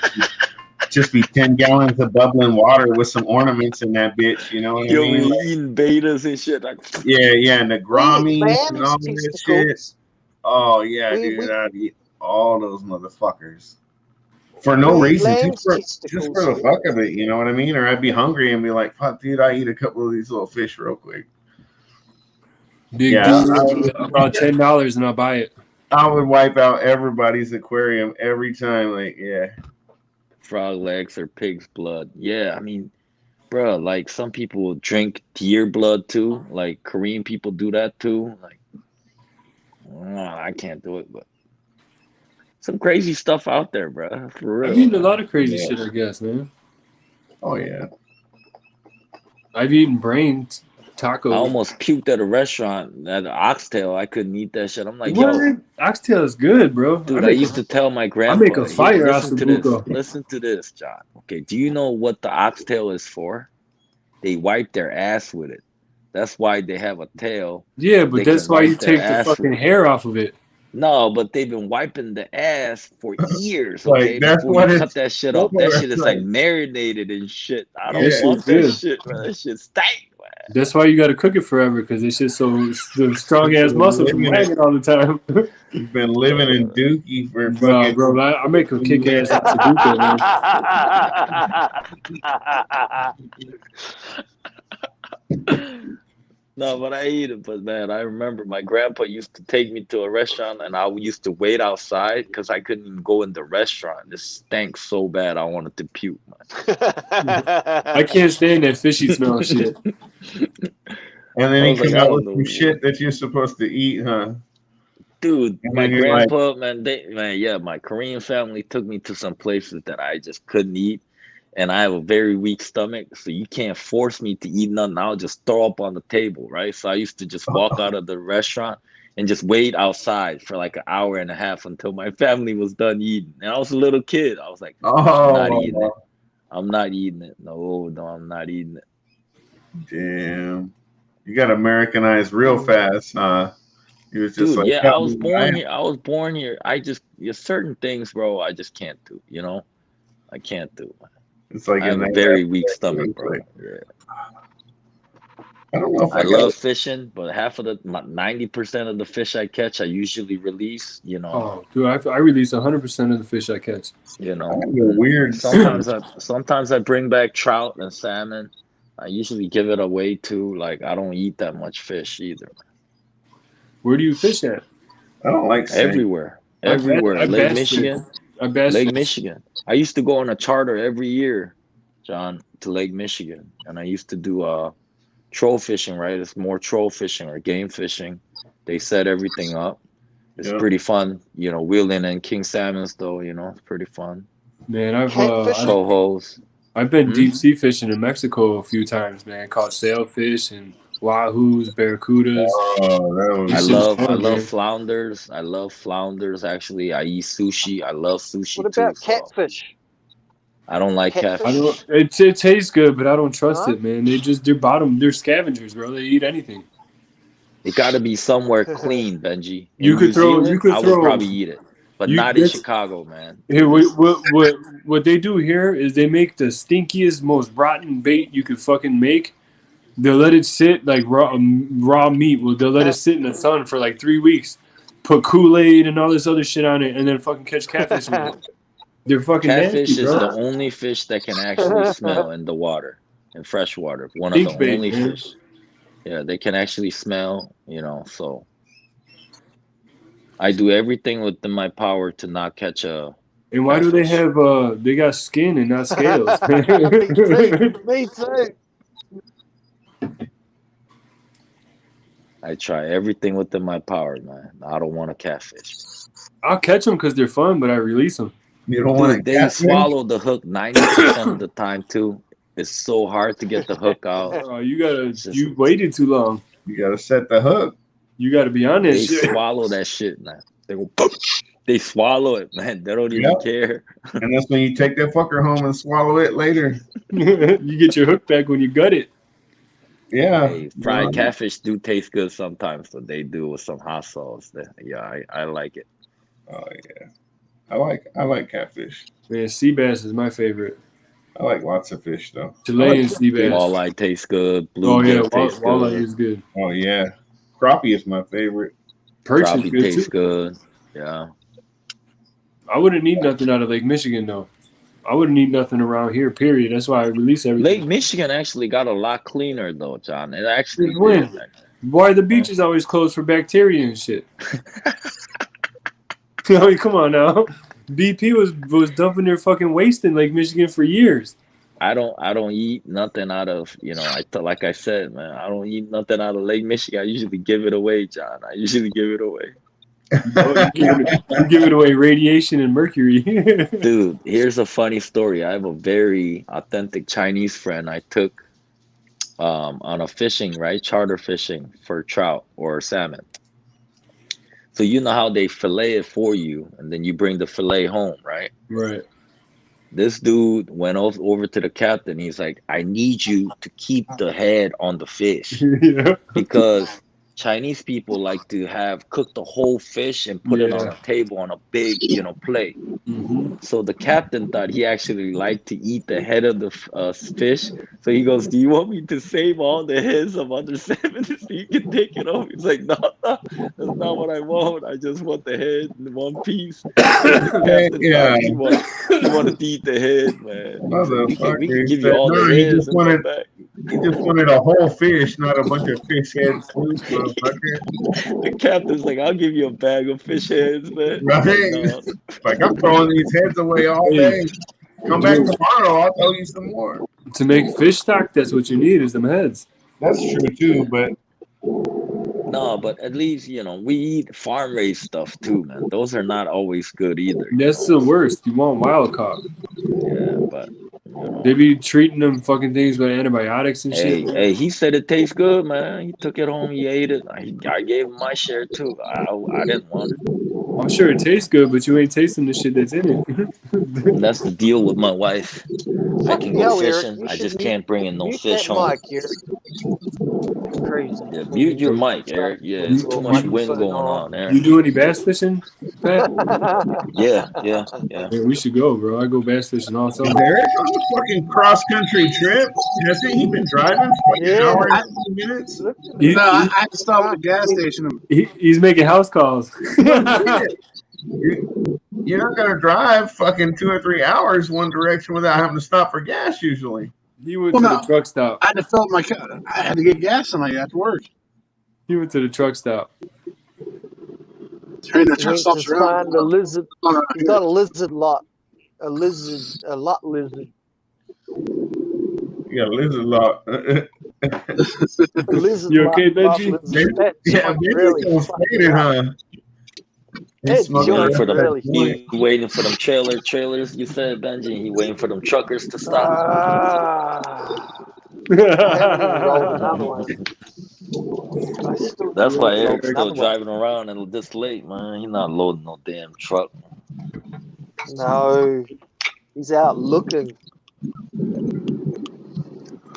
[SPEAKER 1] just be 10 gallons of bubbling water with some ornaments in that bitch. You know what I
[SPEAKER 8] Yo,
[SPEAKER 1] mean?
[SPEAKER 8] we eating betas and shit. Like,
[SPEAKER 1] Yeah, and the Grammys and
[SPEAKER 2] Lamb's
[SPEAKER 1] all that shit.
[SPEAKER 2] testicles.
[SPEAKER 1] Oh yeah,
[SPEAKER 2] We-
[SPEAKER 1] dude.
[SPEAKER 2] we-
[SPEAKER 1] I'd eat all those motherfuckers. For no
[SPEAKER 2] We eat
[SPEAKER 1] reason,
[SPEAKER 2] lamb's
[SPEAKER 1] just for
[SPEAKER 2] testicles.
[SPEAKER 1] the fuck of it, you know what I mean? Or I'd be hungry and be like, "Fuck, dude, I eat a couple of these little fish real quick."
[SPEAKER 9] Big
[SPEAKER 1] Yeah,
[SPEAKER 9] dude, about $10 and I'll buy it.
[SPEAKER 1] I would wipe out everybody's aquarium every time. Like, yeah,
[SPEAKER 8] frog legs or pig's blood. Yeah, I mean, bro, like some people drink deer blood too. Like Korean people do that too. Like, I can't do it, but some crazy stuff out there, bro. For real.
[SPEAKER 9] I've eaten a lot of crazy
[SPEAKER 1] Yeah.
[SPEAKER 9] shit, I guess, man.
[SPEAKER 1] oh yeah.
[SPEAKER 9] I've eaten brains,
[SPEAKER 8] I
[SPEAKER 9] tacos.
[SPEAKER 8] almost puked at a restaurant at Oxtail. I couldn't eat that shit. I'm like, yo,
[SPEAKER 9] What? Oxtail is good, bro.
[SPEAKER 8] dude, I used to tell my grandpa.
[SPEAKER 9] make a fire
[SPEAKER 8] listen to this.
[SPEAKER 9] Ossobuco.
[SPEAKER 8] Listen to this, John. Okay, do you know what the oxtail is for? They wipe their ass with it. That's why they have a tail.
[SPEAKER 9] Yeah, but
[SPEAKER 8] They
[SPEAKER 9] that's
[SPEAKER 8] can
[SPEAKER 9] why you
[SPEAKER 8] wipe their
[SPEAKER 9] take the
[SPEAKER 8] ass
[SPEAKER 9] fucking
[SPEAKER 8] with-
[SPEAKER 9] hair off of it.
[SPEAKER 8] No, but they've been wiping the ass for years.
[SPEAKER 1] Like,
[SPEAKER 8] Okay,
[SPEAKER 1] that's
[SPEAKER 8] before
[SPEAKER 1] what
[SPEAKER 8] you
[SPEAKER 1] it's
[SPEAKER 8] cut that shit off. That
[SPEAKER 1] for,
[SPEAKER 8] shit is like marinated and shit. I don't
[SPEAKER 1] Yeah,
[SPEAKER 8] want
[SPEAKER 9] it's
[SPEAKER 8] that
[SPEAKER 9] good.
[SPEAKER 8] shit, man. That shit stank, man.
[SPEAKER 9] That's why you got to cook it forever, because it's just so the strong ass muscles from wagging all the time.
[SPEAKER 1] You've been living in Dookie for
[SPEAKER 9] bro,
[SPEAKER 1] fucking.
[SPEAKER 9] bro, I make a kick ass Ossobuco, man.
[SPEAKER 8] No, but I eat it. But man, I remember my grandpa used to take me to a restaurant, and I used to wait outside because I couldn't even go in the restaurant. It stank so bad, I wanted to puke. Man.
[SPEAKER 9] I can't stand that fishy smell shit.
[SPEAKER 1] And then
[SPEAKER 8] I
[SPEAKER 1] he
[SPEAKER 8] was like,
[SPEAKER 1] came
[SPEAKER 8] I
[SPEAKER 1] out
[SPEAKER 8] don't
[SPEAKER 1] with
[SPEAKER 8] know.
[SPEAKER 1] some shit that you're supposed to eat, huh?
[SPEAKER 8] Dude,
[SPEAKER 1] And
[SPEAKER 8] my
[SPEAKER 1] then you're like-
[SPEAKER 8] grandpa, my Korean family took me to some places that I just couldn't eat. And I have a very weak stomach, so you can't force me to eat nothing. I'll just throw up on the table, right? So I used to just walk out of the restaurant and just wait outside for like an hour and a half until my family was done eating. And I was a little kid. I was like, I'm not eating it. I'm not eating it. No, I'm not eating it.
[SPEAKER 1] Damn. You got Americanized real fast, huh? He was just
[SPEAKER 8] Dude,
[SPEAKER 1] like,
[SPEAKER 8] yeah,
[SPEAKER 1] "Cut
[SPEAKER 8] I was
[SPEAKER 1] me,
[SPEAKER 8] born
[SPEAKER 1] man."
[SPEAKER 8] here. I was born here. There's certain things, bro, I just can't do, you know? I can't do.
[SPEAKER 1] It's like
[SPEAKER 8] I have
[SPEAKER 1] in
[SPEAKER 8] a
[SPEAKER 1] that
[SPEAKER 8] very
[SPEAKER 1] aspect,
[SPEAKER 8] weak stomach,
[SPEAKER 1] it's
[SPEAKER 8] bro.
[SPEAKER 1] like,
[SPEAKER 8] Yeah.
[SPEAKER 1] I don't know if
[SPEAKER 8] I
[SPEAKER 1] got
[SPEAKER 8] love
[SPEAKER 1] it.
[SPEAKER 8] fishing, but 90% of the fish I catch, I usually release. You know,
[SPEAKER 9] Oh, dude, I release 100% of the fish I catch.
[SPEAKER 8] you
[SPEAKER 1] I
[SPEAKER 8] know.
[SPEAKER 1] have a weird.
[SPEAKER 8] Sometimes I bring back trout and salmon. I usually give it away too. Like I don't eat that much fish either.
[SPEAKER 9] Where do you fish at?
[SPEAKER 1] I don't like snake.
[SPEAKER 8] Everywhere,
[SPEAKER 9] I
[SPEAKER 8] Lake
[SPEAKER 9] bass
[SPEAKER 8] Michigan,
[SPEAKER 9] I bass
[SPEAKER 8] Lake
[SPEAKER 9] fish.
[SPEAKER 8] Michigan. I used to go on a charter every year, John, to Lake Michigan, and I used to do troll fishing. Right, it's more troll fishing or game fishing. They set everything up. It's
[SPEAKER 1] Yeah.
[SPEAKER 8] pretty fun, you know. Wheeling and king salmons, though, you know, it's pretty fun.
[SPEAKER 9] Man,
[SPEAKER 2] Catfish?
[SPEAKER 8] Cohos.
[SPEAKER 9] I've been
[SPEAKER 8] Hmm?
[SPEAKER 9] deep sea fishing in Mexico a few times, man. Caught sailfish and wahoos, barracudas.
[SPEAKER 1] Oh, that was.
[SPEAKER 8] I
[SPEAKER 9] This shit's
[SPEAKER 8] love
[SPEAKER 9] fun, man.
[SPEAKER 8] flounders. I love flounders. Actually, I eat sushi. I love sushi
[SPEAKER 2] What about
[SPEAKER 8] too. So
[SPEAKER 2] catfish?
[SPEAKER 8] I don't like
[SPEAKER 2] Catfish?
[SPEAKER 9] I
[SPEAKER 8] catfish.
[SPEAKER 9] don't. It tastes good, but I don't trust
[SPEAKER 2] Huh?
[SPEAKER 9] it, man. They're scavengers, bro. They eat anything.
[SPEAKER 8] It got to be somewhere clean, Benji. In
[SPEAKER 9] You could
[SPEAKER 8] New
[SPEAKER 9] throw-
[SPEAKER 8] Zealand,
[SPEAKER 9] you could
[SPEAKER 8] I
[SPEAKER 9] throw-
[SPEAKER 8] would probably eat it, but
[SPEAKER 9] you-
[SPEAKER 8] not in
[SPEAKER 9] that's-
[SPEAKER 8] Chicago, man.
[SPEAKER 9] Here, what they do here is they make the stinkiest, most rotten bait you could fucking make. They'll let it sit like raw meat. Well, they'll let it sit in the sun for like 3 weeks. Put Kool-Aid and all this other shit on it, and then fucking catch catfish with it. They're fucking
[SPEAKER 8] Catfish
[SPEAKER 9] nasty,
[SPEAKER 8] is
[SPEAKER 9] bro.
[SPEAKER 8] the only fish that can actually smell in the water, in fresh water. One of
[SPEAKER 9] Stink
[SPEAKER 8] the
[SPEAKER 9] bait,
[SPEAKER 8] only
[SPEAKER 9] man.
[SPEAKER 8] fish. Yeah, they can actually smell, you know, so I do everything within my power to not catch a
[SPEAKER 9] And why do they
[SPEAKER 8] catfish.
[SPEAKER 9] have they got skin and not scales?
[SPEAKER 2] Me too.
[SPEAKER 8] I try everything within my power, man. I don't want to catfish.
[SPEAKER 9] I'll catch them because they're fun, but I release them.
[SPEAKER 1] You don't want
[SPEAKER 8] Dude,
[SPEAKER 1] to
[SPEAKER 8] they swallow the hook 90% of the time too. It's so hard to get the hook out.
[SPEAKER 9] Oh,
[SPEAKER 8] It's just-
[SPEAKER 9] you waited too long.
[SPEAKER 1] You gotta set the hook.
[SPEAKER 9] You got to be on
[SPEAKER 8] They
[SPEAKER 9] this shit.
[SPEAKER 8] swallow that shit, man. They go, boop. They swallow it, man. They don't even
[SPEAKER 1] Yep.
[SPEAKER 8] care.
[SPEAKER 1] And that's when you take that fucker home and swallow it later.
[SPEAKER 9] You get your hook back when you gut it.
[SPEAKER 1] Yeah.
[SPEAKER 8] Hey, fried catfish do taste good sometimes, so they do with some hot sauce. Yeah, I like it.
[SPEAKER 1] Oh yeah. I like catfish.
[SPEAKER 9] Man, sea bass is my favorite.
[SPEAKER 1] I like lots of fish though.
[SPEAKER 9] Chilean sea bass.
[SPEAKER 8] Walleye tastes good.
[SPEAKER 9] Oh yeah,
[SPEAKER 8] Bluegill tastes
[SPEAKER 9] walleye
[SPEAKER 8] good.
[SPEAKER 9] is good.
[SPEAKER 1] Oh yeah. Crappie is my favorite.
[SPEAKER 9] Perch is
[SPEAKER 8] Crappie
[SPEAKER 9] good
[SPEAKER 8] tastes
[SPEAKER 9] too.
[SPEAKER 8] good. Yeah.
[SPEAKER 9] I wouldn't eat nothing out of Lake Michigan though. I wouldn't eat nothing around here. Period. That's why I release everything.
[SPEAKER 8] Lake Michigan actually got a lot cleaner though, John. It actually
[SPEAKER 9] Since when?
[SPEAKER 8] did.
[SPEAKER 9] Why the beach is always closed for bacteria and shit? I mean, come on now. BP was dumping their fucking waste in Lake Michigan for years.
[SPEAKER 8] I don't eat nothing out of, like I said, man, I don't eat nothing out of Lake Michigan. I usually give it away, John. I usually give it away.
[SPEAKER 9] You give it away radiation and mercury.
[SPEAKER 8] Dude, here's a funny story. I have a very authentic Chinese friend I took on a fishing, right? Charter fishing for trout or salmon. So you know how they fillet it for you and then you bring the fillet home, right?
[SPEAKER 9] Right.
[SPEAKER 8] This dude went over to the captain. He's like, I need you to keep the head on the fish
[SPEAKER 9] Yeah.
[SPEAKER 8] because Chinese people like to cook the whole fish and put it on
[SPEAKER 9] Yeah.
[SPEAKER 8] a table on a big, plate.
[SPEAKER 9] Mm-hmm.
[SPEAKER 8] So the captain thought he actually liked to eat the head of the fish. So he goes, do you want me to save all the heads of other salmon so you can take it home? He's like, no, that's not what I want. I just want the head in one piece.
[SPEAKER 1] Yeah.
[SPEAKER 8] He wanted to eat the head, man.
[SPEAKER 1] Motherfucker.
[SPEAKER 8] We can give
[SPEAKER 1] He
[SPEAKER 8] you all
[SPEAKER 1] said,
[SPEAKER 8] the
[SPEAKER 1] no, he
[SPEAKER 8] heads
[SPEAKER 1] just
[SPEAKER 8] and come
[SPEAKER 1] wanted-
[SPEAKER 8] back.
[SPEAKER 1] He just wanted a whole fish, not a bunch of fish heads. Too, motherfucker.
[SPEAKER 8] The captain's like, I'll give you a bag of fish heads, man.
[SPEAKER 1] Right.
[SPEAKER 8] No.
[SPEAKER 1] Like, I'm throwing these heads away all day. Come back tomorrow, I'll tell you some more.
[SPEAKER 9] To make fish stock, that's what you need is them heads.
[SPEAKER 1] That's true too, but
[SPEAKER 8] No, but at least, we eat farm raised stuff too, man. Those are not always good either.
[SPEAKER 9] That's the worst. You want wild caught.
[SPEAKER 8] Yeah, but
[SPEAKER 9] They be treating them fucking things with antibiotics and
[SPEAKER 8] hey,
[SPEAKER 9] shit.
[SPEAKER 8] hey, he said it tastes good, man. He took it home, he ate it. I gave him my share too. I didn't want it.
[SPEAKER 9] I'm sure it tastes good, but you ain't tasting the shit that's in it.
[SPEAKER 8] And that's the deal with my wife. I can go
[SPEAKER 2] Yo, Eric,
[SPEAKER 8] fishing.
[SPEAKER 2] you
[SPEAKER 8] I
[SPEAKER 2] should
[SPEAKER 8] just
[SPEAKER 2] mute-
[SPEAKER 8] can't bring in no
[SPEAKER 2] mute
[SPEAKER 8] fish
[SPEAKER 2] that
[SPEAKER 8] home.
[SPEAKER 2] mic, Eric. It's crazy.
[SPEAKER 8] Yeah, mute your mic, Eric. Yeah, it's too much wind going on,
[SPEAKER 9] You
[SPEAKER 8] Eric.
[SPEAKER 9] do any bass fishing, Pat?
[SPEAKER 8] Yeah.
[SPEAKER 9] Yeah, we should go, bro. I go bass fishing all summer.
[SPEAKER 1] Eric on a fucking cross country trip. Hasn't he been driving for like an
[SPEAKER 2] Yeah.
[SPEAKER 1] hour and 20 minutes?
[SPEAKER 9] He-
[SPEAKER 5] No, I had to stop at the gas station.
[SPEAKER 9] he's making house calls.
[SPEAKER 1] You're not gonna drive fucking 2 or 3 hours one direction without having to stop for gas usually.
[SPEAKER 9] He went
[SPEAKER 5] Well,
[SPEAKER 9] to
[SPEAKER 5] no.
[SPEAKER 9] the truck stop.
[SPEAKER 5] I had to fill up my car. I had to get gas tonight after work.
[SPEAKER 9] He went to the truck stop.
[SPEAKER 5] Hey, the
[SPEAKER 2] He
[SPEAKER 5] truck
[SPEAKER 2] went
[SPEAKER 5] stops
[SPEAKER 2] to
[SPEAKER 5] around.
[SPEAKER 2] find a lizard.
[SPEAKER 5] Oh,
[SPEAKER 2] He got a lizard lot. A lot lizard.
[SPEAKER 1] You got a lizard lot.
[SPEAKER 2] A lizard
[SPEAKER 9] You
[SPEAKER 2] lot,
[SPEAKER 9] okay,
[SPEAKER 2] lot
[SPEAKER 9] Benji?
[SPEAKER 2] lizard. That's
[SPEAKER 1] Yeah,
[SPEAKER 2] fucking
[SPEAKER 1] Benji's
[SPEAKER 2] really
[SPEAKER 1] gonna
[SPEAKER 2] fucking
[SPEAKER 1] fade it, huh?
[SPEAKER 2] Hey,
[SPEAKER 1] He's smoking
[SPEAKER 2] Johnny,
[SPEAKER 8] Waiting for
[SPEAKER 1] that
[SPEAKER 8] them,
[SPEAKER 2] really
[SPEAKER 1] joint.
[SPEAKER 8] he waiting for them trailers, you said, Benji. He waiting for them truckers to stop.
[SPEAKER 2] I haven't even rolled another one. I still
[SPEAKER 8] That's why
[SPEAKER 2] haven't rolled
[SPEAKER 8] Eric's still
[SPEAKER 2] another one.
[SPEAKER 8] driving around and this late, man. He's not loading no damn truck.
[SPEAKER 2] No, he's out looking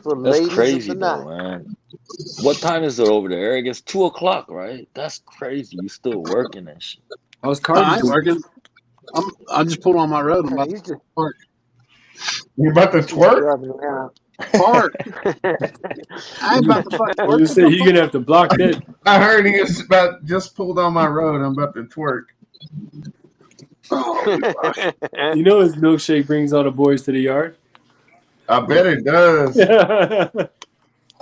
[SPEAKER 2] for
[SPEAKER 8] That's
[SPEAKER 2] ladies
[SPEAKER 8] crazy
[SPEAKER 2] of the
[SPEAKER 8] though,
[SPEAKER 2] night.
[SPEAKER 8] man. What time is it over there, Eric? It's 2:00, right? That's crazy. You still working and shit.
[SPEAKER 9] How's
[SPEAKER 5] I
[SPEAKER 9] Cardi
[SPEAKER 5] ain't
[SPEAKER 9] doing?
[SPEAKER 5] working. I just pulled on my road. I'm about
[SPEAKER 2] He's
[SPEAKER 5] to
[SPEAKER 2] just,
[SPEAKER 1] You about to
[SPEAKER 2] he's just
[SPEAKER 1] twerk?
[SPEAKER 2] driving around.
[SPEAKER 5] park. I ain't about to fuck.
[SPEAKER 9] I was gonna say you're gonna have to block that.
[SPEAKER 1] I heard he was about just pulled on my road. I'm about to twerk.
[SPEAKER 5] Oh,
[SPEAKER 9] You know his milkshake brings all the boys to the yard.
[SPEAKER 1] I bet it does.
[SPEAKER 9] I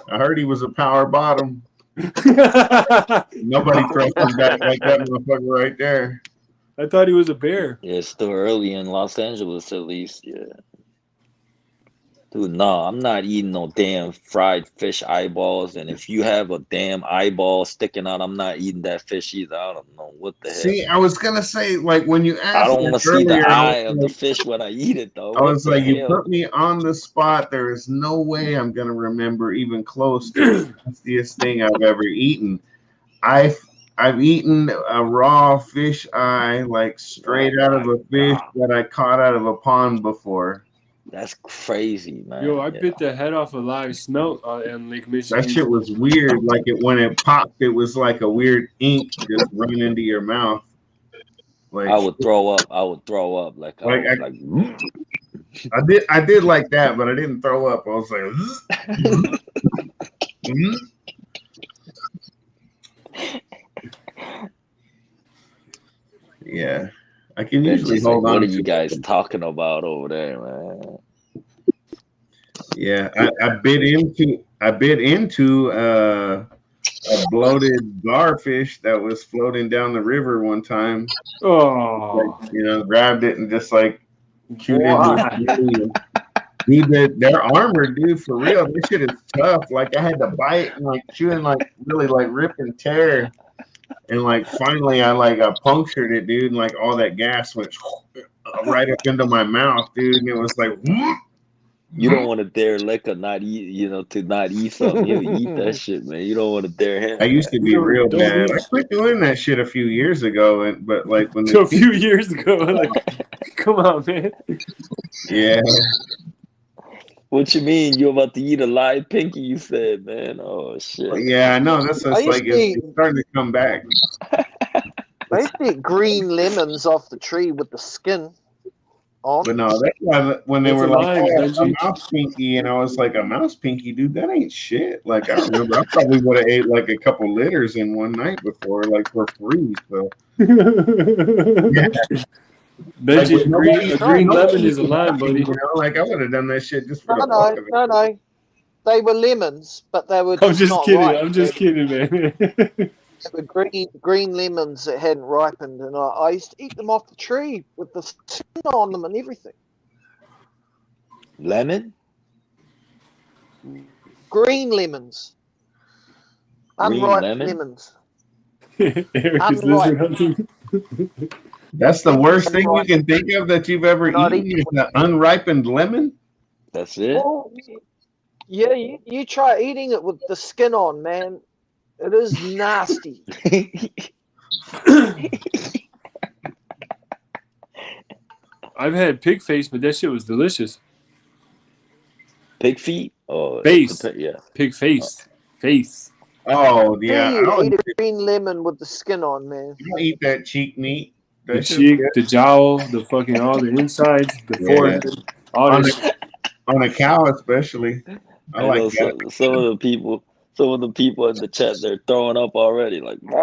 [SPEAKER 1] I heard he was a power bottom. Nobody throws him back like that motherfucker right there.
[SPEAKER 9] thought he was a bear.
[SPEAKER 8] Yeah, it's still early in Los Angeles at least. Yeah. Dude, no, I'm not eating no damn fried fish eyeballs. And if you have a damn eyeball sticking out, I'm not eating that fish either. I don't know what the hell.
[SPEAKER 1] See, I was gonna say, like, when you
[SPEAKER 8] I
[SPEAKER 1] asked
[SPEAKER 8] don't
[SPEAKER 1] me
[SPEAKER 8] want to see the
[SPEAKER 1] earlier,
[SPEAKER 8] eye of the fish when I eat it, though.
[SPEAKER 1] I
[SPEAKER 8] What
[SPEAKER 1] was
[SPEAKER 8] the
[SPEAKER 1] like, you
[SPEAKER 8] hell?
[SPEAKER 1] put me on the spot. There is no way I'm gonna remember even close to the nastiest thing I've ever eaten. I've eaten a raw fish eye, like straight out of a fish that I caught out of a pond before.
[SPEAKER 8] That's crazy, man.
[SPEAKER 9] Yo, I bit the head off a live smelt on Lake Michigan.
[SPEAKER 1] That shit was weird. Like when it popped, it was like a weird ink just running into your mouth. Like
[SPEAKER 8] I would throw up. I would throw up. Like
[SPEAKER 1] Like,
[SPEAKER 8] I was like,
[SPEAKER 1] I did like that, but I didn't throw up. I was like, yeah. I can
[SPEAKER 8] Benji's
[SPEAKER 1] usually
[SPEAKER 8] like,
[SPEAKER 1] hold
[SPEAKER 8] what
[SPEAKER 1] on
[SPEAKER 8] are
[SPEAKER 1] to
[SPEAKER 8] you
[SPEAKER 1] it.
[SPEAKER 8] guys talking about over there, man?
[SPEAKER 1] Yeah, I bit into a bloated garfish that was floating down the river one time.
[SPEAKER 9] Oh,
[SPEAKER 1] Like, grabbed it and just like chewed
[SPEAKER 9] Why?
[SPEAKER 1] into it. Dude, their armor, dude, for real, this shit is tough. Like I had to bite and like chew and like really like rip and tear. And like finally I punctured it, dude, and like all that gas went right up into my mouth, dude. And it was like
[SPEAKER 8] You don't want to dare Liquor not eat, to not eat something. He'll eat that shit, man. You don't want to dare him.
[SPEAKER 1] I used to be
[SPEAKER 9] No,
[SPEAKER 1] real
[SPEAKER 9] don't
[SPEAKER 1] bad.
[SPEAKER 9] eat.
[SPEAKER 1] I quit doing that shit a few years ago, but like when
[SPEAKER 9] A few years ago, like, come on, man.
[SPEAKER 1] yeah,
[SPEAKER 8] What you mean? You about to eat a live pinky? You said, man. Oh shit.
[SPEAKER 1] yeah, I know. That's
[SPEAKER 2] I
[SPEAKER 1] just
[SPEAKER 2] used
[SPEAKER 1] like
[SPEAKER 2] to eat-
[SPEAKER 1] it's starting to come back.
[SPEAKER 2] I used to eat green lemons off the tree with the skin on.
[SPEAKER 1] But no, that's why when they
[SPEAKER 9] That's
[SPEAKER 1] were
[SPEAKER 9] a
[SPEAKER 1] like,
[SPEAKER 9] line,
[SPEAKER 1] "Oh, a
[SPEAKER 9] Benji."
[SPEAKER 1] mouse pinky," and I was like, "A mouse pinky, dude, that ain't shit." Like I remember, I probably would have ate like a couple liters in one night before, like for free. So
[SPEAKER 9] Benji,
[SPEAKER 1] Like,
[SPEAKER 9] a green
[SPEAKER 1] nobody
[SPEAKER 9] lemon is a lime,
[SPEAKER 1] knows,
[SPEAKER 9] buddy.
[SPEAKER 1] Like I would have done that shit just for the
[SPEAKER 2] No,
[SPEAKER 1] fuck of it.
[SPEAKER 2] no. They were lemons, but they were
[SPEAKER 9] I'm
[SPEAKER 2] just
[SPEAKER 9] just
[SPEAKER 2] not
[SPEAKER 9] kidding.
[SPEAKER 2] ripe.
[SPEAKER 9] I'm just kidding, man.
[SPEAKER 2] They were green lemons that hadn't ripened, and I used to eat them off the tree with the skin on them and everything.
[SPEAKER 8] Lemon?
[SPEAKER 2] Green lemons.
[SPEAKER 8] Green
[SPEAKER 2] Unripe
[SPEAKER 8] lemon?
[SPEAKER 2] lemons.
[SPEAKER 9] Eric is
[SPEAKER 2] Unripe.
[SPEAKER 9] lizard hunting.
[SPEAKER 1] That's the worst thing you can think of that you've ever
[SPEAKER 2] Not
[SPEAKER 1] eaten is an unripened lemon.
[SPEAKER 8] That's it?
[SPEAKER 2] Well, yeah, you try eating it with the skin on, man. It is nasty.
[SPEAKER 9] I've had pig face, but that shit was delicious.
[SPEAKER 8] Pig feet? Oh,
[SPEAKER 9] Face.
[SPEAKER 8] yeah.
[SPEAKER 9] Pig face. Face.
[SPEAKER 1] Oh yeah, I
[SPEAKER 2] You
[SPEAKER 1] don't,
[SPEAKER 2] eat a green lemon with the skin on, man.
[SPEAKER 1] I don't eat that cheek meat.
[SPEAKER 9] The
[SPEAKER 1] That shit's
[SPEAKER 9] cheek,
[SPEAKER 1] good.
[SPEAKER 9] the jowl, the fucking all the insides, the
[SPEAKER 1] Yeah.
[SPEAKER 9] forehead, all
[SPEAKER 1] On
[SPEAKER 9] this.
[SPEAKER 1] On a cow, especially. I
[SPEAKER 8] I
[SPEAKER 1] like
[SPEAKER 8] know
[SPEAKER 1] that.
[SPEAKER 8] some of the people in the chat, they're throwing up already. Like,
[SPEAKER 1] With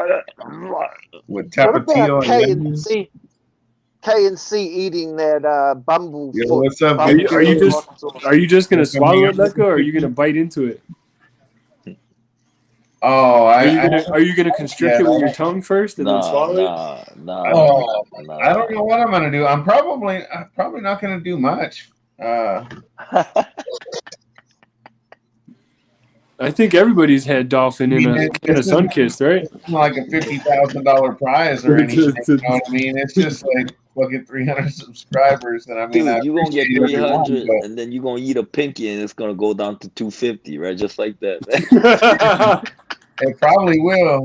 [SPEAKER 2] What
[SPEAKER 1] tapatio
[SPEAKER 2] about
[SPEAKER 1] and lemons.
[SPEAKER 2] K&C eating that bumblefoot?
[SPEAKER 1] Yo, what's up,
[SPEAKER 9] Are you
[SPEAKER 1] Victor?
[SPEAKER 9] Are you just gonna
[SPEAKER 1] What's up,
[SPEAKER 9] swallow
[SPEAKER 1] man?
[SPEAKER 9] it, Lekka, or are you gonna bite into it?
[SPEAKER 1] Oh,
[SPEAKER 9] Are you gonna constrict
[SPEAKER 1] yeah,
[SPEAKER 9] it with your tongue first and then swallow it?
[SPEAKER 1] I don't know what I'm gonna do. I'm probably not gonna do much.
[SPEAKER 9] I think everybody's had dolphin in a Sunkist, right?
[SPEAKER 1] It's not like a $50,000 prize or anything. You know what I mean? It's just like fucking 300 subscribers, and I mean,
[SPEAKER 8] dude, you gonna get
[SPEAKER 1] appreciate everyone,
[SPEAKER 8] 300,
[SPEAKER 1] but-
[SPEAKER 8] and then you gonna eat a pinky, and it's gonna go down to 250, right? Just like that.
[SPEAKER 1] It probably will.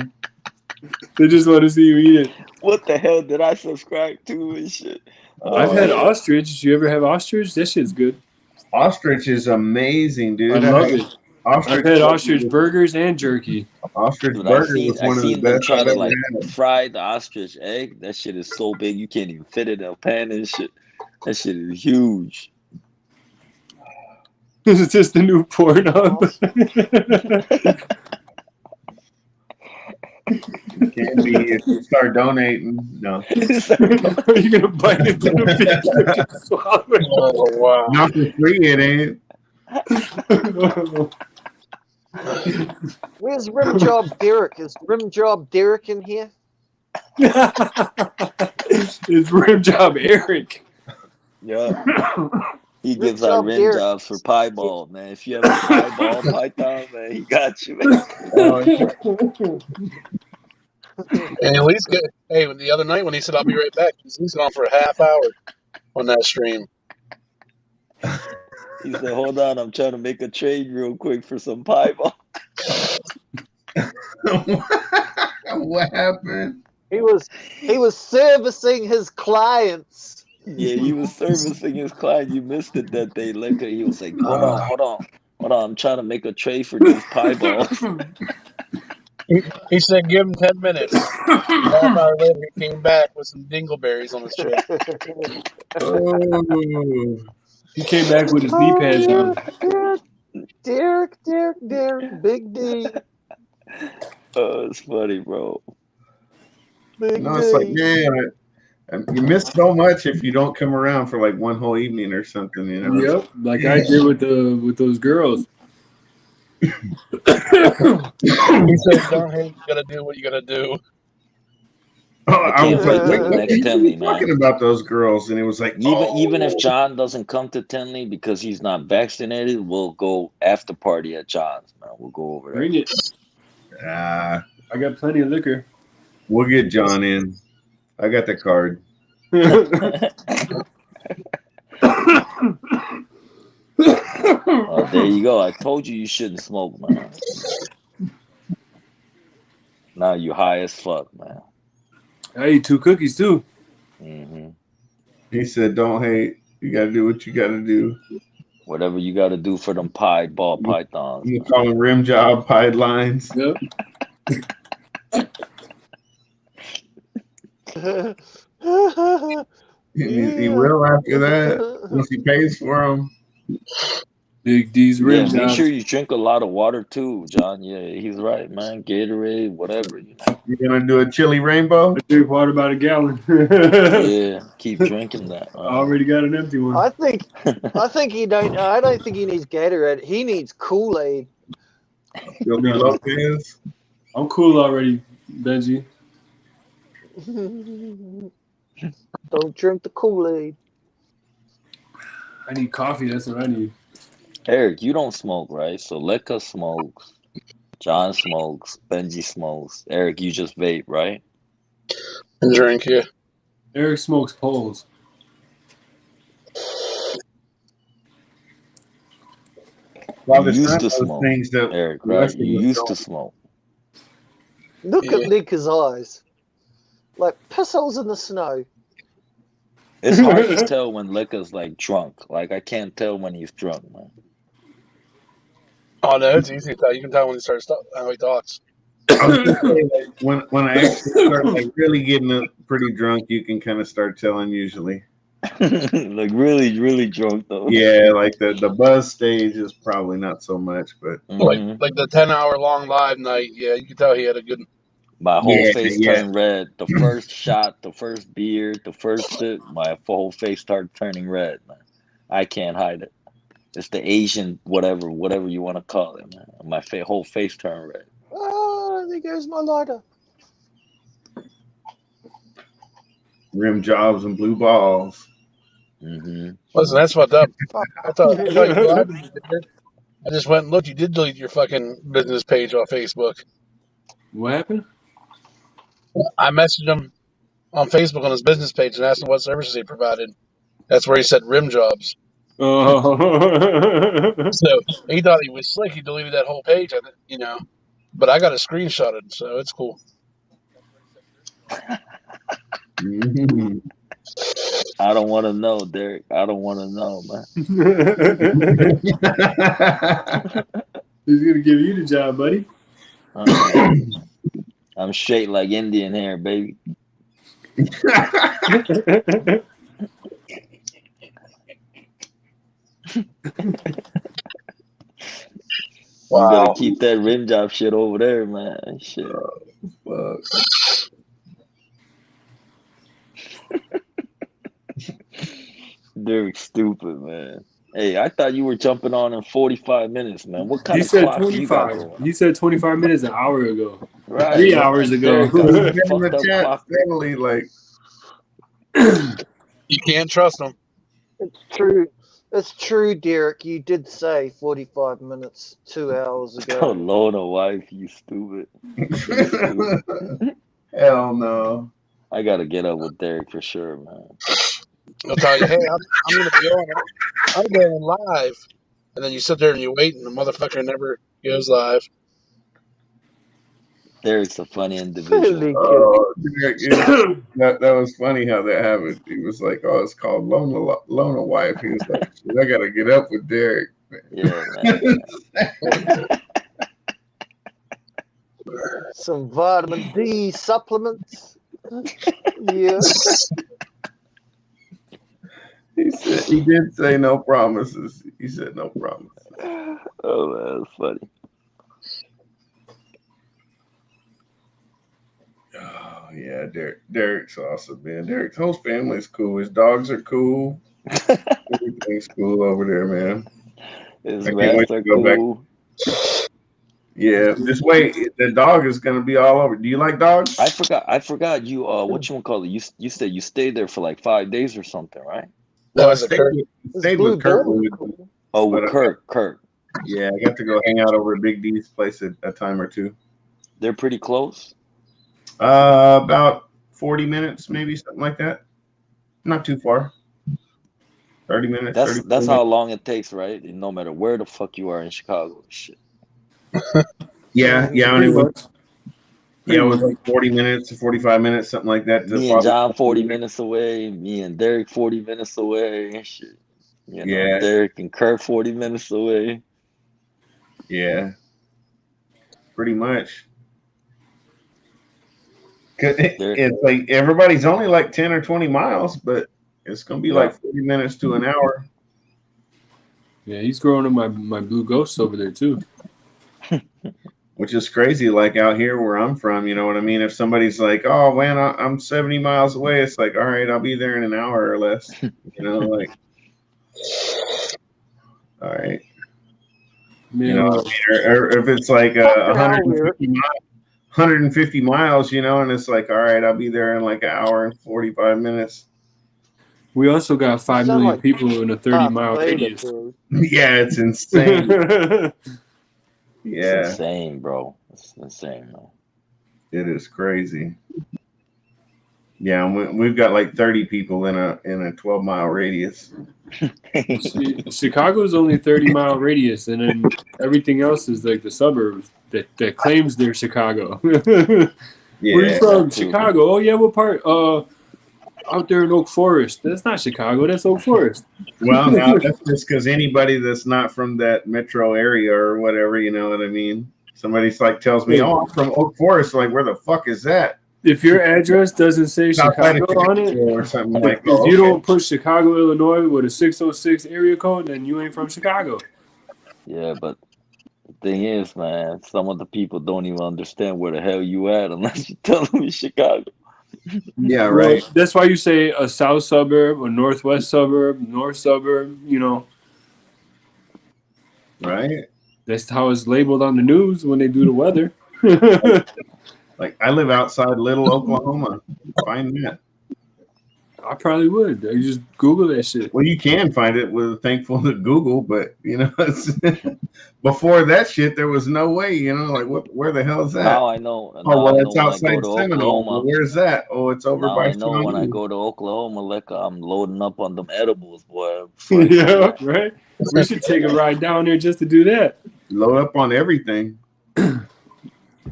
[SPEAKER 9] They just want to see you eat it.
[SPEAKER 8] What the hell did I subscribe to and shit?
[SPEAKER 9] I've had ostrich. Did you ever have ostrich? That shit's good.
[SPEAKER 1] Ostrich is amazing, dude.
[SPEAKER 9] I love it. I've had
[SPEAKER 1] burgers.
[SPEAKER 9] ostrich burgers and jerky.
[SPEAKER 1] Ostrich
[SPEAKER 8] Dude,
[SPEAKER 1] burger was one of the
[SPEAKER 8] them
[SPEAKER 1] best
[SPEAKER 8] try
[SPEAKER 1] I've
[SPEAKER 8] to
[SPEAKER 1] ever
[SPEAKER 8] like
[SPEAKER 1] had.
[SPEAKER 8] fry the ostrich egg. That shit is so big you can't even fit it in a pan and shit. That shit is huge.
[SPEAKER 9] This is just the new Pornhub.
[SPEAKER 1] Can be if you start donating. No.
[SPEAKER 9] Are you gonna bite into the picture and swallow it?
[SPEAKER 5] Oh, wow.
[SPEAKER 1] Not for free, it ain't.
[SPEAKER 2] Where's Rimjob Derek? Is Rimjob Derek in here?
[SPEAKER 9] It's rim job, Eric.
[SPEAKER 8] Yeah. He
[SPEAKER 2] Good
[SPEAKER 8] gives out
[SPEAKER 2] job,
[SPEAKER 8] rim
[SPEAKER 2] Derek.
[SPEAKER 8] jobs for pie ball, man. If you have a pie ball python, man, he got you, man.
[SPEAKER 5] And at least get, hey, the other night when he said, I'll be right back, he's gone for a half hour on that stream.
[SPEAKER 8] He said, "Hold on, I'm trying to make a trade real quick for some pie ball."
[SPEAKER 1] What happened?
[SPEAKER 2] He was servicing his clients.
[SPEAKER 8] Yeah, he was servicing his client. You missed it that day, Liquor. He was like, hold on. I'm trying to make a trade for these pie balls.
[SPEAKER 5] He said, give him 10 minutes. Half hour later, he came back with some dingleberries on his tray.
[SPEAKER 1] Oh,
[SPEAKER 9] He came back with his knee pads on.
[SPEAKER 2] Derek, Big D.
[SPEAKER 8] Oh, it's funny, bro.
[SPEAKER 2] Big
[SPEAKER 1] no,
[SPEAKER 2] D.
[SPEAKER 1] it's like, man, you miss so much if you don't come around for like one whole evening or something, you know?
[SPEAKER 9] Yep, like I did with those girls.
[SPEAKER 5] He said, don't hate, you gotta do what you gotta do.
[SPEAKER 1] Oh,
[SPEAKER 8] I
[SPEAKER 1] I
[SPEAKER 8] can't
[SPEAKER 1] was like,
[SPEAKER 8] wait till
[SPEAKER 1] what
[SPEAKER 8] the
[SPEAKER 1] are
[SPEAKER 8] next
[SPEAKER 1] you
[SPEAKER 8] Tenley, man.
[SPEAKER 1] talking about those girls? And it was like,
[SPEAKER 8] Even if John doesn't come to Tenley because he's not vaccinated, we'll go after party at John's, man. We'll go over there.
[SPEAKER 9] Bring it. I got plenty of liquor.
[SPEAKER 1] We'll get John in. I got the card.
[SPEAKER 8] Oh, there you go. I told you shouldn't smoke, man. Now you high as fuck, man.
[SPEAKER 9] I ate 2 cookies too.
[SPEAKER 8] Mm-hmm.
[SPEAKER 1] He said, don't hate. You got to do what you got to do.
[SPEAKER 8] Whatever you got to do for them pie ball pythons.
[SPEAKER 1] You call them rim job pied lines.
[SPEAKER 9] Yep.
[SPEAKER 1] He will after that once he pays for them.
[SPEAKER 9] Big D's rim
[SPEAKER 8] Yeah, make
[SPEAKER 9] jobs.
[SPEAKER 8] sure you drink a lot of water too, John. Yeah, he's right, man. Gatorade, whatever. You know.
[SPEAKER 1] You're gonna do a chili rainbow?
[SPEAKER 9] I drink water about a gallon.
[SPEAKER 8] Yeah, keep drinking that.
[SPEAKER 9] I already got an empty one.
[SPEAKER 2] I don't think he needs Gatorade. He needs Kool-Aid.
[SPEAKER 1] You'll be Lopez.
[SPEAKER 9] I'm cool already, Benji.
[SPEAKER 2] Don't drink the Kool-Aid.
[SPEAKER 9] I need coffee. That's what I need.
[SPEAKER 8] Eric, you don't smoke, right? So Lecca smokes, John smokes, Benji smokes. Eric, you just vape, right?
[SPEAKER 5] And drink, yeah.
[SPEAKER 9] Eric smokes poles.
[SPEAKER 1] Well,
[SPEAKER 8] You
[SPEAKER 1] it's
[SPEAKER 8] used
[SPEAKER 1] not
[SPEAKER 8] to
[SPEAKER 1] those
[SPEAKER 8] smoke,
[SPEAKER 1] things that
[SPEAKER 8] Eric,
[SPEAKER 1] the
[SPEAKER 8] right?
[SPEAKER 1] rest of
[SPEAKER 8] You
[SPEAKER 1] us
[SPEAKER 8] used
[SPEAKER 1] don't.
[SPEAKER 8] to smoke.
[SPEAKER 2] Look
[SPEAKER 5] Yeah.
[SPEAKER 2] at Lincoln's eyes. Like piss holes in the snow.
[SPEAKER 8] It's hard to tell when Lecca's like drunk. Like I can't tell when he's drunk, man.
[SPEAKER 5] Oh, no, it's easy to tell. You can tell when he starts how he talks.
[SPEAKER 1] I was gonna say, like, when I actually start like really getting pretty drunk, you can kind of start telling usually.
[SPEAKER 8] Like really, really drunk though.
[SPEAKER 1] Yeah, like the buzz stage is probably not so much, but
[SPEAKER 8] Mhm.
[SPEAKER 5] Like the 10-hour long live night, yeah, you can tell he had a good.
[SPEAKER 8] My whole
[SPEAKER 1] yeah,
[SPEAKER 8] face
[SPEAKER 1] yeah.
[SPEAKER 8] turned red. The first shot, the first beer, the first sip, my whole face started turning red, man. I can't hide it. It's the Asian whatever you want to call it, man. My whole face turned red.
[SPEAKER 2] Oh, there goes my lighter.
[SPEAKER 1] Rim jobs and blue balls.
[SPEAKER 8] Mm-hmm.
[SPEAKER 5] Listen, that's fucked up. I thought you lied to me, didn't you? I just went and looked. You did delete your fucking business page off Facebook.
[SPEAKER 9] What happened?
[SPEAKER 5] I messaged him on Facebook on his business page and asked him what services he provided. That's where he said rim jobs.
[SPEAKER 9] Oh.
[SPEAKER 5] So he thought he was slick. He deleted that whole page, but I got it screenshotted, so it's cool.
[SPEAKER 1] Mhm.
[SPEAKER 8] I don't want to know, Derek. I don't want to know, man.
[SPEAKER 9] He's gonna give you the job, buddy.
[SPEAKER 8] I'm straight like Indian hair, baby.
[SPEAKER 5] Wow.
[SPEAKER 8] You better keep that rim job shit over there, man. Shit.
[SPEAKER 1] Fuck.
[SPEAKER 8] Derek's stupid, man. Hey, I thought you were jumping on in 45 minutes, man. What kind
[SPEAKER 9] He
[SPEAKER 8] of
[SPEAKER 9] said
[SPEAKER 8] clock you got
[SPEAKER 9] 25.
[SPEAKER 8] going?
[SPEAKER 9] He said 25 minutes an hour ago.
[SPEAKER 8] Right.
[SPEAKER 9] 3 hours ago.
[SPEAKER 8] Derek got some
[SPEAKER 1] Get in
[SPEAKER 8] fucked
[SPEAKER 1] the
[SPEAKER 8] up
[SPEAKER 1] chat
[SPEAKER 8] clock.
[SPEAKER 1] steadily, like
[SPEAKER 5] You can't trust him.
[SPEAKER 2] It's true. It's true, Derek. You did say 45 minutes 2 hours
[SPEAKER 8] Oh,
[SPEAKER 2] ago.
[SPEAKER 8] Lona wife, you stupid.
[SPEAKER 1] Hell no.
[SPEAKER 8] I gotta get up with Derek for sure, man.
[SPEAKER 5] He'll tell you, hey, I'm going to be on. I'm going live. And then you sit there and you wait, and the motherfucker never goes live.
[SPEAKER 8] Derek's a funny individual.
[SPEAKER 2] Really good.
[SPEAKER 1] Oh, Derek, that was funny how that happened. He was like, "Oh, it's called Lona wife." He was like, "Shit, I gotta get up with Derek."
[SPEAKER 8] Yeah, man.
[SPEAKER 2] Some vitamin D supplements. Yeah.
[SPEAKER 1] He did say no promises. He said no promises.
[SPEAKER 8] Oh, man, that's funny.
[SPEAKER 1] Oh yeah, Derek's awesome, man. Derek's whole family's cool. His dogs are cool. Everything's cool over there, man.
[SPEAKER 8] His
[SPEAKER 1] I can't wait
[SPEAKER 8] rats are
[SPEAKER 1] to go back.
[SPEAKER 8] cool.
[SPEAKER 1] Yeah, this way the dog is gonna be all over. Do you like dogs?
[SPEAKER 8] I forgot you what you call it? You said you stayed there for like 5 days or something, right?
[SPEAKER 5] That
[SPEAKER 1] Well, I
[SPEAKER 5] was a Kurt.
[SPEAKER 1] stayed with Kurt.
[SPEAKER 2] Cool.
[SPEAKER 8] Oh, with
[SPEAKER 1] But,
[SPEAKER 8] Kurt.
[SPEAKER 1] Yeah, I got to go hang out over at Big D's place a time or two.
[SPEAKER 8] They're pretty close.
[SPEAKER 1] About 40 minutes, maybe something like that. Not too far. 30 minutes.
[SPEAKER 8] That's how long it takes, right? No matter where the fuck you are in Chicago, shit.
[SPEAKER 1] Yeah. And
[SPEAKER 9] Pretty
[SPEAKER 1] it was,
[SPEAKER 9] much.
[SPEAKER 1] it was like 40 minutes to 45 minutes, something like that.
[SPEAKER 8] Me and John 40 minutes away. Me and Derek 40 minutes away. Shit. You know,
[SPEAKER 1] Yeah.
[SPEAKER 8] Derek and Kurt 40 minutes away.
[SPEAKER 1] Yeah. Pretty much. 'Cause it's like everybody's only like 10 or 20 miles, but it's gonna be like 40 minutes to an hour.
[SPEAKER 9] Yeah, he's growing up my blue ghosts over there too.
[SPEAKER 1] Which is crazy, like out here where I'm from, you know what I mean? If somebody's like, "Oh man, I'm 70 miles away," it's like, "All right, I'll be there in an hour or less." You know, like, all right.
[SPEAKER 9] Man,
[SPEAKER 1] You know, or if it's like 150 miles, you know, and it's like, all right, I'll be there in like an hour and 45 minutes.
[SPEAKER 9] we also got 5
[SPEAKER 2] Sound
[SPEAKER 9] million
[SPEAKER 2] like
[SPEAKER 9] people in a 30-mile
[SPEAKER 2] Vader,
[SPEAKER 9] radius.
[SPEAKER 2] dude.
[SPEAKER 1] Yeah, it's insane. Yeah,
[SPEAKER 8] It's insane, bro. It's insane, man.
[SPEAKER 1] it is crazy. Yeah, and we've got like 30 people in a 12-mile radius.
[SPEAKER 9] Chicago's only 30-mile radius, and then everything else is like the suburbs that claims they're Chicago. Where you from? Chicago. Oh yeah, what part? Out there in Oak Forest. That's not Chicago. That's Oak Forest.
[SPEAKER 1] Well, no, that's just because anybody that's not from that metro area or whatever, you know what I mean? Somebody's like tells me, "Oh, I'm from Oak Forest." Like, where the fuck is that?
[SPEAKER 9] If your address doesn't say Chicago on it,
[SPEAKER 1] or something like
[SPEAKER 9] if you don't put Chicago, Illinois with a 606 area code, then you ain't from Chicago.
[SPEAKER 8] Yeah, but the thing is, man, some of the people don't even understand where the hell you at unless you tell them it's Chicago.
[SPEAKER 1] Yeah, right.
[SPEAKER 9] Well, that's why you say a south suburb, a northwest suburb, north suburb, you know.
[SPEAKER 1] Right.
[SPEAKER 9] That's how it's labeled on the news when they do the weather.
[SPEAKER 1] Like, I live outside Little, Oklahoma. Find that.
[SPEAKER 9] I probably would. I just Google that shit.
[SPEAKER 1] Well, you can find it with thankful to Google, but you know, before that shit, there was no way. You know, like where the hell is that?
[SPEAKER 8] Now I know.
[SPEAKER 1] Oh, well, it's outside Seminole. Well, where's that? Oh, it's over
[SPEAKER 8] now
[SPEAKER 1] by.
[SPEAKER 8] I know when I go to Oklahoma, like I'm loading up on them edibles, boy.
[SPEAKER 9] Yeah, right. We should take a ride down there just to do that.
[SPEAKER 1] Load up on everything.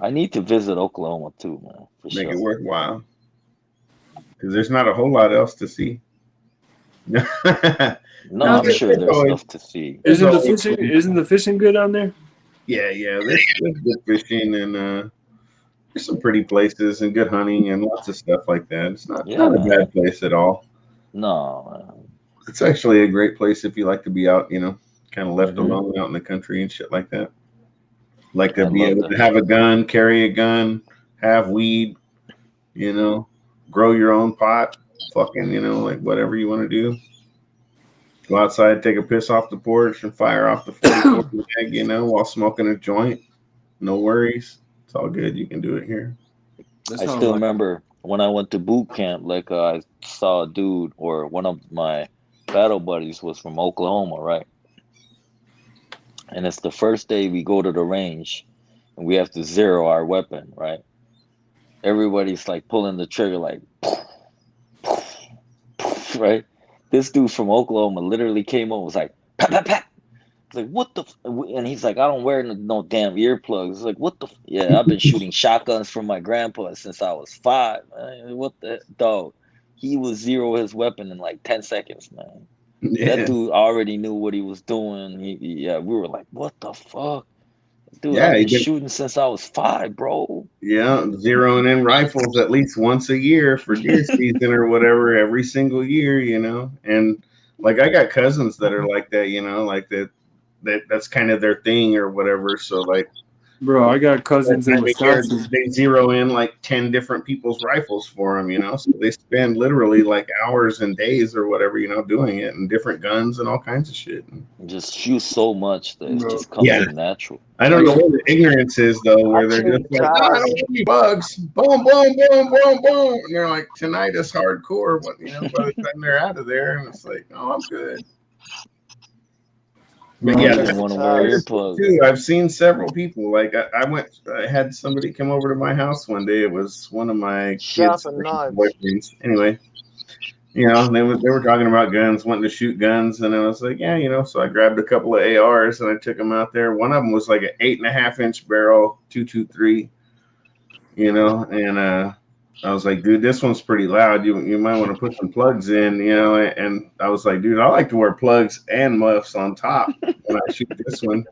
[SPEAKER 8] I need to visit Oklahoma too, man.
[SPEAKER 1] Make it worthwhile. Because there's not a whole lot else to see.
[SPEAKER 8] No, I'm sure there's stuff to see.
[SPEAKER 9] Isn't the fishing good on there?
[SPEAKER 1] Yeah. There's good fishing and there's some pretty places and good hunting and lots of stuff like that. It's not a bad place at all.
[SPEAKER 8] No.
[SPEAKER 1] It's actually a great place if you like to be out, you know, kind of left alone out in the country and shit like that. Like to be able to have a gun, carry a gun, have weed, you know, grow your own pot, fucking, you know, like whatever you want to do. Go outside, take a piss off the porch and fire off the 44 mag, you know, while smoking a joint. No worries. It's all good. You can do it here.
[SPEAKER 8] I still remember when I went to boot camp, like I saw a dude or one of my Battle Buddies was from Oklahoma, right? And it's the first day we go to the range and we have to zero our weapon, right? Everybody's like pulling the trigger, like, right? This dude from Oklahoma literally came over, was like, pat, pat, pat. It's like, what the? And he's like, I don't wear no damn earplugs. It's like, what the? Yeah, I've been shooting shotguns from my grandpa since I was 5. Man. What the dog? He was zero his weapon in like 10 seconds, man.
[SPEAKER 1] Yeah.
[SPEAKER 8] That dude already knew what he was doing. We were like, what the fuck? Dude,
[SPEAKER 1] Yeah,
[SPEAKER 8] I've
[SPEAKER 1] he
[SPEAKER 8] been
[SPEAKER 1] did.
[SPEAKER 8] shooting since I was 5, bro.
[SPEAKER 1] Yeah, zeroing in rifles at least once a year for deer season or whatever, every single year, you know. And like I got cousins that are like that, you know, like that's kind of their thing or whatever. So like,
[SPEAKER 9] Bro, I got cousins in
[SPEAKER 1] every year
[SPEAKER 9] Wisconsin.
[SPEAKER 1] they zero in like 10 different people's rifles for them, you know. So they spend literally like hours and days or whatever, you know, doing it, and different guns and all kinds of shit.
[SPEAKER 8] Just shoot so much that it
[SPEAKER 9] Bro.
[SPEAKER 8] just comes
[SPEAKER 1] Yeah.
[SPEAKER 8] in natural.
[SPEAKER 1] I don't know what the ignorance is though, where they're
[SPEAKER 2] Actually,
[SPEAKER 1] just like, no, I don't want any bugs. Boom, boom, boom, boom, boom. And they're like, tonight is hardcore. But you know, by the time they're out of there, and it's like, oh, I'm good. But
[SPEAKER 8] I
[SPEAKER 1] yeah,
[SPEAKER 8] don't even want to wear
[SPEAKER 1] that's
[SPEAKER 8] earplugs.
[SPEAKER 1] too. I've seen several people. Like I had somebody come over to my house one day. It was one of my kids'
[SPEAKER 2] Sharpen knives.
[SPEAKER 1] boyfriends. Anyway, you know, they were talking about guns, wanting to shoot guns, and I was like, yeah, you know. So I grabbed a couple of ARs and I took them out there. One of them was like an 8.5-inch barrel, 223. You know, and I was like, dude, this one's pretty loud. You might want to put some plugs in, you know. And I was like, dude, I like to wear plugs and muffs on top when I shoot this one.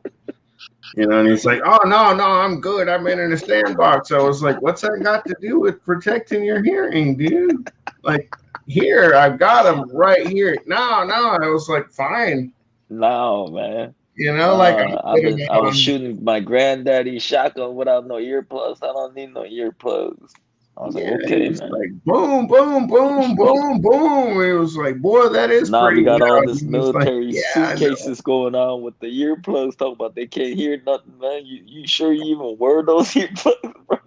[SPEAKER 1] You know, and he's like, oh, no, I'm good. I'm in a sandbox. I was like, what's that got to do with protecting your hearing, dude? Like, here, I've got them right here. No. I was like, fine.
[SPEAKER 8] No, man.
[SPEAKER 1] You know, like
[SPEAKER 8] I was shooting my granddaddy's shotgun without no earplugs. I don't need no earplugs. I was like, okay, man.
[SPEAKER 1] Like boom, boom, boom, boom, boom. It was like, boy, that is
[SPEAKER 8] Now
[SPEAKER 1] pretty
[SPEAKER 8] we got all
[SPEAKER 1] loud.
[SPEAKER 8] this
[SPEAKER 1] He was like,
[SPEAKER 8] military
[SPEAKER 1] yeah,
[SPEAKER 8] suitcases going on with the earplugs, talking about they can't hear nothing, man. You sure you even wear those earplugs, bro?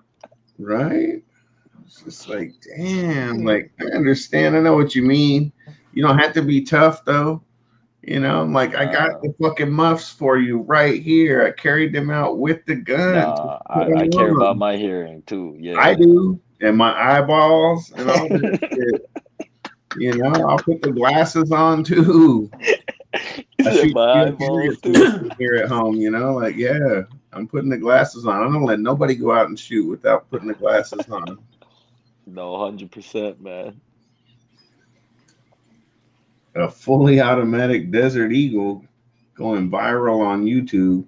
[SPEAKER 1] right? It's just like, damn, like I understand. I know what you mean. You don't have to be tough though. You know, I'm like, I got the fucking muffs for you right here. I carried them out with the gun.
[SPEAKER 8] Nah, I care about my hearing too. Yeah,
[SPEAKER 1] I do, and my eyeballs and all that shit. You know, I'll put the glasses on too. I shoot
[SPEAKER 8] my eyeballs too.
[SPEAKER 1] Here at home, you know, like yeah, I'm putting the glasses on. I don't let nobody go out and shoot without putting the glasses on.
[SPEAKER 8] No, 100%, man.
[SPEAKER 1] A fully automatic Desert Eagle going viral on YouTube.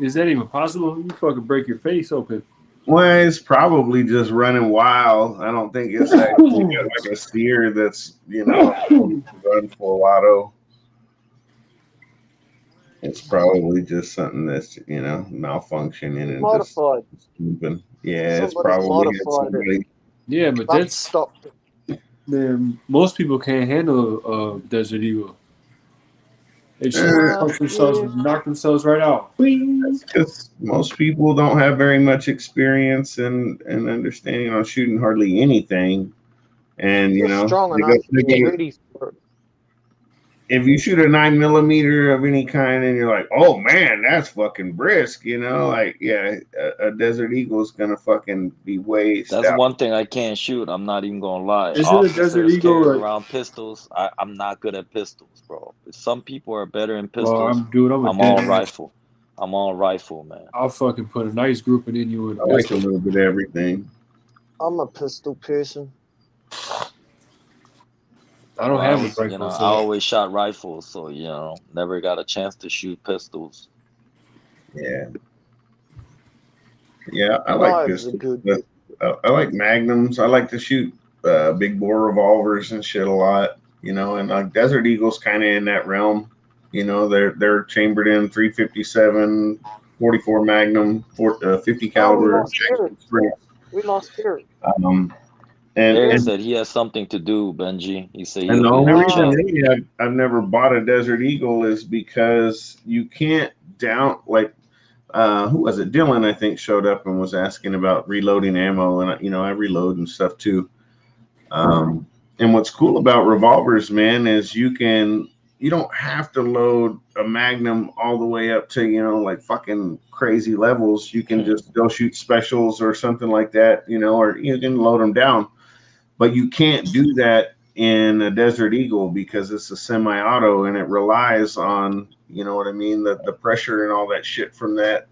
[SPEAKER 9] Is that even possible? You fucking break your face open.
[SPEAKER 1] Well, it's probably just running wild. I don't think it's actually got like a steer that's, you know, run full auto. It's probably just something that's, you know, malfunctioning and
[SPEAKER 2] modified.
[SPEAKER 1] Just stupid. Yeah, it's
[SPEAKER 2] Somebody's
[SPEAKER 1] probably
[SPEAKER 2] modified
[SPEAKER 1] somebody.
[SPEAKER 9] Yeah, but
[SPEAKER 2] That
[SPEAKER 9] that's
[SPEAKER 2] stopped.
[SPEAKER 9] man. Most people can't handle a Desert Eagle. They just punch themselves, knock themselves right out.
[SPEAKER 1] Because most people don't have very much experience and understanding on shooting hardly anything. And, you know,
[SPEAKER 2] Strong
[SPEAKER 1] they
[SPEAKER 2] enough
[SPEAKER 1] go-
[SPEAKER 2] to be ready for it.
[SPEAKER 1] if you shoot a 9mm of any kind and you're like, oh man, that's fucking brisk, you know, like, yeah, a Desert Eagle is gonna fucking be way
[SPEAKER 8] That's
[SPEAKER 1] stout.
[SPEAKER 8] one thing I can't shoot. I'm not even gonna lie.
[SPEAKER 9] Is it a Desert
[SPEAKER 8] Officers
[SPEAKER 9] Eagle?
[SPEAKER 8] carrying around pistols. I'm not good at pistols, bro. Some people are better in pistols.
[SPEAKER 9] Well, I'm
[SPEAKER 8] I'm all rifle. I'm all rifle, man.
[SPEAKER 9] I'll fucking put a nice grouping in you with
[SPEAKER 1] I
[SPEAKER 9] a
[SPEAKER 1] like a
[SPEAKER 9] pistol.
[SPEAKER 1] little bit of everything.
[SPEAKER 2] I'm a pistol person.
[SPEAKER 9] I don't have a rifle.
[SPEAKER 8] You know,
[SPEAKER 9] so
[SPEAKER 8] I always shot rifles, so you know, never got a chance to shoot pistols.
[SPEAKER 1] Yeah. Yeah, I like
[SPEAKER 2] Knives are
[SPEAKER 1] pistols.
[SPEAKER 2] good.
[SPEAKER 1] I like magnums. I like to shoot big bore revolvers and shit a lot, you know, and like Desert Eagle's kind of in that realm. You know, they're chambered in 357, 44 Magnum, 50 caliber.
[SPEAKER 2] We lost Eric.
[SPEAKER 8] Eric
[SPEAKER 1] And
[SPEAKER 8] said he has something to do, Benji. He said
[SPEAKER 1] and the
[SPEAKER 8] he'll be
[SPEAKER 1] only
[SPEAKER 8] in the
[SPEAKER 1] reason
[SPEAKER 8] chat.
[SPEAKER 1] maybe I've never bought a Desert Eagle is because you can't down like who was it? Dylan, I think, showed up and was asking about reloading ammo, and you know I reload and stuff too. And what's cool about revolvers, man, is you don't have to load a Magnum all the way up to, like fucking crazy levels. You can just go shoot specials or something like that, or you can load them down. But you can't do that in a Desert Eagle because it's a semi-auto and it relies on, what I mean, the pressure and all that shit from that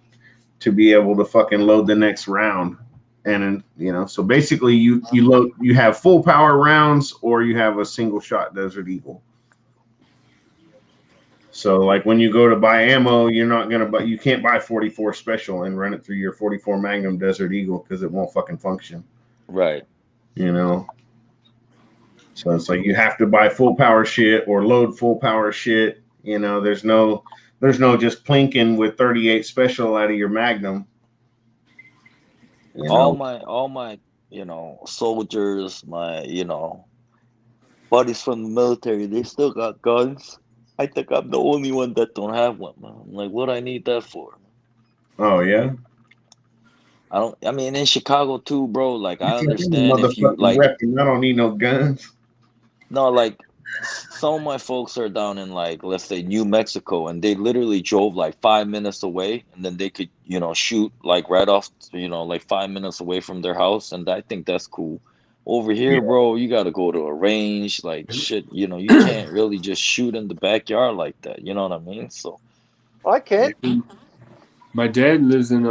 [SPEAKER 1] to be able to fucking load the next round. And so basically you have full power rounds or you have a single shot Desert Eagle. So like when you go to buy ammo, you can't buy 44 special and run it through your 44 Magnum Desert Eagle because it won't fucking function.
[SPEAKER 8] Right.
[SPEAKER 1] So it's like you have to buy full power shit or load full power shit. There's no just plinking with 38 special out of your Magnum.
[SPEAKER 8] All my soldiers, my buddies from the military, they still got guns. I think I'm the only one that don't have one, man. I'm like, what I need that for?
[SPEAKER 1] Oh yeah.
[SPEAKER 8] I mean, in Chicago too, bro. Like, I understand if you like.
[SPEAKER 1] I don't need no guns.
[SPEAKER 8] No, like some of my folks are down in like, let's say, New Mexico, and they literally drove like 5 minutes away, and then they could, shoot like right off, like 5 minutes away from their house, and I think that's cool. Over here, bro, you got to go to a range, like shit. You can't really just shoot in the backyard like that. You know what I mean? So
[SPEAKER 2] I can.
[SPEAKER 9] My dad lives in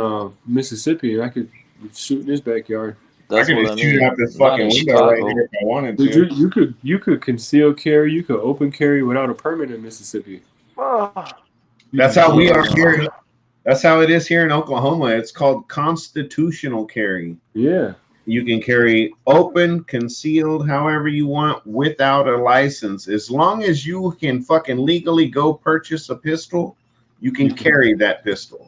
[SPEAKER 9] Mississippi. I could shoot in his backyard.
[SPEAKER 8] That's
[SPEAKER 1] I could
[SPEAKER 8] what
[SPEAKER 1] just
[SPEAKER 8] I
[SPEAKER 1] shoot
[SPEAKER 8] mean.
[SPEAKER 1] out this
[SPEAKER 8] Not
[SPEAKER 1] fucking
[SPEAKER 8] in
[SPEAKER 1] window right
[SPEAKER 8] Chicago.
[SPEAKER 1] here if I wanted
[SPEAKER 9] Dude,
[SPEAKER 1] to.
[SPEAKER 9] you could conceal carry, you could open carry without a permit in Mississippi.
[SPEAKER 2] Oh,
[SPEAKER 1] That's how we are here. That's how it is here in Oklahoma. It's called constitutional carry.
[SPEAKER 9] Yeah.
[SPEAKER 1] You can carry open, concealed, however you want, without a license. As long as you can fucking legally go purchase a pistol, you can carry that pistol.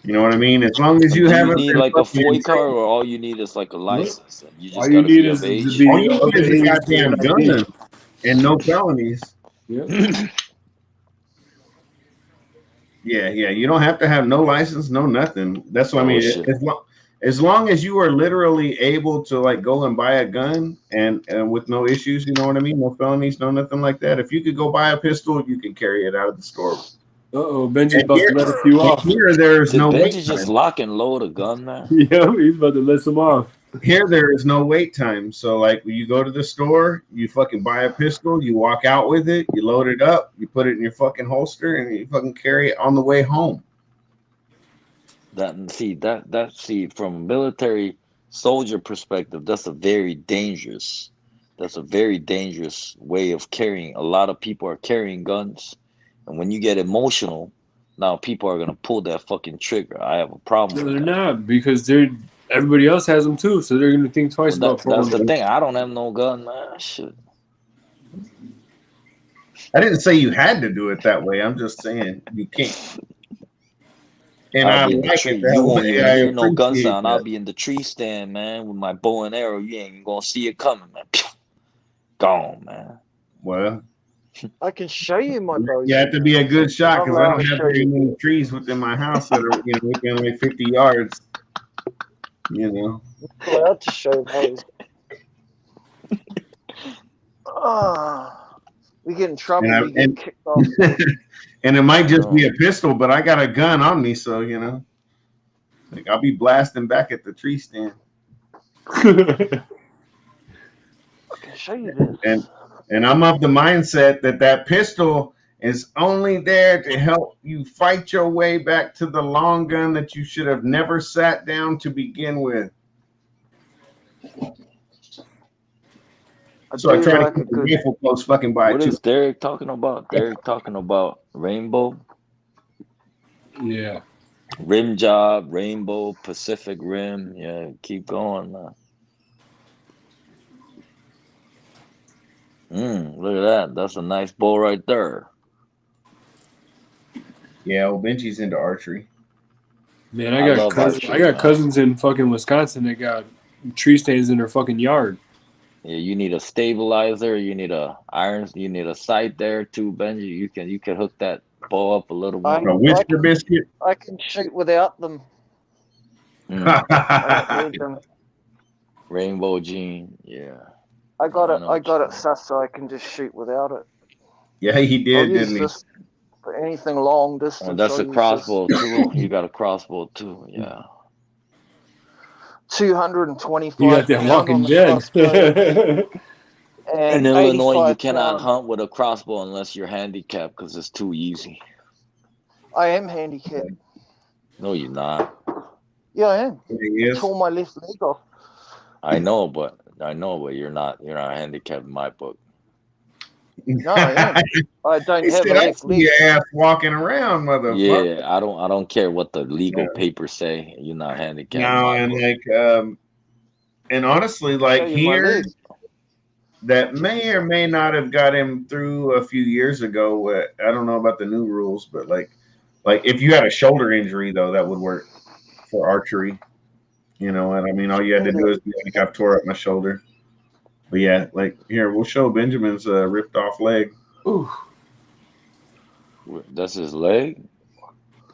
[SPEAKER 1] You know what I mean? As long as you
[SPEAKER 8] Do
[SPEAKER 1] have
[SPEAKER 8] you
[SPEAKER 1] it.
[SPEAKER 8] need like a FOI card, or all you need is like a license? And you just
[SPEAKER 9] All you
[SPEAKER 8] gotta
[SPEAKER 9] need
[SPEAKER 8] be
[SPEAKER 9] is
[SPEAKER 8] of
[SPEAKER 9] to
[SPEAKER 8] age.
[SPEAKER 9] be
[SPEAKER 1] All you
[SPEAKER 9] of
[SPEAKER 1] need is a
[SPEAKER 9] age
[SPEAKER 1] goddamn
[SPEAKER 9] to ID.
[SPEAKER 1] gun and no felonies.
[SPEAKER 9] Yep.
[SPEAKER 1] Yeah. You don't have to have no license, no nothing. That's what I
[SPEAKER 8] Oh,
[SPEAKER 1] mean.
[SPEAKER 8] shit.
[SPEAKER 1] As long as you are literally able to like go and buy a gun and with no issues, you know what I mean? No felonies, no nothing like that. If you could go buy a pistol, you can carry it out of the store.
[SPEAKER 9] Uh-oh, Benji's
[SPEAKER 1] And
[SPEAKER 9] about to let a few off.
[SPEAKER 1] here there's
[SPEAKER 8] Did
[SPEAKER 1] no wait
[SPEAKER 8] Benji just
[SPEAKER 1] time.
[SPEAKER 8] lock and load a gun, man?
[SPEAKER 9] Yeah, he's about to let some off.
[SPEAKER 1] Here there is no wait time. So like when you go to the store, you fucking buy a pistol, you walk out with it, you load it up, you put it in your fucking holster, and you fucking carry it on the way home.
[SPEAKER 8] See, from a military soldier perspective, that's a very dangerous way of carrying. A lot of people are carrying guns, and when you get emotional, now people are gonna pull that fucking trigger. I have a problem
[SPEAKER 9] No,
[SPEAKER 8] with
[SPEAKER 9] they're
[SPEAKER 8] that.
[SPEAKER 9] not, because everybody else has them too, so they're gonna think twice
[SPEAKER 8] Well,
[SPEAKER 9] about
[SPEAKER 8] that's
[SPEAKER 9] pulling
[SPEAKER 8] the
[SPEAKER 9] them.
[SPEAKER 8] thing. I don't have no gun, man. Shit.
[SPEAKER 1] I didn't say you had to do it that way. I'm just saying you can't. And
[SPEAKER 8] I'll
[SPEAKER 1] I
[SPEAKER 8] be in the
[SPEAKER 1] like
[SPEAKER 8] tree.
[SPEAKER 1] it that
[SPEAKER 8] You won't
[SPEAKER 1] way.
[SPEAKER 8] even
[SPEAKER 1] I
[SPEAKER 8] hear no gun
[SPEAKER 1] appreciate
[SPEAKER 8] sound. I'll
[SPEAKER 1] that.
[SPEAKER 8] be in the tree stand, man, with my bow and arrow. You ain't gonna see it coming, man. Gone, man.
[SPEAKER 1] Well,
[SPEAKER 2] I can show you my bow.
[SPEAKER 1] you have to be a good shot
[SPEAKER 2] I'm
[SPEAKER 1] because I
[SPEAKER 2] allowed
[SPEAKER 1] don't
[SPEAKER 2] to
[SPEAKER 1] have
[SPEAKER 2] show
[SPEAKER 1] very
[SPEAKER 2] you.
[SPEAKER 1] many trees within my house that are within like 50 yards.
[SPEAKER 2] I'm allowed to show those. We get in trouble.
[SPEAKER 1] And I-
[SPEAKER 2] We get
[SPEAKER 1] and-
[SPEAKER 2] kicked off.
[SPEAKER 1] And it might just be a pistol, but I got a gun on me, so like I'll be blasting back at the tree stand.
[SPEAKER 2] I can show you this.
[SPEAKER 1] And I'm of the mindset that pistol is only there to help you fight your way back to the long gun that you should have never sat down to begin with. So I try to keep the rifle close fucking by
[SPEAKER 8] What
[SPEAKER 1] too.
[SPEAKER 8] is Derek talking about? Derek talking about Rainbow?
[SPEAKER 9] Yeah.
[SPEAKER 8] Rim Job, Rainbow, Pacific Rim. Yeah, keep going, man. Look at that. That's a nice bow right there.
[SPEAKER 1] Yeah, well, Benji's into archery.
[SPEAKER 9] Man,
[SPEAKER 8] I
[SPEAKER 9] I
[SPEAKER 8] love
[SPEAKER 9] got
[SPEAKER 8] archery, man.
[SPEAKER 9] cousins in fucking Wisconsin that got tree stands in their fucking yard.
[SPEAKER 8] Yeah, you need a stabilizer. You need a sight there too, Benji. You can hook that bow up a little more.
[SPEAKER 1] A Whisper Biscuit.
[SPEAKER 2] I can shoot without them. I don't need them.
[SPEAKER 8] Rainbow Gene, yeah.
[SPEAKER 2] I got
[SPEAKER 8] I
[SPEAKER 2] it.
[SPEAKER 8] know
[SPEAKER 2] I
[SPEAKER 8] what
[SPEAKER 2] got
[SPEAKER 8] you
[SPEAKER 2] it
[SPEAKER 8] mean.
[SPEAKER 2] sus so I can just shoot without it.
[SPEAKER 1] Yeah, he
[SPEAKER 2] I'll
[SPEAKER 1] did,
[SPEAKER 2] use
[SPEAKER 1] didn't he?
[SPEAKER 2] this for anything long
[SPEAKER 8] Oh,
[SPEAKER 2] distance.
[SPEAKER 8] that's
[SPEAKER 2] I'll
[SPEAKER 8] a
[SPEAKER 2] use this.
[SPEAKER 8] crossbow too. You got a crossbow too. Yeah.
[SPEAKER 2] 225
[SPEAKER 9] You got that
[SPEAKER 2] pound
[SPEAKER 9] Walking
[SPEAKER 2] on the
[SPEAKER 9] Dead.
[SPEAKER 2] crossbow
[SPEAKER 8] In
[SPEAKER 2] and
[SPEAKER 8] Illinois, you
[SPEAKER 2] 85
[SPEAKER 8] cannot
[SPEAKER 2] pound.
[SPEAKER 8] hunt with a crossbow unless you're handicapped because it's too easy.
[SPEAKER 2] I am handicapped.
[SPEAKER 8] No, you're not.
[SPEAKER 2] Yeah, I am.
[SPEAKER 1] He
[SPEAKER 2] I
[SPEAKER 1] is.
[SPEAKER 2] tore my left leg off.
[SPEAKER 8] I know, but you're not. You're not handicapped in my book.
[SPEAKER 2] No, I am. I don't
[SPEAKER 1] He
[SPEAKER 2] have
[SPEAKER 1] said,
[SPEAKER 2] a
[SPEAKER 1] "I
[SPEAKER 2] left
[SPEAKER 1] see
[SPEAKER 2] leg.
[SPEAKER 1] your ass walking around, motherfucker."
[SPEAKER 8] Yeah, I don't care what the legal
[SPEAKER 1] Yeah.
[SPEAKER 8] papers say. You're not handicapped in
[SPEAKER 1] No,
[SPEAKER 8] my
[SPEAKER 1] and
[SPEAKER 8] book.
[SPEAKER 1] like, and honestly,
[SPEAKER 2] Show
[SPEAKER 1] like
[SPEAKER 2] you my
[SPEAKER 1] here,
[SPEAKER 2] leg.
[SPEAKER 1] that may or may not have got him through a few years ago. I don't know about the new rules, but like if you had a shoulder injury though, that would work for archery. You know, and I mean, all you had to do is be like, I've tore up my shoulder. But yeah, like here, we'll show Benjamin's ripped off leg.
[SPEAKER 9] Ooh.
[SPEAKER 8] That's his leg.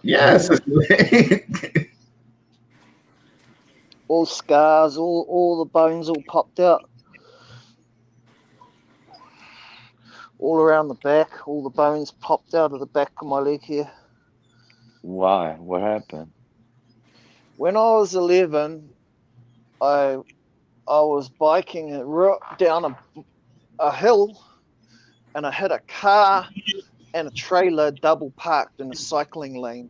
[SPEAKER 1] Yes, his leg.
[SPEAKER 2] All scars, all the bones all popped out. All around the back, all the bones popped out of the back of my leg here.
[SPEAKER 8] Why? What happened?
[SPEAKER 2] When I was 11, I was biking down a hill, and I hit a car and a trailer double parked in a cycling lane.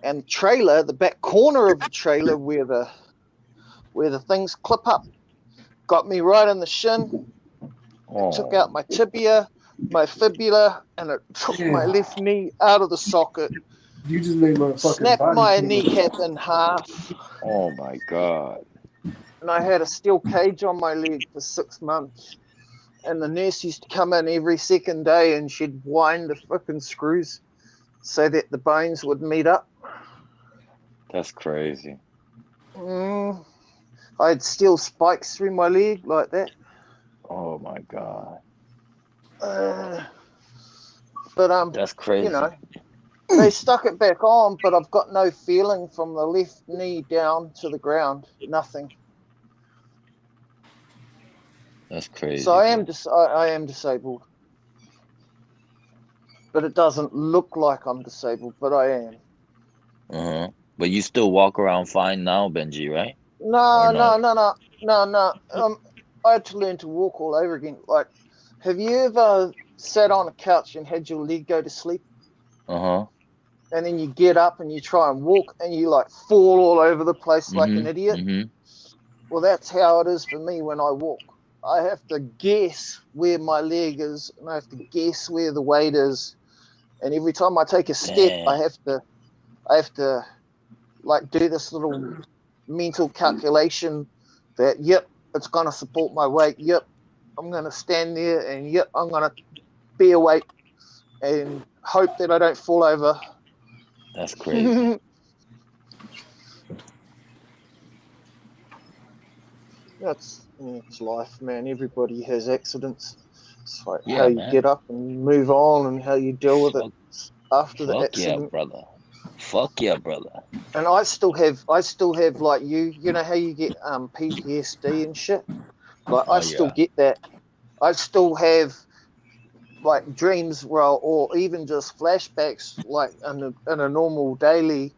[SPEAKER 2] And the trailer, the back corner of the trailer where the things clip up, got me right in the shin. It took out my tibia, my fibula, and it took my left knee out of the socket.
[SPEAKER 9] You just made my fucking
[SPEAKER 2] Snapped
[SPEAKER 9] body
[SPEAKER 2] my
[SPEAKER 9] feel
[SPEAKER 2] kneecap in half,
[SPEAKER 8] Oh my God.
[SPEAKER 2] and I had a steel cage on my leg for 6 months. And the nurse used to come in every second day, and she'd wind the fucking screws so that the bones would meet up.
[SPEAKER 8] That's crazy.
[SPEAKER 2] I had steel spikes through my leg like that.
[SPEAKER 8] Oh my God.
[SPEAKER 2] But
[SPEAKER 8] That's crazy.
[SPEAKER 2] you know, they stuck it back on, but I've got no feeling from the left knee down to the ground. Nothing.
[SPEAKER 8] That's crazy.
[SPEAKER 2] So I am disabled, but it doesn't look like I'm disabled, but I am.
[SPEAKER 8] Uh-huh. But you still walk around fine now, Benji, right?
[SPEAKER 2] No. I had to learn to walk all over again. Like, have you ever sat on a couch and had your leg go to sleep?
[SPEAKER 8] Uh-huh.
[SPEAKER 2] And then you get up and you try and walk and you like fall all over the place like an idiot.
[SPEAKER 8] Mm-hmm.
[SPEAKER 2] Well, that's how it is for me when I walk. I have to guess where my leg is, and I have to guess where the weight is. And every time I take a step, I have to like do this little mental calculation that, yep, it's going to support my weight. Yep, I'm going to stand there, and yep, I'm going to bear weight and hope that I don't fall over.
[SPEAKER 8] That's crazy.
[SPEAKER 2] It's life, man. Everybody has accidents. It's like
[SPEAKER 8] Yeah,
[SPEAKER 2] how you
[SPEAKER 8] man.
[SPEAKER 2] get up and move on, and how you deal with it after the
[SPEAKER 8] Fuck
[SPEAKER 2] accident.
[SPEAKER 8] yeah, brother. Fuck yeah, brother.
[SPEAKER 2] And I still have like you know how you get PTSD and shit. Like I still get that. I still have like dreams or even just flashbacks, like in a normal daily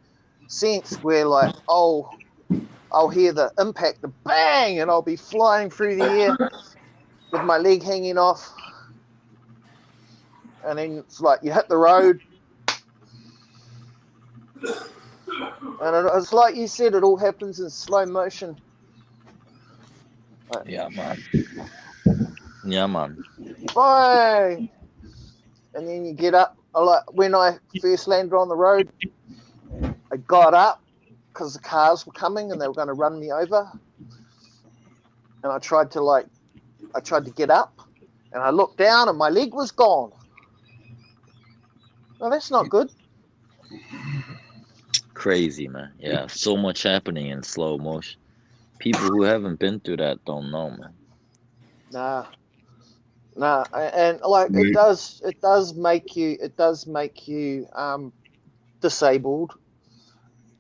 [SPEAKER 2] sense, where like I'll hear the impact, the bang, and I'll be flying through the air with my leg hanging off. And then it's like you hit the road. And it's like you said, it all happens in slow motion.
[SPEAKER 8] Yeah, man. Yeah, man.
[SPEAKER 2] Bang! And then you get up. Like when I first landed on the road, I got up because the cars were coming and they were going to run me over. And I tried to get up, and I looked down and my leg was gone. No, that's not good.
[SPEAKER 8] Crazy, man. Yeah, so much happening in slow motion. People who haven't been through that don't know, man.
[SPEAKER 2] Nah, and like it does make you disabled.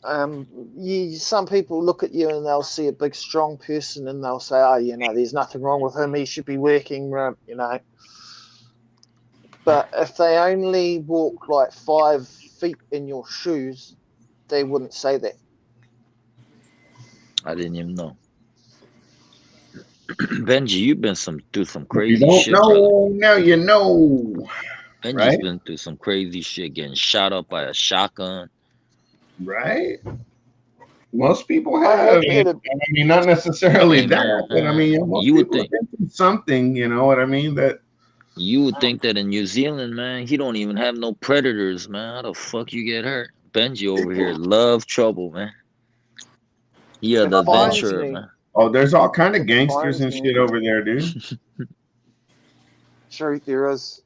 [SPEAKER 2] some people look at you and they'll see a big, strong person and they'll say, "Oh, there's nothing wrong with him. He should be working." But if they only walk like 5 feet in your shoes, they wouldn't say that.
[SPEAKER 8] I didn't even know. Benji, you've been through some
[SPEAKER 1] You
[SPEAKER 8] crazy
[SPEAKER 1] don't
[SPEAKER 8] shit, brother.
[SPEAKER 1] know, now you know,
[SPEAKER 8] Benji's
[SPEAKER 1] right?
[SPEAKER 8] been through some crazy shit, getting shot up by a shotgun.
[SPEAKER 1] Right? Most people
[SPEAKER 2] I
[SPEAKER 1] have.
[SPEAKER 2] have had a
[SPEAKER 1] I mean, not necessarily
[SPEAKER 8] Hey,
[SPEAKER 1] that, but I
[SPEAKER 8] man,
[SPEAKER 1] mean, most
[SPEAKER 8] you would
[SPEAKER 1] people have
[SPEAKER 8] think
[SPEAKER 1] been through something. You know what I mean? That
[SPEAKER 8] that in New Zealand, man, he don't even have no predators, man. How the fuck you get hurt? Benji over here love trouble, man. He an
[SPEAKER 2] it finds
[SPEAKER 8] adventurer,
[SPEAKER 2] me.
[SPEAKER 8] man.
[SPEAKER 1] oh, there's all kind of
[SPEAKER 2] It
[SPEAKER 1] gangsters
[SPEAKER 2] finds
[SPEAKER 1] and
[SPEAKER 2] me.
[SPEAKER 1] shit over there, dude.
[SPEAKER 2] Sure, there is.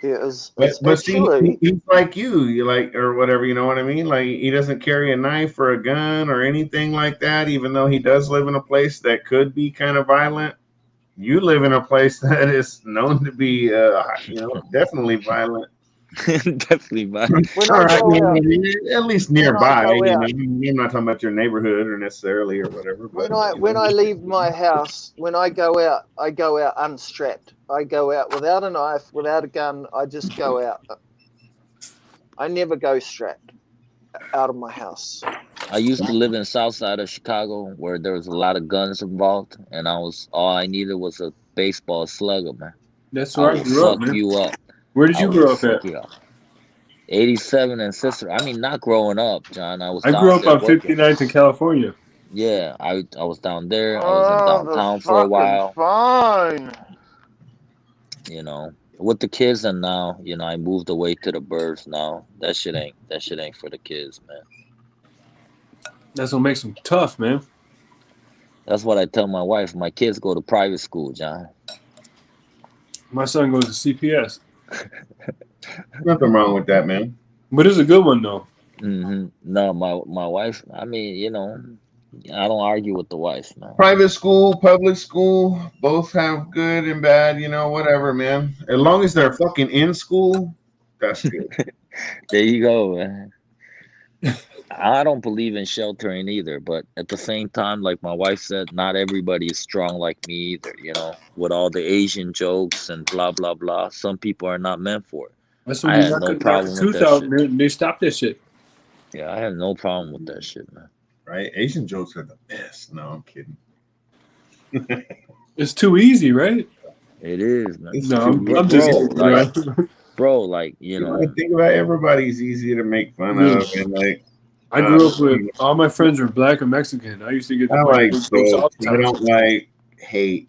[SPEAKER 2] There is.
[SPEAKER 1] But
[SPEAKER 2] It's
[SPEAKER 1] but see,
[SPEAKER 2] actually.
[SPEAKER 1] he's like you like or whatever. You know what I mean? Like he doesn't carry a knife or a gun or anything like that. Even though he does live in a place that could be kind of violent. You live in a place that is known to be, definitely violent.
[SPEAKER 8] Definitely, man.
[SPEAKER 2] When
[SPEAKER 1] All
[SPEAKER 2] I
[SPEAKER 1] right,
[SPEAKER 2] go out,
[SPEAKER 1] at least
[SPEAKER 2] when I
[SPEAKER 1] nearby.
[SPEAKER 2] go
[SPEAKER 1] You
[SPEAKER 2] out,
[SPEAKER 1] know, I'm not talking about your neighborhood or necessarily or whatever. But
[SPEAKER 2] when I leave my house, when I go out unstrapped. I go out without a knife, without a gun. I just go out. I never go strapped out of my house.
[SPEAKER 8] I used to live in South Side of Chicago where there was a lot of guns involved, and all I needed was a baseball slugger, man.
[SPEAKER 9] That's
[SPEAKER 8] I
[SPEAKER 9] where I
[SPEAKER 8] would
[SPEAKER 9] grew up,
[SPEAKER 8] fuck
[SPEAKER 9] man.
[SPEAKER 8] you up.
[SPEAKER 9] Where did
[SPEAKER 8] I
[SPEAKER 9] you
[SPEAKER 8] would
[SPEAKER 9] grow up
[SPEAKER 8] fuck
[SPEAKER 9] at?
[SPEAKER 8] you up. 87 and Sister. I mean, not growing up, John. I was
[SPEAKER 9] I
[SPEAKER 8] down
[SPEAKER 9] grew up
[SPEAKER 8] there
[SPEAKER 9] on
[SPEAKER 8] working.
[SPEAKER 9] 59th in California.
[SPEAKER 8] Yeah, I was down there. I was in
[SPEAKER 2] Oh, the
[SPEAKER 8] downtown for a
[SPEAKER 2] fucking
[SPEAKER 8] while,
[SPEAKER 2] fine.
[SPEAKER 8] with the kids, and now, I moved away to the birds now. That shit ain't for the kids, man.
[SPEAKER 9] That's what makes them tough, man.
[SPEAKER 8] That's what I tell my wife. My kids go to private school, John.
[SPEAKER 9] My son goes to CPS,
[SPEAKER 1] nothing wrong with that, man.
[SPEAKER 9] but it's a good one though.
[SPEAKER 8] No, my wife. I mean, I don't argue with the wife, man.
[SPEAKER 1] Private school, public school, both have good and bad. You know, whatever, man. As long as they're fucking in school, that's good.
[SPEAKER 8] There you go, man. I don't believe in sheltering either, but at the same time, like my wife said, not everybody is strong like me either, with all the Asian jokes and blah, blah, blah. Some people are not meant for it.
[SPEAKER 9] That's when
[SPEAKER 8] I
[SPEAKER 9] you
[SPEAKER 8] had
[SPEAKER 9] knock
[SPEAKER 8] no
[SPEAKER 9] a
[SPEAKER 8] problem with
[SPEAKER 9] tooth
[SPEAKER 8] that
[SPEAKER 9] out,
[SPEAKER 8] shit.
[SPEAKER 9] man. They stop that shit.
[SPEAKER 8] Yeah, I had no problem with that shit, man.
[SPEAKER 1] Right? Asian jokes are the best. No, I'm kidding.
[SPEAKER 9] It's too easy, right?
[SPEAKER 8] It is, man.
[SPEAKER 1] It's
[SPEAKER 9] No,
[SPEAKER 1] too
[SPEAKER 9] I'm
[SPEAKER 1] easy.
[SPEAKER 9] just kidding.
[SPEAKER 8] Bro, like,
[SPEAKER 1] You know, I think about everybody's easy to make fun
[SPEAKER 9] Dude.
[SPEAKER 1] of, and like
[SPEAKER 9] I grew up with all my friends were black and Mexican. I used to get the
[SPEAKER 1] I like
[SPEAKER 9] jokes all
[SPEAKER 1] both.
[SPEAKER 9] the
[SPEAKER 1] I
[SPEAKER 9] time.
[SPEAKER 1] don't like hate.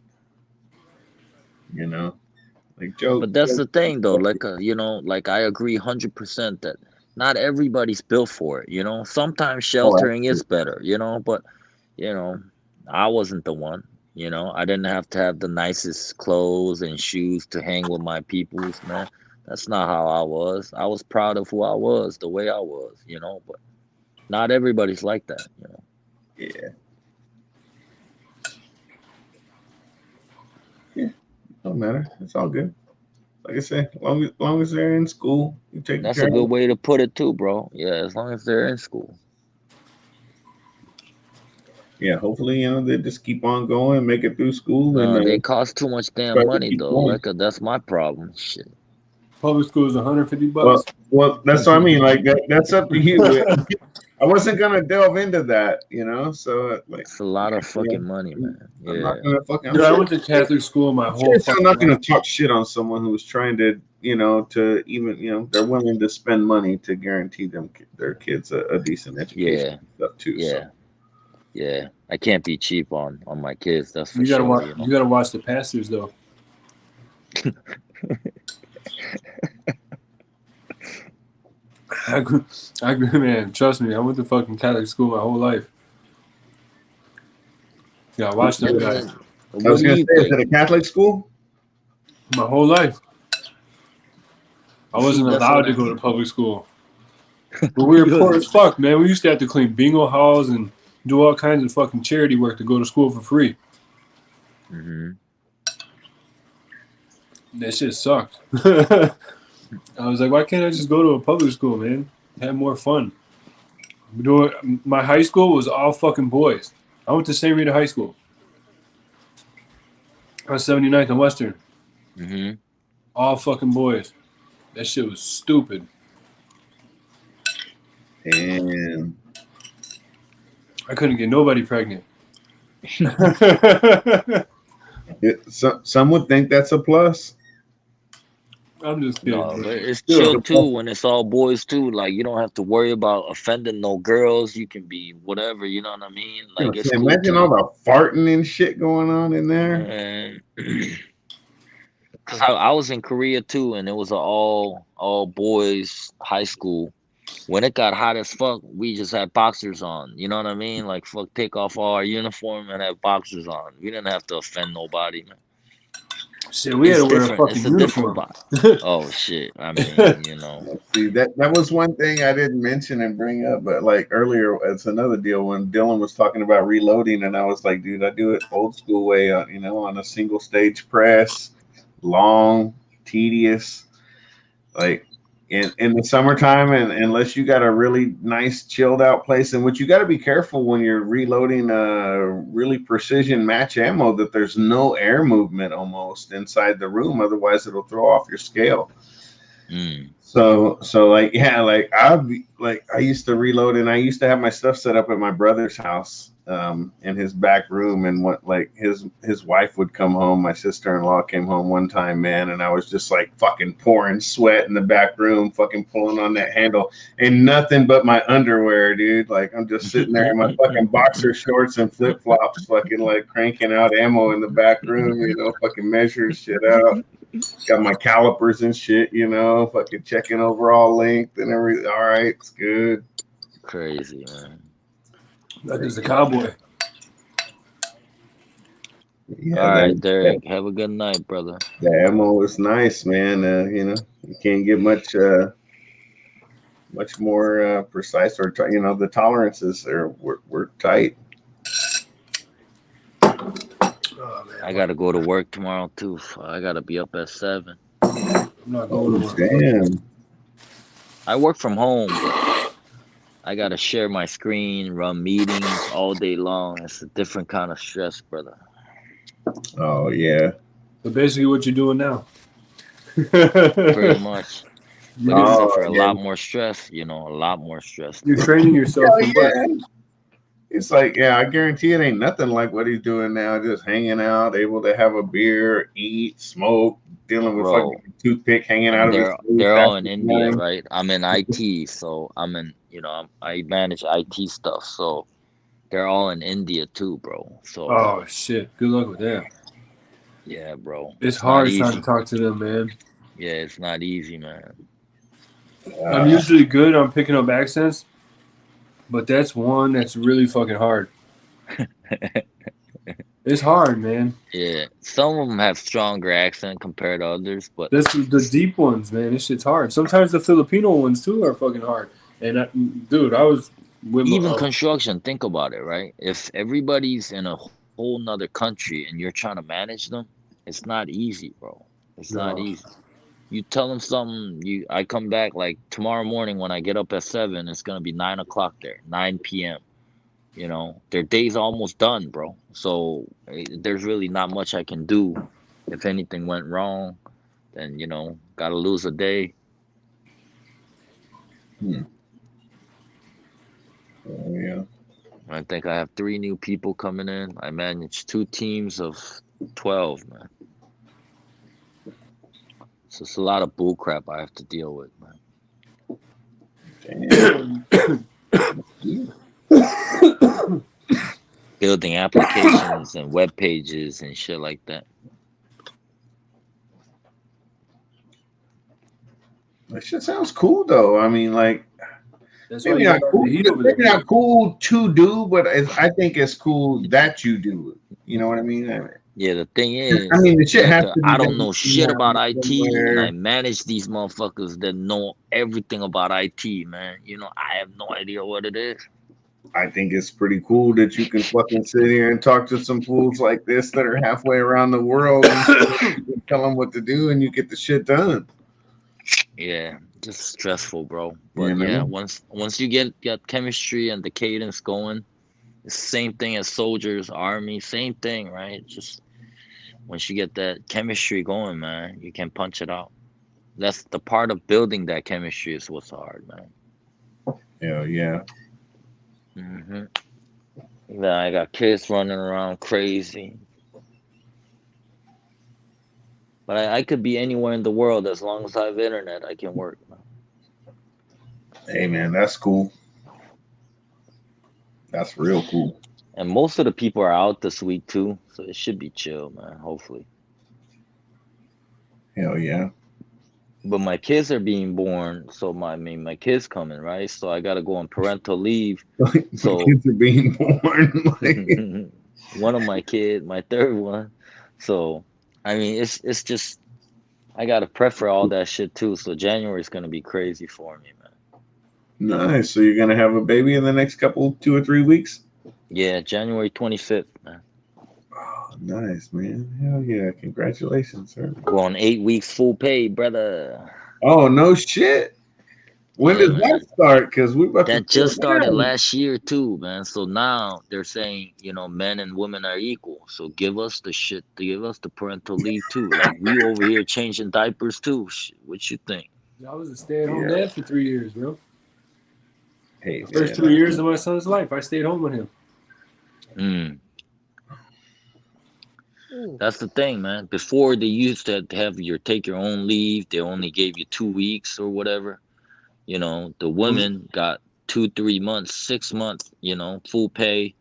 [SPEAKER 1] You know, like joke.
[SPEAKER 8] But that's the thing, though. Like, like I agree 100% that not everybody's built for it. Sometimes sheltering is better. But I wasn't the one. I didn't have to have the nicest clothes and shoes to hang with my peoples, man. That's not how I was. I was proud of who I was, the way I was, but not everybody's like that,
[SPEAKER 1] Yeah. Yeah. Don't matter. It's all good. Like I said, long as they're in school, you take
[SPEAKER 8] That's
[SPEAKER 1] care
[SPEAKER 8] a
[SPEAKER 1] of
[SPEAKER 8] good
[SPEAKER 1] them.
[SPEAKER 8] way to put it too, bro. Yeah, as long as they're in school.
[SPEAKER 1] Yeah, hopefully, they just keep on going, make it through school,
[SPEAKER 8] No,
[SPEAKER 1] and
[SPEAKER 8] they cost too much damn
[SPEAKER 1] try to
[SPEAKER 8] money,
[SPEAKER 1] keep
[SPEAKER 8] though.
[SPEAKER 1] going.
[SPEAKER 8] Like, that's my problem. Shit.
[SPEAKER 9] Public school is $150.
[SPEAKER 1] Well, that's what I mean. Like that's up to you. I wasn't gonna delve into that, So like,
[SPEAKER 8] It's a lot of fucking money, man.
[SPEAKER 1] I'm
[SPEAKER 8] Yeah.
[SPEAKER 1] not gonna fucking.
[SPEAKER 9] Dude, I went to Catholic school my
[SPEAKER 1] I'm
[SPEAKER 9] whole
[SPEAKER 1] I'm
[SPEAKER 9] fucking
[SPEAKER 1] not gonna
[SPEAKER 9] life.
[SPEAKER 1] talk shit on someone who's trying to, to even, they're willing to spend money to guarantee their kids a decent education and stuff too.
[SPEAKER 8] Yeah.
[SPEAKER 1] So.
[SPEAKER 8] Yeah. I can't be cheap on my kids. That's for
[SPEAKER 9] You gotta
[SPEAKER 8] sure.
[SPEAKER 9] watch. You gotta watch the pastors, though. I grew, man. Trust me, I went to fucking Catholic school my whole life. Yeah, I watched them guys
[SPEAKER 1] I was gonna say, is it a Catholic school?
[SPEAKER 9] my whole life. I wasn't
[SPEAKER 8] that's
[SPEAKER 9] allowed
[SPEAKER 8] what
[SPEAKER 9] to
[SPEAKER 8] I-
[SPEAKER 9] go to public school. But we were poor as fuck, man. We used to have to clean bingo halls and do all kinds of fucking charity work to go to school for free.
[SPEAKER 8] Mm-hmm.
[SPEAKER 9] That shit sucked. I was like, why can't I just go to a public school, man? Have more fun. My high school was all fucking boys. I went to St. Rita High School on 79th and Western.
[SPEAKER 8] Mm-hmm.
[SPEAKER 9] All fucking boys. That shit was stupid.
[SPEAKER 1] And
[SPEAKER 9] I couldn't get nobody pregnant.
[SPEAKER 1] some would think that's a plus.
[SPEAKER 9] I'm just kidding.
[SPEAKER 8] No, but it's
[SPEAKER 9] Still,
[SPEAKER 8] chill too when it's all boys too. Like you don't have to worry about offending no girls. You can be whatever. You know what I mean? Like it's cool
[SPEAKER 1] Imagine
[SPEAKER 8] too.
[SPEAKER 1] all the farting and shit going on in there.
[SPEAKER 8] And because I was in Korea too, and it was an all boys high school. When it got hot as fuck, we just had boxers on. You know what I mean? Like fuck, take off all our uniform and have boxers on. We didn't have to offend nobody, man.
[SPEAKER 9] shit, we had to wear a
[SPEAKER 8] different.
[SPEAKER 9] fucking
[SPEAKER 8] It's a different
[SPEAKER 9] uniform.
[SPEAKER 8] Oh shit! I mean, you know.
[SPEAKER 1] See, that was one thing I didn't mention and bring up, but like earlier, it's another deal when Dylan was talking about reloading, and I was like, dude, I do it old school way, on a single stage press, long, tedious, like in the summertime, and unless you got a really nice chilled out place, in which you got to be careful when you're reloading really precision match ammo that there's no air movement almost inside the room, otherwise it'll throw off your scale. So like, yeah, like I used to reload, and I used to have my stuff set up at my brother's house in his back room, and what, like his wife would come home. My sister-in-law came home one time, man, and I was just like fucking pouring sweat in the back room, fucking pulling on that handle, and nothing but my underwear, dude. Like I'm just sitting there in my fucking boxer shorts and flip-flops, fucking like cranking out ammo in the back room, fucking measuring shit out. Got my calipers and shit, fucking checking overall length and everything. All right, it's good.
[SPEAKER 8] Crazy, man.
[SPEAKER 9] That is a cowboy.
[SPEAKER 1] Yeah,
[SPEAKER 8] All right, Derek. Have a good night, brother.
[SPEAKER 1] The ammo is nice, man. You can't get much more precise, or the tolerances we're tight.
[SPEAKER 8] I gotta go to work tomorrow too. I gotta be up at 7.
[SPEAKER 9] I'm not going to work.
[SPEAKER 1] Damn.
[SPEAKER 8] I work from home, but I gotta share my screen, run meetings all day long. It's a different kind of stress, brother.
[SPEAKER 1] Oh yeah.
[SPEAKER 9] So basically, what you're doing now?
[SPEAKER 8] Pretty much. But
[SPEAKER 1] Oh,
[SPEAKER 8] except for a
[SPEAKER 1] yeah.
[SPEAKER 8] lot more stress, a lot more stress.
[SPEAKER 9] You're training yourself for what?
[SPEAKER 1] It's like, yeah, I guarantee it ain't nothing like what he's doing now. Just hanging out, able to have a beer, eat, smoke, dealing with
[SPEAKER 8] Bro,
[SPEAKER 1] fucking toothpick hanging out of his face.
[SPEAKER 8] they're all in
[SPEAKER 1] That's
[SPEAKER 8] India,
[SPEAKER 1] fine.
[SPEAKER 8] right? I'm in IT, so I'm in, I manage IT stuff, so they're all in India too, bro. So
[SPEAKER 9] Oh shit! Good luck with that.
[SPEAKER 8] yeah, bro.
[SPEAKER 9] It's
[SPEAKER 8] not
[SPEAKER 9] hard trying
[SPEAKER 8] easy.
[SPEAKER 9] to talk to them, man.
[SPEAKER 8] Yeah, it's not easy, man.
[SPEAKER 9] I'm usually good on picking up accents, but that's one that's really fucking hard. It's hard, man.
[SPEAKER 8] Yeah, some of them have stronger accent compared to others, but
[SPEAKER 9] That's the deep ones, man. This shit's hard. Sometimes the Filipino ones too are fucking hard. And I was with
[SPEAKER 8] even construction, think about it, right? If everybody's in a whole nother country and you're trying to manage them, it's not easy, bro. It's not
[SPEAKER 9] No.
[SPEAKER 8] easy. You tell them something, I come back like tomorrow morning when I get up at 7, it's gonna be 9 o'clock there, 9 p.m. Their day's almost done, bro. So there's really not much I can do. If anything went wrong, then gotta lose a day.
[SPEAKER 1] Oh, yeah.
[SPEAKER 8] I think I have 3 new people coming in. I manage 2 teams of 12, man. So it's a lot of bull crap I have to deal with, man. Building applications and web pages and shit like that.
[SPEAKER 1] That shit sounds cool, though. I mean, like,
[SPEAKER 9] That's why
[SPEAKER 1] maybe
[SPEAKER 9] you
[SPEAKER 1] not
[SPEAKER 9] got
[SPEAKER 1] cool.
[SPEAKER 9] the heat over there.
[SPEAKER 1] Maybe not cool to do, but I think it's cool that you do it. You know what I mean?
[SPEAKER 8] Yeah, the thing is,
[SPEAKER 1] I mean, the shit has to be
[SPEAKER 8] I don't
[SPEAKER 1] done
[SPEAKER 8] know shit about IT,
[SPEAKER 1] somewhere.
[SPEAKER 8] and I manage these motherfuckers that know everything about IT, man. I have no idea what it is.
[SPEAKER 1] I think it's pretty cool that you can fucking sit here and talk to some fools like this that are halfway around the world and tell them what to do, and you get the shit done.
[SPEAKER 8] Yeah, just stressful, bro.
[SPEAKER 1] Yeah,
[SPEAKER 8] But yeah,
[SPEAKER 1] man.
[SPEAKER 8] once you get chemistry and the cadence going, it's the same thing as soldiers, army, same thing, right? Just once you get that chemistry going, man, you can punch it out. That's the part of building that chemistry is what's hard, man.
[SPEAKER 1] Hell yeah.
[SPEAKER 8] hmm Then I got kids running around crazy. But I could be anywhere in the world as long as I have internet, I can work. Man.
[SPEAKER 1] Hey, man, that's cool. That's real cool.
[SPEAKER 8] And most of the people are out this week too, so it should be chill, man. Hopefully.
[SPEAKER 1] Hell yeah.
[SPEAKER 8] But my kids are being born, so my kids coming, right? So I gotta go on parental leave. So
[SPEAKER 1] Kids are being born. Like,
[SPEAKER 8] one of my kids, my third one. So I mean, it's just I gotta prep for all that shit too. So January is gonna be crazy for me, man.
[SPEAKER 1] nice. So you're gonna have a baby in the next 2 or 3 weeks?
[SPEAKER 8] Yeah, January 25th, man.
[SPEAKER 1] Oh, nice, man. Hell yeah. Congratulations, sir.
[SPEAKER 8] Going 8 weeks full pay, brother.
[SPEAKER 1] Oh, no shit. When
[SPEAKER 8] Yeah,
[SPEAKER 1] does
[SPEAKER 8] man.
[SPEAKER 1] that start? Because we're about
[SPEAKER 8] That
[SPEAKER 1] to
[SPEAKER 8] just
[SPEAKER 1] feel
[SPEAKER 8] started
[SPEAKER 1] down.
[SPEAKER 8] last year too, man. So now they're saying, men and women are equal. So give us the shit, give us the parental leave too. Like we over here changing diapers too. What you think?
[SPEAKER 9] I was a stay-at-home
[SPEAKER 1] Yeah.
[SPEAKER 9] dad for 3 years, bro.
[SPEAKER 1] Hey,
[SPEAKER 9] The first
[SPEAKER 1] man.
[SPEAKER 9] 3 years of my son's life, I stayed home with him.
[SPEAKER 8] Mm.
[SPEAKER 2] Mm.
[SPEAKER 8] That's the thing, man. Before they used to have take your own leave. They only gave you 2 weeks or whatever. The women got 2, 3 months, 6 months, full pay.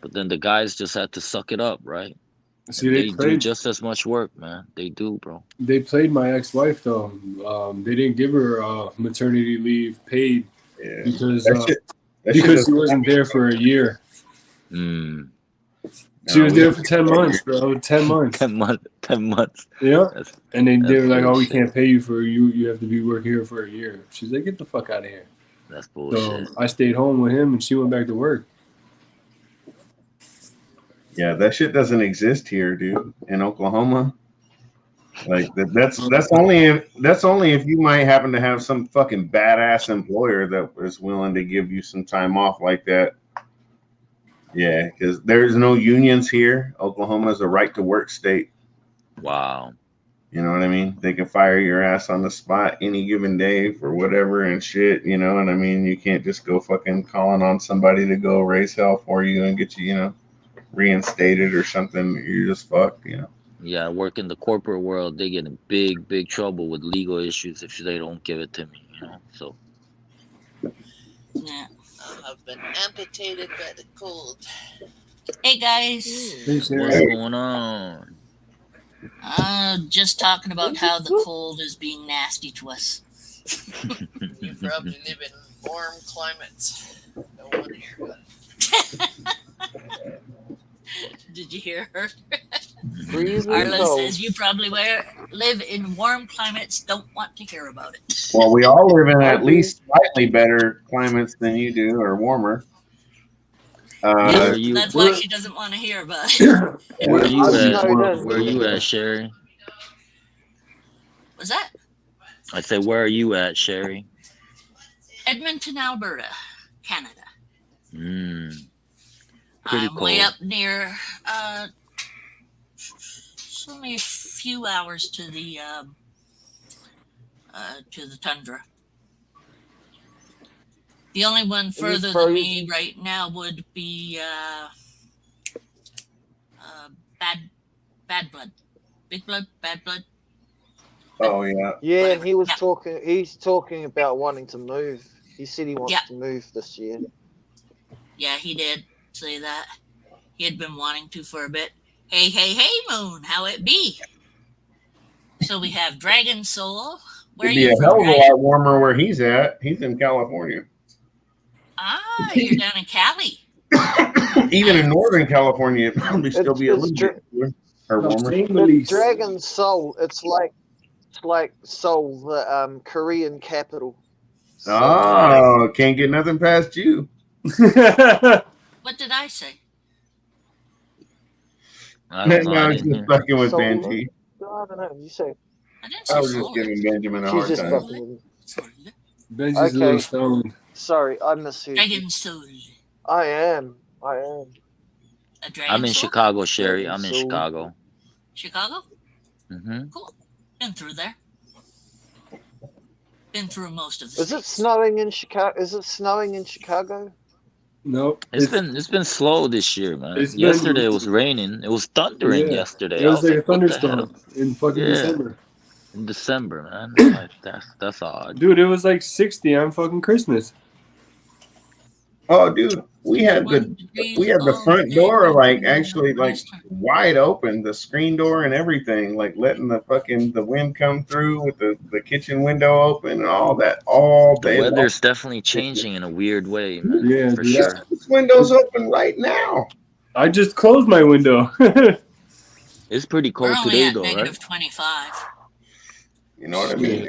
[SPEAKER 8] But then the guys just had to suck it up, right?
[SPEAKER 9] See,
[SPEAKER 8] And
[SPEAKER 9] they
[SPEAKER 8] they do
[SPEAKER 9] played.
[SPEAKER 8] just as much work, man. They do, bro.
[SPEAKER 9] They played my ex-wife though. They didn't give her maternity leave paid
[SPEAKER 1] Yeah.
[SPEAKER 9] because
[SPEAKER 1] That shit
[SPEAKER 9] she
[SPEAKER 1] doesn't
[SPEAKER 9] wasn't there for a year.
[SPEAKER 8] Mm.
[SPEAKER 9] She
[SPEAKER 1] No,
[SPEAKER 9] was
[SPEAKER 1] we
[SPEAKER 9] there
[SPEAKER 1] don't
[SPEAKER 9] for
[SPEAKER 1] get
[SPEAKER 9] 10
[SPEAKER 1] that
[SPEAKER 9] months,
[SPEAKER 1] here.
[SPEAKER 9] bro. 10 months.
[SPEAKER 8] 10 months.
[SPEAKER 9] Yeah.
[SPEAKER 8] That's
[SPEAKER 9] And they
[SPEAKER 8] that's
[SPEAKER 9] were like, "Oh, we
[SPEAKER 8] bullshit.
[SPEAKER 9] can't pay you for you. You have to be working here for a year." She's like, "Get the fuck out of here."
[SPEAKER 8] That's
[SPEAKER 9] So
[SPEAKER 8] bullshit.
[SPEAKER 9] I stayed home with him, and she went back to work.
[SPEAKER 1] Yeah, that shit doesn't exist here, dude. In Oklahoma. Like that's only if you might happen to have some fucking badass employer that is willing to give you some time off like that. Yeah, because there's no unions here. Oklahoma is a right to work state.
[SPEAKER 8] Wow.
[SPEAKER 1] You know what I mean? They can fire your ass on the spot any given day for whatever and shit. You know what I mean? You can't just go fucking calling on somebody to go raise hell for you and get you, reinstated or something. You're just fucked.
[SPEAKER 8] Yeah, I work in the corporate world. They get in big, big trouble with legal issues if they don't give it to me. So
[SPEAKER 10] Yeah.
[SPEAKER 11] I've been amputated by the cold.
[SPEAKER 10] Hey guys,
[SPEAKER 9] Hey, Sarah.
[SPEAKER 8] what's going on?
[SPEAKER 10] just talking about how the cold is being nasty to us.
[SPEAKER 11] You probably live in warm climates. Don't want to hear about it.
[SPEAKER 10] Did you hear her?
[SPEAKER 2] Freezing
[SPEAKER 10] Arla
[SPEAKER 2] cold.
[SPEAKER 10] says you probably live in warm climates, don't want to hear about it.
[SPEAKER 1] Well, we all live in
[SPEAKER 2] I
[SPEAKER 1] at
[SPEAKER 2] do.
[SPEAKER 1] least slightly better climates than you do, or warmer.
[SPEAKER 8] Where are
[SPEAKER 10] Yes,
[SPEAKER 8] you?
[SPEAKER 10] that's why she doesn't want to hear about it.
[SPEAKER 8] Where are you
[SPEAKER 2] I'm
[SPEAKER 8] at?
[SPEAKER 2] snowed in.
[SPEAKER 8] Where are you at, Sherry?
[SPEAKER 10] What's that?
[SPEAKER 8] I said, where are you at, Sherry?
[SPEAKER 10] Edmonton, Alberta, Canada.
[SPEAKER 8] Pretty
[SPEAKER 10] I'm way
[SPEAKER 8] cold.
[SPEAKER 10] up near. It's only a few hours to the tundra. The only one further than me right now would be Bad Blood, Big Blood, Bad Blood.
[SPEAKER 1] Oh yeah.
[SPEAKER 2] Yeah,
[SPEAKER 10] Whatever.
[SPEAKER 2] and he was
[SPEAKER 10] Yeah.
[SPEAKER 2] talking. He's talking about wanting to move. He said he wants
[SPEAKER 10] Yeah.
[SPEAKER 2] to move this year.
[SPEAKER 10] Yeah, he did say that. He had been wanting to for a bit. Hey, hey, hey, Moon, how it be? So we have Dragon Soul. Where are
[SPEAKER 1] It'd be
[SPEAKER 10] you
[SPEAKER 1] a
[SPEAKER 10] from,
[SPEAKER 1] hell of a
[SPEAKER 10] Dragon?
[SPEAKER 1] lot warmer where he's at. He's in California.
[SPEAKER 10] Ah, you're down in Cali.
[SPEAKER 1] Even in Northern California, it'd probably still be a
[SPEAKER 2] It's
[SPEAKER 1] little bit cooler or
[SPEAKER 9] No,
[SPEAKER 1] warmer.
[SPEAKER 9] same
[SPEAKER 2] It's
[SPEAKER 9] release.
[SPEAKER 2] Dragon Seoul. It's like Seoul, the Korean capital. So,
[SPEAKER 1] Oh, can't get nothing past you.
[SPEAKER 10] What did I say?
[SPEAKER 8] I don't know.
[SPEAKER 1] No,
[SPEAKER 8] I
[SPEAKER 1] I was
[SPEAKER 8] didn't
[SPEAKER 1] just
[SPEAKER 8] hear.
[SPEAKER 1] fucking with
[SPEAKER 2] Seoul.
[SPEAKER 1] Banshee.
[SPEAKER 2] I don't know. You say
[SPEAKER 10] I didn't
[SPEAKER 1] I
[SPEAKER 10] say
[SPEAKER 1] was just
[SPEAKER 10] solar.
[SPEAKER 1] giving Benjamin a
[SPEAKER 2] She's
[SPEAKER 1] hard
[SPEAKER 2] just
[SPEAKER 1] time.
[SPEAKER 2] fucking with me.
[SPEAKER 9] Benji's a little
[SPEAKER 2] Okay.
[SPEAKER 9] stoned.
[SPEAKER 2] Sorry, I misheard.
[SPEAKER 10] Dragon soul.
[SPEAKER 2] I am.
[SPEAKER 10] A dragon
[SPEAKER 8] I'm in
[SPEAKER 10] soul?
[SPEAKER 8] Chicago, Sherry.
[SPEAKER 2] Dragon
[SPEAKER 8] I'm in
[SPEAKER 2] soul.
[SPEAKER 8] Chicago.
[SPEAKER 10] Chicago?
[SPEAKER 8] Mm-hmm.
[SPEAKER 10] Cool. Been through there. Been through most of the
[SPEAKER 2] Is it
[SPEAKER 10] states.
[SPEAKER 2] snowing in Chicago? Is it snowing in Chicago?
[SPEAKER 9] Nope.
[SPEAKER 8] It's been slow this year, man.
[SPEAKER 9] it's been-
[SPEAKER 8] Yesterday it was raining. It was thundering
[SPEAKER 9] Yeah.
[SPEAKER 8] yesterday.
[SPEAKER 9] It
[SPEAKER 8] I
[SPEAKER 9] was
[SPEAKER 8] was
[SPEAKER 9] like a
[SPEAKER 8] like, what the hell?
[SPEAKER 9] thunderstorm in fucking
[SPEAKER 8] Yeah.
[SPEAKER 9] December.
[SPEAKER 8] In December, man. Like that's odd.
[SPEAKER 9] Dude, it was like 60 on fucking Christmas.
[SPEAKER 1] Oh, dude, we had the front door like actually like wide open, the screen door and everything, like letting the wind come through with the kitchen window open and all that all
[SPEAKER 8] The
[SPEAKER 1] day long.
[SPEAKER 8] weather's definitely changing in a weird way, man.
[SPEAKER 9] Yeah,
[SPEAKER 8] for
[SPEAKER 9] dude,
[SPEAKER 8] sure.
[SPEAKER 1] This window's open right now.
[SPEAKER 9] I just closed my window.
[SPEAKER 8] It's pretty
[SPEAKER 10] We're
[SPEAKER 8] cold
[SPEAKER 10] only
[SPEAKER 8] today,
[SPEAKER 10] at
[SPEAKER 8] though,
[SPEAKER 10] negative
[SPEAKER 8] right?
[SPEAKER 10] 25.
[SPEAKER 1] You know what I mean?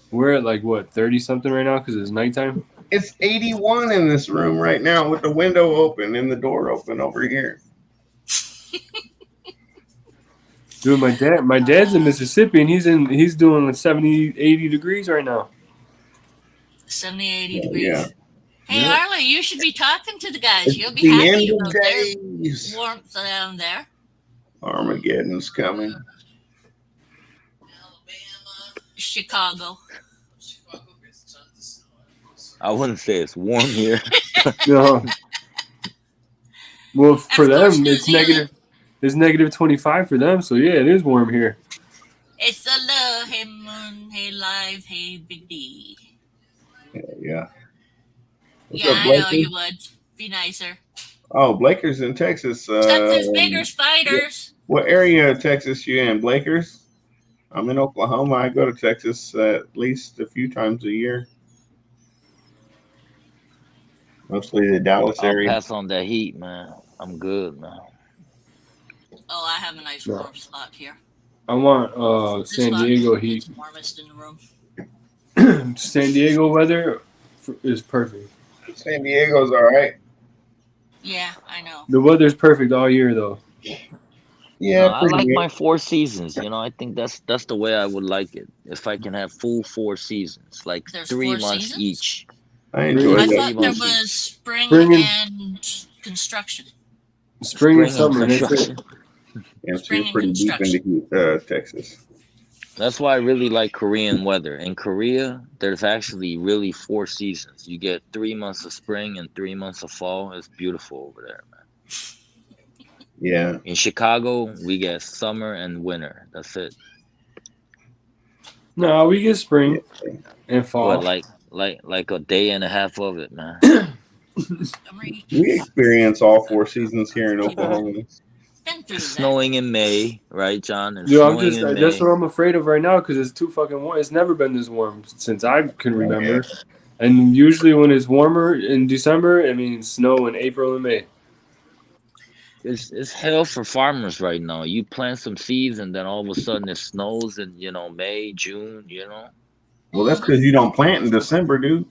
[SPEAKER 9] We're at like what 30 something right now because it's nighttime.
[SPEAKER 1] It's 81 in this room right now with the window open and the door open over here.
[SPEAKER 9] Dude, my dad's in Mississippi and he's doing 70, 80 degrees right now.
[SPEAKER 10] 70, 80 degrees.
[SPEAKER 1] Yeah.
[SPEAKER 10] Hey,
[SPEAKER 9] Yeah.
[SPEAKER 10] Harley, you should be talking to the guys.
[SPEAKER 1] It's
[SPEAKER 10] You'll be
[SPEAKER 1] the
[SPEAKER 10] happy
[SPEAKER 1] end of
[SPEAKER 10] about their
[SPEAKER 1] days.
[SPEAKER 10] warmth down there.
[SPEAKER 1] Armageddon's coming.
[SPEAKER 10] Chicago.
[SPEAKER 8] I wouldn't say it's warm here.
[SPEAKER 9] No. Well, for
[SPEAKER 10] Of course,
[SPEAKER 9] them,
[SPEAKER 10] New
[SPEAKER 9] it's
[SPEAKER 10] Zealand.
[SPEAKER 9] negative. It's negative 25 for them. So yeah, it is warm here.
[SPEAKER 10] It's the love, hey moon, hey live, hey big D.
[SPEAKER 1] Yeah. What's
[SPEAKER 10] Yeah,
[SPEAKER 1] up,
[SPEAKER 10] I know
[SPEAKER 1] Blakey?
[SPEAKER 10] you would. Be nicer.
[SPEAKER 1] Oh, Blakers in Texas.
[SPEAKER 10] Texas bigger spiders.
[SPEAKER 1] What area of Texas you in, Blakers? I'm in Oklahoma. I go to Texas at least a few times a year. Mostly the Dallas
[SPEAKER 8] I'll
[SPEAKER 1] area.
[SPEAKER 8] pass on that heat, man. I'm good, man.
[SPEAKER 10] Oh, I have a nice
[SPEAKER 9] No.
[SPEAKER 10] warm spot here.
[SPEAKER 9] I want
[SPEAKER 10] This
[SPEAKER 9] San
[SPEAKER 10] spot
[SPEAKER 9] Diego
[SPEAKER 10] is
[SPEAKER 9] heat.
[SPEAKER 10] warmest in the room.
[SPEAKER 9] San Diego weather is perfect.
[SPEAKER 1] San Diego's all right.
[SPEAKER 10] Yeah, I know.
[SPEAKER 9] The weather's perfect all year though.
[SPEAKER 1] Yeah,
[SPEAKER 8] No, I
[SPEAKER 1] pretty
[SPEAKER 8] like
[SPEAKER 1] good.
[SPEAKER 8] my 4 seasons. You know, I think that's the way I would like it. If I can have full 4 seasons, like
[SPEAKER 10] There's
[SPEAKER 8] 3
[SPEAKER 10] 4
[SPEAKER 8] months
[SPEAKER 10] seasons?
[SPEAKER 8] each.
[SPEAKER 1] I enjoy
[SPEAKER 10] I
[SPEAKER 1] that.
[SPEAKER 10] thought there
[SPEAKER 8] months.
[SPEAKER 10] was spring
[SPEAKER 9] Spring and-
[SPEAKER 10] and construction.
[SPEAKER 9] Spring and
[SPEAKER 8] and
[SPEAKER 9] summer. That's it.
[SPEAKER 8] construction.
[SPEAKER 1] And so
[SPEAKER 10] Spring
[SPEAKER 1] you're
[SPEAKER 10] and
[SPEAKER 1] pretty deep into Texas.
[SPEAKER 8] That's why I really like Korean weather. In Korea, there's actually really 4 seasons. You get 3 months of spring and 3 months of fall. It's beautiful over there, man.
[SPEAKER 1] Yeah.
[SPEAKER 8] In Chicago, we get summer and winter. That's it.
[SPEAKER 9] No, we get spring and fall.
[SPEAKER 8] But like a day and a half of it, man.
[SPEAKER 1] We experience all 4 seasons here in Oklahoma.
[SPEAKER 10] Been through that.
[SPEAKER 8] Snowing in May, right, John? And
[SPEAKER 9] Dude, I'm
[SPEAKER 8] snowing
[SPEAKER 9] just
[SPEAKER 8] in
[SPEAKER 9] that's
[SPEAKER 8] May.
[SPEAKER 9] what I'm afraid of right now because it's too fucking warm. It's never been this warm since I can remember. And usually when it's warmer in December, it means snow in April and May.
[SPEAKER 8] It's hell for farmers right now. You plant some seeds and then all of a sudden it snows in, May, June,
[SPEAKER 1] Well, that's because you don't plant in December, dude.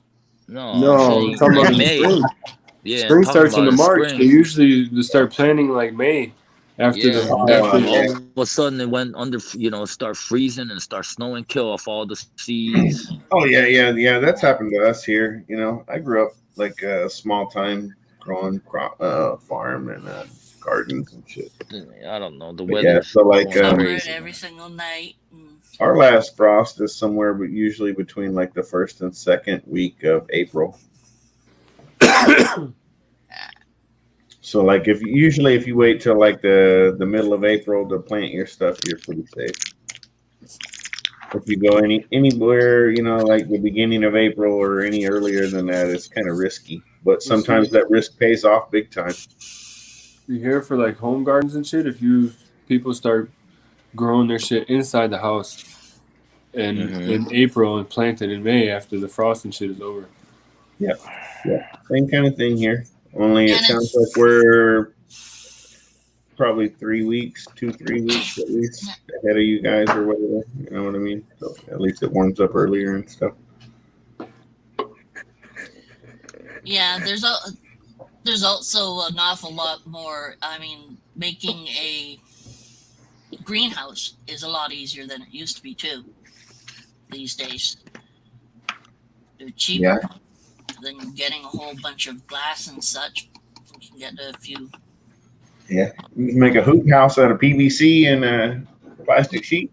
[SPEAKER 8] No,
[SPEAKER 9] No,
[SPEAKER 8] I'm
[SPEAKER 9] I'm
[SPEAKER 8] saying
[SPEAKER 9] talking about
[SPEAKER 8] in
[SPEAKER 9] in
[SPEAKER 8] May.
[SPEAKER 9] spring.
[SPEAKER 8] Yeah, I'm
[SPEAKER 9] Spring
[SPEAKER 8] talking
[SPEAKER 9] starts in
[SPEAKER 8] about
[SPEAKER 9] the March.
[SPEAKER 8] spring.
[SPEAKER 9] They usually start planting like May after
[SPEAKER 8] Yeah,
[SPEAKER 9] the
[SPEAKER 8] and then
[SPEAKER 9] after
[SPEAKER 8] all of a sudden it went under, start freezing and start snowing, kill off all the seeds.
[SPEAKER 1] Oh, yeah. That's happened to us here. I grew up like a small time growing farm and gardens and shit.
[SPEAKER 8] I don't know. The
[SPEAKER 1] But yeah,
[SPEAKER 8] weather's
[SPEAKER 1] so like
[SPEAKER 8] going
[SPEAKER 10] Cover it
[SPEAKER 8] crazy.
[SPEAKER 10] every single night.
[SPEAKER 1] our last frost is somewhere, but usually between like the 1st and 2nd week of April. So like if you wait till like the middle of April to plant your stuff, you're pretty safe. If you go anywhere, like the beginning of April or any earlier than that, it's kind of risky. But sometimes that risk pays off big time.
[SPEAKER 9] You hear for like home gardens and shit, if people start growing their shit inside the house and in April and plant it in May after the frost and shit is over.
[SPEAKER 1] Yeah. Same kind of thing here. Only it
[SPEAKER 10] And
[SPEAKER 1] sounds like we're probably 3 weeks, 2-3 weeks at least ahead of you guys or whatever. You know what I mean? So at least it warms up earlier and stuff.
[SPEAKER 10] Yeah, there's also an awful lot more. I mean, making a greenhouse is a lot easier than it used to be too. These days, they're cheaper than getting a whole bunch of glass and such. You can get a few.
[SPEAKER 1] Yeah, you can make a hoop house out of PVC and a plastic sheet.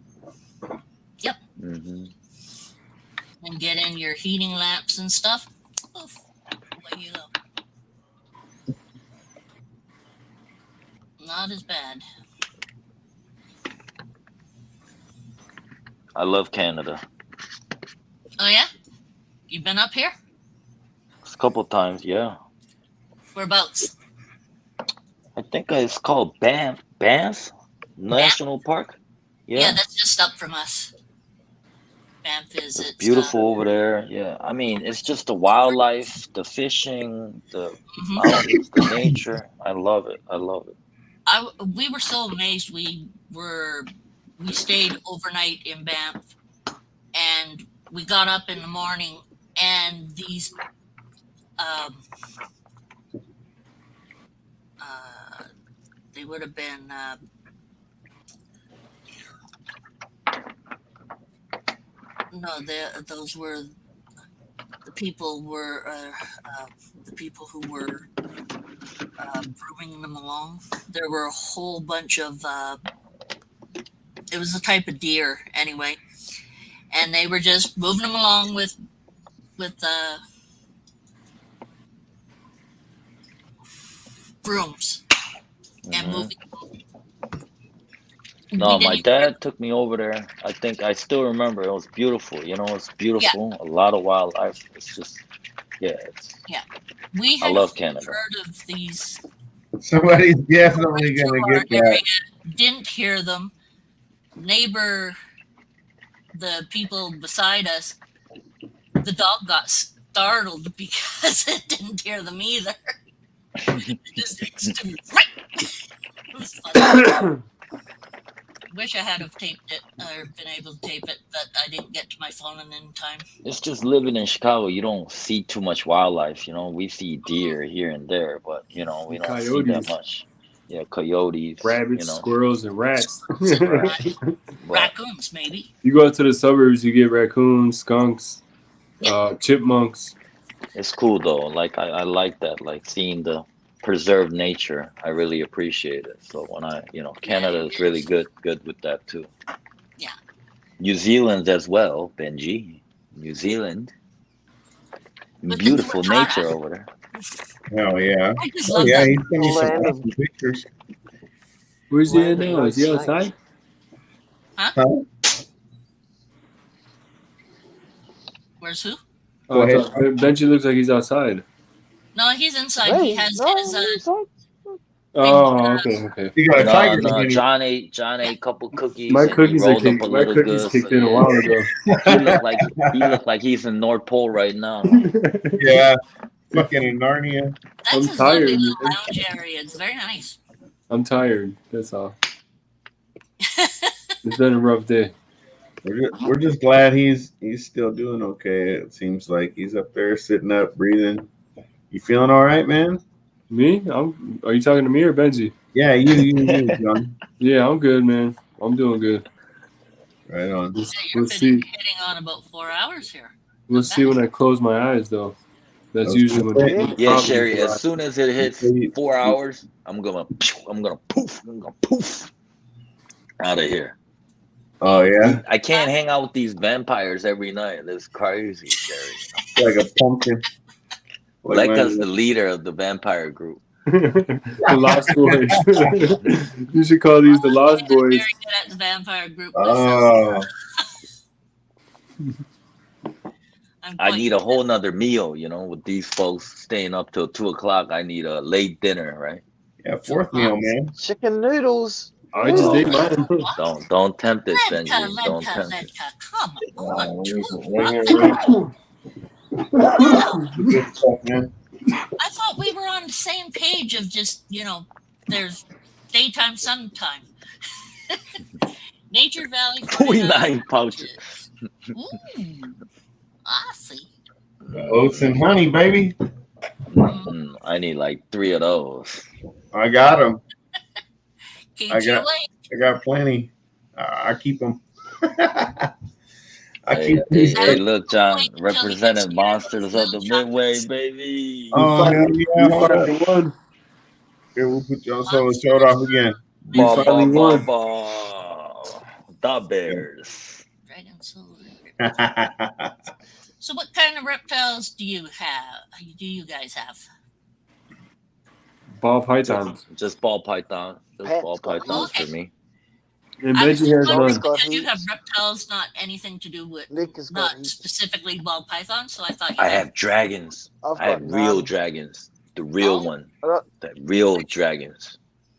[SPEAKER 10] Yep.
[SPEAKER 8] Mm-hmm.
[SPEAKER 10] And get in your heating lamps and stuff. Oof, away you go. Not as bad.
[SPEAKER 8] I love Canada.
[SPEAKER 10] Oh yeah, you've been up here?
[SPEAKER 8] A couple times, yeah.
[SPEAKER 10] Whereabouts?
[SPEAKER 8] I think it's called Banff National Park.
[SPEAKER 10] Yeah, that's just up from us. Banff is
[SPEAKER 8] It's beautiful over there. Yeah, I mean, it's just the wildlife, the fishing, the mountains, the nature. I love it. I love it.
[SPEAKER 10] We were so amazed. We stayed overnight in Banff, and we got up in the morning, and these they would have been those were the people who were bringing them along. There were a whole bunch of it was a type of deer anyway, and they were just moving them along with brooms and moving.
[SPEAKER 8] No, my dad took me over there. I think I still remember. It was beautiful. You know, it's beautiful. A lot of wildlife. It's just, yeah.
[SPEAKER 10] We
[SPEAKER 8] I
[SPEAKER 10] had
[SPEAKER 8] love Canada.
[SPEAKER 10] heard of these.
[SPEAKER 1] Somebody's definitely gonna get that.
[SPEAKER 10] Didn't hear them. Neighbor, the people beside us, the dog got startled because it didn't hear them either. It just next to me. It was funny. Wish I had have taped it or been able to tape it, but I didn't get to my phone in time.
[SPEAKER 8] It's just living in Chicago. You don't see too much wildlife. You know, we see deer here and there, but you know, we don't see that much. Yeah, coyotes,
[SPEAKER 9] rabbits, squirrels, and rats.
[SPEAKER 10] Raccoons, maybe.
[SPEAKER 9] You go out to the suburbs, you get raccoons, skunks, chipmunks.
[SPEAKER 8] It's cool though. Like I like that. Like seeing the preserved nature. I really appreciate it. So when Canada is really good with that too.
[SPEAKER 10] Yeah.
[SPEAKER 8] New Zealand as well, Benji. New Zealand. Beautiful nature over there.
[SPEAKER 1] Oh yeah.
[SPEAKER 10] Oh
[SPEAKER 1] yeah, he sent me some pictures.
[SPEAKER 9] Where's he at now? Is he outside?
[SPEAKER 10] Huh? Where's who?
[SPEAKER 9] Oh, Benji looks like he's outside.
[SPEAKER 10] No, he's inside. He has his.
[SPEAKER 9] Oh, okay.
[SPEAKER 1] You got a tiger.
[SPEAKER 8] No, John ate a couple cookies.
[SPEAKER 9] My cookies kicked in a while ago.
[SPEAKER 8] He looked like he's in North Pole right now.
[SPEAKER 1] Yeah, fucking in Narnia.
[SPEAKER 10] That's his lovely little lounge area. It's very nice.
[SPEAKER 9] I'm tired. That's all. It's been a rough day.
[SPEAKER 1] We're just glad he's still doing okay. It seems like he's up there sitting up, breathing. You feeling all right, man?
[SPEAKER 9] Me? Are you talking to me or Benji?
[SPEAKER 1] Yeah, you, John.
[SPEAKER 9] Yeah, I'm good, man. I'm doing good.
[SPEAKER 1] Right on.
[SPEAKER 10] You're hitting on about 4 hours here.
[SPEAKER 9] We'll see when I close my eyes, though. That's usually when.
[SPEAKER 8] Yeah, Sherry. As soon as it hits 4 hours, I'm gonna poof out of here.
[SPEAKER 1] Oh yeah.
[SPEAKER 8] I can't hang out with these vampires every night. That's crazy, Sherry.
[SPEAKER 1] Like a pumpkin.
[SPEAKER 8] Lekka's the leader of the vampire group.
[SPEAKER 9] The Lost Boys. You should call these the Lost Boys.
[SPEAKER 10] Very good at the vampire group.
[SPEAKER 1] Oh.
[SPEAKER 8] I need a whole nother meal, with these folks staying up till 2:00. I need a late dinner, right?
[SPEAKER 1] Yeah, fourth meal, man.
[SPEAKER 2] Chicken noodles.
[SPEAKER 9] I just ate mine.
[SPEAKER 8] Don't tempt it, Benji. Don't tempt it.
[SPEAKER 10] Come on.
[SPEAKER 1] Good stuff, man.
[SPEAKER 10] I thought we were on the same page of just, there's daytime, sometime. Nature Valley.
[SPEAKER 8] 49 pouches.
[SPEAKER 10] I see.
[SPEAKER 1] Oats and honey, baby.
[SPEAKER 8] I need like 3 of those.
[SPEAKER 1] I got them.
[SPEAKER 10] I
[SPEAKER 1] got plenty. I keep them.
[SPEAKER 8] Hey, look, John, representing monsters of the Midway, baby.
[SPEAKER 1] Oh, hell yeah.
[SPEAKER 9] We
[SPEAKER 1] Hold up.
[SPEAKER 9] finally won.
[SPEAKER 1] Here, we'll put you on solo. Show it off again.
[SPEAKER 9] We finally won.
[SPEAKER 8] The Bears.
[SPEAKER 10] Dragon Soul. So, what kind of reptiles do you have? Do you guys have?
[SPEAKER 9] Ball pythons.
[SPEAKER 8] Just ball python. Just ball pythons for me.
[SPEAKER 9] And
[SPEAKER 10] I was
[SPEAKER 9] Benji has
[SPEAKER 10] wondering
[SPEAKER 9] none.
[SPEAKER 10] because you have reptiles, not anything to do with, not specifically ball pythons. So I thought you
[SPEAKER 8] I
[SPEAKER 10] had.
[SPEAKER 8] have dragons.
[SPEAKER 2] I've
[SPEAKER 8] I have
[SPEAKER 2] got
[SPEAKER 8] real
[SPEAKER 2] none.
[SPEAKER 8] dragons. The real one. The real dragons.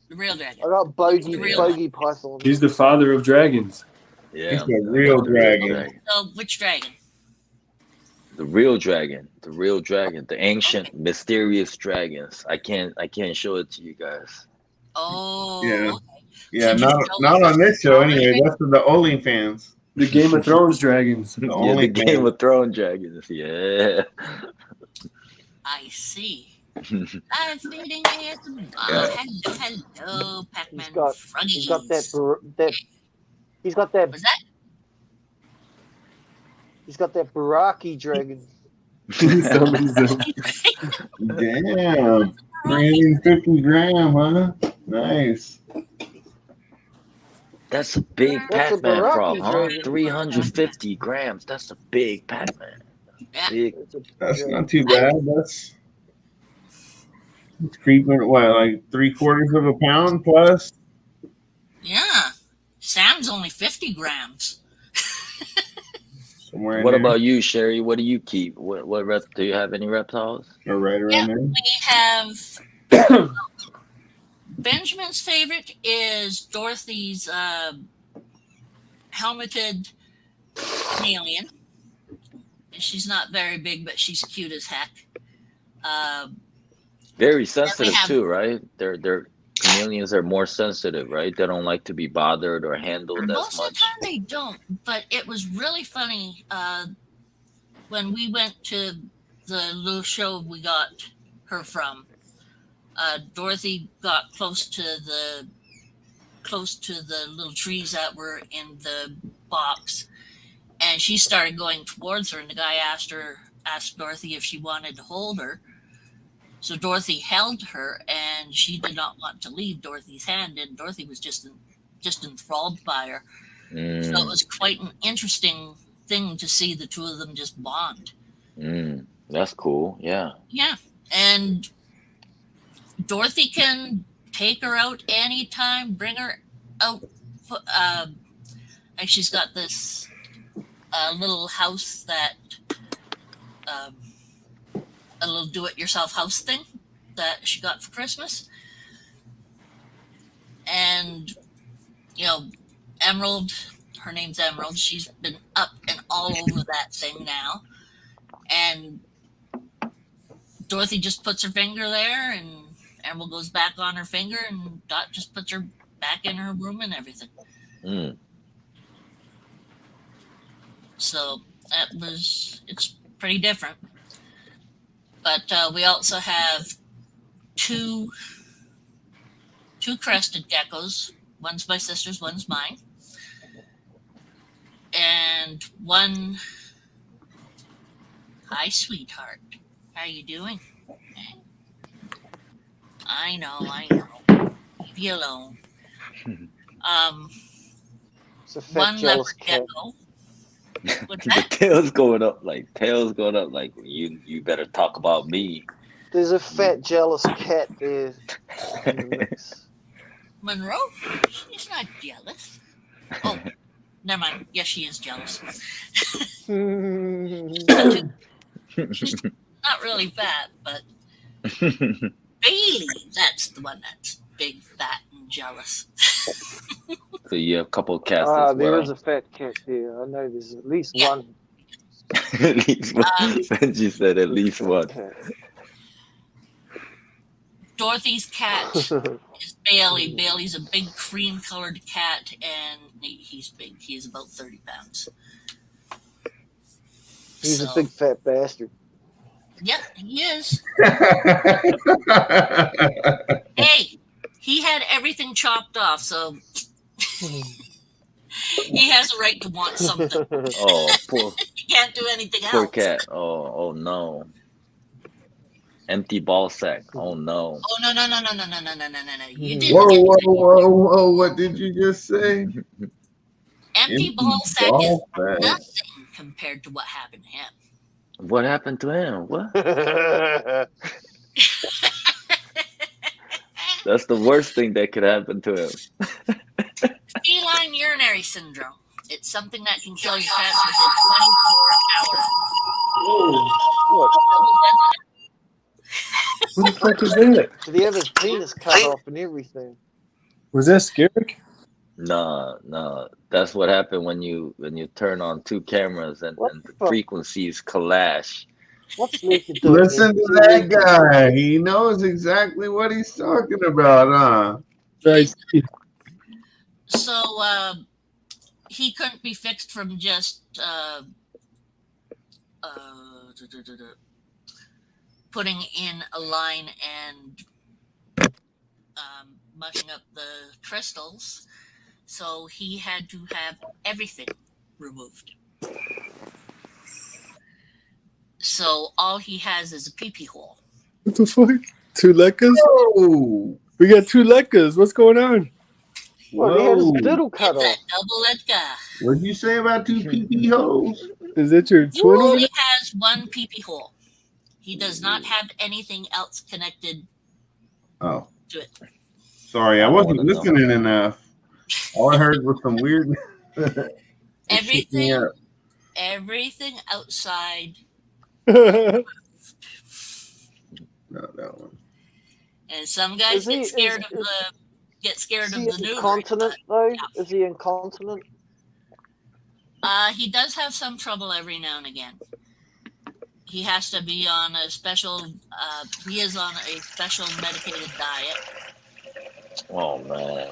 [SPEAKER 10] The real dragon.
[SPEAKER 2] I got bogey
[SPEAKER 10] real
[SPEAKER 2] python.
[SPEAKER 9] He's the father of dragons.
[SPEAKER 8] Yeah.
[SPEAKER 1] He's a real dragon.
[SPEAKER 10] So, which dragon?
[SPEAKER 8] The real dragon. The real dragon. The ancient, mysterious dragons. I can't show it to you guys.
[SPEAKER 10] Oh.
[SPEAKER 1] Yeah. Yeah, not on this show anyway. That's for the OnlyFans.
[SPEAKER 9] The Game of Thrones dragons.
[SPEAKER 8] Yeah, the Game of Thrones dragons. Yeah.
[SPEAKER 10] I see. I'm feeding it. Hello, Pac-Man.
[SPEAKER 2] He's got that. He's got that.
[SPEAKER 10] What's that?
[SPEAKER 2] He's got that Baraki dragon.
[SPEAKER 1] Damn. 350 gram, huh? Nice.
[SPEAKER 8] That's a big
[SPEAKER 2] That's a
[SPEAKER 8] Pac-Man
[SPEAKER 2] Baraki
[SPEAKER 8] prop, huh?
[SPEAKER 2] dragon.
[SPEAKER 8] 350 grams. That's a big Pac-Man. Big.
[SPEAKER 1] That's not too bad. That's it's creeping. What, like 3/4 of a pound plus?
[SPEAKER 10] Yeah. Sam's only 50 grams.
[SPEAKER 1] Somewhere in
[SPEAKER 8] What
[SPEAKER 1] there.
[SPEAKER 8] about you, Sherry? What do you keep? What do you have any reptiles?
[SPEAKER 1] Or right around there?
[SPEAKER 10] We have Benjamin's favorite is Dorothy's helmeted chameleon. She's not very big, but she's cute as heck.
[SPEAKER 8] Very sensitive
[SPEAKER 10] have-
[SPEAKER 8] too, right? They're chameleons are more sensitive, right? They don't like to be bothered or handled
[SPEAKER 10] Most
[SPEAKER 8] as
[SPEAKER 10] of the
[SPEAKER 8] much.
[SPEAKER 10] time they don't, but it was really funny when we went to the little show we got her from. Dorothy got close to the little trees that were in the box, and she started going towards her, and the guy asked Dorothy if she wanted to hold her. So Dorothy held her, and she did not want to leave Dorothy's hand, and Dorothy was just enthralled by her. So it was quite an interesting thing to see the two of them just bond.
[SPEAKER 8] That's cool. Yeah.
[SPEAKER 10] Yeah, and Dorothy can take her out anytime, bring her out. Like she's got this little house that a little do-it-yourself house thing that she got for Christmas. And, Emerald, her name's Emerald, she's been up and all over that thing now. And Dorothy just puts her finger there, and Emerald goes back on her finger, and Dot just puts her back in her room and everything. So it's pretty different. But we also have two crested geckos. One's my sister's, one's mine. And one, hi, sweetheart. How are you doing? I know. Leave you alone.
[SPEAKER 2] It's a fat
[SPEAKER 10] One
[SPEAKER 2] jealous
[SPEAKER 10] leopard
[SPEAKER 2] cat.
[SPEAKER 10] gecko. What's
[SPEAKER 8] The
[SPEAKER 10] that?
[SPEAKER 8] tail's going up like you better talk about me.
[SPEAKER 2] There's a fat jealous cat there. in the mix.
[SPEAKER 10] Monroe? She's not jealous. Oh, never mind. Yes, she is jealous. She's not really fat, but Bailey, that's the one that's big, fat, and jealous.
[SPEAKER 8] So you have a couple of cats as
[SPEAKER 2] There
[SPEAKER 8] well.
[SPEAKER 2] is a fat cat there. I know there's at least
[SPEAKER 10] Yeah.
[SPEAKER 2] one.
[SPEAKER 8] At least one. Benji said at least one.
[SPEAKER 2] Cat.
[SPEAKER 10] Dorothy's cat is Bailey. Bailey's a big cream-colored cat, and he's big. He's about 30 pounds.
[SPEAKER 2] He's
[SPEAKER 10] So-
[SPEAKER 2] a big fat bastard.
[SPEAKER 10] Yep, he is. Hey, he had everything chopped off, so He has a right to want something.
[SPEAKER 8] Oh, poor
[SPEAKER 10] He can't do anything
[SPEAKER 8] poor
[SPEAKER 10] else.
[SPEAKER 8] cat. Oh no. Empty ball sack. Oh no.
[SPEAKER 10] Oh no. You didn't
[SPEAKER 1] Whoa,
[SPEAKER 10] get
[SPEAKER 1] whoa, whoa, whoa! What did you just say?
[SPEAKER 10] empty
[SPEAKER 1] Empty
[SPEAKER 10] ball sack is
[SPEAKER 1] ball sack.
[SPEAKER 10] nothing compared to what happened to him.
[SPEAKER 8] What happened to him? What? That's the worst thing that could happen to him.
[SPEAKER 10] Feline urinary syndrome. It's something that can kill your pets within 24 hours.
[SPEAKER 9] What the fuck is that?
[SPEAKER 2] Did he have his penis cut off and everything?
[SPEAKER 9] Was that scary?
[SPEAKER 8] No. That's what happened when you turn on two cameras and the
[SPEAKER 2] fuck?
[SPEAKER 8] frequencies clash.
[SPEAKER 2] What's Luca doing?
[SPEAKER 1] Listen to that guy. He knows exactly what he's talking about, huh?
[SPEAKER 9] Right.
[SPEAKER 10] So he couldn't be fixed from just putting in a line and mushing up the crystals. So he had to have everything removed. So all he has is a pee-pee hole.
[SPEAKER 9] What the fuck? Two Leccas?
[SPEAKER 1] Whoa!
[SPEAKER 9] We got two Leccas. What's going on?
[SPEAKER 2] Well, he had his
[SPEAKER 1] Whoa!
[SPEAKER 2] diddle cut
[SPEAKER 10] It's
[SPEAKER 2] off.
[SPEAKER 10] a double Edgar.
[SPEAKER 1] What did you say about two pee holes?
[SPEAKER 9] Is that your twin over
[SPEAKER 10] He
[SPEAKER 9] there?
[SPEAKER 10] has one pee-pee hole. He does not have anything else connected
[SPEAKER 1] Oh,
[SPEAKER 10] to it.
[SPEAKER 1] sorry, I
[SPEAKER 8] I
[SPEAKER 1] wasn't
[SPEAKER 8] wanna know.
[SPEAKER 1] listening enough. All I heard was some weird.
[SPEAKER 10] Everything,
[SPEAKER 1] Yeah.
[SPEAKER 10] everything outside,
[SPEAKER 1] No, that one.
[SPEAKER 10] and some guys
[SPEAKER 2] Is he-
[SPEAKER 10] get scared
[SPEAKER 2] is-
[SPEAKER 10] of the
[SPEAKER 2] Is
[SPEAKER 10] of
[SPEAKER 2] he
[SPEAKER 10] the new.
[SPEAKER 2] incontinent though? Is he incontinent?
[SPEAKER 10] He does have some trouble every now and again. He has to be on a special. He is on a special medicated diet,
[SPEAKER 8] Oh man.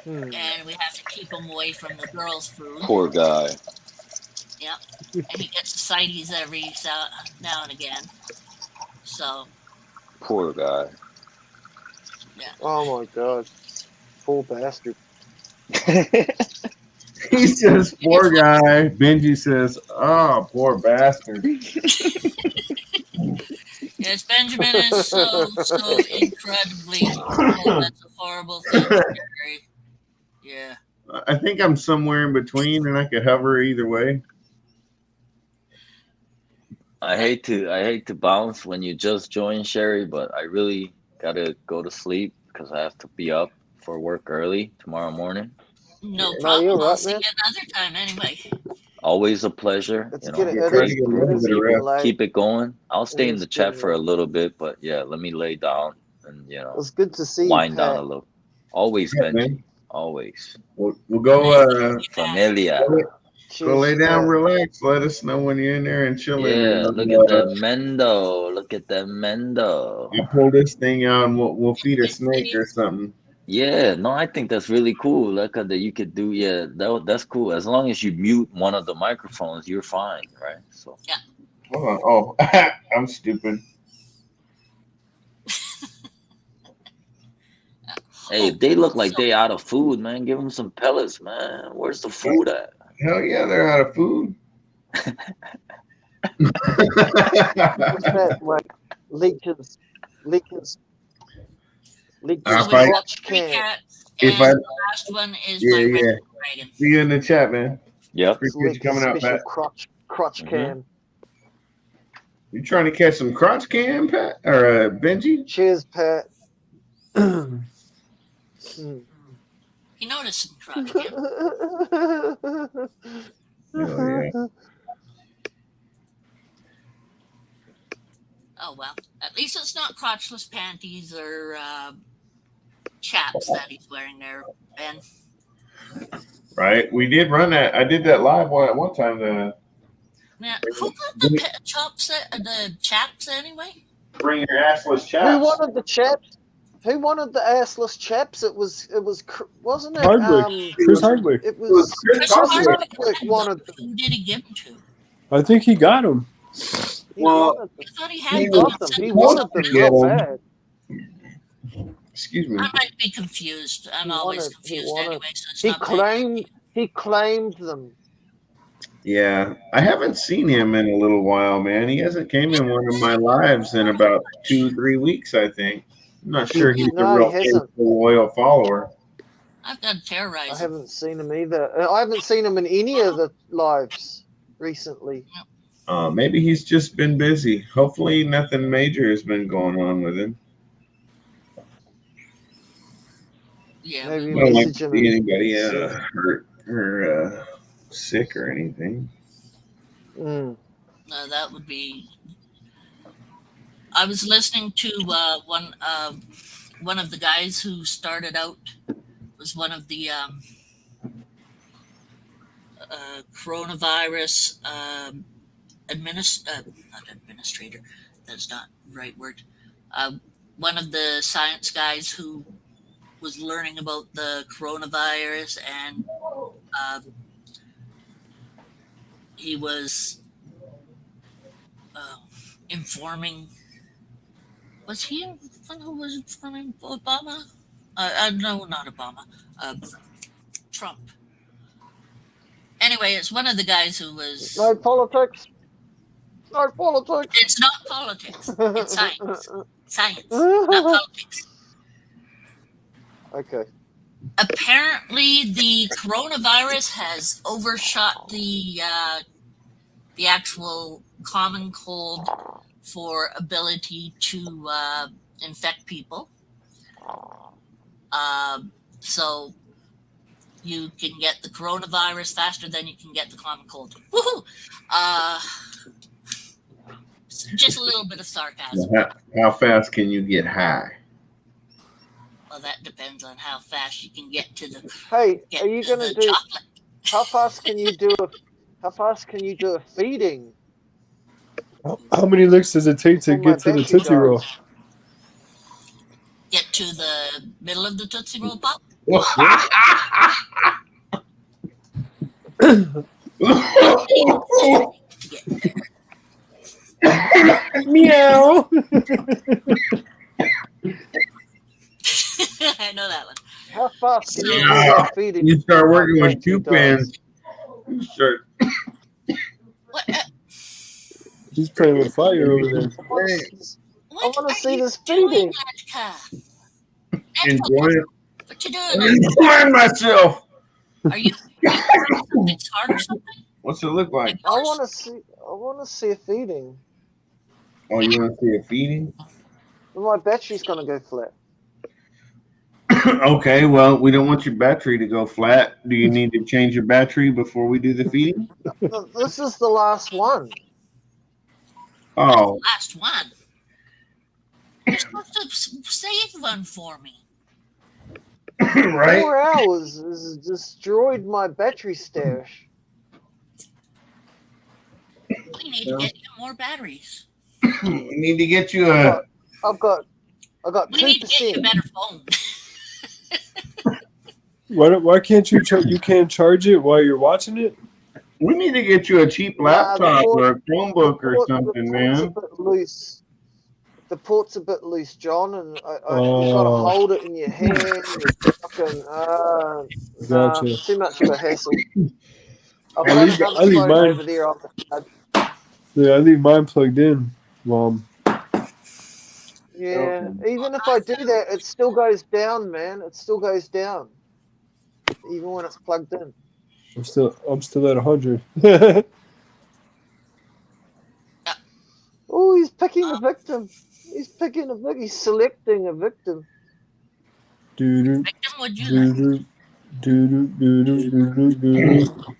[SPEAKER 10] and we have to keep him away from the girls' food.
[SPEAKER 8] Poor guy.
[SPEAKER 10] Yep, and he gets ascites every now and again. So
[SPEAKER 8] Poor guy.
[SPEAKER 2] Oh my god. Poor bastard.
[SPEAKER 1] He says, "Poor guy." Benji says, "Oh, poor bastard."
[SPEAKER 10] yes, Benjamin is so incredibly. Oh, that's a horrible thing. Gary. Yeah.
[SPEAKER 1] I think I'm somewhere in between, and I could hover either way.
[SPEAKER 8] I hate to bounce when you just join, Sherry, but I really gotta go to sleep because I have to be up for work early tomorrow morning.
[SPEAKER 10] No
[SPEAKER 2] No,
[SPEAKER 10] problem.
[SPEAKER 2] you're
[SPEAKER 10] I'll
[SPEAKER 2] right,
[SPEAKER 10] see you
[SPEAKER 2] man.
[SPEAKER 10] another time anyway.
[SPEAKER 8] Always a pleasure.
[SPEAKER 2] Let's
[SPEAKER 8] You
[SPEAKER 2] get it.
[SPEAKER 8] know,
[SPEAKER 1] Try to get a little bit of rest.
[SPEAKER 8] keep it going. I'll stay in
[SPEAKER 2] It
[SPEAKER 8] the
[SPEAKER 2] is
[SPEAKER 8] chat
[SPEAKER 2] good,
[SPEAKER 8] for a little bit, but yeah, let me lay down and
[SPEAKER 2] It's good to see
[SPEAKER 8] wind
[SPEAKER 2] you,
[SPEAKER 8] down a
[SPEAKER 2] Pat.
[SPEAKER 8] little. Always,
[SPEAKER 1] Yeah,
[SPEAKER 8] Benji.
[SPEAKER 1] man.
[SPEAKER 8] Always.
[SPEAKER 1] We'll go.
[SPEAKER 8] Familia.
[SPEAKER 1] Go lay down,
[SPEAKER 2] Pat.
[SPEAKER 1] relax. Let us know when you're in there and chilling.
[SPEAKER 8] Yeah,
[SPEAKER 1] And,
[SPEAKER 8] look at that Mendo. Look at that Mendo.
[SPEAKER 1] You pull this thing out, and we'll feed a snake or something.
[SPEAKER 8] Yeah, no, I think that's really cool. Like that you could do, yeah, that's cool. As long as you mute one of the microphones, you're fine, right? So
[SPEAKER 10] yeah.
[SPEAKER 1] Oh, I'm stupid.
[SPEAKER 8] hey, if they look like they out of food, man, give them some pellets, man. Where's the food at?
[SPEAKER 1] Hell yeah, they're out of food.
[SPEAKER 2] What's that? Like leeches
[SPEAKER 1] If I-
[SPEAKER 2] crotch can.
[SPEAKER 10] Cats,
[SPEAKER 1] If
[SPEAKER 10] and
[SPEAKER 1] I-
[SPEAKER 10] the last one is
[SPEAKER 1] Yeah,
[SPEAKER 10] my
[SPEAKER 1] yeah.
[SPEAKER 10] red dragon.
[SPEAKER 1] See you in the chat, man.
[SPEAKER 8] Yep.
[SPEAKER 1] Appreciate you coming out,
[SPEAKER 2] Special
[SPEAKER 1] Pat.
[SPEAKER 2] crotch can.
[SPEAKER 1] You trying to catch some crotch cam, Pat or Benji?
[SPEAKER 2] Cheers, Pat.
[SPEAKER 10] You noticed some crotch, yeah?
[SPEAKER 1] Yeah.
[SPEAKER 10] Oh well. At least it's not crotchless panties or chaps that he's wearing there, Ben.
[SPEAKER 1] Right. We did run that. I did that live one at one time.
[SPEAKER 10] Now, who got the chaps anyway?
[SPEAKER 1] Bring your assless
[SPEAKER 2] Who
[SPEAKER 1] chaps.
[SPEAKER 2] wanted the chaps? Who wanted the assless chaps? It was wasn't it?
[SPEAKER 9] Hardwick. Chris Hardwick.
[SPEAKER 2] It was
[SPEAKER 1] Chris Hardwick.
[SPEAKER 2] wanted them.
[SPEAKER 10] Who did he give them to?
[SPEAKER 9] I think he got him.
[SPEAKER 2] He
[SPEAKER 1] Well,
[SPEAKER 2] wanted them.
[SPEAKER 10] I thought he
[SPEAKER 2] He
[SPEAKER 10] had them.
[SPEAKER 2] wanted them. He wanted them
[SPEAKER 1] Yeah.
[SPEAKER 2] real bad.
[SPEAKER 1] Excuse me.
[SPEAKER 10] I might be confused. I'm
[SPEAKER 2] He
[SPEAKER 10] always
[SPEAKER 2] wanted- he
[SPEAKER 10] confused
[SPEAKER 2] wanted-
[SPEAKER 10] anyway, so it's
[SPEAKER 2] He
[SPEAKER 10] not bad.
[SPEAKER 2] claimed He claimed them.
[SPEAKER 1] Yeah, I haven't seen him in a little while, man. He hasn't came in one of my lives in about 2-3 weeks, I think. I'm not sure he's a
[SPEAKER 2] No, he
[SPEAKER 1] real
[SPEAKER 2] hasn't.
[SPEAKER 1] faithful, loyal follower.
[SPEAKER 10] I've got to terrorize
[SPEAKER 2] I
[SPEAKER 10] him.
[SPEAKER 2] haven't seen him either. I haven't seen him in any of the lives recently.
[SPEAKER 1] Maybe he's just been busy. Hopefully, nothing major has been going on with him.
[SPEAKER 10] Yeah,
[SPEAKER 2] Maybe
[SPEAKER 1] I don't like
[SPEAKER 2] message
[SPEAKER 1] to
[SPEAKER 2] him
[SPEAKER 1] see
[SPEAKER 2] and
[SPEAKER 1] anybody
[SPEAKER 2] see.
[SPEAKER 1] hurt or sick or anything.
[SPEAKER 2] Mm.
[SPEAKER 10] no, that would be. I was listening to one of the guys who started out was one of the coronavirus not administrator. That's not the right word. One of the science guys who was learning about the coronavirus, and he was informing. Was he one who was informing Obama? No, not Obama. Trump. Anyway, it's one of the guys who was.
[SPEAKER 2] No politics. No politics.
[SPEAKER 10] It's not politics. It's science. Science, not politics.
[SPEAKER 2] Okay.
[SPEAKER 10] Apparently, the coronavirus has overshot the actual common cold for ability to infect people. So you can get the coronavirus faster than you can get the common cold. Woohoo! Just a little bit of sarcasm.
[SPEAKER 1] How fast can you get high?
[SPEAKER 10] Well, that depends on how fast you can get to the.
[SPEAKER 2] Hey, are you
[SPEAKER 10] to
[SPEAKER 2] gonna
[SPEAKER 10] the
[SPEAKER 2] do?
[SPEAKER 10] chocolate.
[SPEAKER 2] How fast can you do a? How fast can you do a feeding?
[SPEAKER 9] How many licks does it take to
[SPEAKER 2] Oh, my
[SPEAKER 9] get to the
[SPEAKER 2] battery
[SPEAKER 9] Tootsie Roll?
[SPEAKER 2] dies.
[SPEAKER 10] Get to the middle of the Tootsie Roll Pop.
[SPEAKER 9] Meow.
[SPEAKER 10] I know that one.
[SPEAKER 2] How fast can you do
[SPEAKER 1] Yeah.
[SPEAKER 2] that feeding?
[SPEAKER 1] You start
[SPEAKER 2] before
[SPEAKER 1] working
[SPEAKER 2] my
[SPEAKER 1] with two
[SPEAKER 2] battery dies?
[SPEAKER 1] pens. You start.
[SPEAKER 10] What?
[SPEAKER 9] He's playing with fire over there.
[SPEAKER 2] I want
[SPEAKER 10] What
[SPEAKER 2] to
[SPEAKER 10] are
[SPEAKER 2] see
[SPEAKER 10] you
[SPEAKER 2] this
[SPEAKER 10] doing,
[SPEAKER 2] feeding.
[SPEAKER 10] Latka?
[SPEAKER 1] Enjoying,
[SPEAKER 10] What you doing?
[SPEAKER 1] enjoying myself.
[SPEAKER 10] Are you something hard or something?
[SPEAKER 1] What's it look like?
[SPEAKER 2] I want to see. I want to see a feeding.
[SPEAKER 1] Oh, you want to see a feeding?
[SPEAKER 2] My battery's gonna go flat.
[SPEAKER 1] Okay, well, we don't want your battery to go flat. Do you need to change your battery before we do the feeding?
[SPEAKER 2] This is the last one.
[SPEAKER 1] Oh,
[SPEAKER 10] Last one. You're supposed to save one for me.
[SPEAKER 1] right.
[SPEAKER 2] 4 hours has destroyed my battery stash.
[SPEAKER 10] We need to get you more batteries.
[SPEAKER 1] We need to get you a.
[SPEAKER 2] I've got
[SPEAKER 10] We need to get you a
[SPEAKER 2] 2%.
[SPEAKER 10] better phone.
[SPEAKER 9] Why can't you you can't charge it while you're watching it?
[SPEAKER 1] We need to get you a cheap
[SPEAKER 2] Nah, the
[SPEAKER 1] laptop
[SPEAKER 2] port-
[SPEAKER 1] or a Chromebook or
[SPEAKER 2] The
[SPEAKER 1] something,
[SPEAKER 2] port's a
[SPEAKER 1] man.
[SPEAKER 2] bit loose. The port's a bit loose, John, and you gotta
[SPEAKER 9] Oh.
[SPEAKER 2] hold it in your hand. It's fucking,
[SPEAKER 9] Gotcha.
[SPEAKER 2] too much of a hassle. I've
[SPEAKER 9] I
[SPEAKER 2] got
[SPEAKER 9] leave-
[SPEAKER 2] another
[SPEAKER 9] I leave
[SPEAKER 2] phone
[SPEAKER 9] mine-
[SPEAKER 2] over there on the side.
[SPEAKER 9] Yeah, I leave mine plugged in.
[SPEAKER 2] Yeah, even if I do that, it still goes down, man. It still goes down, even when it's plugged in.
[SPEAKER 9] I'm still at 100.
[SPEAKER 2] Oh, he's picking a victim. He's picking a victim. He's selecting a victim.
[SPEAKER 9] Doo-doo,
[SPEAKER 10] Victim, would you like?
[SPEAKER 9] doo-doo, doo-doo, doo-doo, doo-doo, doo-doo.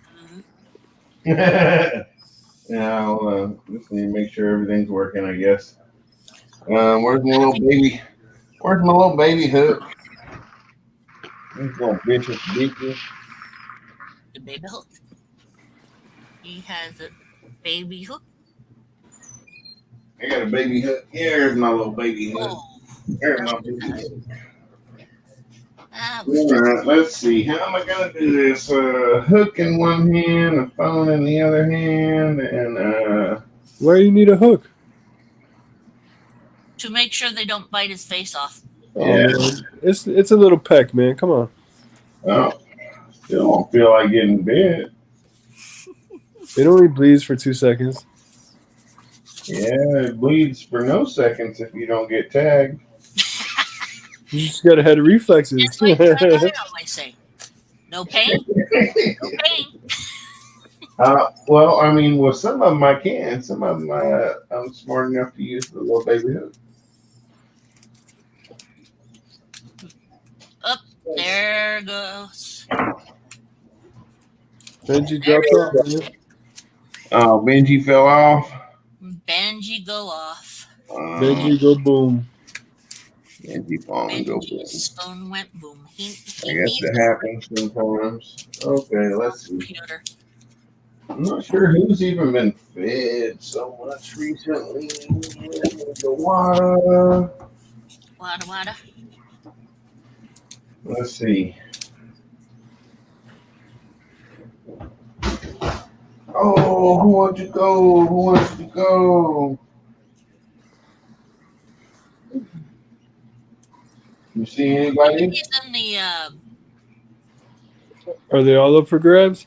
[SPEAKER 1] Yeah, I'll just need to make sure everything's working, I guess. Where's my little baby? Where's my little baby hook? These little bitches, bitches.
[SPEAKER 10] The baby hook. He has a baby hook.
[SPEAKER 1] I got a baby hook. Here's my little baby hook.
[SPEAKER 10] Oh,
[SPEAKER 1] There's my baby hook.
[SPEAKER 10] ah,
[SPEAKER 1] All right, let's see. How am I gonna do this? Hook in one hand, a phone in the other hand, and
[SPEAKER 9] Why do you need a hook?
[SPEAKER 10] to make sure they don't bite his face off.
[SPEAKER 9] Oh,
[SPEAKER 1] Yeah.
[SPEAKER 9] man. It's a little peck, man. Come on.
[SPEAKER 1] oh, Still don't feel like getting bit.
[SPEAKER 9] It only bleeds for 2 seconds.
[SPEAKER 1] Yeah, it bleeds for no seconds if you don't get tagged.
[SPEAKER 9] You just gotta have the reflexes.
[SPEAKER 10] It's like what I always say. No pain, no pain.
[SPEAKER 1] Well, I mean, with some of them I can. Some of them I'm smart enough to use the little baby hook.
[SPEAKER 10] Up there goes.
[SPEAKER 9] Benji dropped off. Man.
[SPEAKER 1] Oh, Benji fell off.
[SPEAKER 10] Benji go off.
[SPEAKER 9] Benji go boom.
[SPEAKER 1] Benji phone go boom.
[SPEAKER 10] Benji's phone went boom. He
[SPEAKER 1] I guess
[SPEAKER 10] needs
[SPEAKER 1] it happens sometimes. Okay, let's see.
[SPEAKER 10] computer.
[SPEAKER 1] I'm not sure who's even been fed so much recently. The water.
[SPEAKER 10] Wada.
[SPEAKER 1] Let's see. Oh, who wants to go? Who wants to go? You see anybody?
[SPEAKER 10] He's in the
[SPEAKER 9] Are they all up for grabs?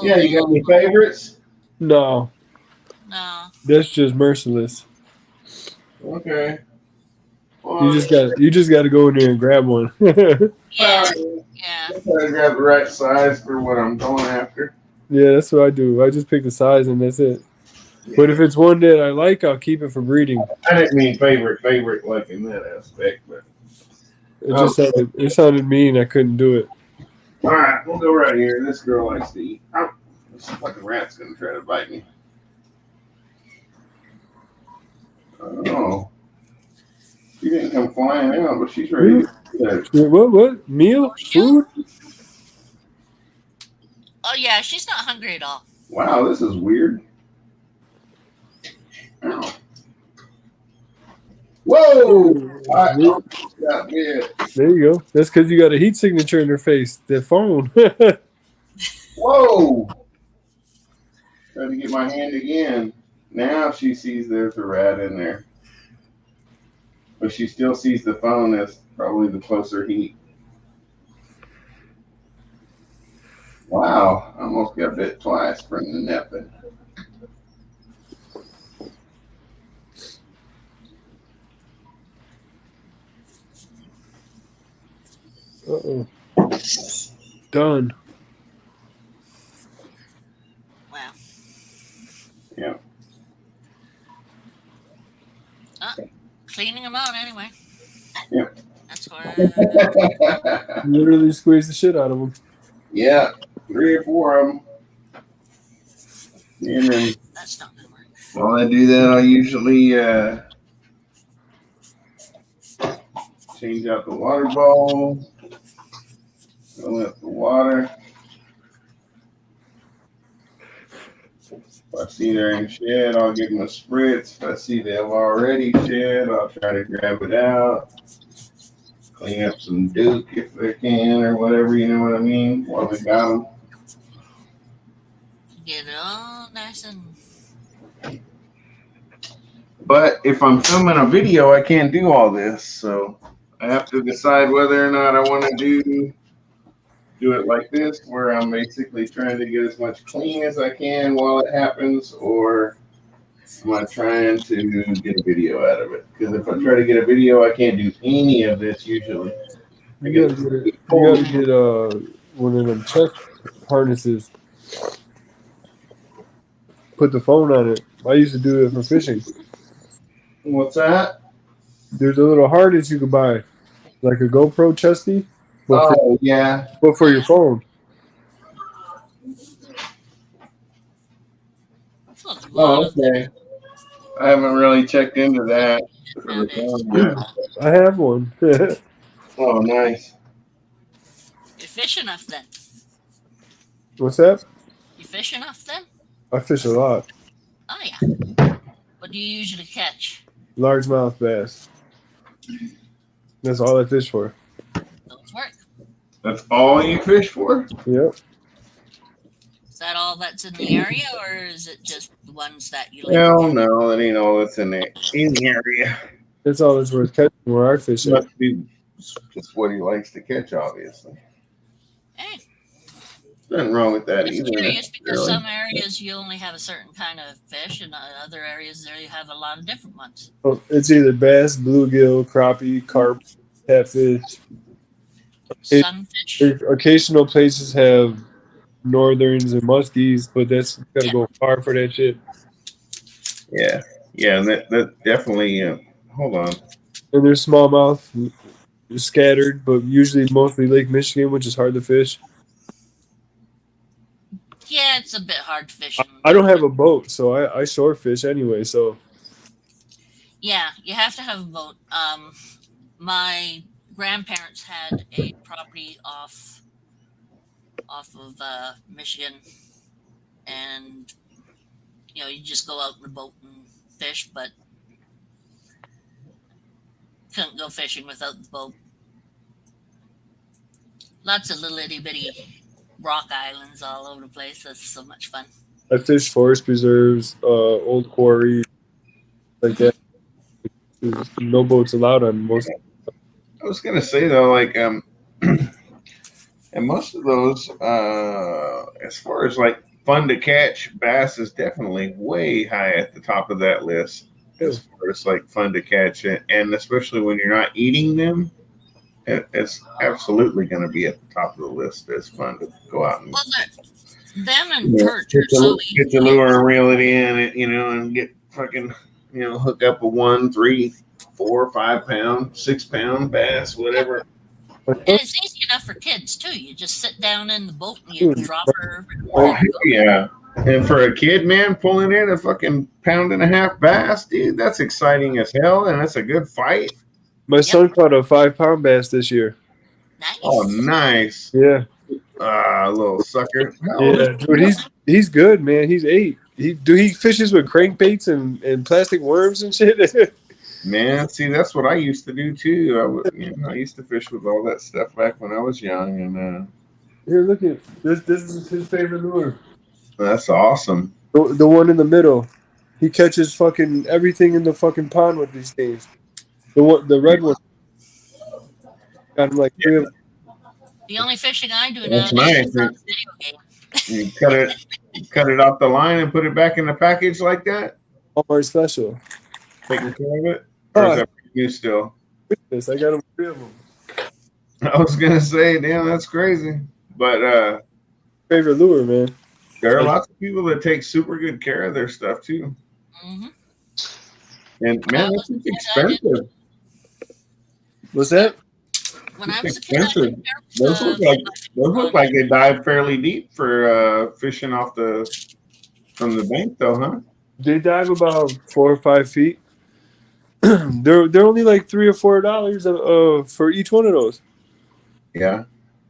[SPEAKER 1] Yeah, you got any favorites?
[SPEAKER 9] No.
[SPEAKER 10] No.
[SPEAKER 9] That's just merciless.
[SPEAKER 1] Okay.
[SPEAKER 9] You just got to go in there and grab one.
[SPEAKER 10] Yeah.
[SPEAKER 1] I gotta grab the right size for what I'm going after.
[SPEAKER 9] Yeah, that's what I do. I just pick the size and that's it. But if it's one that I like, I'll keep it for breeding.
[SPEAKER 1] I didn't mean favorite like in that aspect, but
[SPEAKER 9] It sounded mean. I couldn't do it.
[SPEAKER 1] all right, we'll go right here. This girl likes to eat. Oh, this fucking rat's gonna try to bite me. Oh, she didn't come flying out, but she's ready.
[SPEAKER 9] What? Meal? Food?
[SPEAKER 10] Oh yeah, she's not hungry at all.
[SPEAKER 1] Wow, this is weird. Ow. Whoa! Got bit.
[SPEAKER 9] There you go. That's because you got a heat signature in her face. The phone.
[SPEAKER 1] Whoa! Trying to get my hand again. Now she sees there's a rat in there. But she still sees the phone as probably the closer heat. Wow, I almost got bit twice from the napping.
[SPEAKER 9] Uh-oh. Done.
[SPEAKER 10] Wow.
[SPEAKER 1] Yeah.
[SPEAKER 10] Cleaning them out anyway.
[SPEAKER 1] Yeah.
[SPEAKER 10] That's where.
[SPEAKER 9] Literally squeeze the shit out of them.
[SPEAKER 1] Yeah, 3 or 4 of them. And then
[SPEAKER 10] That's not gonna work.
[SPEAKER 1] while I do that, I usually change out the water bowl. Fill up the water. If I see they're in shed, I'll give them a spritz. If I see they've already shed, I'll try to grab it out. Clean up some Duke if they can or whatever, you know what I mean, while we got them.
[SPEAKER 10] Get it all nice and.
[SPEAKER 1] But if I'm filming a video, I can't do all this. So I have to decide whether or not I want to do it like this, where I'm basically trying to get as much clean as I can while it happens, or am I trying to get a video out of it? Because if I try to get a video, I can't do any of this usually.
[SPEAKER 9] You gotta get one of them check harnesses. Put the phone on it. I used to do it for fishing.
[SPEAKER 1] What's that?
[SPEAKER 9] There's a little harness you can buy, like a GoPro chesty. But
[SPEAKER 1] yeah.
[SPEAKER 9] But for your phone.
[SPEAKER 1] Oh, okay. I haven't really checked into that.
[SPEAKER 9] I have one.
[SPEAKER 1] Oh, nice.
[SPEAKER 10] You fish enough then?
[SPEAKER 9] What's that?
[SPEAKER 10] You fish enough then?
[SPEAKER 9] I fish a lot.
[SPEAKER 10] Oh yeah. What do you usually catch?
[SPEAKER 9] Largemouth bass. That's all I fish for.
[SPEAKER 10] Those work.
[SPEAKER 1] That's all you fish for?
[SPEAKER 9] Yep.
[SPEAKER 10] Is that all that's in the area, or is it just the ones that you like?
[SPEAKER 1] Hell no, that ain't all that's in the area.
[SPEAKER 9] That's all that's worth catching where I fish.
[SPEAKER 1] Must be just what he likes to catch, obviously.
[SPEAKER 10] Hey,
[SPEAKER 1] Nothing wrong with that
[SPEAKER 10] It's
[SPEAKER 1] either.
[SPEAKER 10] curious because
[SPEAKER 1] Really.
[SPEAKER 10] some areas you only have a certain kind of fish, and other areas there you have a lot of different ones.
[SPEAKER 9] Well, it's either bass, bluegill, crappie, carp, catfish.
[SPEAKER 10] Sunfish.
[SPEAKER 9] Occasional places have northerns and muskies, but that's gotta
[SPEAKER 10] Yeah.
[SPEAKER 9] go far for that shit.
[SPEAKER 1] Yeah, yeah, that definitely. Hold on.
[SPEAKER 9] And there's smallmouth scattered, but usually mostly Lake Michigan, which is hard to fish.
[SPEAKER 10] Yeah, it's a bit hard to fish.
[SPEAKER 9] I don't have a boat, so I shore fish anyway. So
[SPEAKER 10] Yeah, you have to have a boat. My grandparents had a property off of Michigan, and you just go out in the boat and fish, but couldn't go fishing without the boat. Lots of little itty bitty rock islands all over the place. That's so much fun.
[SPEAKER 9] I fish forest preserves, old quarries, like that. There's no boats allowed on most.
[SPEAKER 1] I was gonna say though, like and most of those, as far as like fun to catch, bass is definitely way high at the top of that list. As far as like fun to catch, and especially when you're not eating them, it's absolutely going to be at the top of the list. It's fun to go out and
[SPEAKER 10] them and perch are so
[SPEAKER 1] get your lure and reel it in, and get fucking, hook up a 1, 3, 4, 5 pound, 6 pound bass, whatever.
[SPEAKER 10] And it's easy enough for kids too. You just sit down in the boat and you drop her.
[SPEAKER 1] Oh yeah. And for a kid, man, pulling in a fucking 1.5 pound bass, dude, that's exciting as hell, and that's a good fight.
[SPEAKER 9] My son caught a 5 pound bass this year.
[SPEAKER 10] Nice.
[SPEAKER 1] Oh, nice.
[SPEAKER 9] Yeah.
[SPEAKER 1] Little sucker.
[SPEAKER 9] Yeah, dude, he's good, man. He's 8. He fishes with crankbaits and plastic worms and shit.
[SPEAKER 1] Man, see, that's what I used to do too. I used to fish with all that stuff back when I was young, and
[SPEAKER 9] here, look at this. This is his favorite lure.
[SPEAKER 1] That's awesome.
[SPEAKER 9] The one in the middle. He catches fucking everything in the fucking pond with these things. The red one. Got him like 3 of them.
[SPEAKER 10] The only fishing I do
[SPEAKER 1] That's
[SPEAKER 10] nowadays
[SPEAKER 1] nice.
[SPEAKER 10] is on video game.
[SPEAKER 1] You cut it off the line and put it back in the package like that?
[SPEAKER 9] Walmart special.
[SPEAKER 1] Taking care of it? Or is that you still?
[SPEAKER 9] I got him 3 of them.
[SPEAKER 1] I was gonna say, damn, that's crazy. But
[SPEAKER 9] favorite lure, man.
[SPEAKER 1] There are lots of people that take super good care of their stuff too.
[SPEAKER 10] Mm-hmm.
[SPEAKER 1] And man, this is expensive.
[SPEAKER 9] What's that?
[SPEAKER 10] When I was
[SPEAKER 1] expensive. Those look like they dive fairly deep for fishing from the bank, though, huh?
[SPEAKER 9] They dive about 4 or 5 feet. they're only like $3 or $4 for each one of those.
[SPEAKER 1] Yeah.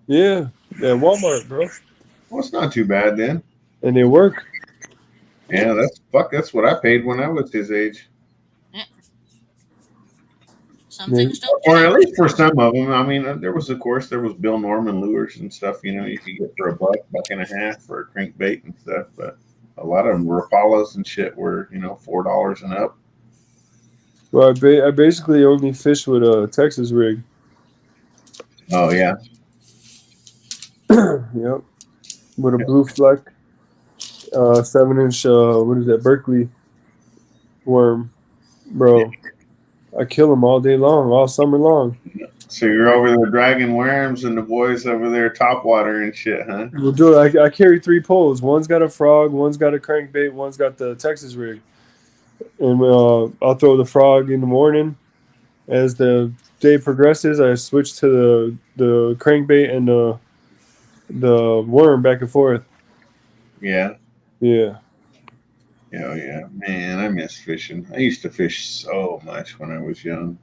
[SPEAKER 9] Yeah. Yeah, Walmart, bro.
[SPEAKER 1] Well, it's not too bad then.
[SPEAKER 9] And they work.
[SPEAKER 1] Yeah, that's what I paid when I was his age.
[SPEAKER 10] Yeah. Some things don't.
[SPEAKER 1] Or at least for some of them. I mean, there was Bill Norman lures and stuff. You could get for $1.50 for a crankbait and stuff. But a lot of them, Rapalas and shit, were $4 and up.
[SPEAKER 9] Well, I basically only fish with a Texas rig.
[SPEAKER 1] Oh yeah.
[SPEAKER 9] Yep. With a blue fleck, 7-inch. What is that? Berkeley worm, bro. I kill them all day long, all summer long.
[SPEAKER 1] So you're over there dragging worms, and the boys over there topwater and shit, huh?
[SPEAKER 9] Well, dude, I carry 3 poles. One's got a frog, one's got a crankbait, one's got the Texas rig. And I'll throw the frog in the morning. As the day progresses, I switch to the crankbait and the worm back and forth.
[SPEAKER 1] Yeah.
[SPEAKER 9] Yeah.
[SPEAKER 1] Oh yeah, man, I miss fishing. I used to fish so much when I was young.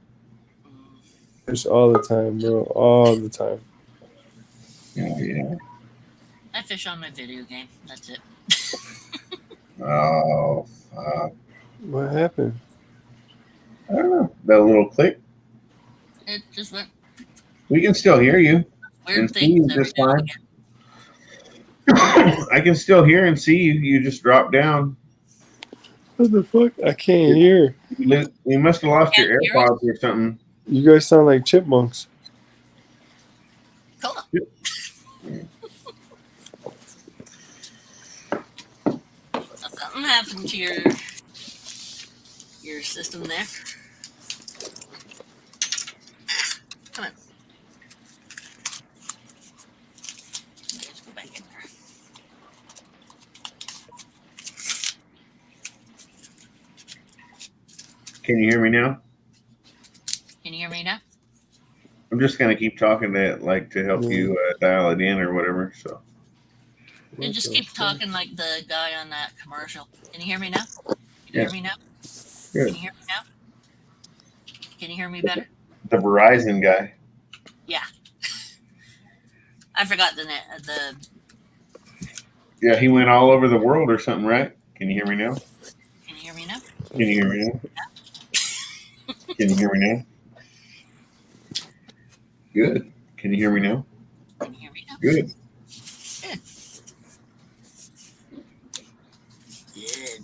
[SPEAKER 9] Fish all the time, bro. All the time.
[SPEAKER 1] Oh yeah.
[SPEAKER 10] I fish on my video game. That's it.
[SPEAKER 1] Oh fuck.
[SPEAKER 9] What happened?
[SPEAKER 1] I don't know. That little click.
[SPEAKER 10] It just went
[SPEAKER 1] We can still hear you.
[SPEAKER 10] weird
[SPEAKER 1] And see you
[SPEAKER 10] things every
[SPEAKER 1] just
[SPEAKER 10] now and
[SPEAKER 1] fine.
[SPEAKER 10] again.
[SPEAKER 1] I can still hear and see you. You just dropped down.
[SPEAKER 9] What the fuck? I can't hear.
[SPEAKER 1] You must have lost your
[SPEAKER 10] Can't hear
[SPEAKER 1] AirPods or something.
[SPEAKER 9] You guys sound like chipmunks.
[SPEAKER 10] Cool. something happened to your system there. Come on. Let's go back in there.
[SPEAKER 1] Can you hear me now?
[SPEAKER 10] Can you hear me now?
[SPEAKER 1] I'm just gonna keep talking to help you dial it in or whatever. So.
[SPEAKER 10] And just keep talking like the guy on that commercial. Can you hear me now? Can you hear me now?
[SPEAKER 1] Good.
[SPEAKER 10] Can you hear me now? Can you hear me better?
[SPEAKER 1] The Verizon guy.
[SPEAKER 10] Yeah. I forgot the
[SPEAKER 1] Yeah, he went all over the world or something, right? Can you hear me now?
[SPEAKER 10] Can you hear me now?
[SPEAKER 1] Can you hear me now? Can you hear me now? Good. Can you hear me now?
[SPEAKER 10] Can you hear me now?
[SPEAKER 1] Good.
[SPEAKER 10] Good. Good.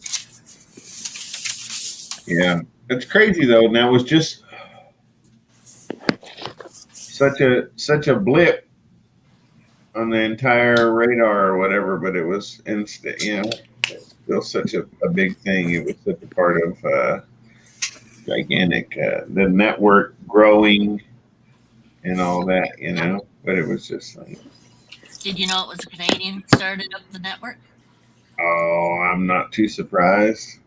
[SPEAKER 1] Yeah, it's crazy though. And that was just such a blip on the entire radar or whatever, but it was instant. You know, it's still such a big thing. It was such a part of gigantic the network growing and all that. You know, but it was just like.
[SPEAKER 10] Did you know it was a Canadian who started up the network?
[SPEAKER 1] Oh, I'm not too surprised.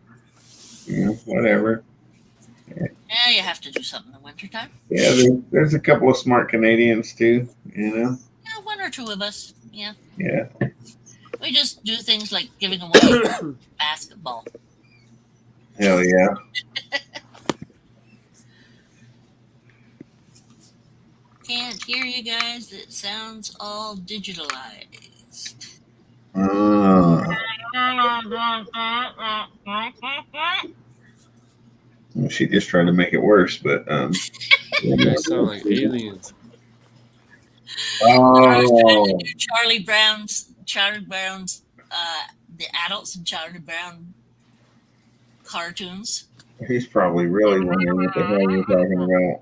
[SPEAKER 1] You know, whatever.
[SPEAKER 10] Yeah, you have to do something in the wintertime.
[SPEAKER 1] Yeah, there's a couple of smart Canadians too, you know.
[SPEAKER 10] Yeah, one or two of us. Yeah.
[SPEAKER 1] Yeah.
[SPEAKER 10] We just do things like giving away basketball.
[SPEAKER 1] Hell yeah.
[SPEAKER 10] Can't hear you guys. It sounds all digitalized.
[SPEAKER 1] Well, she just tried to make it worse, but
[SPEAKER 9] You guys sound like aliens.
[SPEAKER 1] Oh,
[SPEAKER 10] Charlie Brown's, the adults in Charlie Brown cartoons.
[SPEAKER 1] he's probably really wondering what the hell you're talking about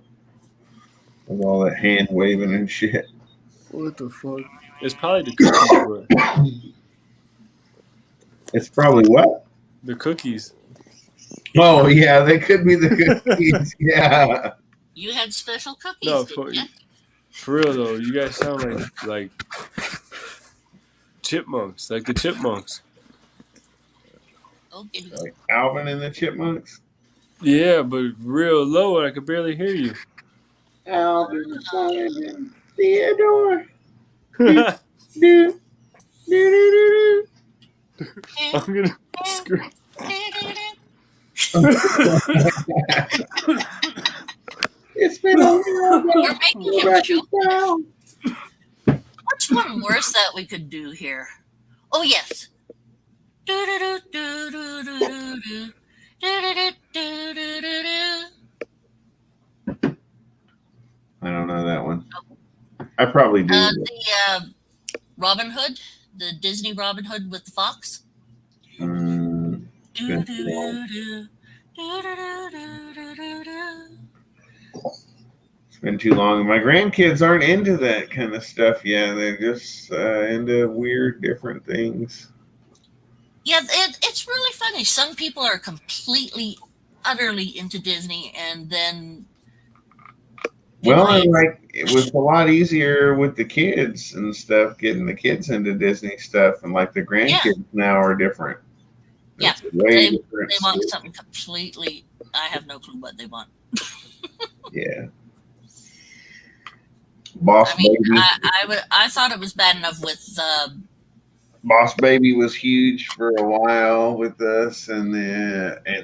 [SPEAKER 1] with all that hand waving and shit.
[SPEAKER 9] What the fuck? It's probably the cookies, bro.
[SPEAKER 1] It's probably what?
[SPEAKER 9] The cookies.
[SPEAKER 1] Oh yeah, they could be the cookies. Yeah.
[SPEAKER 10] You had special cookies,
[SPEAKER 9] No,
[SPEAKER 10] didn't you?
[SPEAKER 9] for real though, you guys sound like chipmunks, like the chipmunks.
[SPEAKER 10] Okay.
[SPEAKER 1] Like Alvin and the Chipmunks.
[SPEAKER 9] Yeah, but real low, and I could barely hear you.
[SPEAKER 1] Alvin, Simon, Theodore.
[SPEAKER 9] I'm
[SPEAKER 1] Do, do, do,
[SPEAKER 9] gonna scream.
[SPEAKER 1] It's been a while.
[SPEAKER 10] You're making him choke. What's one worse that we could do here? Oh yes.
[SPEAKER 1] I don't know that one. I probably do.
[SPEAKER 10] The Robin Hood, the Disney Robin Hood with the fox.
[SPEAKER 1] It's been too long. My grandkids aren't into that kind of stuff. Yeah, they're just into weird, different things.
[SPEAKER 10] Yeah, it's really funny. Some people are completely, utterly into Disney, and then.
[SPEAKER 1] Well, and like it was a lot easier with the kids and stuff, getting the kids into Disney stuff, and like the grandkids now are different.
[SPEAKER 10] Yeah,
[SPEAKER 1] way
[SPEAKER 10] they
[SPEAKER 1] different.
[SPEAKER 10] want something completely. I have no clue what they want.
[SPEAKER 1] Yeah. Boss
[SPEAKER 10] I mean,
[SPEAKER 1] Baby.
[SPEAKER 10] I thought it was bad enough with.
[SPEAKER 1] Boss Baby was huge for a while with us, and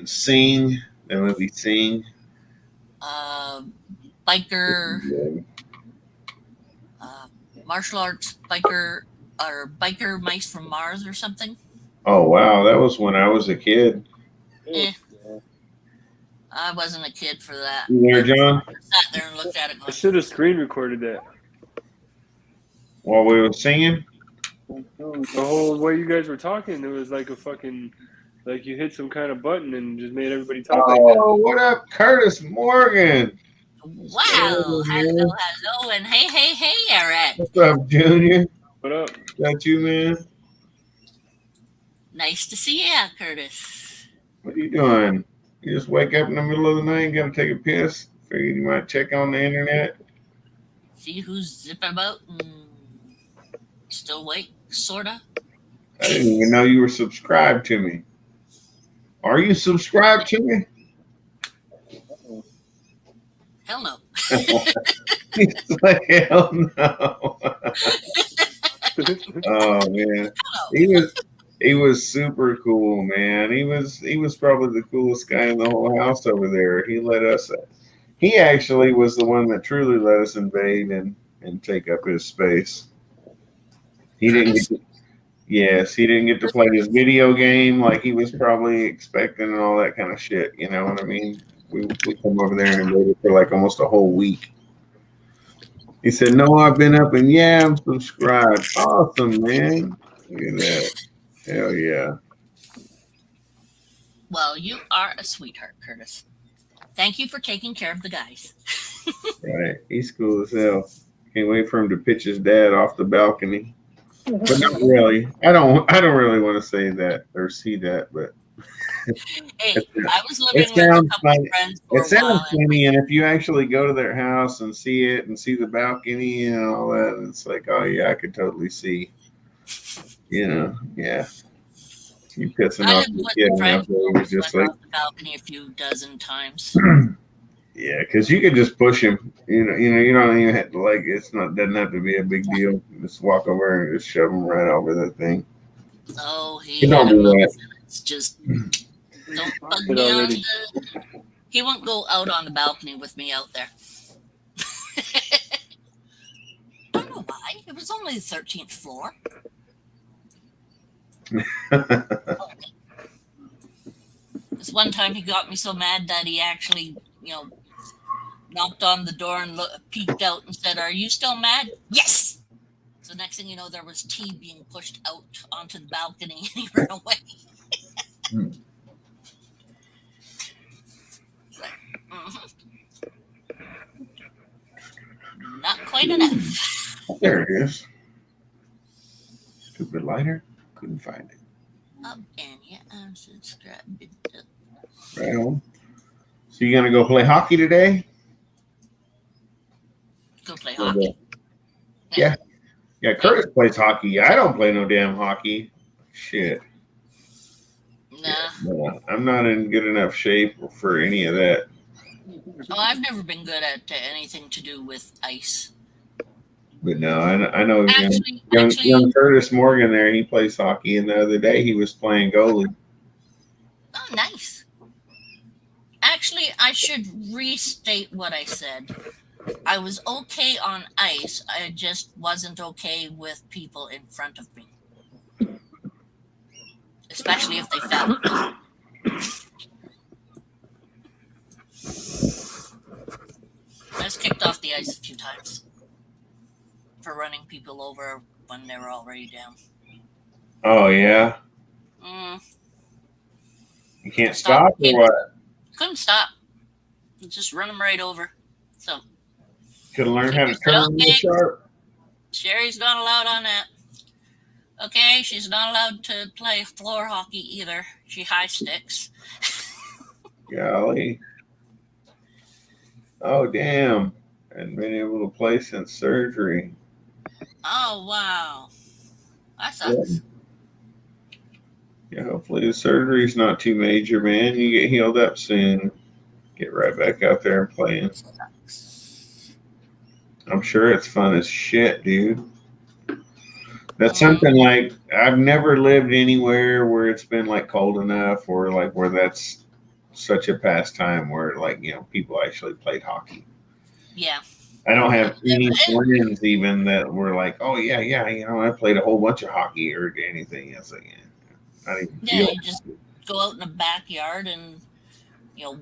[SPEAKER 1] Sing, the movie Sing.
[SPEAKER 10] Biker, martial arts biker, or biker mice from Mars or something.
[SPEAKER 1] Oh wow, that was when I was a kid.
[SPEAKER 10] I wasn't a kid for that.
[SPEAKER 1] You there, John?
[SPEAKER 10] I sat there and looked at it.
[SPEAKER 3] I should have screen recorded that.
[SPEAKER 1] While we were singing?
[SPEAKER 3] The whole way you guys were talking, it was like a fucking, like you hit some kind of button and just made everybody talk like that.
[SPEAKER 1] Oh, what up, Curtis Morgan?
[SPEAKER 10] Wow. Hello, and hey, Eric.
[SPEAKER 1] What's up, Junior?
[SPEAKER 3] What up?
[SPEAKER 1] Got you, man?
[SPEAKER 10] Nice to see you, Curtis.
[SPEAKER 1] What are you doing? You just wake up in the middle of the night and gotta take a piss? Figured you might check on the internet.
[SPEAKER 10] See who's zipping about and still awake, sorta.
[SPEAKER 1] I didn't even know you were subscribed to me. Are you subscribed to me?
[SPEAKER 10] Hell no.
[SPEAKER 1] He's like, hell no. Oh man, he was super cool, man. He was probably the coolest guy in the whole house over there. He actually was the one that truly let us invade and take up his space. He didn't get to, yes, he didn't get to play his video game like he was probably expecting and all that kind of shit. You know what I mean? We come over there and invaded for like almost a whole week. He said, "No, I've been up and yeah, I'm subscribed." Awesome, man. Look at that. Hell yeah.
[SPEAKER 10] Well, you are a sweetheart, Curtis. Thank you for taking care of the guys.
[SPEAKER 1] Right. He's cool as hell. Can't wait for him to pitch his dad off the balcony. But not really. I don't really want to say that or see that, but
[SPEAKER 10] Hey, I was living with a
[SPEAKER 1] sounds
[SPEAKER 10] couple
[SPEAKER 1] funny.
[SPEAKER 10] of friends for
[SPEAKER 1] It
[SPEAKER 10] a
[SPEAKER 1] sounds
[SPEAKER 10] while.
[SPEAKER 1] funny, and if you actually go to their house and see it and see the balcony and all that, it's like, oh yeah, I could totally see. You know, yeah. You pissing
[SPEAKER 10] I
[SPEAKER 1] off
[SPEAKER 10] have
[SPEAKER 1] the
[SPEAKER 10] put
[SPEAKER 1] kid
[SPEAKER 10] friends
[SPEAKER 1] enough where he was just
[SPEAKER 10] went
[SPEAKER 1] like,
[SPEAKER 10] off the balcony a few dozen times.
[SPEAKER 1] yeah, because you could just push him. You don't even have to doesn't have to be a big deal. Just walk over and just shove him right over the thing.
[SPEAKER 10] Oh, he
[SPEAKER 1] You
[SPEAKER 10] had
[SPEAKER 1] don't
[SPEAKER 10] a
[SPEAKER 1] do
[SPEAKER 10] mouth.
[SPEAKER 1] that.
[SPEAKER 10] It's just don't bug
[SPEAKER 3] It
[SPEAKER 10] me on
[SPEAKER 3] already.
[SPEAKER 10] he won't go out on the balcony with me out there. Don't know why. It was only the 13th floor. This one time he got me so mad that he actually, knocked on the door and peeked out and said, "Are you still mad?" "Yes." So next thing you know, there was tea being pushed out onto the balcony and he ran away. Mhm. Not quite enough.
[SPEAKER 1] There it is. Stupid lighter. Couldn't find it.
[SPEAKER 10] Up and yeah, I'm subscribed.
[SPEAKER 1] Right on. So you gonna go play hockey today?
[SPEAKER 10] Go play hockey.
[SPEAKER 1] Yeah. Yeah, Curtis plays hockey. I don't play no damn hockey. Shit.
[SPEAKER 10] Nah.
[SPEAKER 1] No, I'm not in good enough shape for any of that.
[SPEAKER 10] Oh, I've never been good at anything to do with ice.
[SPEAKER 1] But no, I know
[SPEAKER 10] Actually,
[SPEAKER 1] young Curtis Morgan there. He plays hockey, and the other day he was playing goalie.
[SPEAKER 10] oh, nice. Actually, I should restate what I said. I was okay on ice. I just wasn't okay with people in front of me. Especially if they fell. I was kicked off the ice a few times for running people over when they were already down.
[SPEAKER 1] Oh yeah, you can't stop or what?
[SPEAKER 10] Couldn't stop. Just run them right over. So
[SPEAKER 1] Could have learned how to turn real sharp.
[SPEAKER 10] Sherry's not allowed on that. Okay, she's not allowed to play floor hockey either. She high sticks.
[SPEAKER 1] Golly. Oh damn! Hadn't been able to play since surgery.
[SPEAKER 10] Oh wow, that sucks.
[SPEAKER 1] Yeah, hopefully the surgery's not too major, man. You get healed up soon. Get right back out there and playing. I'm sure it's fun as shit, dude. That's something like I've never lived anywhere where it's been like cold enough or like where that's such a pastime where like, people actually played hockey.
[SPEAKER 10] Yeah.
[SPEAKER 1] I don't have any friends even that were like, oh yeah, I played a whole bunch of hockey or anything. It's like, not even feel
[SPEAKER 10] you just go out in the backyard and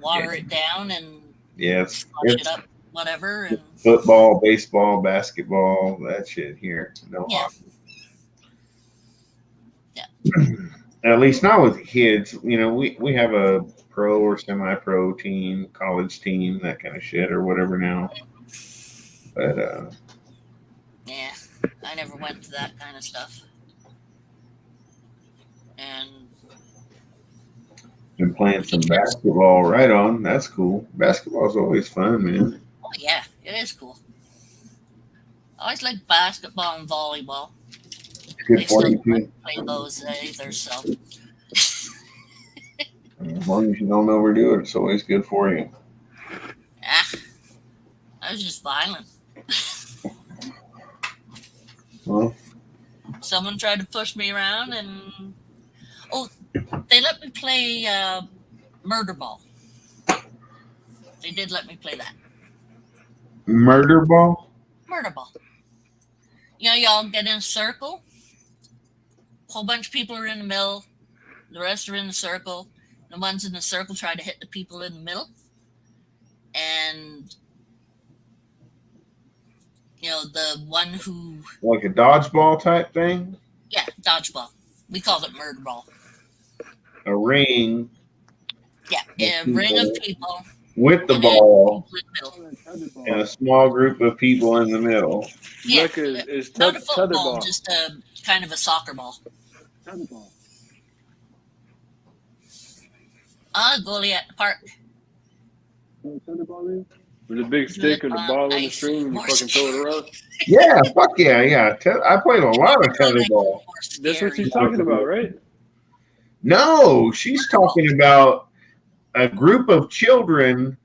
[SPEAKER 10] water it down and
[SPEAKER 1] it's
[SPEAKER 10] it up, whatever. And
[SPEAKER 1] football, baseball, basketball, that shit here. No hockey.
[SPEAKER 10] Yeah.
[SPEAKER 1] At least not with kids. We have a pro or semi-pro team, college team, that kind of shit or whatever now. But
[SPEAKER 10] yeah, I never went to that kind of stuff. And
[SPEAKER 1] Been playing some basketball. Right on. That's cool. Basketball's always fun, man.
[SPEAKER 10] oh yeah, it is cool. I always like basketball and volleyball.
[SPEAKER 1] Good
[SPEAKER 10] I
[SPEAKER 1] for
[SPEAKER 10] still
[SPEAKER 1] you
[SPEAKER 10] don't
[SPEAKER 1] too.
[SPEAKER 10] play those either, so
[SPEAKER 1] As long as you don't overdo it, it's always good for you.
[SPEAKER 10] I was just violent.
[SPEAKER 1] Well,
[SPEAKER 10] Someone tried to push me around, and they let me play murder ball. They did let me play that
[SPEAKER 1] murder ball.
[SPEAKER 10] murder ball. You know, y'all get in a circle. A whole bunch of people are in the middle. The rest are in the circle. The ones in the circle try to hit the people in the middle, and you know the one who
[SPEAKER 1] Like a dodgeball type thing.
[SPEAKER 10] yeah dodgeball. We called it murder ball.
[SPEAKER 1] A ring
[SPEAKER 10] Yeah, a ring of people
[SPEAKER 1] with the
[SPEAKER 10] and then
[SPEAKER 1] ball
[SPEAKER 10] people in the middle.
[SPEAKER 1] and a small group of people in the middle.
[SPEAKER 10] Yeah,
[SPEAKER 3] Look, it's
[SPEAKER 10] not a
[SPEAKER 3] tether
[SPEAKER 10] football,
[SPEAKER 3] ball.
[SPEAKER 10] just a kind of a soccer ball.
[SPEAKER 3] Tether ball.
[SPEAKER 10] Goalie at the park.
[SPEAKER 3] Tether ball is? With a big stick and a ball on the string and you fucking throw it around.
[SPEAKER 1] Yeah, fuck yeah, yeah. I played a lot of tetherball.
[SPEAKER 3] That's what she's talking about, right?
[SPEAKER 1] No, she's talking about a group of children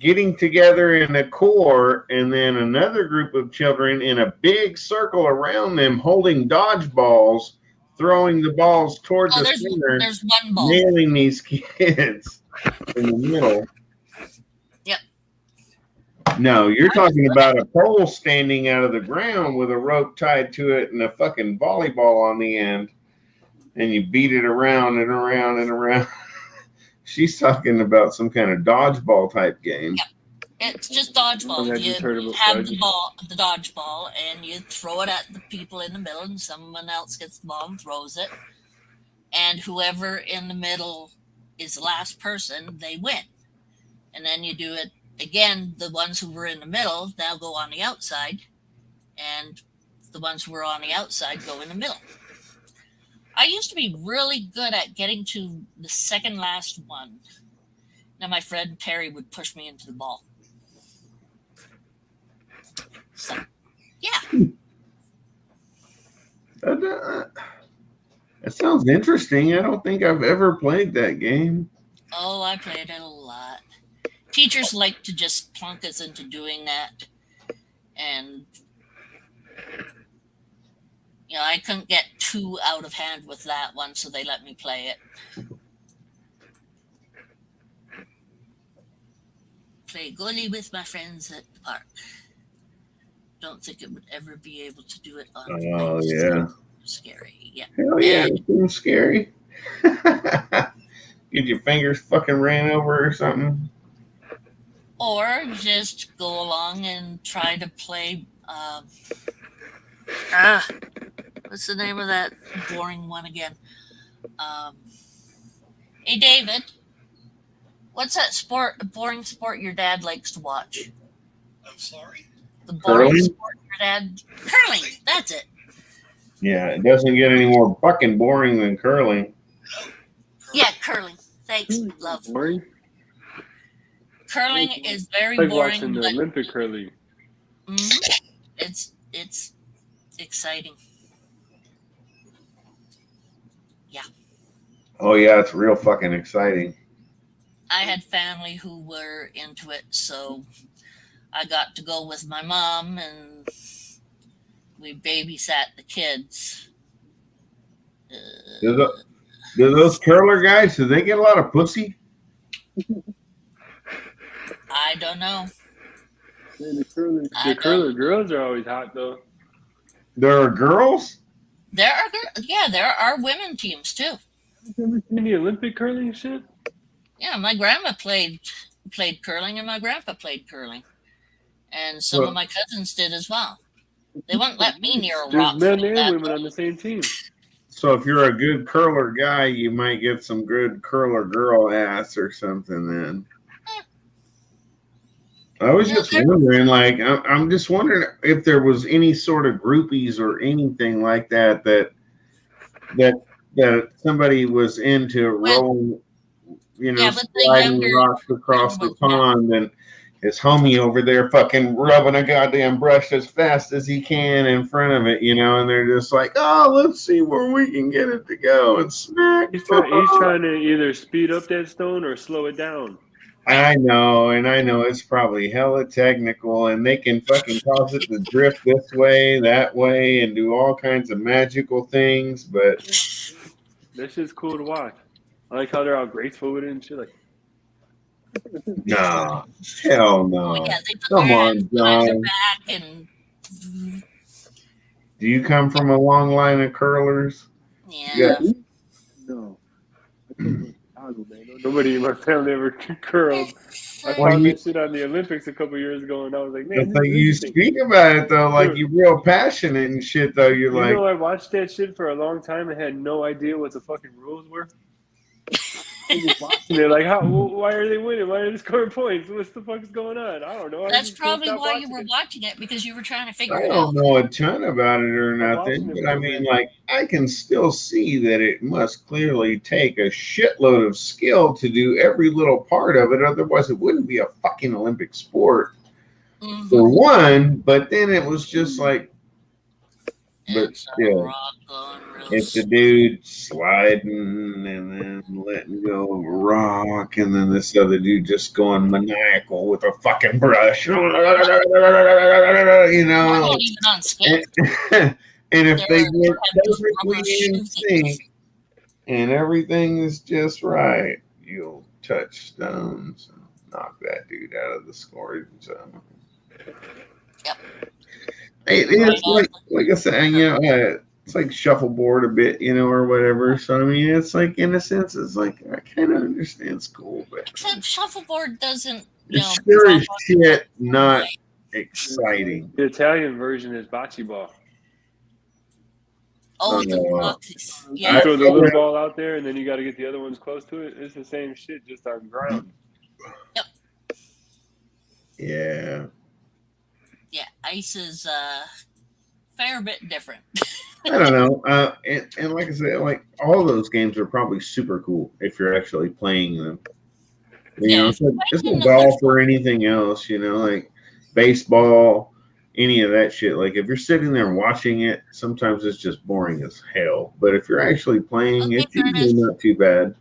[SPEAKER 1] getting together in a core, and then another group of children in a big circle around them holding dodgeballs, throwing the balls toward the center,
[SPEAKER 10] There's one ball.
[SPEAKER 1] nailing these kids in the middle.
[SPEAKER 10] Yep.
[SPEAKER 1] No, you're talking about a pole standing out of the ground with a rope tied to it and a fucking volleyball on the end, and you beat it around and around and around. She's talking about some kind of dodgeball type game.
[SPEAKER 10] Yeah. It's just dodgeball. You have the ball, the dodgeball, and you throw it at the people in the middle, and someone else gets the ball and throws it. And whoever in the middle is the last person, they win. And then you do it again. The ones who were in the middle now go on the outside, and the ones who were on the outside go in the middle. I used to be really good at getting to the second last one. Now my friend Terry would push me into the ball. So, yeah.
[SPEAKER 1] That sounds interesting. I don't think I've ever played that game.
[SPEAKER 10] Oh, I played it a lot. Teachers like to just plunk us into doing that. And, you know, I couldn't get too out of hand with that one, so they let me play it. Play goalie with my friends at the park. Don't think it would ever be able to do it on
[SPEAKER 1] Oh, yeah.
[SPEAKER 10] Scary, yeah.
[SPEAKER 1] Hell yeah, it seems scary. Get your fingers fucking ran over or something.
[SPEAKER 10] Or just go along and try to play. What's the name of that boring one again? Hey, David, what's that boring sport your dad likes to watch?
[SPEAKER 11] I'm sorry?
[SPEAKER 10] The boring
[SPEAKER 1] Curling?
[SPEAKER 10] sport your dad. Curling, that's it.
[SPEAKER 1] Yeah, it doesn't get any more fucking boring than curling.
[SPEAKER 10] Yeah, curling. Thanks, love.
[SPEAKER 3] Boring?
[SPEAKER 10] Curling is very
[SPEAKER 3] Like
[SPEAKER 10] boring,
[SPEAKER 3] watching the
[SPEAKER 10] but
[SPEAKER 3] Olympic curling.
[SPEAKER 10] it's exciting. Yeah.
[SPEAKER 1] Oh, yeah, it's real fucking exciting.
[SPEAKER 10] I had family who were into it, so I got to go with my mom, and we babysat the kids.
[SPEAKER 1] Do those curler guys, do they get a lot of pussy?
[SPEAKER 10] I don't know.
[SPEAKER 3] Man, the curler girls are always hot, though.
[SPEAKER 1] There are girls?
[SPEAKER 10] There are women teams too.
[SPEAKER 3] Have you ever seen the Olympic curling shit?
[SPEAKER 10] Yeah, my grandma played curling, and my grandpa played curling, and some of my cousins did as well. They wouldn't let me near a rock.
[SPEAKER 3] There's men and women on the same team.
[SPEAKER 1] So if you're a good curler guy, you might get some good curler girl ass or something then. I was just wondering, like, I'm just wondering if there was any sort of groupies or anything like that that somebody was into rolling,
[SPEAKER 10] Yeah, but the
[SPEAKER 1] sliding
[SPEAKER 10] younger
[SPEAKER 1] rocks across
[SPEAKER 10] one
[SPEAKER 1] the
[SPEAKER 10] was not.
[SPEAKER 1] pond, and his homie over there fucking rubbing a goddamn brush as fast as he can in front of it, and they're just like, oh, let's see where we can get it to go, and smack.
[SPEAKER 3] He's trying to either speed up that stone or slow it down.
[SPEAKER 1] I know it's probably hella technical, and they can fucking cause it to drift this way, that way, and do all kinds of magical things, but
[SPEAKER 3] That shit's cool to watch. I like how they're all graceful with it and shit. Like,
[SPEAKER 1] nah, hell no.
[SPEAKER 10] Oh, yeah, they put
[SPEAKER 1] Come
[SPEAKER 10] their
[SPEAKER 1] on,
[SPEAKER 10] hands behind their
[SPEAKER 1] John.
[SPEAKER 10] back and
[SPEAKER 1] Do you come from a long line of curlers?
[SPEAKER 10] yeah.
[SPEAKER 3] no. I come from Chicago, man. Nobody in my family ever curled. I
[SPEAKER 1] Well,
[SPEAKER 3] found
[SPEAKER 1] you-
[SPEAKER 3] that shit on the Olympics a couple years ago, and I was like,
[SPEAKER 1] It's
[SPEAKER 3] man,
[SPEAKER 1] like
[SPEAKER 3] this is
[SPEAKER 1] you
[SPEAKER 3] interesting.
[SPEAKER 1] speak about it though, like you're real passionate and shit. Though you're
[SPEAKER 3] You
[SPEAKER 1] like,
[SPEAKER 3] know, I watched that shit for a long time and had no idea what the fucking rules were. I was watching it like, why are they winning? Why are they scoring points? What the fuck is going on? I don't know. I
[SPEAKER 10] That's
[SPEAKER 3] just couldn't
[SPEAKER 10] probably
[SPEAKER 3] stop
[SPEAKER 10] why you
[SPEAKER 3] watching
[SPEAKER 10] were
[SPEAKER 3] it.
[SPEAKER 10] watching it, because you were trying to figure
[SPEAKER 1] I
[SPEAKER 10] it
[SPEAKER 1] don't
[SPEAKER 10] out.
[SPEAKER 1] know a ton about it or
[SPEAKER 3] I'm
[SPEAKER 1] nothing,
[SPEAKER 3] watching it
[SPEAKER 1] but I
[SPEAKER 3] for
[SPEAKER 1] mean,
[SPEAKER 3] that.
[SPEAKER 1] like, I can still see that it must clearly take a shitload of skill to do every little part of it. Otherwise, it wouldn't be a fucking Olympic sport.
[SPEAKER 10] Mhm.
[SPEAKER 1] For one, but then it was just like, but
[SPEAKER 10] It's
[SPEAKER 1] still.
[SPEAKER 10] rock going real
[SPEAKER 1] It's the dude sliding and then letting go of a rock, and then this other dude just going maniacal with a fucking brush,
[SPEAKER 10] They're not even on skate.
[SPEAKER 1] and if they
[SPEAKER 10] They're
[SPEAKER 1] get
[SPEAKER 10] have just
[SPEAKER 1] perfectly
[SPEAKER 10] rubber
[SPEAKER 1] in
[SPEAKER 10] shoes.
[SPEAKER 1] sync and everything is just right, you'll touch stones and knock that dude out of the scoring zone.
[SPEAKER 10] Yep.
[SPEAKER 1] It's like I said, it's like shuffleboard a bit, or whatever. So I mean, it's like in a sense, it's like I kind of understand school, but
[SPEAKER 10] Except shuffleboard doesn't,
[SPEAKER 1] it's sure as shit not
[SPEAKER 10] right.
[SPEAKER 1] exciting.
[SPEAKER 3] The Italian version is bocce ball.
[SPEAKER 10] Oh, the
[SPEAKER 1] Uh,
[SPEAKER 10] boxes.
[SPEAKER 3] You
[SPEAKER 10] Yeah.
[SPEAKER 3] throw the little ball out there, and then you got to get the other ones close to it. It's the same shit, just on ground.
[SPEAKER 1] Yeah.
[SPEAKER 10] Yeah, ice is fair bit different.
[SPEAKER 1] I don't know. And like I said, like all those games are probably super cool if you're actually playing them. It's like golf or anything else, like baseball, any of that shit. Like if you're sitting there watching it, sometimes it's just boring as hell. But if you're actually playing, it's usually not too bad,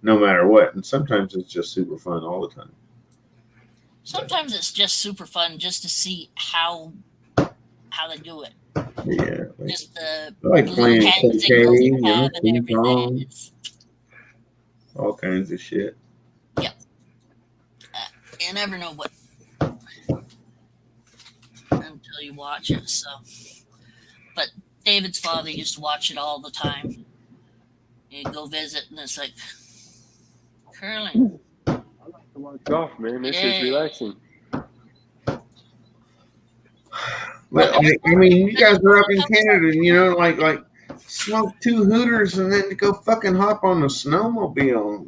[SPEAKER 1] no matter what. And sometimes it's just super fun all the time.
[SPEAKER 10] Sometimes it's just super fun just to see how they do it.
[SPEAKER 1] Yeah.
[SPEAKER 10] Just the
[SPEAKER 1] I like
[SPEAKER 10] little
[SPEAKER 1] playing
[SPEAKER 10] hand
[SPEAKER 1] croquet,
[SPEAKER 10] signals you have and
[SPEAKER 1] ping
[SPEAKER 10] everything.
[SPEAKER 1] pong,
[SPEAKER 10] It's,
[SPEAKER 1] all kinds of shit.
[SPEAKER 10] you never know what until you watch it. So, but David's father used to watch it all the time. You'd go visit, and it's like curling.
[SPEAKER 3] I like to watch golf, man. That shit's relaxing.
[SPEAKER 1] But I mean, you guys are up in Canada, and like smoke 2 hooters and then go fucking hop on the snowmobile.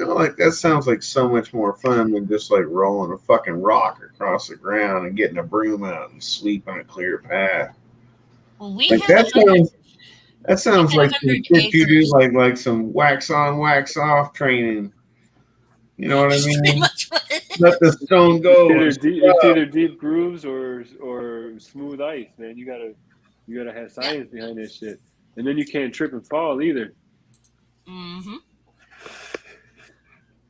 [SPEAKER 1] Like that sounds like so much more fun than just like rolling a fucking rock across the ground and getting a broom out and sweeping a clear path.
[SPEAKER 10] Well, we
[SPEAKER 1] Like
[SPEAKER 10] had
[SPEAKER 1] that sounds like some
[SPEAKER 10] 100
[SPEAKER 1] shit you do,
[SPEAKER 10] acres.
[SPEAKER 1] like some wax on, wax off training. You know what I mean? Let the stone go.
[SPEAKER 3] It's either deep grooves or smooth ice, man. You gotta have science behind this shit, and then you can't trip and fall either.
[SPEAKER 10] Mm-hmm.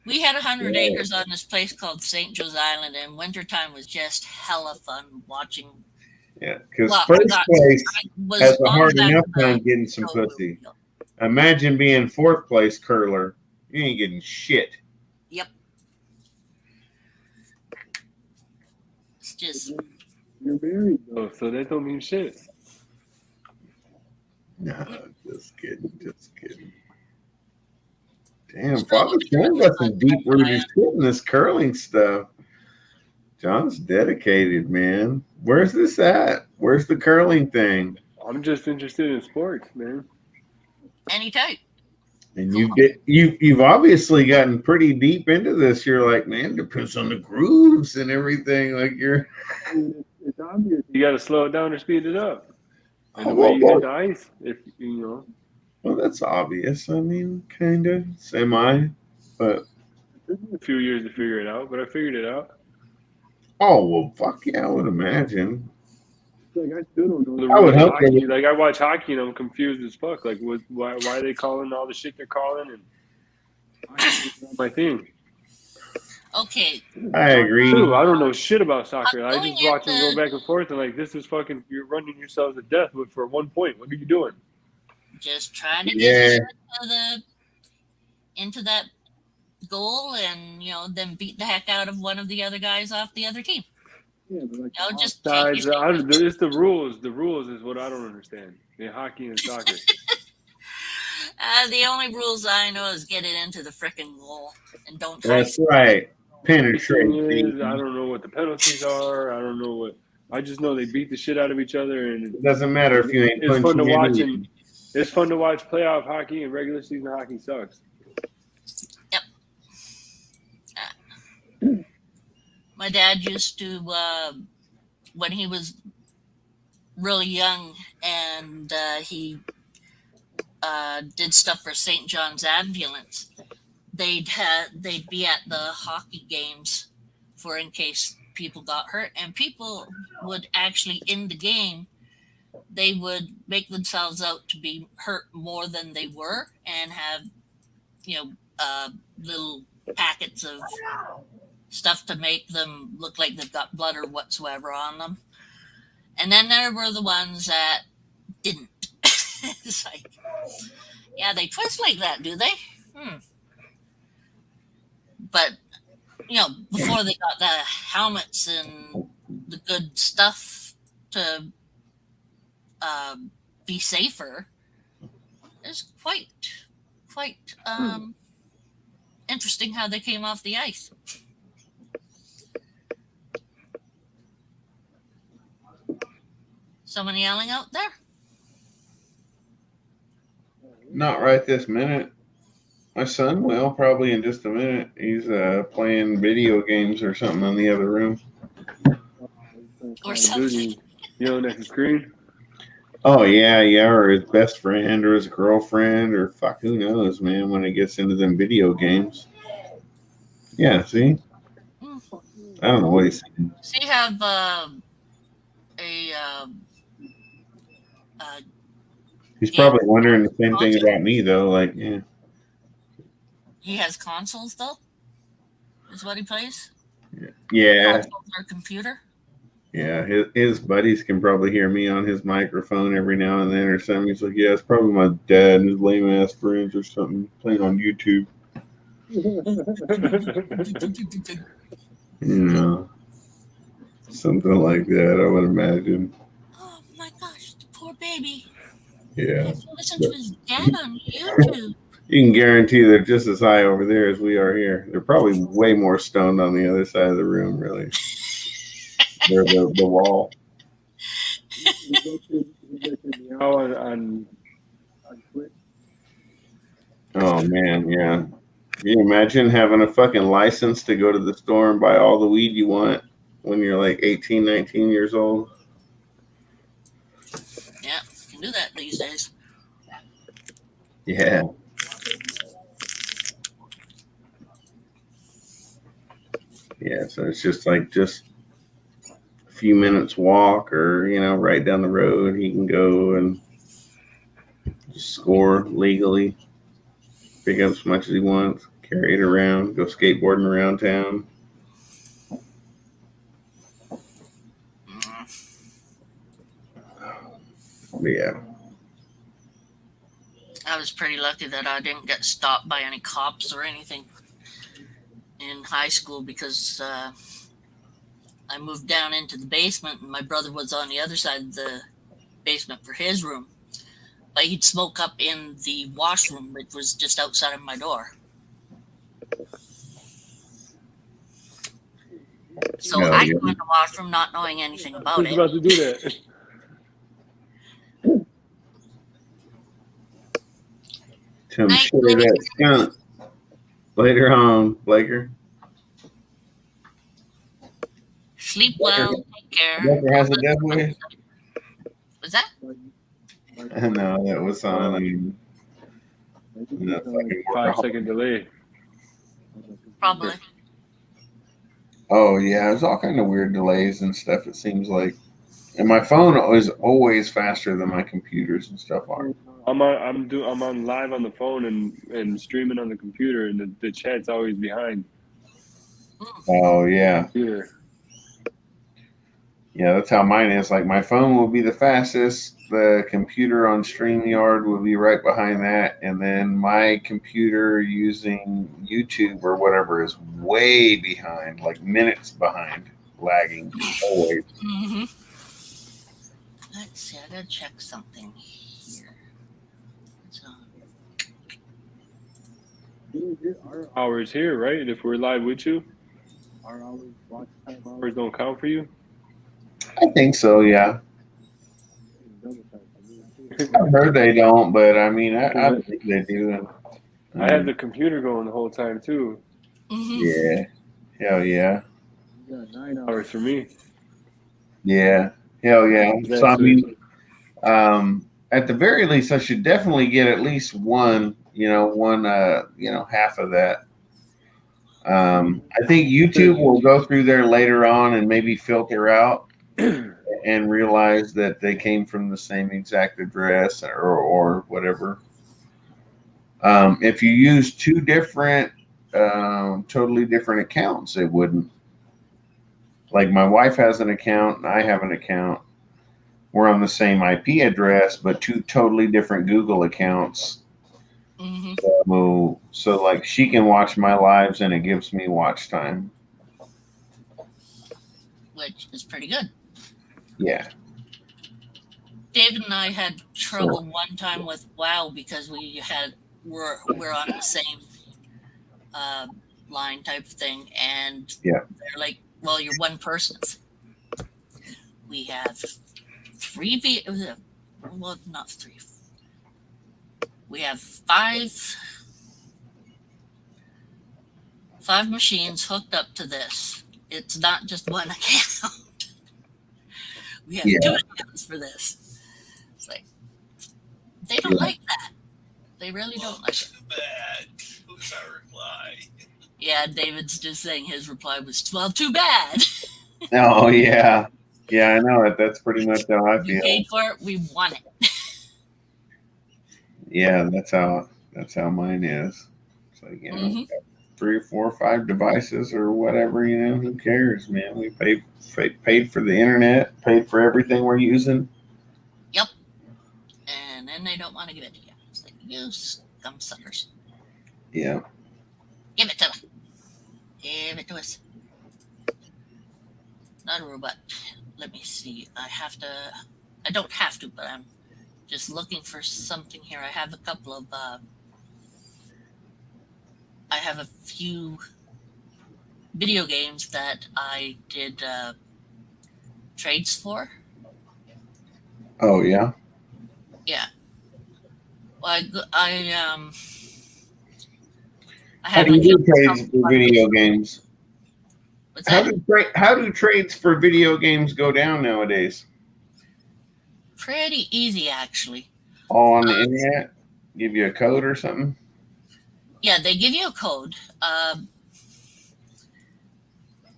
[SPEAKER 10] We had 100 acres on this place called St. Joe's Island, and wintertime was just hella fun watching.
[SPEAKER 1] Yeah, because
[SPEAKER 10] Well,
[SPEAKER 1] first
[SPEAKER 10] I
[SPEAKER 1] place
[SPEAKER 10] was
[SPEAKER 1] has a
[SPEAKER 10] on
[SPEAKER 1] hard
[SPEAKER 10] that
[SPEAKER 1] enough time getting some pussy. Imagine being 4th place curler. You ain't getting shit.
[SPEAKER 10] Yep. It's just.
[SPEAKER 3] You're married though, so that don't mean shit.
[SPEAKER 1] No, just kidding. Damn, Father John got some deep-rooted shit in this curling stuff. John's dedicated, man. Where's this at? Where's the curling thing?
[SPEAKER 3] I'm just interested in sports, man.
[SPEAKER 10] Anytime.
[SPEAKER 1] And you've obviously gotten pretty deep into this. You're like, man, depends on the grooves and everything. Like
[SPEAKER 3] it's obvious. You got to slow it down or speed it up. And the way you hit the ice, if
[SPEAKER 1] Well, that's obvious. I mean, kind of, semi, but
[SPEAKER 3] It took me a few years to figure it out, but I figured it out.
[SPEAKER 1] oh well, fuck yeah, I would imagine.
[SPEAKER 3] Like I still don't know the
[SPEAKER 1] I would
[SPEAKER 3] rules of
[SPEAKER 1] hope
[SPEAKER 3] hockey.
[SPEAKER 1] that.
[SPEAKER 3] Like I watch hockey and I'm confused as fuck. Like why are they calling all the shit they're calling? And hockey's not my thing.
[SPEAKER 10] Okay,
[SPEAKER 1] I agree.
[SPEAKER 3] Too. I don't know shit about soccer.
[SPEAKER 10] I'm
[SPEAKER 3] I
[SPEAKER 10] going
[SPEAKER 3] just watch them go
[SPEAKER 10] into
[SPEAKER 3] back and forth and like this is fucking. You're running yourselves to death for 1 point. What are you doing?
[SPEAKER 10] just trying to get
[SPEAKER 1] Yeah,
[SPEAKER 10] into that goal, and then beat the heck out of one of the other guys off the other team.
[SPEAKER 3] Yeah, but like
[SPEAKER 10] Just take your
[SPEAKER 3] offsides. It's the rules. The rules is what I don't understand in hockey and soccer.
[SPEAKER 10] The only rules I know is get it into the frickin' goal and don't
[SPEAKER 1] that's
[SPEAKER 10] hide.
[SPEAKER 1] right.
[SPEAKER 3] Thing
[SPEAKER 1] Penetrate.
[SPEAKER 3] is, I don't know what the penalties are. I don't know what. I just know they beat the shit out of each other, and
[SPEAKER 1] It doesn't matter if you ain't
[SPEAKER 3] it's fun to
[SPEAKER 1] punching
[SPEAKER 3] watch.
[SPEAKER 1] in.
[SPEAKER 3] And it's fun to watch playoff hockey, and regular season hockey sucks.
[SPEAKER 10] Yep. My dad used to, when he was really young, and he did stuff for St. John's Ambulance. They'd be at the hockey games for in case people got hurt, and people would actually in the game they would make themselves out to be hurt more than they were, and have little packets of stuff to make them look like they've got blood or whatsoever on them. And then there were the ones that didn't. It's like, yeah, they twist like that, do they? But before they got the helmets and the good stuff to be safer, it's quite interesting how they came off the ice. Someone yelling out there?
[SPEAKER 1] Not right this minute. My son will, probably in just a minute. He's playing video games or something in the other room.
[SPEAKER 10] Or something.
[SPEAKER 3] Next to the screen.
[SPEAKER 1] Oh, yeah, or his best friend or his girlfriend or fuck, who knows, man, when it gets into them video games. Yeah, see? I don't know what he's saying.
[SPEAKER 10] So you have
[SPEAKER 1] He's probably wondering the same thing about me, though. Like, yeah.
[SPEAKER 10] He has consoles, though? Is what he plays?
[SPEAKER 1] Yeah.
[SPEAKER 10] Consoles or computer?
[SPEAKER 1] Yeah, his buddies can probably hear me on his microphone every now and then or something. He's like, yeah, it's probably my dad and his lame-ass friends or something playing on YouTube. Something like that, I would imagine.
[SPEAKER 10] Oh, my gosh, the poor baby.
[SPEAKER 1] Yeah.
[SPEAKER 10] He listen to his dad on YouTube.
[SPEAKER 1] You can guarantee they're just as high over there as we are here. They're probably way more stoned on the other side of the room, really. They're the wall.
[SPEAKER 3] on Twitch.
[SPEAKER 1] Oh, man, yeah. Can you imagine having a fucking license to go to the store and buy all the weed you want when you're like 18, 19 years old?
[SPEAKER 10] Yeah, you can do that these days.
[SPEAKER 1] Yeah. Yeah, so it's just a few minutes walk or, right down the road. He can go and just score legally, pick up as much as he wants, carry it around, go skateboarding around town. Yeah.
[SPEAKER 10] I was pretty lucky that I didn't get stopped by any cops or anything in high school because I moved down into the basement and my brother was on the other side of the basement for his room. But he'd smoke up in the washroom, which was just outside of my door. So
[SPEAKER 1] Oh,
[SPEAKER 10] I
[SPEAKER 1] yeah.
[SPEAKER 10] go in the washroom not knowing anything about
[SPEAKER 3] Who's
[SPEAKER 10] it.
[SPEAKER 3] about to do that?
[SPEAKER 1] Tell him shit of that skunk. Later on, Blaker.
[SPEAKER 10] Sleep well, take care.
[SPEAKER 1] Blaker has a death wish.
[SPEAKER 10] Was that?
[SPEAKER 1] I know that was on The fucking
[SPEAKER 3] 5-second delay.
[SPEAKER 10] Probably.
[SPEAKER 1] Oh yeah, there's all kind of weird delays and stuff. It seems like, and my phone is always faster than my computers and stuff are.
[SPEAKER 3] I'm on live on the phone and streaming on the computer, and the chat's always behind.
[SPEAKER 1] Oh yeah,
[SPEAKER 3] Here.
[SPEAKER 1] yeah. That's how mine is. Like my phone will be the fastest. The computer on StreamYard will be right behind that, and then my computer using YouTube or whatever is way behind, like minutes behind, lagging always.
[SPEAKER 10] Mm-hmm. Let's see. I gotta check something here. So,
[SPEAKER 3] Our hours here, right? If we're live with you, our hours, watch time hours don't count for you.
[SPEAKER 1] I think so. Yeah. I've heard they don't, but I mean, I think they do. And,
[SPEAKER 3] I had the computer going the whole time too.
[SPEAKER 1] Yeah. Hell yeah.
[SPEAKER 3] You got 9 hours for me.
[SPEAKER 1] Yeah. Hell yeah. So I mean, at the very least, I should definitely get at least one, half of that. I think YouTube will go through there later on and maybe filter out and realize that they came from the same exact address or whatever. If you use two different, totally different accounts, it wouldn't. Like my wife has an account and I have an account. We're on the same IP address, but two totally different Google accounts. So like she can watch my lives and it gives me watch time.
[SPEAKER 10] which is pretty good.
[SPEAKER 1] Yeah.
[SPEAKER 10] David and I had trouble one time with WoW because we're on the same line type of thing, and they're like, "Well, you're one person." We have not three. We have five machines hooked up to this. It's not just one account. We have two accounts for this. It's like they don't like that. They really don't like it.
[SPEAKER 11] Bad. Who's our reply?
[SPEAKER 10] Yeah, David's just saying his reply was, "Well, too bad."
[SPEAKER 1] Oh yeah, yeah, I know it. That's pretty much how I feel.
[SPEAKER 10] We paid for it. We want it.
[SPEAKER 1] Yeah, that's how mine is. It's like 3 or 4 or 5 devices or whatever. Who cares, man? We paid for the internet, paid for everything we're using.
[SPEAKER 10] Yep. And then they don't want to give it to you. It's like, you scum suckers.
[SPEAKER 1] Yeah.
[SPEAKER 10] Give it to us. Give it to us. Not a robot. Let me see. I don't have to, but I'm just looking for something here. I have a couple of, I have a few video games that I did trades for.
[SPEAKER 1] Oh yeah.
[SPEAKER 10] Yeah. Well, I
[SPEAKER 1] How do you do trades for video games?
[SPEAKER 10] What's that?
[SPEAKER 1] How do trades for video games go down nowadays?
[SPEAKER 10] Pretty easy, actually.
[SPEAKER 1] All on the internet? Give you a code or something?
[SPEAKER 10] Yeah, they give you a code.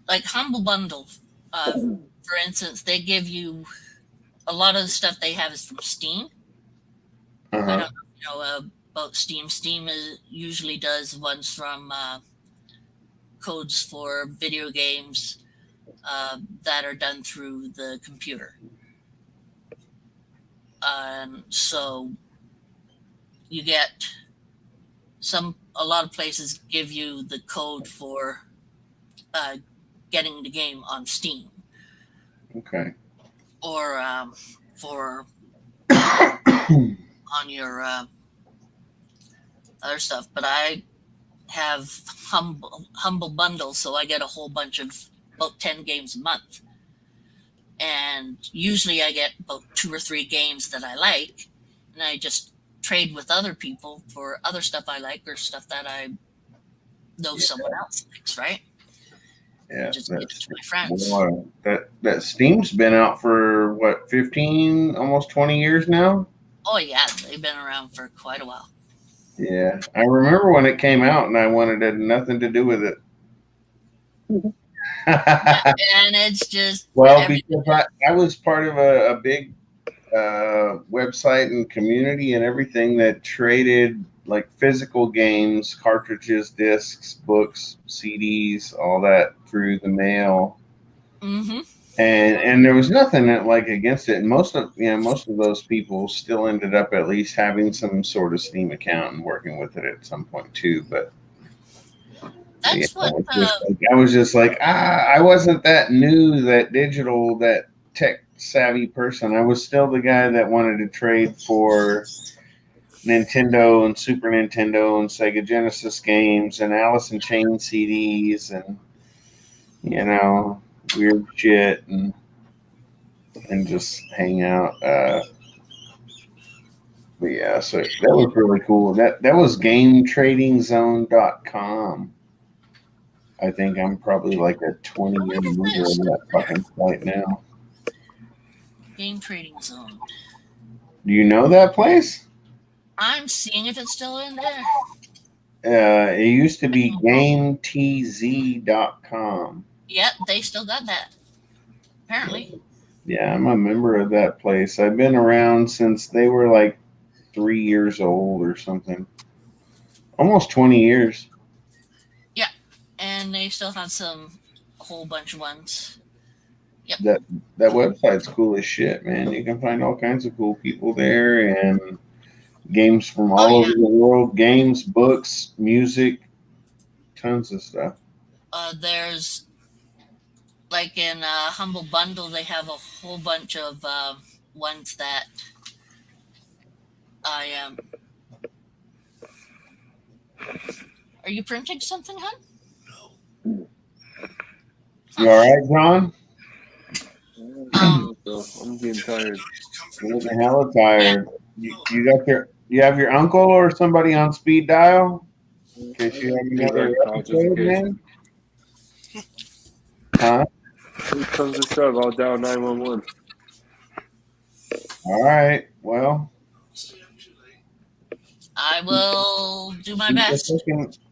[SPEAKER 10] Like Humble Bundle, for instance, they give you a lot of the stuff they have is from Steam. I don't know if you know about Steam. Steam usually does ones from codes for video games that are done through the computer. So you get a lot of places give you the code for getting the game on Steam.
[SPEAKER 1] Okay.
[SPEAKER 10] Or for on your other stuff. But I have Humble Bundle, so I get a whole bunch of about 10 games a month. And usually I get about 2 or 3 games that I like, and I just trade with other people for other stuff I like or stuff that I know someone else likes, right?
[SPEAKER 1] Yeah,
[SPEAKER 10] just give it to my friends.
[SPEAKER 1] Boy, that Steam's been out for what, 15, almost 20 years now?
[SPEAKER 10] Oh yeah, they've been around for quite a while.
[SPEAKER 1] Yeah, I remember when it came out, and I wanted nothing to do with it.
[SPEAKER 10] And it's just
[SPEAKER 1] Well, because I was part of a big website and community and everything that traded like physical games, cartridges, discs, books, CDs, all that through the mail.
[SPEAKER 10] Mm-hmm.
[SPEAKER 1] And there was nothing like against it. And most of those people still ended up at least having some sort of Steam account and working with it at some point too. But
[SPEAKER 10] that's what
[SPEAKER 1] I was just like, I wasn't that new, that digital, that tech savvy person. I was still the guy that wanted to trade for Nintendo and Super Nintendo and Sega Genesis games and Alice in Chains CDs and weird shit and just hang out. But yeah, so that was really cool. That was GameTradingZone.com. I think I'm probably like a 20-year member of that fucking site now.
[SPEAKER 10] Game Trading Zone.
[SPEAKER 1] Do you know that place?
[SPEAKER 10] I'm seeing if it's still in there.
[SPEAKER 1] It used to be GameTZ.com.
[SPEAKER 10] Yep, they still got that. Apparently.
[SPEAKER 1] Yeah, I'm a member of that place. I've been around since they were like 3 years old or something. Almost 20 years.
[SPEAKER 10] Yeah, and they still have a whole bunch of ones. Yep.
[SPEAKER 1] That website's cool as shit, man. You can find all kinds of cool people there and games from all over the world. Games, books, music, tons of stuff.
[SPEAKER 10] There's like in Humble Bundle, they have a whole bunch of ones that I am. Are you printing something, hon?
[SPEAKER 1] You all right, John?
[SPEAKER 3] I'm getting tired.
[SPEAKER 1] You're looking hella tired. You have your uncle or somebody on speed dial? In case you have another episode, man? Huh?
[SPEAKER 3] Who comes to shove? I'll dial 911.
[SPEAKER 1] All right. Well,
[SPEAKER 10] I will do my best.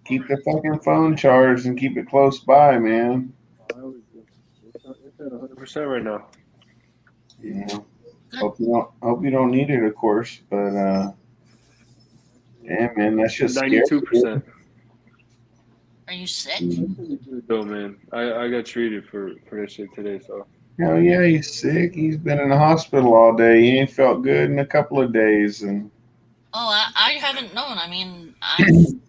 [SPEAKER 1] Keep the fucking phone charged and keep it close by, man.
[SPEAKER 3] It's at 100% right now.
[SPEAKER 1] Yeah. Hope you don't need it, of course, but yeah, man, that's just
[SPEAKER 3] 92%.
[SPEAKER 10] Are you sick?
[SPEAKER 3] No, man. I got treated for this shit today, so.
[SPEAKER 1] Hell yeah, he's sick. He's been in the hospital all day. He ain't felt good in a couple of days, and.
[SPEAKER 10] Oh, I haven't known. I mean,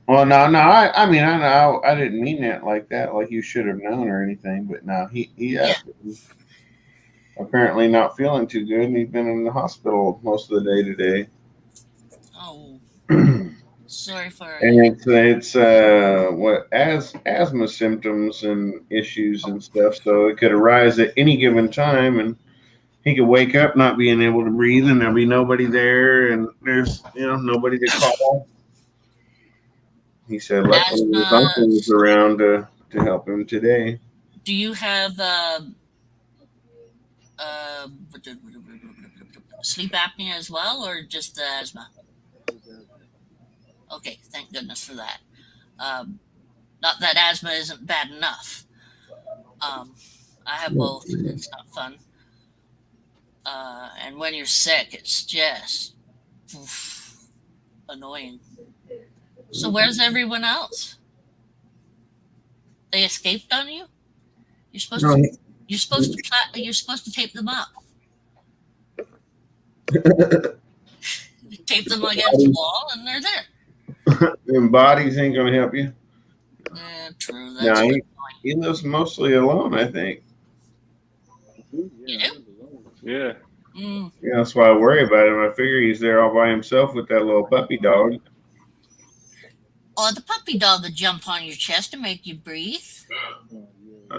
[SPEAKER 1] Well, no. I mean, I know. I didn't mean that like that. Like you should have known or anything. But no, he apparently not feeling too good, and he's been in the hospital most of the day today.
[SPEAKER 10] Oh, sorry for.
[SPEAKER 1] And it's asthma symptoms and issues and stuff. So it could arise at any given time, and he could wake up not being able to breathe, and there'll be nobody there, and there's nobody to call. He said, luckily his uncle was around to help him today.
[SPEAKER 10] Do you have sleep apnea as well, or just the asthma? Okay, thank goodness for that. Not that asthma isn't bad enough. I have both. It's not fun. And when you're sick, it's just annoying. So where's everyone else? They escaped on you? You're supposed to tape them up. You tape them against the wall, and they're there.
[SPEAKER 1] Them bodies ain't gonna help you.
[SPEAKER 10] Yeah, true.
[SPEAKER 1] No, he lives mostly alone, I think.
[SPEAKER 10] You do?
[SPEAKER 3] Yeah.
[SPEAKER 10] Mm.
[SPEAKER 1] Yeah, that's why I worry about him. I figure he's there all by himself with that little puppy dog.
[SPEAKER 10] Or the puppy dog would jump on your chest to make you breathe.
[SPEAKER 3] I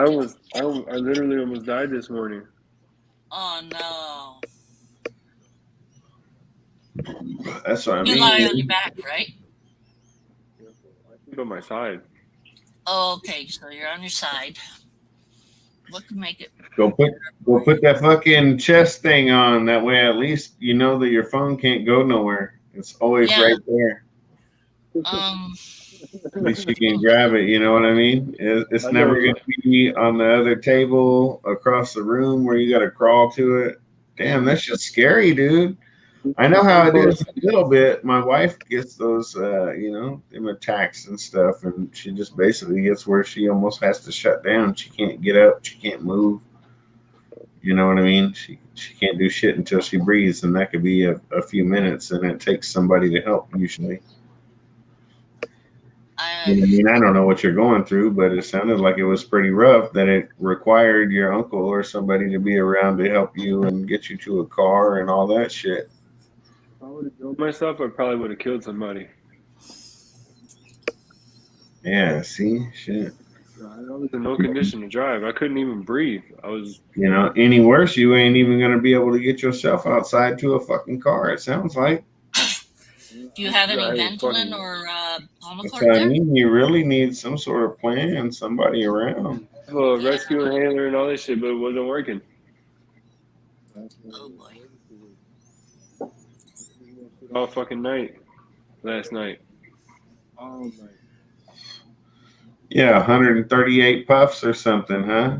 [SPEAKER 3] literally almost died this morning.
[SPEAKER 10] Oh no.
[SPEAKER 1] That's what I mean.
[SPEAKER 10] You lie on your back, right?
[SPEAKER 3] I sleep on my side.
[SPEAKER 10] Oh, okay, so you're on your side. What can make it?
[SPEAKER 1] Go put that fucking chest thing on. That way, at least you know that your phone can't go nowhere. It's always
[SPEAKER 10] Yeah.
[SPEAKER 1] right there. At least you can grab it. You know what I mean? It's
[SPEAKER 3] I
[SPEAKER 1] never
[SPEAKER 3] know.
[SPEAKER 1] going to be on the other table across the room where you got to crawl to it. Damn, that's just scary, dude. I know how it is a little bit. My wife gets those, them attacks and stuff, and she just basically gets where she almost has to shut down. She can't get up. She can't move. You know what I mean? She can't do shit until she breathes, and that could be a few minutes, and it takes somebody to help usually. I mean, I don't know what you're going through, but it sounded like it was pretty rough that it required your uncle or somebody to be around to help you and get you to a car and all that shit.
[SPEAKER 3] If I would have killed myself, I probably would have killed somebody.
[SPEAKER 1] Yeah, see? Shit.
[SPEAKER 3] I was in no condition to drive. I couldn't even breathe. I was.
[SPEAKER 1] You know, any worse, you ain't even going to be able to get yourself outside to a fucking car, it sounds like.
[SPEAKER 10] Do you have any
[SPEAKER 3] Yeah,
[SPEAKER 10] Ventolin
[SPEAKER 3] fucking-
[SPEAKER 10] or
[SPEAKER 1] That's
[SPEAKER 10] Pulmicort
[SPEAKER 1] what I
[SPEAKER 10] there?
[SPEAKER 1] mean. You really need some sort of plan, somebody around.
[SPEAKER 3] Well, rescue inhaler and all this shit, but it wasn't working.
[SPEAKER 10] Oh boy.
[SPEAKER 3] All fucking night. Last night.
[SPEAKER 7] All night.
[SPEAKER 1] Yeah, 138 puffs or something, huh?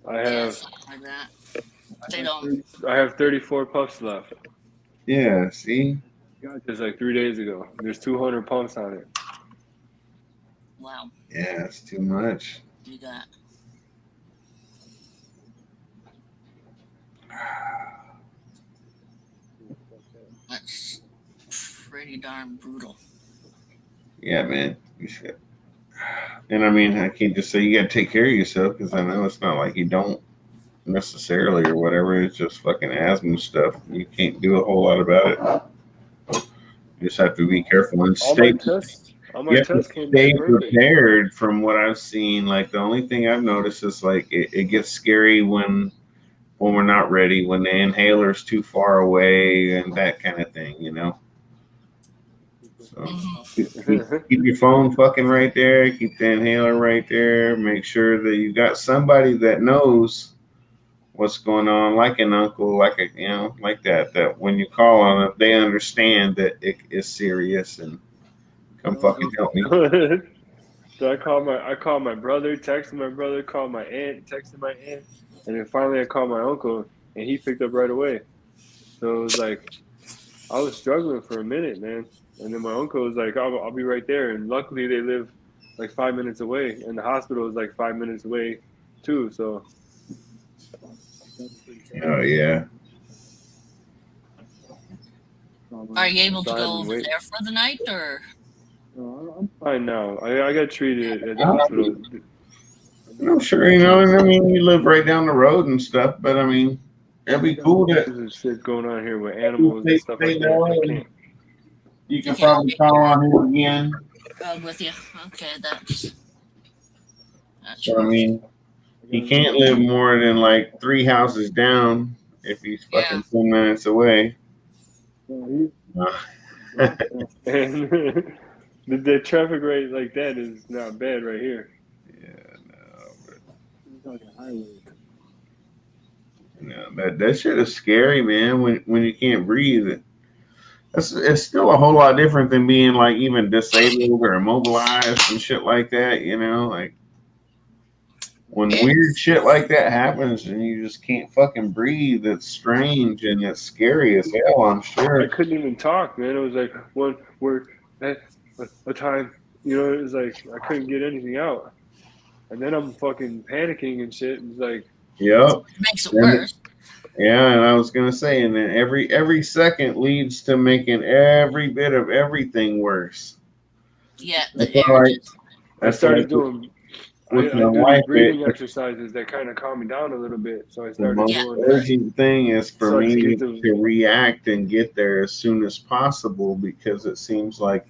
[SPEAKER 3] I
[SPEAKER 10] Yeah,
[SPEAKER 3] have
[SPEAKER 10] something like that. They don't.
[SPEAKER 3] I have 34 puffs left.
[SPEAKER 1] Yeah, see?
[SPEAKER 3] Got this like 3 days ago. There's 200 pumps on it.
[SPEAKER 10] Wow.
[SPEAKER 1] Yeah, it's too much.
[SPEAKER 10] You got. That's pretty darn brutal.
[SPEAKER 1] Yeah, man. You should. And I mean, I can't just say you got to take care of yourself because I know it's not like you don't necessarily or whatever. It's just fucking asthma stuff. You can't do a whole lot about it. You just have to be careful and
[SPEAKER 3] All
[SPEAKER 1] stay.
[SPEAKER 3] my tests
[SPEAKER 1] You have to
[SPEAKER 3] came
[SPEAKER 1] stay
[SPEAKER 3] back perfect.
[SPEAKER 1] prepared. From what I've seen, like the only thing I've noticed is like it gets scary when we're not ready, when the inhaler's too far away and that kind of thing, you know. So keep your phone fucking right there. Keep the inhaler right there. Make sure that you got somebody that knows what's going on, like an uncle, like like that. That when you call on them, they understand that it is serious and come fucking help me.
[SPEAKER 3] So I called my brother, texted my brother, called my aunt, texted my aunt, and then finally I called my uncle, and he picked up right away. So it was like I was struggling for a minute, man. And then my uncle was like, I'll be right there. And luckily they live like 5 minutes away, and the hospital is like 5 minutes away too. So
[SPEAKER 1] Oh yeah.
[SPEAKER 10] Are you able to
[SPEAKER 3] So I
[SPEAKER 10] go
[SPEAKER 3] had to
[SPEAKER 10] over
[SPEAKER 3] wait.
[SPEAKER 10] there for the night, or?
[SPEAKER 3] No, I'm fine now. I got treated at the hospital.
[SPEAKER 1] I'm sure, and I mean, you live right down the road and stuff, but I mean, it'd be cool to
[SPEAKER 3] There's shit going on here with animals and stuff like that. I can't.
[SPEAKER 1] you can probably call on him again.
[SPEAKER 10] With you. Okay, that's
[SPEAKER 1] So I mean, he can't live more than like 3 houses down if he's fucking 10 minutes away.
[SPEAKER 3] And the traffic rate like that is not bad right here.
[SPEAKER 1] That shit is scary, man. When you can't breathe, it's still a whole lot different than being like even disabled or immobilized and shit like that. You know, like when weird shit like that happens and you just can't fucking breathe. It's strange and it's scary as hell. I'm sure.
[SPEAKER 3] I couldn't even talk, man. It was like one word at a time. You know, it was like I couldn't get anything out. And then I'm fucking panicking and shit. It's like,
[SPEAKER 1] Yep.
[SPEAKER 10] Makes it worse.
[SPEAKER 1] Yeah, and I was gonna say, and then every second leads to making every bit of everything worse.
[SPEAKER 10] Yeah,
[SPEAKER 1] That's
[SPEAKER 10] the
[SPEAKER 1] why
[SPEAKER 10] air just.
[SPEAKER 3] I started doing. I
[SPEAKER 1] with my
[SPEAKER 3] do
[SPEAKER 1] wife.
[SPEAKER 3] breathing exercises that kind of calm me down a little bit. So I
[SPEAKER 1] The
[SPEAKER 3] started
[SPEAKER 1] most
[SPEAKER 3] doing that.
[SPEAKER 1] urgent thing is for
[SPEAKER 3] So I can
[SPEAKER 1] me
[SPEAKER 3] get to-
[SPEAKER 1] to react and get there as soon as possible, because it seems like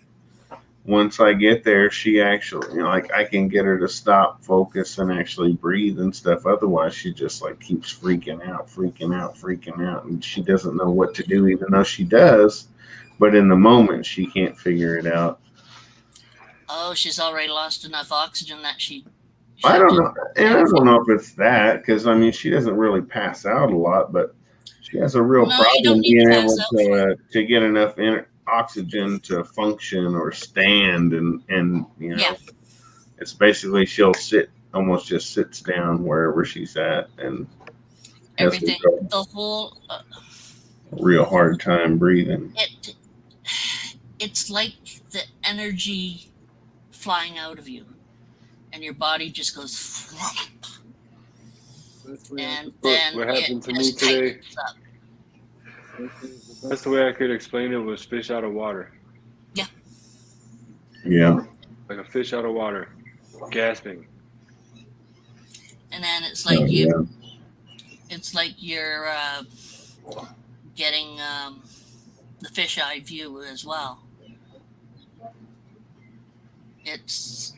[SPEAKER 1] once I get there, she actually, like I can get her to stop, focus, and actually breathe and stuff. Otherwise, she just like keeps freaking out, and she doesn't know what to do, even though she does. But in the moment, she can't figure it out.
[SPEAKER 10] Oh, she's already lost enough oxygen that she.
[SPEAKER 1] I don't know, and I don't know if it's that, because I mean, she doesn't really pass out a lot, but She has a real
[SPEAKER 10] No, you don't
[SPEAKER 1] problem
[SPEAKER 10] need
[SPEAKER 1] being
[SPEAKER 10] to
[SPEAKER 1] able
[SPEAKER 10] pass out for it.
[SPEAKER 1] to get enough oxygen to function or stand, and you
[SPEAKER 10] Yeah.
[SPEAKER 1] know, it's basically she'll almost just sits down wherever she's at and has
[SPEAKER 10] Everything,
[SPEAKER 1] a
[SPEAKER 10] the whole,
[SPEAKER 1] real hard time breathing.
[SPEAKER 10] it's like the energy flying out of you, and your body just goes, and then
[SPEAKER 3] What
[SPEAKER 10] it
[SPEAKER 3] happened to me
[SPEAKER 10] just
[SPEAKER 3] today?
[SPEAKER 10] tightens up.
[SPEAKER 3] That's the way I could explain it, was fish out of water.
[SPEAKER 1] Yeah.
[SPEAKER 3] Like a fish out of water, gasping.
[SPEAKER 10] And then it's like it's like you're getting the fisheye view as well. It's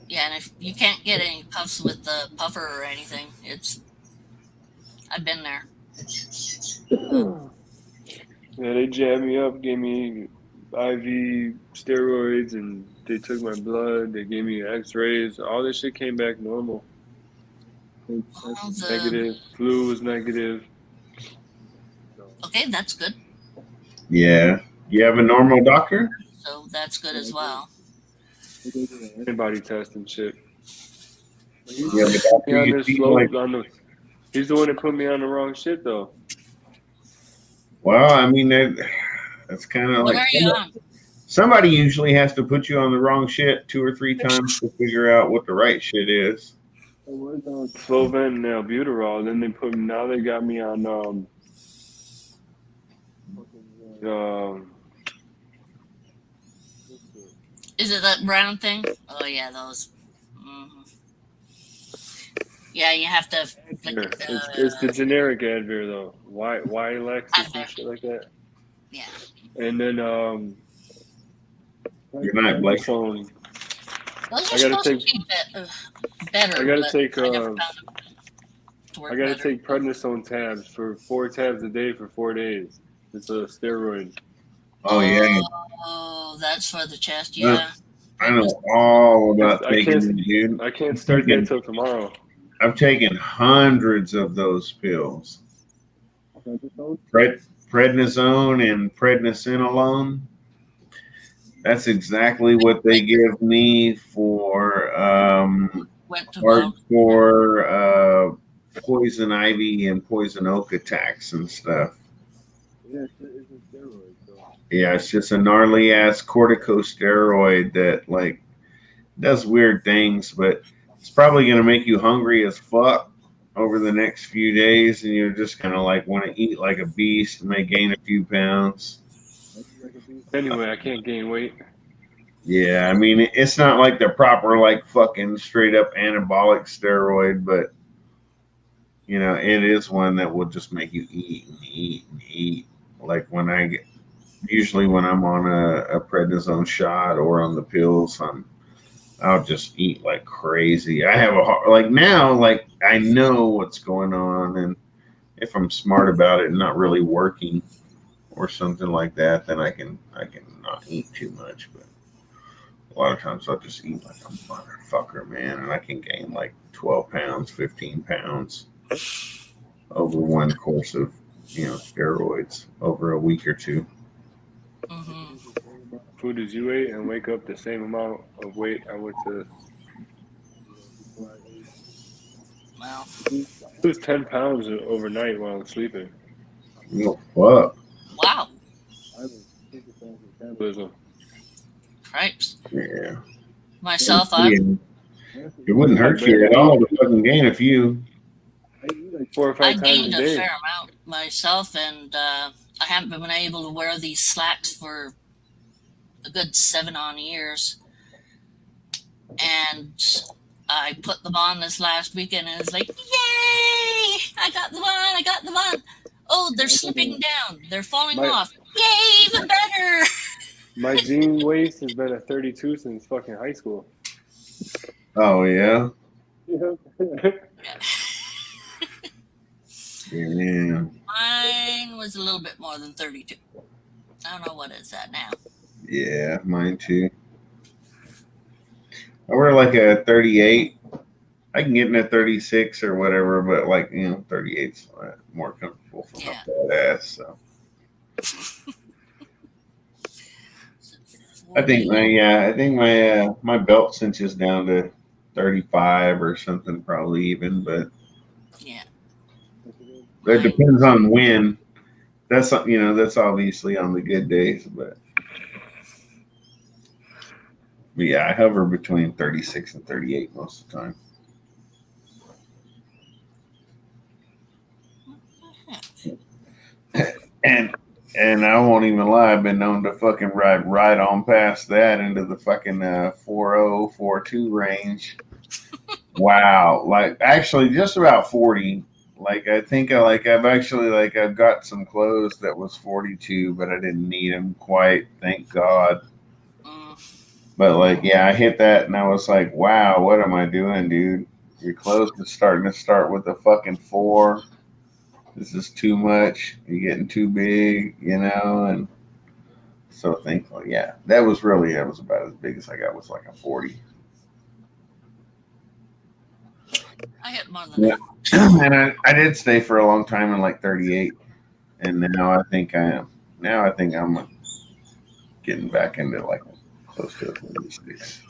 [SPEAKER 10] yeah, and if you can't get any puffs with the puffer or anything, I've been there.
[SPEAKER 3] Yeah, they jabbed me up, gave me IV steroids, and they took my blood. They gave me X-rays. All this shit came back normal. Negative. Flu was negative.
[SPEAKER 10] Okay, that's good.
[SPEAKER 1] Yeah. You have a normal doctor?
[SPEAKER 10] So that's good as well.
[SPEAKER 3] Antibody test and shit.
[SPEAKER 1] Yeah, the doctor you see, like,
[SPEAKER 3] He's the one that put me on the wrong shit, though.
[SPEAKER 1] well, I mean, that's kind of
[SPEAKER 10] What
[SPEAKER 1] like
[SPEAKER 10] are you on?
[SPEAKER 1] somebody usually has to put you on the wrong shit 2 or 3 times to figure out what the right shit is.
[SPEAKER 3] I was on Flovent and albuterol. Then now they got me on
[SPEAKER 10] Is it that brown thing? Oh yeah, those. Yeah, you have to.
[SPEAKER 3] It's the generic Advair though. Why Lexus and shit like that.
[SPEAKER 10] Yeah.
[SPEAKER 3] And then
[SPEAKER 1] Good night, Blake.
[SPEAKER 10] Those are supposed to be better.
[SPEAKER 3] I gotta take
[SPEAKER 10] I gotta
[SPEAKER 3] take prednisone tabs for 4 tabs a day for 4 days. It's a steroid.
[SPEAKER 1] Oh yeah.
[SPEAKER 10] Oh, that's for the chest. Yeah.
[SPEAKER 1] I know all about taking them, dude.
[SPEAKER 3] I can't start that till tomorrow.
[SPEAKER 1] I've taken hundreds of those pills. Prednisone and prednisolone. That's exactly what they give me for poison ivy and poison oak attacks and stuff.
[SPEAKER 3] Yeah, it's a steroid.
[SPEAKER 1] Yeah, it's just a gnarly ass corticosteroid that like does weird things, but it's probably gonna make you hungry as fuck over the next few days, and you're just gonna like want to eat like a beast and may gain a few pounds.
[SPEAKER 3] Anyway, I can't gain weight.
[SPEAKER 1] Yeah, I mean it's not like the proper like fucking straight up anabolic steroid, but you know it is one that will just make you eat and eat and eat. Like usually when I'm on a prednisone shot or on the pills, I'll just eat like crazy. I have now I know what's going on, and if I'm smart about it and not really working or something like that, then I can not eat too much. But a lot of times I'll just eat like a motherfucker, man, and I can gain like 12 pounds, 15 pounds over one course of steroids over a week or two.
[SPEAKER 3] Food as you ate and wake up the same amount of weight I went to.
[SPEAKER 10] Wow.
[SPEAKER 3] It was 10 pounds overnight while I was sleeping.
[SPEAKER 1] Oh, fuck.
[SPEAKER 10] Wow.
[SPEAKER 3] Metabolism.
[SPEAKER 10] Cripes.
[SPEAKER 1] Yeah.
[SPEAKER 10] Myself,
[SPEAKER 1] it wouldn't hurt you at all to fucking gain a few.
[SPEAKER 3] 4 or 5
[SPEAKER 10] I
[SPEAKER 3] times
[SPEAKER 10] gained
[SPEAKER 3] a
[SPEAKER 10] a
[SPEAKER 3] day.
[SPEAKER 10] fair amount myself, and I haven't been able to wear these slacks for a good 7 years. And I put them on this last weekend, and it's like, yay! I got them on! Oh, they're slipping down. They're falling off. Yay, even better!
[SPEAKER 3] My jean waist has been at 32 since fucking high school.
[SPEAKER 1] Oh, yeah? Yeah.
[SPEAKER 10] Mine was a little bit more than 32. I don't know what it's at now.
[SPEAKER 1] Yeah, mine too. I wear like a 38 I can get in at 36 or whatever, but like 38's more comfortable for my fat ass. So I think my belt cinches down to 35 or something, probably even, but
[SPEAKER 10] Yeah.
[SPEAKER 1] it depends on when. That's that's obviously on the good days, but yeah, I hover between 36 and 38 most of the time. And I won't even lie, I've been known to fucking ride right on past that into the fucking 40, 42 range. Wow, like actually just about 40. Like I think I've got some clothes that was 42, but I didn't need them quite, thank God. But like, yeah, I hit that and I was like, wow, what am I doing, dude? Your clothes are starting to start with a fucking 4. This is too much. You're getting too big, and so thankfully, yeah, that was about as big as I got, was like a 40.
[SPEAKER 10] I hit more than
[SPEAKER 1] Yeah. And I did stay for a long time in like 38, and now I think I'm getting back into like close to 36.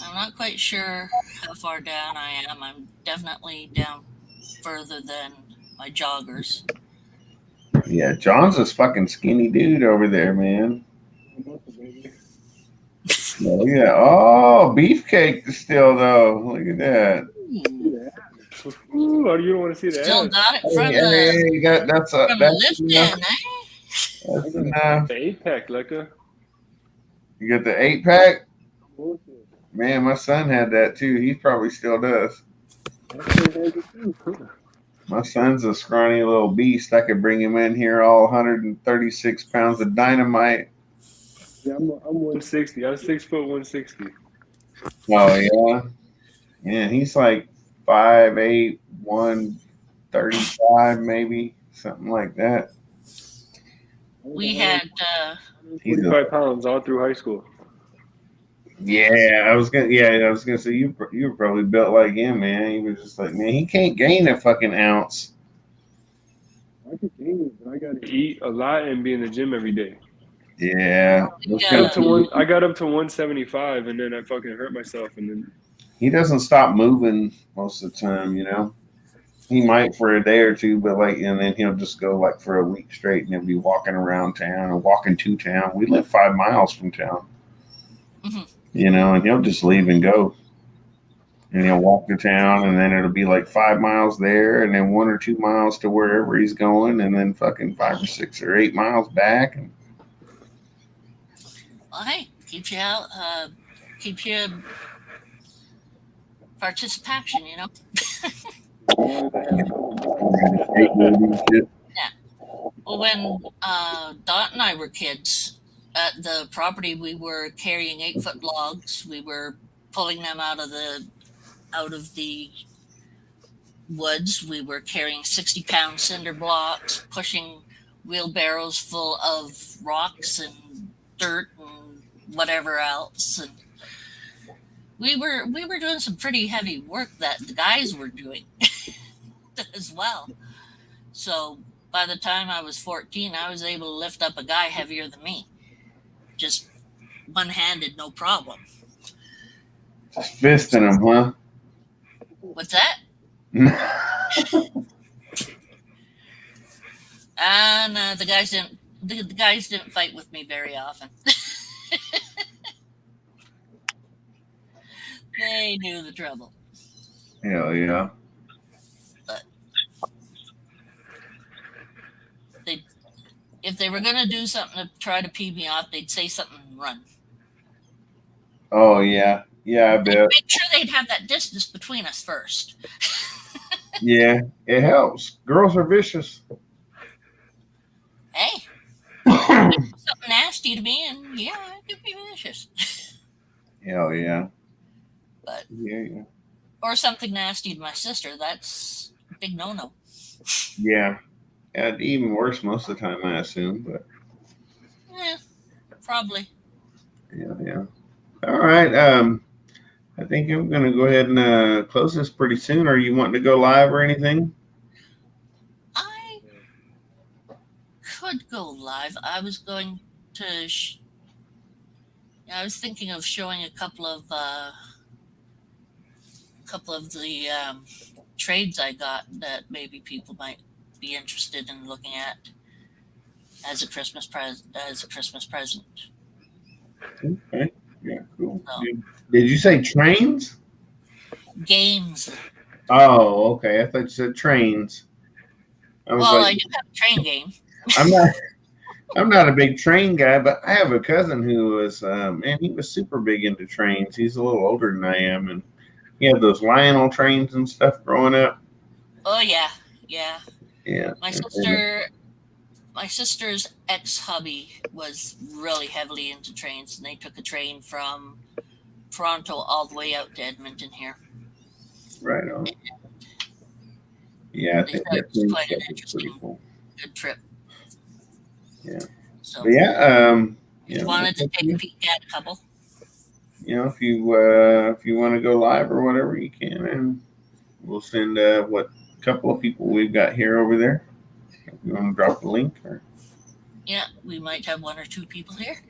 [SPEAKER 10] I'm not quite sure how far down I am. I'm definitely down further than my joggers.
[SPEAKER 1] Yeah, John's this fucking skinny dude over there, man. Oh yeah. Oh, beefcake still though. Look at that.
[SPEAKER 3] Ooh, you don't want to see that.
[SPEAKER 10] Still got it from
[SPEAKER 1] that's
[SPEAKER 10] lifting, eh?
[SPEAKER 1] That's enough.
[SPEAKER 3] The 8-pack, Lecca.
[SPEAKER 1] You got the 8-pack? Man, my son had that too. He probably still does. My son's a scrawny little beast. I could bring him in here all 136 pounds of dynamite.
[SPEAKER 3] Yeah, I'm 160. I'm 6 foot 160.
[SPEAKER 1] Oh yeah, yeah. He's like 5'8", 135 maybe, something like that.
[SPEAKER 10] We had
[SPEAKER 3] 45 pounds all through high school.
[SPEAKER 1] Yeah, I was gonna say you were probably built like him, man. He was just like, man, he can't gain a fucking ounce.
[SPEAKER 3] I could gain it, but I gotta eat a lot and be in the gym every day.
[SPEAKER 1] Yeah.
[SPEAKER 3] I got up to 175, and then I fucking hurt myself, and then
[SPEAKER 1] He doesn't stop moving most of the time, He might for a day or two, but and then he'll just go like for a week straight, and he'll be walking around town or walking to town. We live 5 miles from town, and he'll just leave and go. And he'll walk to town, and then it'll be like 5 miles there, and then 1 or 2 miles to wherever he's going, and then fucking 5 or 6 or 8 miles back.
[SPEAKER 10] Well, hey, keeps you out, keeps you participation, Yeah. Well, when Dot and I were kids, at the property, we were carrying 8-foot logs. We were pulling them out of the woods. We were carrying 60-pound cinder blocks, pushing wheelbarrows full of rocks and dirt and whatever else. And we were doing some pretty heavy work that the guys were doing as well. So by the time I was 14, I was able to lift up a guy heavier than me. Just one-handed, no problem.
[SPEAKER 1] Just fisting him, huh?
[SPEAKER 10] What's that? And the guys didn't fight with me very often. They knew the trouble.
[SPEAKER 1] Hell yeah.
[SPEAKER 10] But if they were gonna do something to try to pee me off, they'd say something and run.
[SPEAKER 1] Oh yeah. Yeah, I bet.
[SPEAKER 10] Make sure they'd have that distance between us first.
[SPEAKER 1] Yeah, it helps. Girls are vicious.
[SPEAKER 10] Hey, something nasty to me, and yeah, it could be vicious.
[SPEAKER 1] Hell yeah.
[SPEAKER 10] But
[SPEAKER 1] yeah.
[SPEAKER 10] Or something nasty to my sister. That's a big no-no.
[SPEAKER 1] Yeah. Even worse most of the time, I assume. But
[SPEAKER 10] yeah, probably.
[SPEAKER 1] Yeah. All right. I think I'm going to go ahead and close this pretty soon. Are you wanting to go live or anything?
[SPEAKER 10] I could go live. I was going to. I was thinking of showing a couple of the trades I got that maybe people might be interested in looking at as a Christmas present.
[SPEAKER 1] Okay. Yeah, cool.
[SPEAKER 10] So,
[SPEAKER 1] Did you say trains?
[SPEAKER 10] games.
[SPEAKER 1] Oh, okay. I thought you said trains. I was
[SPEAKER 10] Well,
[SPEAKER 1] like,
[SPEAKER 10] I do have a train game.
[SPEAKER 1] I'm not a big train guy, but I have a cousin who was, man, he was super big into trains. He's a little older than I am, and he had those Lionel trains and stuff growing up.
[SPEAKER 10] Oh yeah.
[SPEAKER 1] Yeah.
[SPEAKER 10] My sister's ex-hubby was really heavily into trains, and they took a train from Toronto all the way out to Edmonton here.
[SPEAKER 1] Right on. Yeah, I
[SPEAKER 10] They
[SPEAKER 1] think
[SPEAKER 10] thought it
[SPEAKER 1] that
[SPEAKER 10] was quite an
[SPEAKER 1] pretty
[SPEAKER 10] interesting,
[SPEAKER 1] cool.
[SPEAKER 10] good trip.
[SPEAKER 1] Yeah.
[SPEAKER 10] So,
[SPEAKER 1] But yeah,
[SPEAKER 10] if you wanted to take a peek at a couple,
[SPEAKER 1] if you want to go live or whatever, you can, and we'll send couple of people we've got here over there. If you want to drop the link, or
[SPEAKER 10] yeah, we might have one or two people here.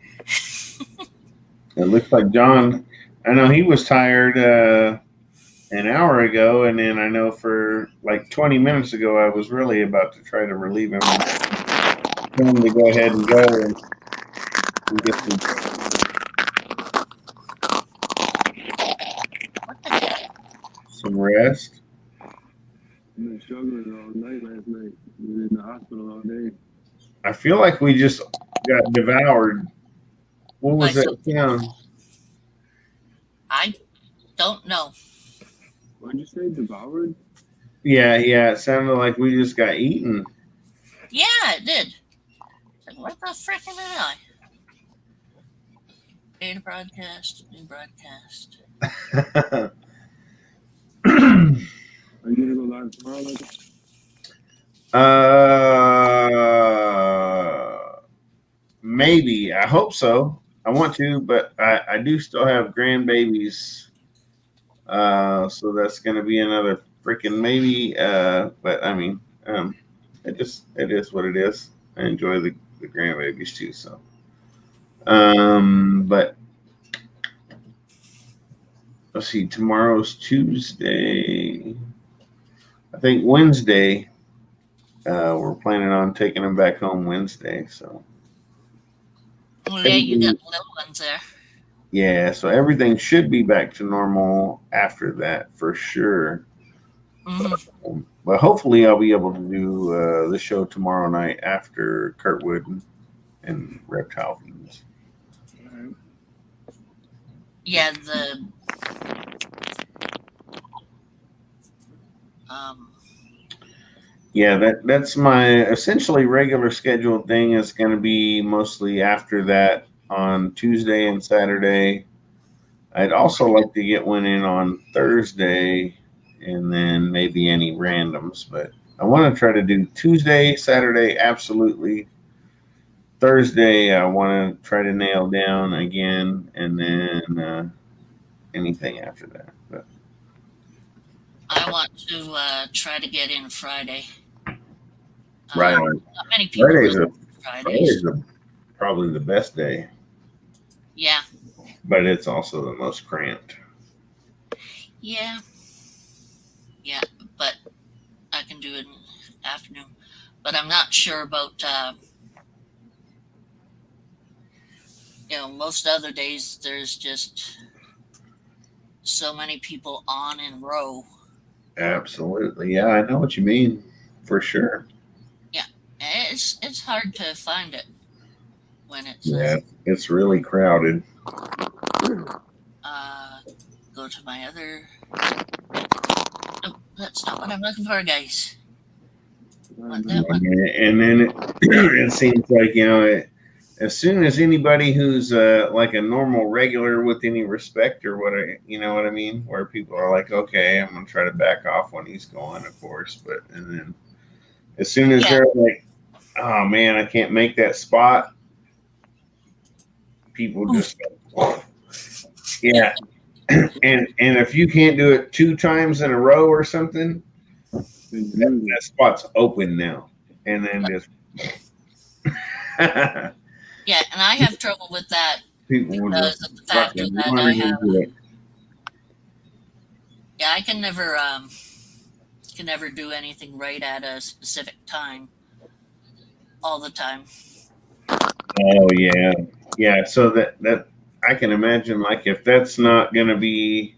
[SPEAKER 1] it looks like John. I know he was tired an hour ago, and then I know for like 20 minutes ago, I was really about to try to relieve him. Tell him to go ahead and go and get some rest.
[SPEAKER 3] I've been struggling all night last night. We were in the hospital all day.
[SPEAKER 1] I feel like we just got devoured. What was that sound?
[SPEAKER 10] I don't know.
[SPEAKER 3] What did you say? Devoured?
[SPEAKER 1] Yeah. It sounded like we just got eaten.
[SPEAKER 10] Yeah, it did. Like, what the frick am I? Data broadcast, new broadcast.
[SPEAKER 3] Are you gonna go live tomorrow?
[SPEAKER 1] Maybe. I hope so. I want to, but I do still have grandbabies. So that's going to be another freaking maybe. But I mean, it is what it is. I enjoy the grandbabies too. So, but let's see. Tomorrow's Tuesday. I think Wednesday. We're planning on taking them back home Wednesday. So.
[SPEAKER 10] Well, yeah, you got the little ones there.
[SPEAKER 1] Yeah, so everything should be back to normal after that for sure.
[SPEAKER 10] Mm-hmm.
[SPEAKER 1] But hopefully I'll be able to do the show tomorrow night after Kurtwood and Reptile Fiends.
[SPEAKER 10] Yeah,
[SPEAKER 1] that's my essentially regular scheduled thing is going to be mostly after that on Tuesday and Saturday. I'd also like to get one in on Thursday and then maybe any randoms, but I want to try to do Tuesday, Saturday, absolutely. Thursday, I want to try to nail down again, and then anything after that. But
[SPEAKER 10] I want to try to get in Friday.
[SPEAKER 1] Right.
[SPEAKER 10] Not many people
[SPEAKER 1] Friday's probably the best day.
[SPEAKER 10] Yeah.
[SPEAKER 1] But it's also the most cramped.
[SPEAKER 10] Yeah. Yeah, but I can do it in the afternoon. But I'm not sure about, most other days there's just so many people on in row.
[SPEAKER 1] Absolutely. Yeah, I know what you mean. For sure.
[SPEAKER 10] Yeah. It's hard to find it when it's...
[SPEAKER 1] it's really crowded.
[SPEAKER 10] Go to my other... Oh, that's not what I'm looking for, guys. Want that one.
[SPEAKER 1] And then it seems like, as soon as anybody who's like a normal regular with any respect or what, you know what I mean? Where people are like, okay, I'm going to try to back off when he's going, of course. And then as soon as they're like, oh man, I can't make that spot, people just go, yeah. And if you can't do it 2 times in a row or something, that spot's open now. And then just
[SPEAKER 10] Yeah, and I have trouble with that
[SPEAKER 1] people will
[SPEAKER 10] because
[SPEAKER 1] just
[SPEAKER 10] of the factor
[SPEAKER 1] fucking
[SPEAKER 10] that
[SPEAKER 1] run
[SPEAKER 10] I have.
[SPEAKER 1] into it.
[SPEAKER 10] Yeah, I can never do anything right at a specific time all the time.
[SPEAKER 1] Oh yeah. So that I can imagine, like, if that's not going to be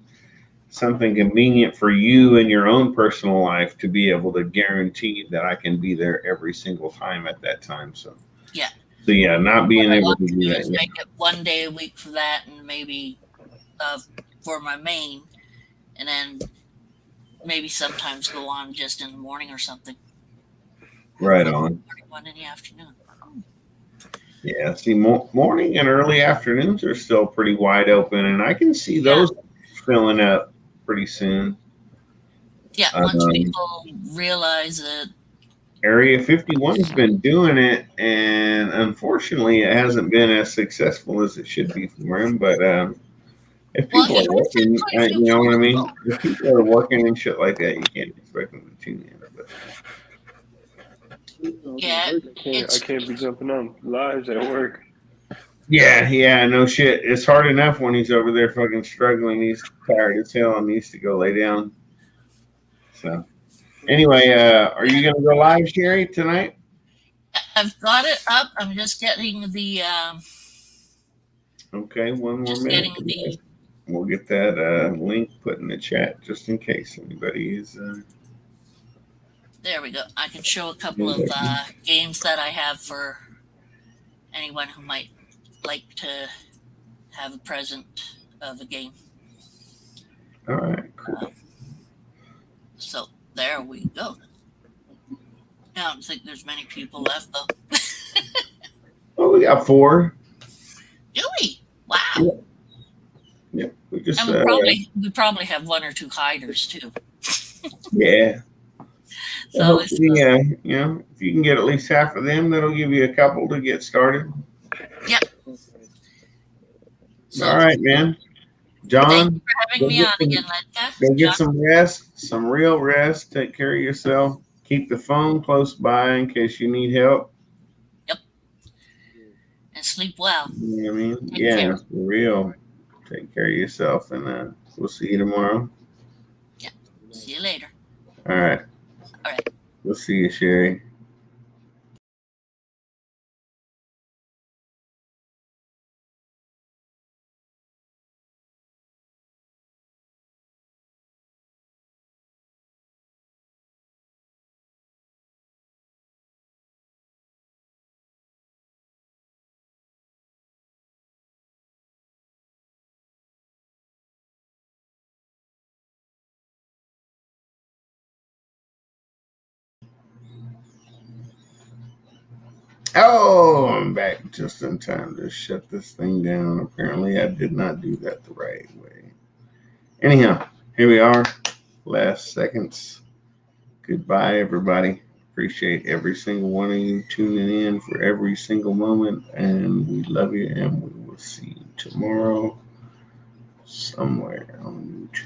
[SPEAKER 1] something convenient for you in your own personal life to be able to guarantee that I can be there every single time at that time. So
[SPEAKER 10] Yeah.
[SPEAKER 1] So yeah, not being
[SPEAKER 10] What I
[SPEAKER 1] able
[SPEAKER 10] want
[SPEAKER 1] to
[SPEAKER 10] to
[SPEAKER 1] do
[SPEAKER 10] do
[SPEAKER 1] that.
[SPEAKER 10] is
[SPEAKER 1] Yeah.
[SPEAKER 10] make it one day a week for that, and maybe for my main, and then maybe sometimes go on just in the morning or something.
[SPEAKER 1] Right on.
[SPEAKER 10] One in the afternoon.
[SPEAKER 1] Yeah, see, morning and early afternoons are still pretty wide open, and I can see those filling up pretty soon.
[SPEAKER 10] Yeah, once people realize that.
[SPEAKER 1] Area 51's been doing it, and unfortunately, it hasn't been as successful as it should be for him. But if people are working, you know what I mean? If people are working and shit like that, you can't expect them to tune in. But
[SPEAKER 10] yeah,
[SPEAKER 3] I can't be jumping on lives at work.
[SPEAKER 1] Yeah, no shit. It's hard enough when he's over there fucking struggling. He's tired as hell and needs to go lay down. So, anyway, are you gonna go live, Sherry, tonight?
[SPEAKER 10] I've got it up. I'm just getting the.
[SPEAKER 1] Okay, one more minute. We'll get that link put in the chat just in case anybody is.
[SPEAKER 10] There we go. I can show a couple of games that I have for anyone who might like to have a present of a game.
[SPEAKER 1] All right, cool.
[SPEAKER 10] So there we go. I don't think there's many people left though.
[SPEAKER 1] Well, we got 4.
[SPEAKER 10] Do we? Wow.
[SPEAKER 1] Yeah, we just.
[SPEAKER 10] And we probably have 1 or 2 hiders too.
[SPEAKER 1] Yeah.
[SPEAKER 10] So
[SPEAKER 1] yeah, you know, if you can get at least half of them, that'll give you a couple to get started.
[SPEAKER 10] Yep. So,
[SPEAKER 1] all right, man. John,
[SPEAKER 10] thank you for having me on again, Ledka.
[SPEAKER 1] Go get some rest, some real rest. Take care of yourself. Keep the phone close by in case you need help.
[SPEAKER 10] Yep. And sleep well.
[SPEAKER 1] You know what I mean?
[SPEAKER 10] Take
[SPEAKER 1] yeah,
[SPEAKER 10] care.
[SPEAKER 1] For real. Take care of yourself, and we'll see you tomorrow.
[SPEAKER 10] Yeah. See you later.
[SPEAKER 1] All right.
[SPEAKER 10] All right.
[SPEAKER 1] We'll see you, Sherry. Oh, I'm back just in time to shut this thing down. Apparently, I did not do that the right way. Anyhow, here we are. Last seconds. Goodbye, everybody. Appreciate every single one of you tuning in for every single moment. And we love you, and we will see you tomorrow somewhere on YouTube.